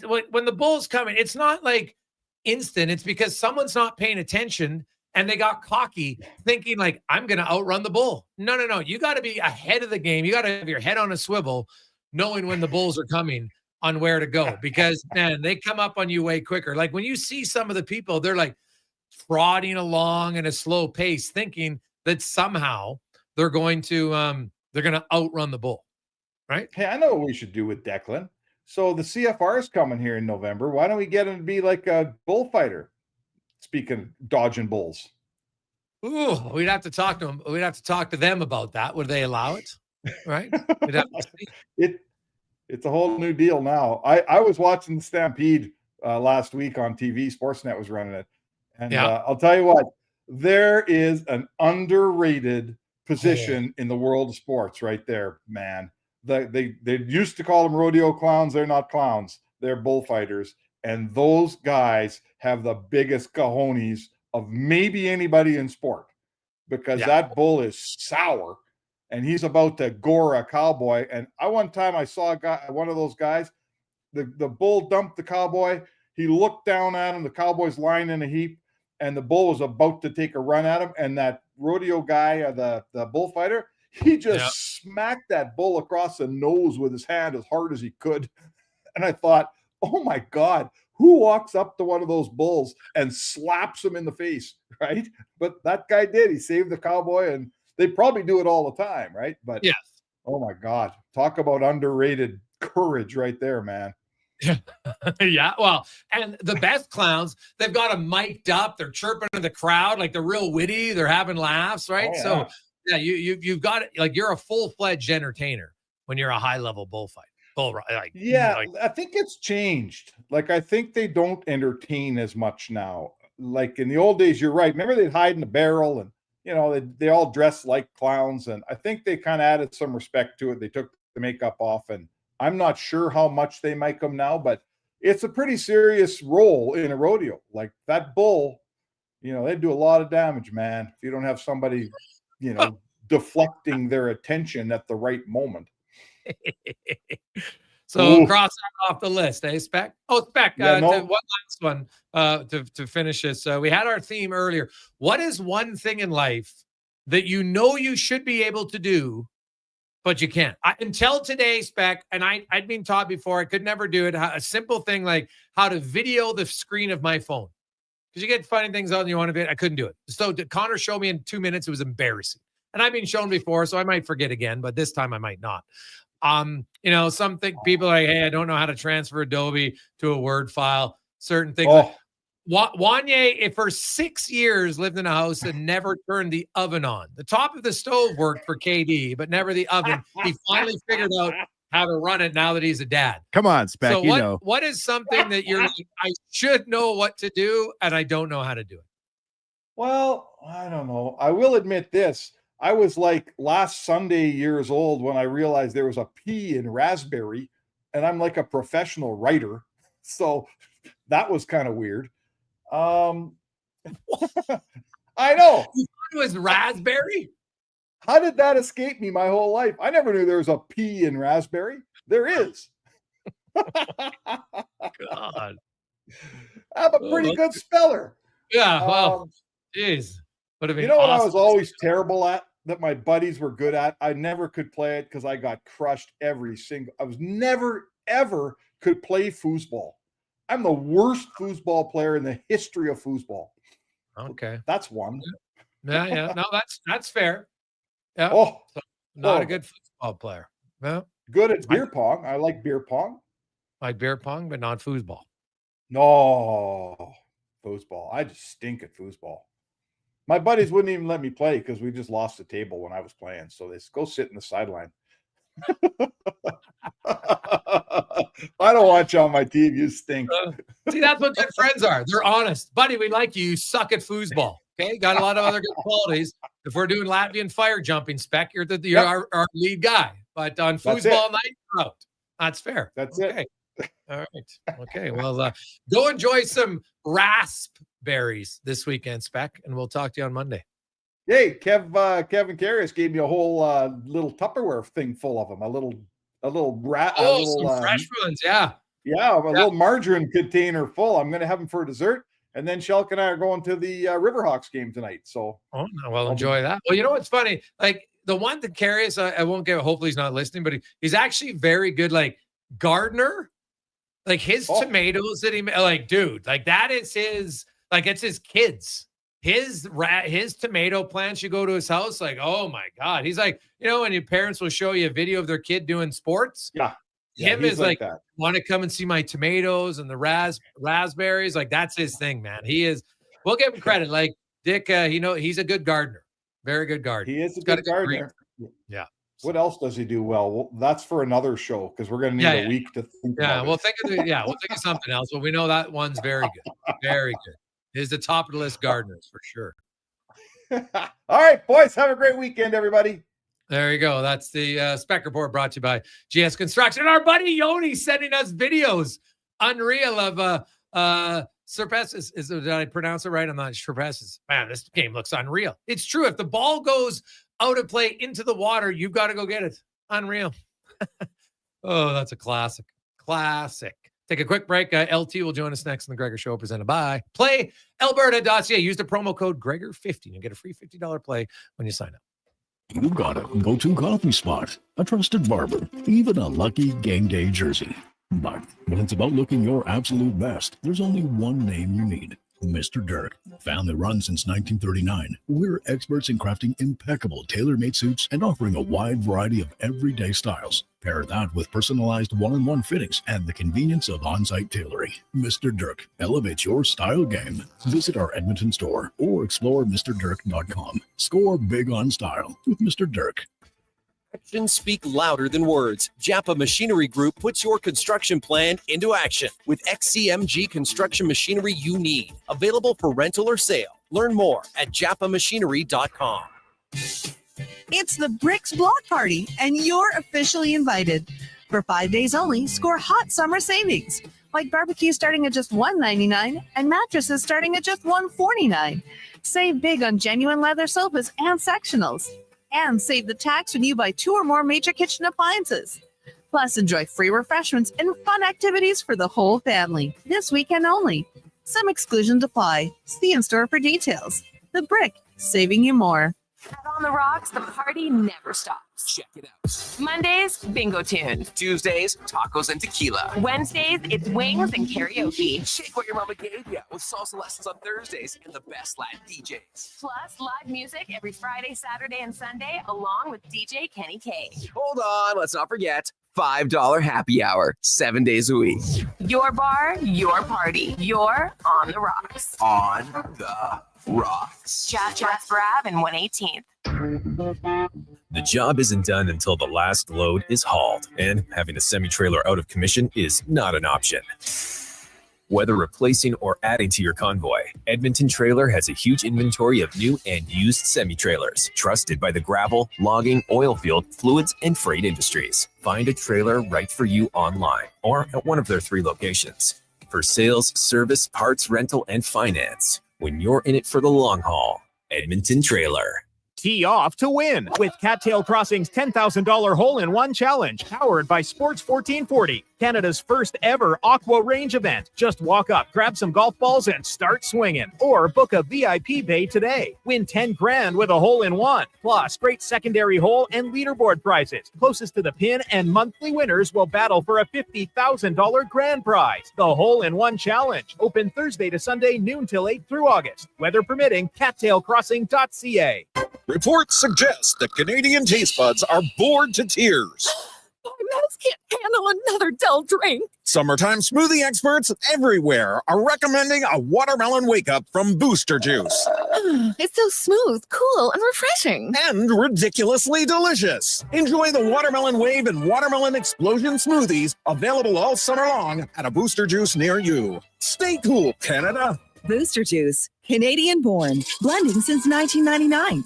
When the bull's coming, it's not like instant. It's because someone's not paying attention and they got cocky, thinking like, I'm going to outrun the bull. No. You got to be ahead of the game. You got to have your head on a swivel, knowing when the bulls are coming on where to go, because man, they come up on you way quicker. Like when you see some of the people, they're like trotting along at a slow pace, thinking that somehow they're going to outrun the bull, right?
Hey, I know what we should do with Declan. So the CFR is coming here in November. Why don't we get him to be like a bullfighter? Speaking of dodging bulls.
Ooh, we'd have to talk to them. We'd have to talk to them about that. Would they allow it? Right? We'd have to see.
It's a whole new deal now. I was watching the Stampede last week on TV. Sportsnet was running it. And I'll tell you what, there is an underrated position in the world of sports right there, man. They used to call them rodeo clowns. They're not clowns. They're bullfighters. And those guys have the biggest cojones of maybe anybody in sport, because that bull is sour and he's about to gore a cowboy. And one time I saw one of those guys, the bull dumped the cowboy. He looked down at him. The cowboy's lying in a heap, and the bull was about to take a run at him. And that rodeo guy, the bullfighter, he just smacked that bull across the nose with his hand as hard as he could. And I thought, oh my God, who walks up to one of those bulls and slaps him in the face, right? But that guy did. He saved the cowboy, and they probably do it all the time, right? But
yes.
Oh my God, talk about underrated courage right there, man.
Yeah, well, and the best clowns, they've got them mic'd up. They're chirping to the crowd like they're real witty. They're having laughs, right?
Oh, yeah.
So, yeah, you've got it. Like, you're a full-fledged entertainer when you're a high-level bullfighter.
I think it's changed. Like, I think they don't entertain as much now. Like in the old days, you're right. Remember, they'd hide in the barrel, and they all dress like clowns. And I think they kind of added some respect to it. They took the makeup off, and I'm not sure how much they make them now, but it's a pretty serious role in a rodeo. Like that bull, they do a lot of damage, man. If you don't have somebody, deflecting their attention at the right moment.
So cross that off the list, eh, Spec? Oh, Spec,
Yeah, no.
one last one to finish this. We had our theme earlier. What is one thing in life that you should be able to do, but you can't? Until today, Spec, and I'd been taught before, I could never do it. A simple thing like how to video the screen of my phone. Because you get funny things on you want to be. I couldn't do it. So Connor showed me in 2 minutes. It was embarrassing. And I've been shown before, so I might forget again, but this time I might not. People are like, hey, I don't know how to transfer Adobe to a Word file. Certain things. Wanye, for 6 years, lived in a house and never turned the oven on. The top of the stove worked for KD, but never the oven. He finally figured out how to run it now that he's a dad.
Come on, Spec,
So what is something that you're like, I should know what to do, and I don't know how to do it?
Well, I don't know. I will admit this. I was like last Sunday years old when I realized there was a P in raspberry, and I'm like a professional writer. So that was kind of weird. I know.
You thought it was raspberry?
How did that escape me my whole life? I never knew there was a P in raspberry. There is.
God.
I'm a pretty good speller.
Yeah, well, geez.
What I was always terrible at, that my buddies were good at? I never could play it because I got crushed I was never, ever could play foosball. I'm the worst foosball player in the history of foosball.
Okay.
That's one.
Yeah. No, that's fair. Yeah. Not a good foosball player. No.
Good at beer pong. I like beer pong.
Like beer pong, but not foosball.
No. Foosball. I just stink at foosball. My buddies wouldn't even let me play because we just lost the table when I was playing. So they go sit in the sideline. I don't want you on my team. You stink.
See, that's what good friends are. They're honest. Buddy, we like you. You suck at foosball. Okay? Got a lot of other good qualities. If we're doing Latvian fire jumping, Spec, you're our lead guy. But on foosball night, you're out. That's fair.
That's
okay. All right. Okay. Well, go enjoy some raspberries this weekend, Spec, and we'll talk to you on Monday.
Hey, Kevin Karras gave me a whole little Tupperware thing full of them.
Some fresh ones, yeah.
Yeah, a little margarine container full. I'm going to have them for dessert. And then Shelk and I are going to the Riverhawks game tonight. So,
enjoy that. Well, you know what's funny? Like the one that Karras, I won't give. Hopefully, he's not listening, but he's actually very good. Like gardener, like his tomatoes that he like, dude, like that is his. Like it's his kids. His tomato plants, you go to his house, like, oh my God. He's like, when your parents will show you a video of their kid doing sports.
Yeah.
Him is like want to come and see my tomatoes and the raspberries. Like that's his thing, man. He is, we'll give him credit. Like Dick, he's a good gardener. Very good gardener.
He is a good gardener.
Yeah.
What else does he do well? That's for another show because we're going to need a week to think about
we'll think of something else, but we know that one's very good. Very good. Is the top of the list gardeners for sure.
All right, boys. Have a great weekend, everybody.
There you go. That's the Spec Report brought to you by GS Construction. And our buddy Yoni sending us videos. Unreal of Surpasses. Did I pronounce it right? I'm not sure. Surpasses. Man, this game looks unreal. It's true. If the ball goes out of play into the water, you've got to go get it. Unreal. Oh, that's a classic. Classic. Take a quick break. LT will join us next in the Gregor Show, presented by PlayAlberta.ca. Use the promo code Gregor50 and get a free $50 play when you sign up.
You got a go-to coffee spot, a trusted barber, even a lucky game day jersey. But when it's about looking your absolute best, there's only one name you need. Mr. Dirk. Family run since 1939. We're experts in crafting impeccable tailor-made suits and offering a wide variety of everyday styles. Pair that with personalized one-on-one fittings and the convenience of on-site tailoring. Mr. Dirk elevates your style game. Visit our Edmonton store or explore MrDirk.com. Score big on style with Mr. Dirk.
Actions speak louder than words. Japa Machinery Group puts your construction plan into action with XCMG construction machinery you need. Available for rental or sale. Learn more at japamachinery.com.
It's the Bricks Block Party, and you're officially invited. For 5 days only, score hot summer savings, like barbecue starting at just $1.99 and mattresses starting at just $1.49. Save big on genuine leather sofas and sectionals. And save the tax when you buy 2 or more major kitchen appliances. Plus, enjoy free refreshments and fun activities for the whole family. This weekend only. Some exclusions apply. See in store for details. The Brick, saving you more.
On the Rocks, the party never stops.
Check it out.
Mondays, bingo tunes.
Tuesdays, tacos and tequila.
Wednesdays, it's wings and karaoke.
Shake what your mama gave you with salsa lessons on Thursdays and the best Latin DJs.
Plus, live music every Friday, Saturday, and Sunday, along with DJ Kenny K.
Hold on, let's not forget $5 happy hour, 7 days a week.
Your bar, your party. You're on the Rocks.
On the Rocks.
Just Brab and 118th.
The job isn't done until the last load is hauled, and having a semi-trailer out of commission is not an option. Whether replacing or adding to your convoy, Edmonton Trailer has a huge inventory of new and used semi-trailers, trusted by the gravel, logging, oil field, fluids, and freight industries. Find a trailer right for you online or at one of their 3 locations. For sales, service, parts, rental, and finance, when you're in it for the long haul, Edmonton Trailer.
Tee off to win with Cattail Crossing's $10,000 hole-in-one challenge, powered by Sports 1440, Canada's first ever Aqua Range event. Just walk up, grab some golf balls, and start swinging. Or book a VIP bay today. Win 10 grand with a hole-in-one, plus great secondary hole and leaderboard prizes. Closest to the pin and monthly winners will battle for a $50,000 grand prize. The hole-in-one challenge, open Thursday to Sunday, noon till 8 through August. Weather permitting, cattailcrossing.ca.
Reports suggest the Canadian taste buds are bored to tears.
My mouth can't handle another dull drink.
Summertime smoothie experts everywhere are recommending a watermelon wake-up from Booster Juice.
It's so smooth, cool, and refreshing.
And ridiculously delicious. Enjoy the Watermelon Wave and Watermelon Explosion smoothies, available all summer long at a Booster Juice near you. Stay cool, Canada.
Booster Juice, Canadian born, blending since 1999.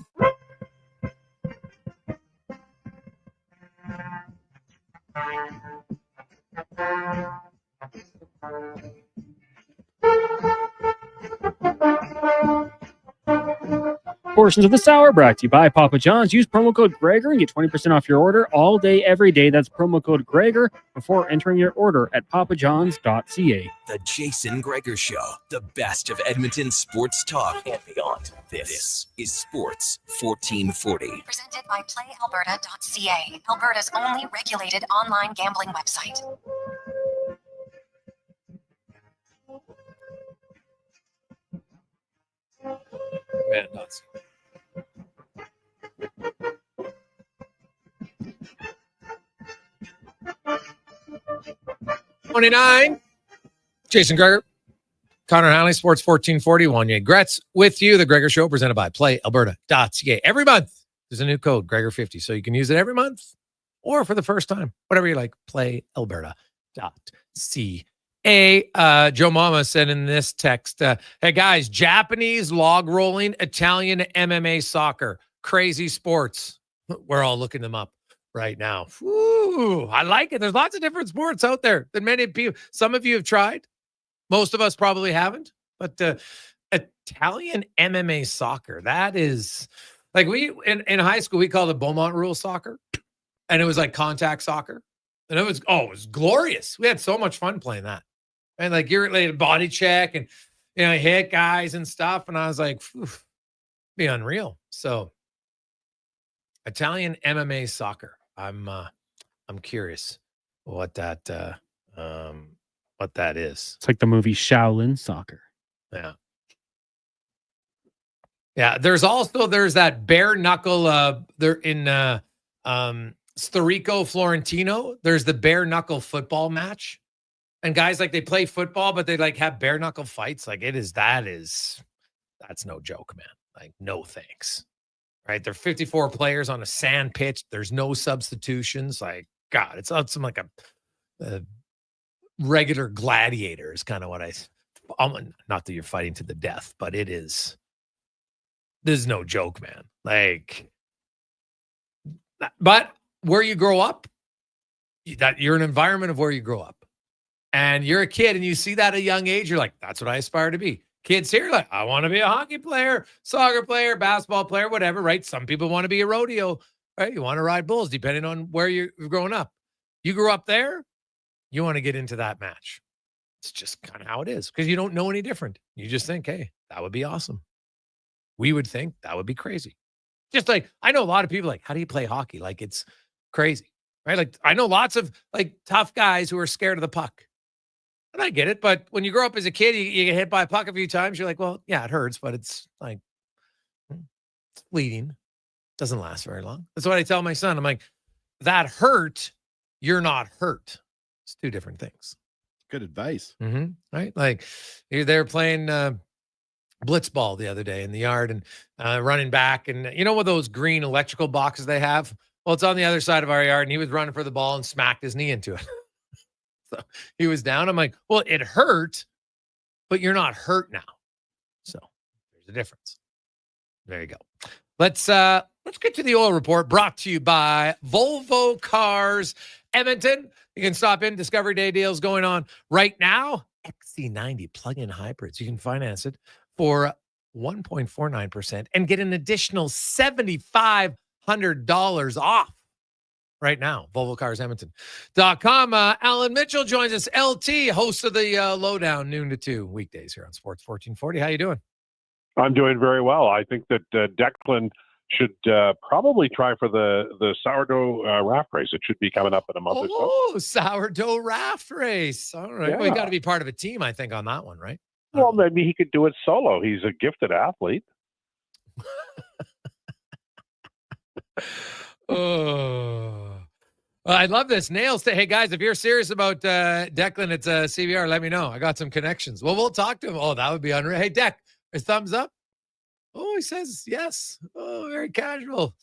Portions of this hour brought to you by Papa John's. Use promo code Gregor and get 20% off your order all day, every day. That's promo code Gregor before entering your order at papajohns.ca.
The Jason Gregor Show, the best of Edmonton sports talk and beyond. This is Sports 1440.
Presented by PlayAlberta.ca, Alberta's only regulated online gambling website.
Man, nuts. $29. Jason Gregor, Connor Halley, Sports 1440, Wanye Gretz with you. The Gregor Show presented by PlayAlberta.ca. Every month there's a new code, Gregor50, so you can use it every month or for the first time, whatever you like. PlayAlberta.ca. Joe Mama said in this text, hey guys, Japanese log rolling, Italian MMA soccer, crazy sports. We're all looking them up right now. Ooh, I like it. There's lots of different sports out there that many people, some of you have tried. Most of us probably haven't, but Italian MMA soccer, that is like in high school, we called it Beaumont rule soccer, and it was like contact soccer. And it was glorious. We had so much fun playing that. And like you're like a body check and, hit guys and stuff. And I was like, be unreal. So Italian MMA soccer. I'm curious what that is.
It's like the movie Shaolin Soccer.
Yeah. Yeah. There's that bare knuckle there in Storico Florentino. There's the bare knuckle football match. And guys, like, they play football, but they like have bare knuckle fights. Like that's no joke, man. Like, no thanks. Right? There are 54 players on a sand pitch. There's no substitutions. Like, God, it's some like a regular gladiator is kind of what not that you're fighting to the death, but this is no joke, man. Like, but where you grow up, that you're an environment of where you grow up. And you're a kid and you see that at a young age, you're like, that's what I aspire to be. Kids here, like, I want to be a hockey player, soccer player, basketball player, whatever, right? Some people want to be a rodeo, right? You want to ride bulls, depending on where you're growing up. You grew up there, you want to get into that match. It's just kind of how it is because you don't know any different. You just think, hey, that would be awesome. We would think that would be crazy. Just like, I know a lot of people like, how do you play hockey? Like, it's crazy, right? Like, I know lots of like tough guys who are scared of the puck. And I get it, but when you grow up as a kid, you get hit by a puck a few times. You're like, well, yeah, it hurts, but it's like, it's fleeting. Doesn't last very long. That's what I tell my son. I'm like, that hurt, you're not hurt. It's two different things.
Good advice.
Mm-hmm. Right? Like, you're there playing blitzball the other day in the yard and running back. And you know what those green electrical boxes they have? Well, it's on the other side of our yard, and he was running for the ball and smacked his knee into it. So he was down. I'm like, well, it hurt, but you're not hurt now. So there's a difference. There you go. Let's get to the oil report brought to you by Volvo Cars Edmonton. You can stop in. Discovery Day deals going on right now. XC90 plug-in hybrids. You can finance it for 1.49% and get an additional $7,500 off. Right now, VolvoCarsEdmonton.com. Alan Mitchell joins us, LT, host of the Lowdown, noon to 2, weekdays here on Sports 1440. How you doing?
I'm doing very well. I think that Declan should probably try for the sourdough raft race. It should be coming up in a month or so.
Oh, sourdough raft race. All right.
Yeah.
Well, you got to be part of a team, I think, on that one, right?
Well, maybe he could do it solo. He's a gifted athlete.
Oh, I love this. Nails. Hey, guys, if you're serious about Declan at CBR, let me know. I got some connections. Well, we'll talk to him. Oh, that would be unreal. Hey, Deck, his thumbs up. Oh, he says yes. Oh, very casual.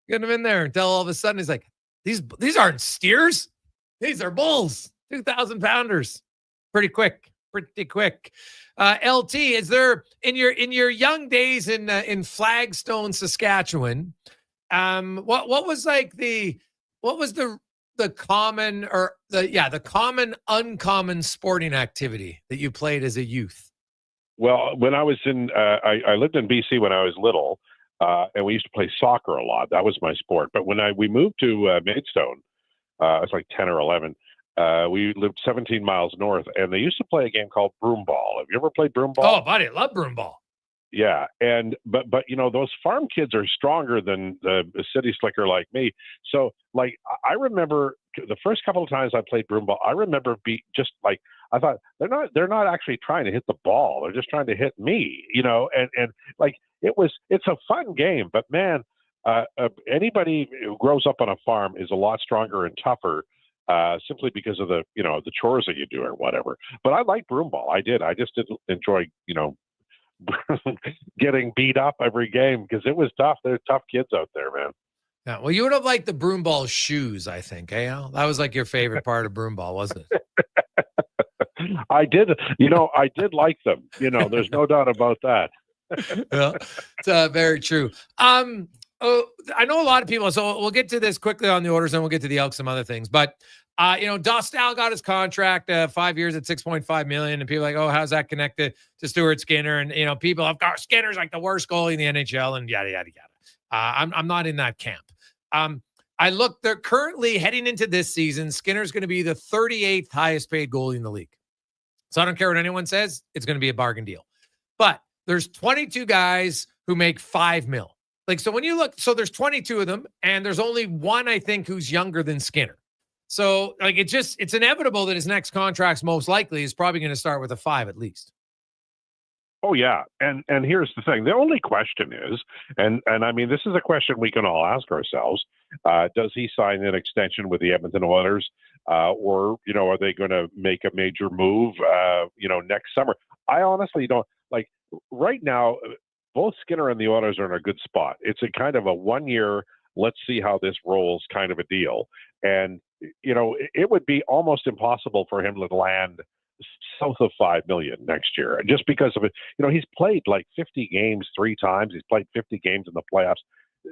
Get him in there until all of a sudden he's like, these aren't steers. These are bulls. 2,000 pounders. Pretty quick. LT, is there in your young days in Flagstone, Saskatchewan? What was the common or the common uncommon sporting activity that you played as a youth?
Well, when I was I lived in BC when I was little, and we used to play soccer a lot. That was my sport. But when we moved to Maidstone, I was like 10 or 11. We lived 17 miles north, and they used to play a game called broom ball. Have you ever played broom ball?
Oh, buddy, I love broom ball.
Yeah, but you know, those farm kids are stronger than the city slicker like me. So like I remember the first couple of times I played broom ball, I remember I thought they're not actually trying to hit the ball, they're just trying to hit me, you know, and like it's a fun game, but man, anybody who grows up on a farm is a lot stronger and tougher. Simply because of the chores that you do or whatever. But I like broom ball. I just didn't enjoy, getting beat up every game because it was tough. There's tough kids out there, man.
Yeah, well, you would have liked the broom ball shoes, I think. Eh, Al? That was like your favorite part of broom ball, wasn't it?
I did like them. There's no doubt about that.
Yeah, it's very true. I know a lot of people, so we'll get to this quickly on the orders, and we'll get to the Elks, some other things. But, Dostal got his contract 5 years at $6.5 million, and people are like, oh, how's that connected to Stuart Skinner? And, people have got Skinner's like the worst goalie in the NHL and yada, yada, yada. I'm not in that camp. They're currently heading into this season. Skinner's going to be the 38th highest paid goalie in the league. So I don't care what anyone says. It's going to be a bargain deal. But there's 22 guys who make $5 million. So when you look, so there's 22 of them, and there's only one, I think, who's younger than Skinner. So it's inevitable that his next contract's most likely is probably going to start with a 5 at least.
Oh yeah, and here's the thing: the only question is, and I mean, this is a question we can all ask ourselves: does he sign an extension with the Edmonton Oilers, or are they going to make a major move, next summer? I honestly don't like. Right now, both Skinner and the Oilers are in a good spot. It's a kind of a 1 year, let's see how this rolls kind of a deal, and it would be almost impossible for him to land south of $5 million next year, just because of it. He's played like 50 games 3 times. He's played 50 games in the playoffs.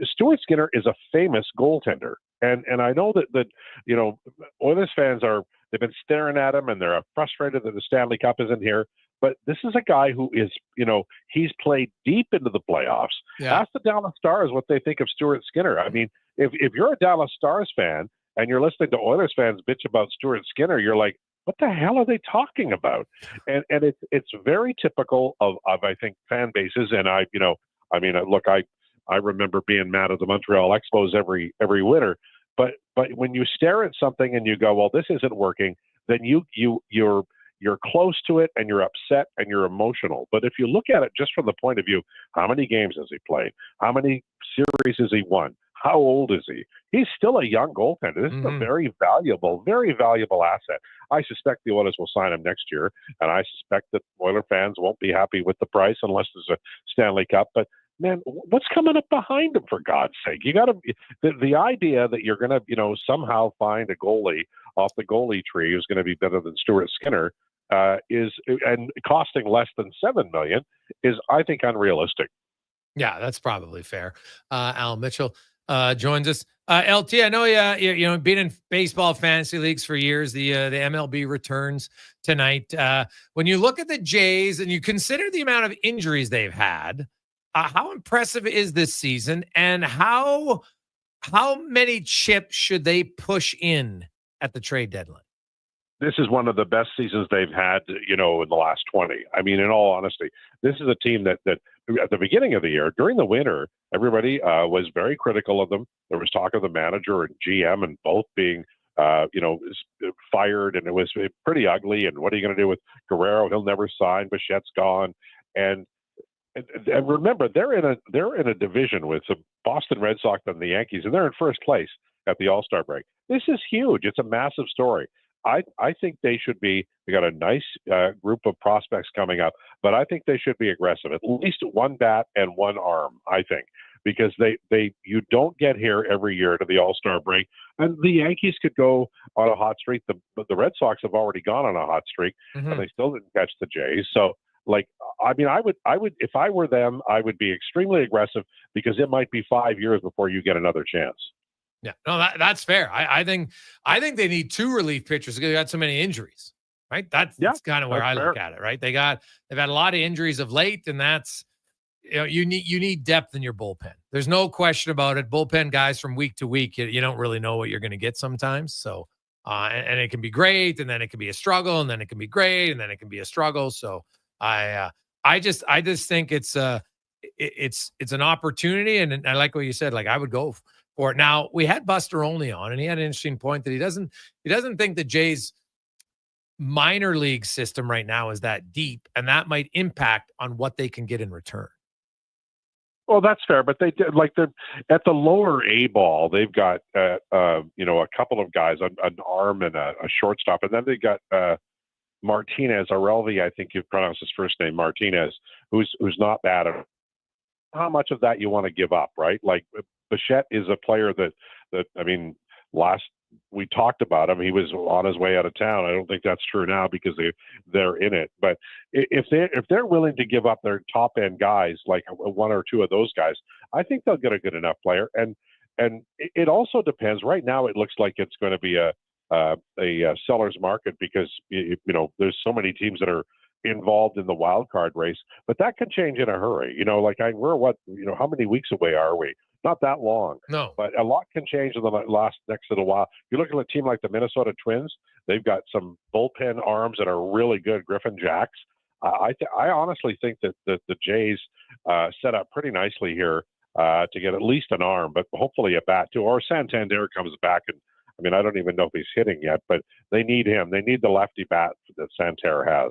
Stuart Skinner is a famous goaltender, and I know that Oilers fans they've been staring at him, and they're frustrated that the Stanley Cup isn't here. But this is a guy who is, he's played deep into the playoffs. Yeah. Ask the Dallas Stars what they think of Stuart Skinner. I mean, if you're a Dallas Stars fan and you're listening to Oilers fans bitch about Stuart Skinner, you're like, what the hell are they talking about? And it's very typical of I think fan bases. And I remember being mad at the Montreal Expos every winter. But when you stare at something and you go, well, this isn't working, then you're close to it and you're upset and you're emotional. But if you look at it just from the point of view, how many games has he played? How many series has he won? How old is he? He's still a young goaltender. This is a very valuable asset. I suspect the Oilers will sign him next year, and I suspect that Oiler fans won't be happy with the price unless there's a Stanley Cup. But man, what's coming up behind him, for God's sake? You got to the idea that you're going to somehow find a goalie off the goalie tree who's going to be better than Stuart Skinner is costing less than $7 million is, I think, unrealistic.
Yeah, that's probably fair. Al Mitchell joins us. LT, I know you've been in baseball fantasy leagues for years. The MLB returns tonight. When you look at the Jays and you consider the amount of injuries they've had, how impressive is this season, and how many chips should they push in at the trade deadline?
This is one of the best seasons they've had, in the last 20. I mean, in all honesty, this is a team that at the beginning of the year, during the winter, everybody was very critical of them. There was talk of the manager and GM and both being, fired, and it was pretty ugly. And what are you going to do with Guerrero? He'll never sign. Bichette's gone. And remember, they're in a division with the Boston Red Sox and the Yankees, and they're in first place at the All-Star break. This is huge. It's a massive story. I think they should be. We got a nice group of prospects coming up, but I think they should be aggressive. At least one bat and one arm, I think, because you don't get here every year to the All-Star break, and the Yankees could go on a hot streak. The Red Sox have already gone on a hot streak, and they still didn't catch the Jays. So, I would, if I were them, I would be extremely aggressive, because it might be 5 years before you get another chance.
Yeah, no, that's fair. I think they need 2 relief pitchers because they got so many injuries, right? That's kind of where I look at it, right? They've had a lot of injuries of late, and that's, you need depth in your bullpen. There's no question about it. Bullpen guys from week to week, you don't really know what you're going to get sometimes. So, and it can be great, and then it can be a struggle, and then it can be great, and then it can be a struggle. So I just think it's an opportunity, and I like what you said. Like, I would go for it. Now, we had Buster Olney on, and he had an interesting point that he doesn't think the Jays minor league system right now is that deep, and that might impact on what they can get in return.
Well, that's fair, but they're at the lower A ball. They've got a couple of guys, an arm and a shortstop, and then they got Martinez, Arelvi, I think you pronounce his first name, Martinez, who's not bad. How much of that you want to give up, right? Like, Bichette is a player that I mean, last we talked about him. He was on his way out of town. I don't think that's true now because they're in it. But if they're willing to give up their top end guys, like one or two of those guys, I think they'll get a good enough player. And it also depends. Right now, it looks like it's going to be a seller's market because there's so many teams that are involved in the wild card race. But that can change in a hurry. We're how many weeks away are we? Not that long.
No.
But a lot can change in the next little while. You look at a team like the Minnesota Twins, they've got some bullpen arms that are really good, Griffin Jacks. I honestly think that the Jays set up pretty nicely here to get at least an arm, but hopefully a bat too. Or Santander comes back, and I don't even know if he's hitting yet, but they need him. They need the lefty bat that Santander has.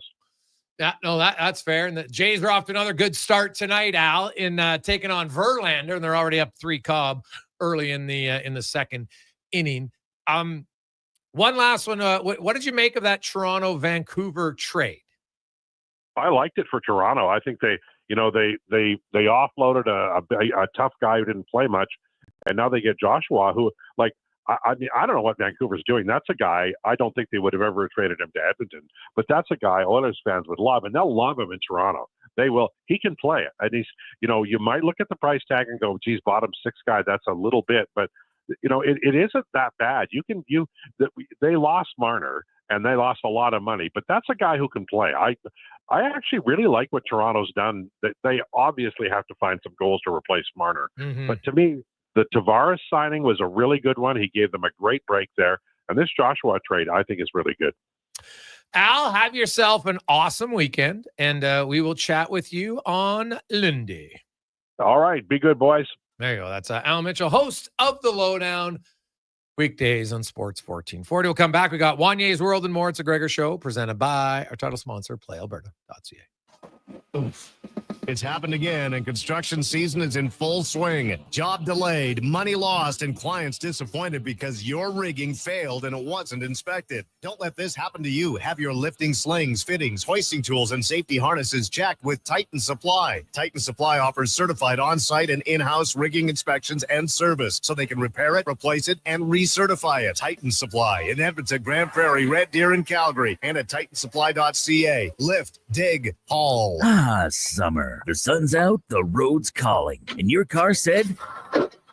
That's fair. And the Jays are off to another good start tonight, Al, in taking on Verlander, and they're already up 3-0 early in the second inning. One last one. What did you make of that Toronto-Vancouver trade?
I liked it for Toronto. I think they offloaded a tough guy who didn't play much, and now they get Joshua, who I don't know what Vancouver's doing. That's a guy I don't think they would have ever traded him to Edmonton, but that's a guy Oilers fans would love, and they'll love him in Toronto. They will. He can play it, and he's. You might look at the price tag and go, "Geez, bottom six guy, that's a little bit," but it isn't that bad. They lost Marner and they lost a lot of money, but that's a guy who can play. I actually really like what Toronto's done. That they obviously have to find some goals to replace Marner, but to me, the Tavares signing was a really good one. He gave them a great break there. And this Joshua trade, I think, is really good.
Al, have yourself an awesome weekend, and we will chat with you on Lundy.
All right. Be good, boys.
There you go. That's Al Mitchell, host of The Lowdown, weekdays on Sports 1440. We'll come back. We got Wanye's World and more. It's a Gregor Show presented by our title sponsor, PlayAlberta.ca.
It's happened again, and construction season is in full swing. Job delayed, money lost, and clients disappointed because your rigging failed and it wasn't inspected. Don't let this happen to you. Have your lifting slings, fittings, hoisting tools, and safety harnesses checked with Titan Supply. Titan Supply offers certified on-site and in-house rigging inspections and service, so they can repair it, replace it, and recertify it. Titan Supply in Edmonton, Grand Prairie, Red Deer, and Calgary, and at TitanSupply.ca. Lift, dig, haul.
Summer. The sun's out, the road's calling, and your car said,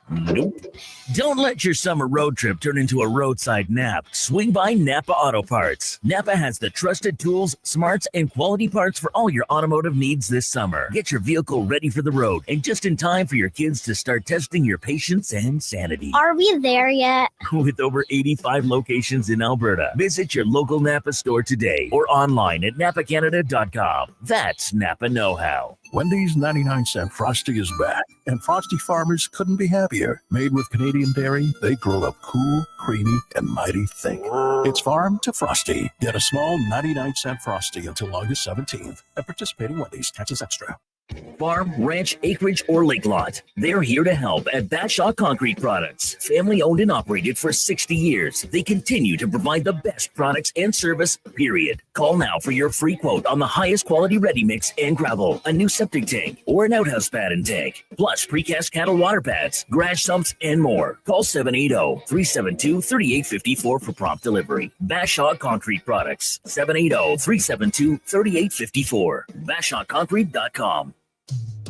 nope. Don't let your summer road trip turn into a roadside nap. Swing by Napa Auto Parts. Napa has the trusted tools, smarts, and quality parts for all your automotive needs this summer. Get your vehicle ready for the road and just in time for your kids to start testing your patience and sanity.
Are we there yet?
With over 85 locations in Alberta, visit your local Napa store today or online at napacanada.com. That's Napa know-how.
Wendy's 99-cent Frosty is back, and Frosty farmers couldn't be happier. Made with Canadian dairy, they grow up cool, creamy, and mighty thick. It's farm to Frosty. Get a small 99-cent Frosty until August 17th at participating Wendy's. Taxes extra.
Farm, ranch, acreage, or lake lot. They're here to help at Bashaw Concrete Products. Family owned and operated for 60 years. They continue to provide the best products and service, period. Call now for your free quote on the highest quality ready mix and gravel, a new septic tank, or an outhouse pad and tank, plus precast cattle water pads, garage sumps, and more. Call 780-372-3854 for prompt delivery. Bashaw Concrete Products. 780-372-3854. BashawConcrete.com.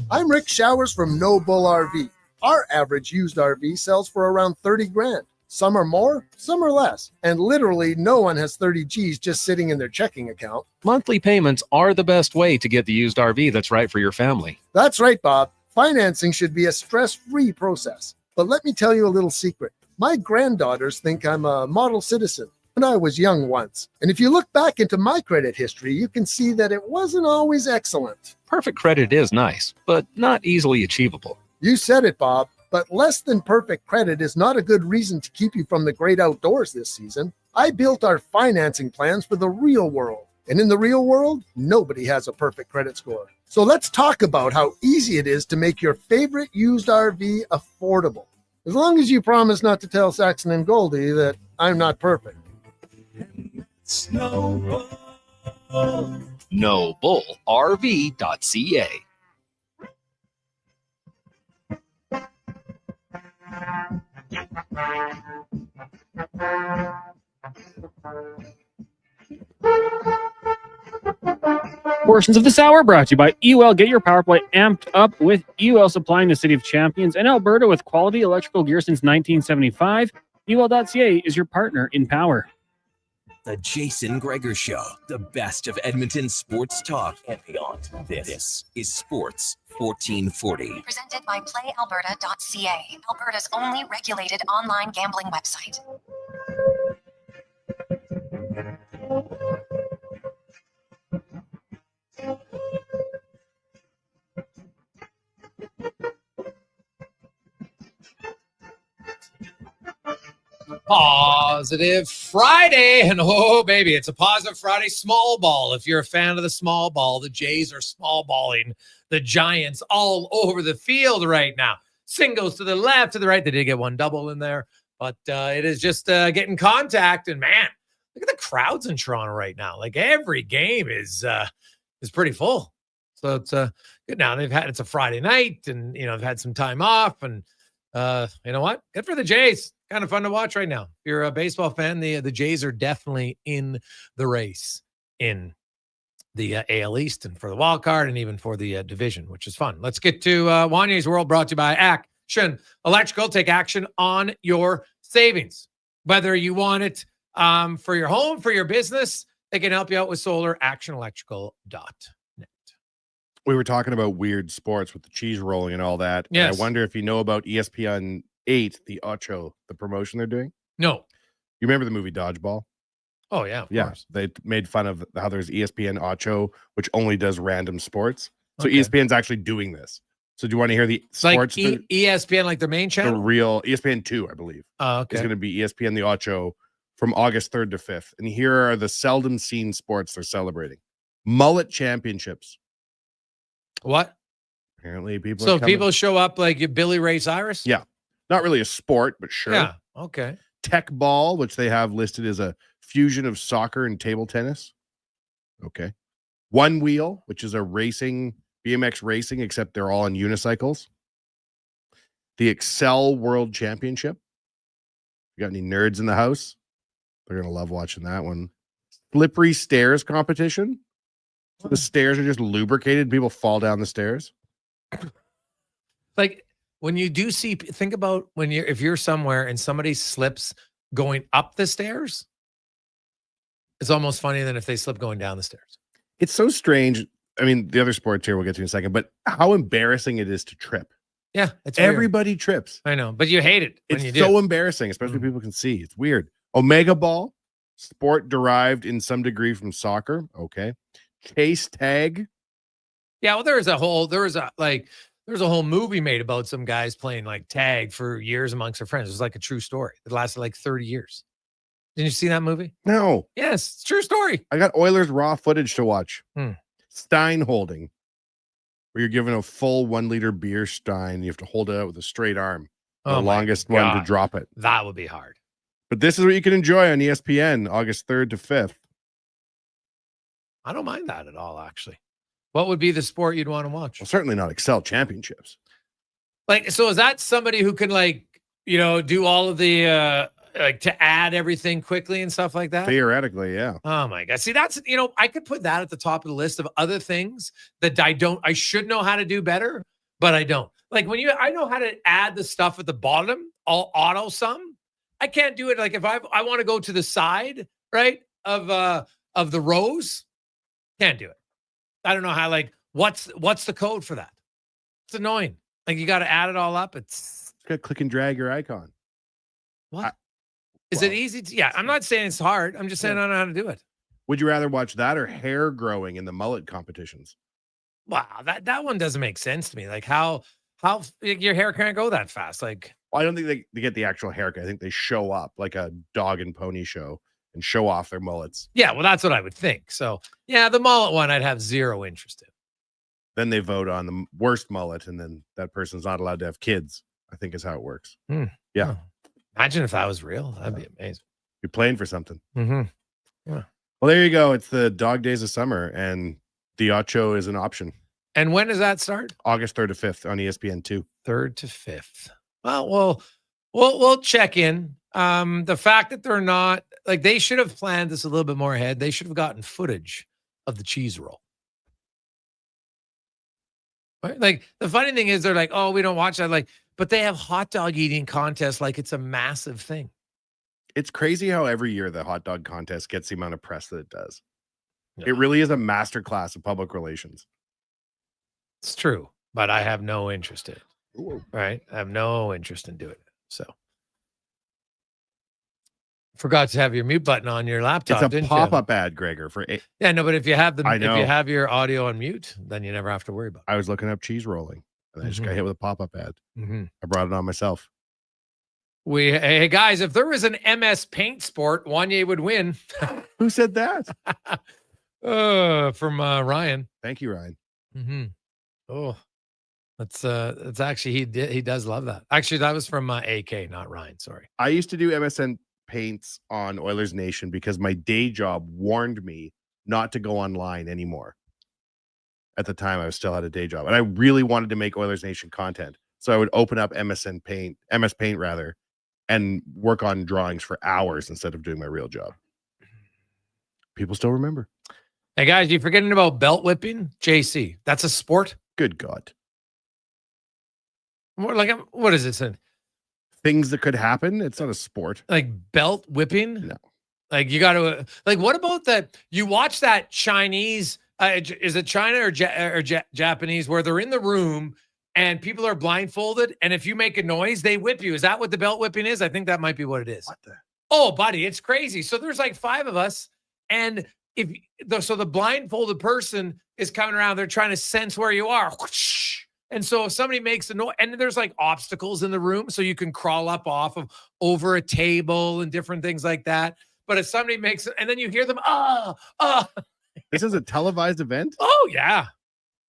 I'm Rick Showers from No Bull RV. Our average used RV sells for around 30 grand. Some are more, some are less. And literally no one has 30 G's just sitting in their checking account.
Monthly payments are the best way to get the used RV that's right for your family.
That's right, Bob. Financing should be a stress-free process. But let me tell you a little secret. My granddaughters think I'm a model citizen. And I was young once. And if you look back into my credit history, you can see that it wasn't always excellent.
Perfect credit is nice, but not easily achievable.
You said it, Bob. But less than perfect credit is not a good reason to keep you from the great outdoors this season. I built our financing plans for the real world. And in the real world, nobody has a perfect credit score. So let's talk about how easy it is to make your favorite used RV affordable. As long as you promise not to tell Saxon and Goldie that I'm not perfect.
NoBullRV.ca.
Portions of this hour brought to you by UL. Get your power play amped up with UL, supplying the city of champions and Alberta with quality electrical gear since 1975. UL.ca is your partner in power.
The Jason Gregor Show, the best of Edmonton sports talk and beyond. This is Sports 1440.
Presented by PlayAlberta.ca, Alberta's only regulated online gambling website.
Positive Friday. And oh, baby, it's a positive Friday small ball. If you're a fan of the small ball, the Jays are small balling the Giants all over the field right now. Singles to the left, to the right. They did get one double in there, but it is just getting contact. And man, look at the crowds in Toronto right now. Like every game is pretty full. So it's good. Now it's a Friday night, and they've had some time off, and you know what? Good for the Jays. Kind of fun to watch right now. If you're a baseball fan, the Jays are definitely in the race in the AL East and for the wild card and even for the division, which is fun. Let's get to Wanye's World, brought to you by Action Electrical. Take action on your savings. Whether you want it for your home, for your business, they can help you out with solar. actionelectrical.net.
We were talking about weird sports with the cheese rolling and all that.
Yes.
And I wonder if you know about ESPN 8, the Ocho, the promotion they're doing.
No.
You remember the movie Dodgeball?
Oh, yeah, of
Yeah.
course.
They made fun of how there's ESPN Ocho, which only does random sports. So
Okay.
ESPN's actually doing this. So do you want to hear the
It's like
sports?
ESPN, like their main
The
channel?
real ESPN 2, I believe.
Oh, okay.
Is going to be ESPN the Ocho from August 3rd to 5th. And here are the seldom seen sports they're celebrating. Mullet championships.
What?
Apparently people
So
are coming.
people show up like your Billy Ray Cyrus?
Yeah. Not really a sport, but sure.
Yeah. Okay.
Tech ball, which they have listed as a fusion of soccer and table tennis. Okay. One wheel, which is a BMX racing, except they're all on unicycles. The Excel World Championship. You got any nerds in the house? They're going to love watching that one. Slippery stairs competition. So the stairs are just lubricated. People fall down the stairs.
Like when you do see, think about if you're somewhere and somebody slips going up the stairs, it's almost funnier than if they slip going down the stairs.
It's so strange. I mean, the other sports here we'll get to in a second, but how embarrassing it is to trip.
Yeah. It's weird.
Everybody trips.
I know, but you hate it when you
It's
do.
so embarrassing, especially when people can see. It's weird. Omega ball, sport derived in some degree from soccer. Okay. Chase tag.
Yeah, well, there was a whole movie made about some guys playing like tag for years amongst their friends. It was like a true story. It lasted like 30 years. Didn't you see that movie?
No.
Yes, it's a true story.
I got Oilers raw footage to watch.
Hmm.
Stein holding, where you're given a full 1 liter beer stein. You have to hold it out with a straight arm. The
Oh my
longest one to
God.
drop it.
That would be hard.
But this is what you can enjoy on ESPN August 3rd to 5th.
I don't mind that at all, actually. What would be the sport you'd want to watch?
Well, certainly not Excel championships.
Like, so is that somebody who can do all of the to add everything quickly and stuff like that?
Theoretically, yeah.
Oh my God. See, that's, I could put that at the top of the list of other things that I should know how to do better, but I don't. Like I know how to add the stuff at the bottom, all auto sum. I can't do it. Like if I want to go to the side, right, of the rows, can't do it. I don't know how, what's the code for that? It's annoying. Like you got to add it all up. It's
got to click and drag your icon.
What? Is it easy? Yeah, I'm not saying it's hard. I'm just saying I don't know how to do it.
Would you rather watch that or hair growing in the mullet competitions?
Wow, that one doesn't make sense to me. Like how your hair can't go that fast. Like,
well, I don't think they get the actual haircut. I think they show up like a dog and pony show and show off their mullets.
Yeah, well, that's what I would think. So yeah, the mullet one I'd have zero interest in.
Then they vote on the worst mullet, and then that person's not allowed to have kids. I think is how it works. Yeah.
Oh. Imagine if that was real. That'd be amazing.
You're playing for something.
Mm-hmm. Yeah.
Well, there you go. It's the dog days of summer, and the Ocho is an option.
And when does that start?
August 3rd to 5th on ESPN 2.
3rd to 5th. Well, We'll check in. The fact that they're not like they should have planned this a little bit more ahead. They should have gotten footage of the cheese roll. Right? Like the funny thing is they're like, oh, we don't watch that. Like, but they have hot dog eating contests like it's a massive thing.
It's crazy how every year the hot dog contest gets the amount of press that it does. It really is a masterclass of public relations.
It's true, but I have no interest in it. Ooh. Right? I have no interest in doing it. So forgot to have your mute button on your laptop.
It's a pop-up ad, Gregor.
Yeah, no, but if you have if you have your audio on mute, then you never have to worry about it.
I was looking up cheese rolling, and I just got hit with a pop-up ad.
Mm-hmm.
I brought it on myself.
Hey guys, if there was an MS Paint sport, Wanye would win.
Who said that?
From Ryan.
Thank you, Ryan.
Mm-hmm. Oh, that's actually he does love that. Actually, that was from AK, not Ryan. Sorry.
I used to do MSN Paints on Oilers Nation because my day job warned me not to go online anymore. At the time, I still had a day job, and I really wanted to make Oilers Nation content, so I would open up MS Paint rather, and work on drawings for hours instead of doing my real job. People still remember.
Hey guys, you forgetting about belt whipping? JC, that's a sport?
Good God.
What is this?
Things that could happen? It's not a sport.
Like belt whipping?
No.
Like you got to, like, what about that? You watch that Chinese, is it China or Japanese, where they're in the room and people are blindfolded, and if you make a noise, they whip you. Is that what the belt whipping is? I think that might be what it is.
What the?
Oh, buddy, it's crazy. So there's like 5 of us, and so the blindfolded person is coming around, they're trying to sense where you are. And so if somebody makes a noise, and there's like obstacles in the room, so you can crawl up off of over a table and different things like that. But if somebody makes it, and then you hear them,
This is a televised event?
Oh, yeah.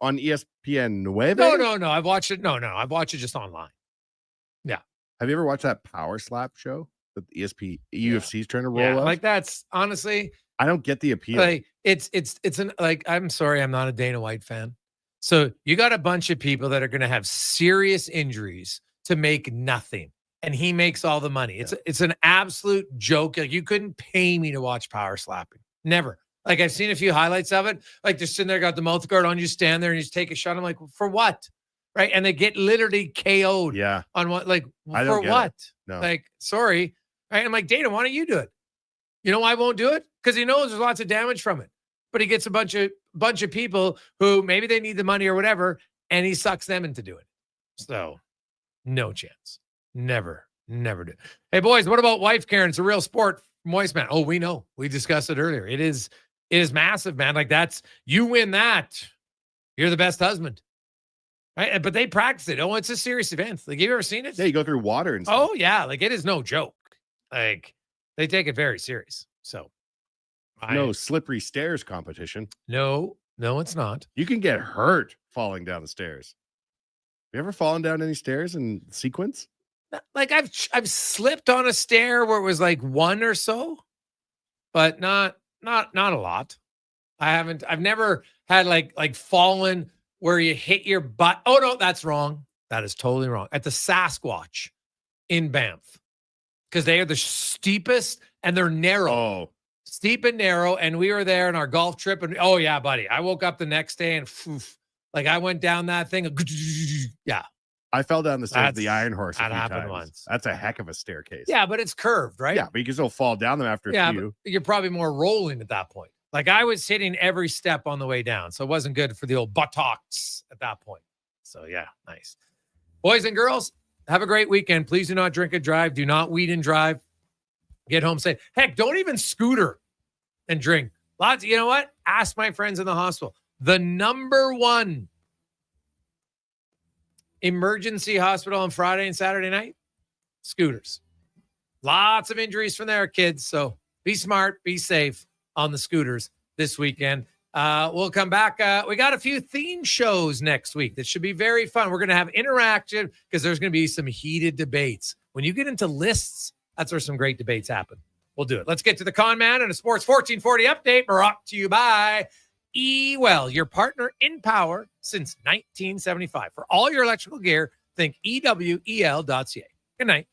On ESPN Nueve?
No. I've watched it. No. I've watched it just online. Yeah.
Have you ever watched that Power Slap show that the UFC's trying to roll out?
Like that's honestly,
I don't get the appeal.
Like it's I'm sorry, I'm not a Dana White fan. So you got a bunch of people that are going to have serious injuries to make nothing, and he makes all the money. It's an absolute joke. Like you couldn't pay me to watch power slapping. Never. Like I've seen a few highlights of it. Like they're sitting there, got the mouth guard on, you stand there and you just take a shot. I'm like, for what? Right? And they get literally KO'd.
Yeah.
On what? Like
I
for
don't
what?
No.
Like sorry. Right? I'm like, Dana, why don't you do it? You know why I won't do it? Because he knows there's lots of damage from it. But he gets a bunch of people who maybe they need the money or whatever, and he sucks them into doing it. So no chance. Never do. Hey boys, what about wife Karen? It's a real sport. Moist man. Oh, we know. We discussed it earlier. It is massive, man. Like you win that, you're the best husband. Right? But they practice it. Oh, it's a serious event. Like, have you ever seen it?
Yeah, you go through water and stuff.
Oh, yeah. Like, it is no joke. Like, they take it very serious. So,
no slippery stairs competition.
No, it's not.
You can get hurt falling down the stairs. Have you ever fallen down any stairs in sequence?
Like, I've slipped on a stair where it was like 1 or so, but not a lot. I've never had like fallen where you hit your butt. Oh no, that's wrong. That is totally wrong. At the Sasquatch in Banff, because they are the steepest and they're narrow.
Oh,
steep and narrow. And we were there on our golf trip, and oh yeah, buddy, I woke up the next day and like I went down that thing. Yeah,
I fell down the stairs of the Iron Horse.
That happened once.
That's a heck of a staircase.
Yeah, but it's curved, right?
Yeah, but you can still fall down them after a few.
But you're probably more rolling at that point. Like I was hitting every step on the way down, so it wasn't good for the old buttocks at that point. So yeah, nice. Boys and girls, have a great weekend. Please do not drink and drive. Do not weed and drive. Get home safe. Heck, don't even scooter and drink. You know what? Ask my friends in the hospital. The #1 emergency hospital on Friday and Saturday night, scooters. Lots of injuries from there, kids. So be smart, be safe on the scooters this weekend. We'll come back. We got a few theme shows next week that should be very fun. We're going to have interactive because there's going to be some heated debates. When you get into lists, that's where some great debates happen. We'll do it. Let's get to the Con Man and a Sports 1440 update brought to you by eWell, your partner in power since 1975. For all your electrical gear, think ewel.ca. Good night.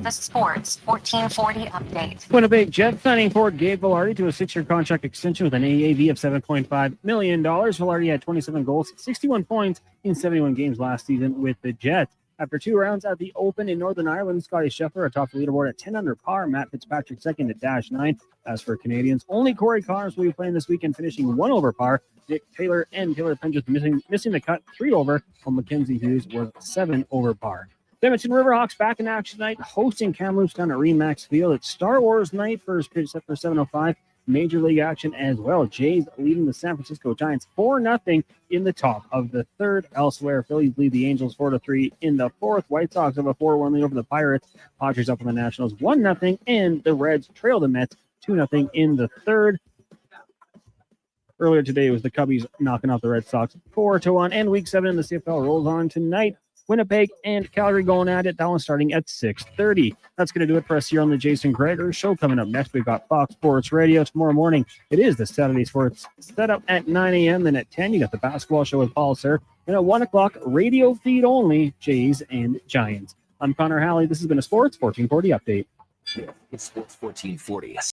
the Sports 1440 update.
Winnipeg Jets signing forward Gabe Vilardi to a 6-year contract extension with an AAV of $7.5 million. Vilardi had 27 goals, 61 points in 71 games last season with the Jets. After 2 rounds at the Open in Northern Ireland, Scotty Scheffler atop the leaderboard at 10 under par. Matt Fitzpatrick second at -9. As for Canadians, only Corey Connors will be playing this weekend, finishing 1 over par. Nick Taylor and Taylor Penn just missing the cut, 3 over, while Mackenzie Hughes was 7 over par. The Edmonton Riverhawks back in action tonight, hosting Kamloops down at Remax Field. It's Star Wars night, first pitch set for 7:05. Major League action as well. Jays leading the San Francisco Giants 4-0 in the top of the third. Elsewhere, Phillies lead the Angels 4-3 in the fourth. White Sox have a 4-1 lead over the Pirates. Padres up on the Nationals 1-0, and the Reds trail the Mets 2-0 in the third. Earlier today, it was the Cubbies knocking out the Red Sox 4-1, and Week 7 in the CFL rolls on tonight. Winnipeg and Calgary going at it. That one starting at 6:30. That's going to do it for us here on the Jason Gregor Show. Coming up next, we've got Fox Sports Radio. Tomorrow morning, it is the Saturday Sports setup at 9 a.m. Then at 10, you got the basketball show with Paul Sir. And at 1 o'clock, radio feed only, Jays and Giants. I'm Connor Halley. This has been a Sports 1440 update.
It's Sports 1440.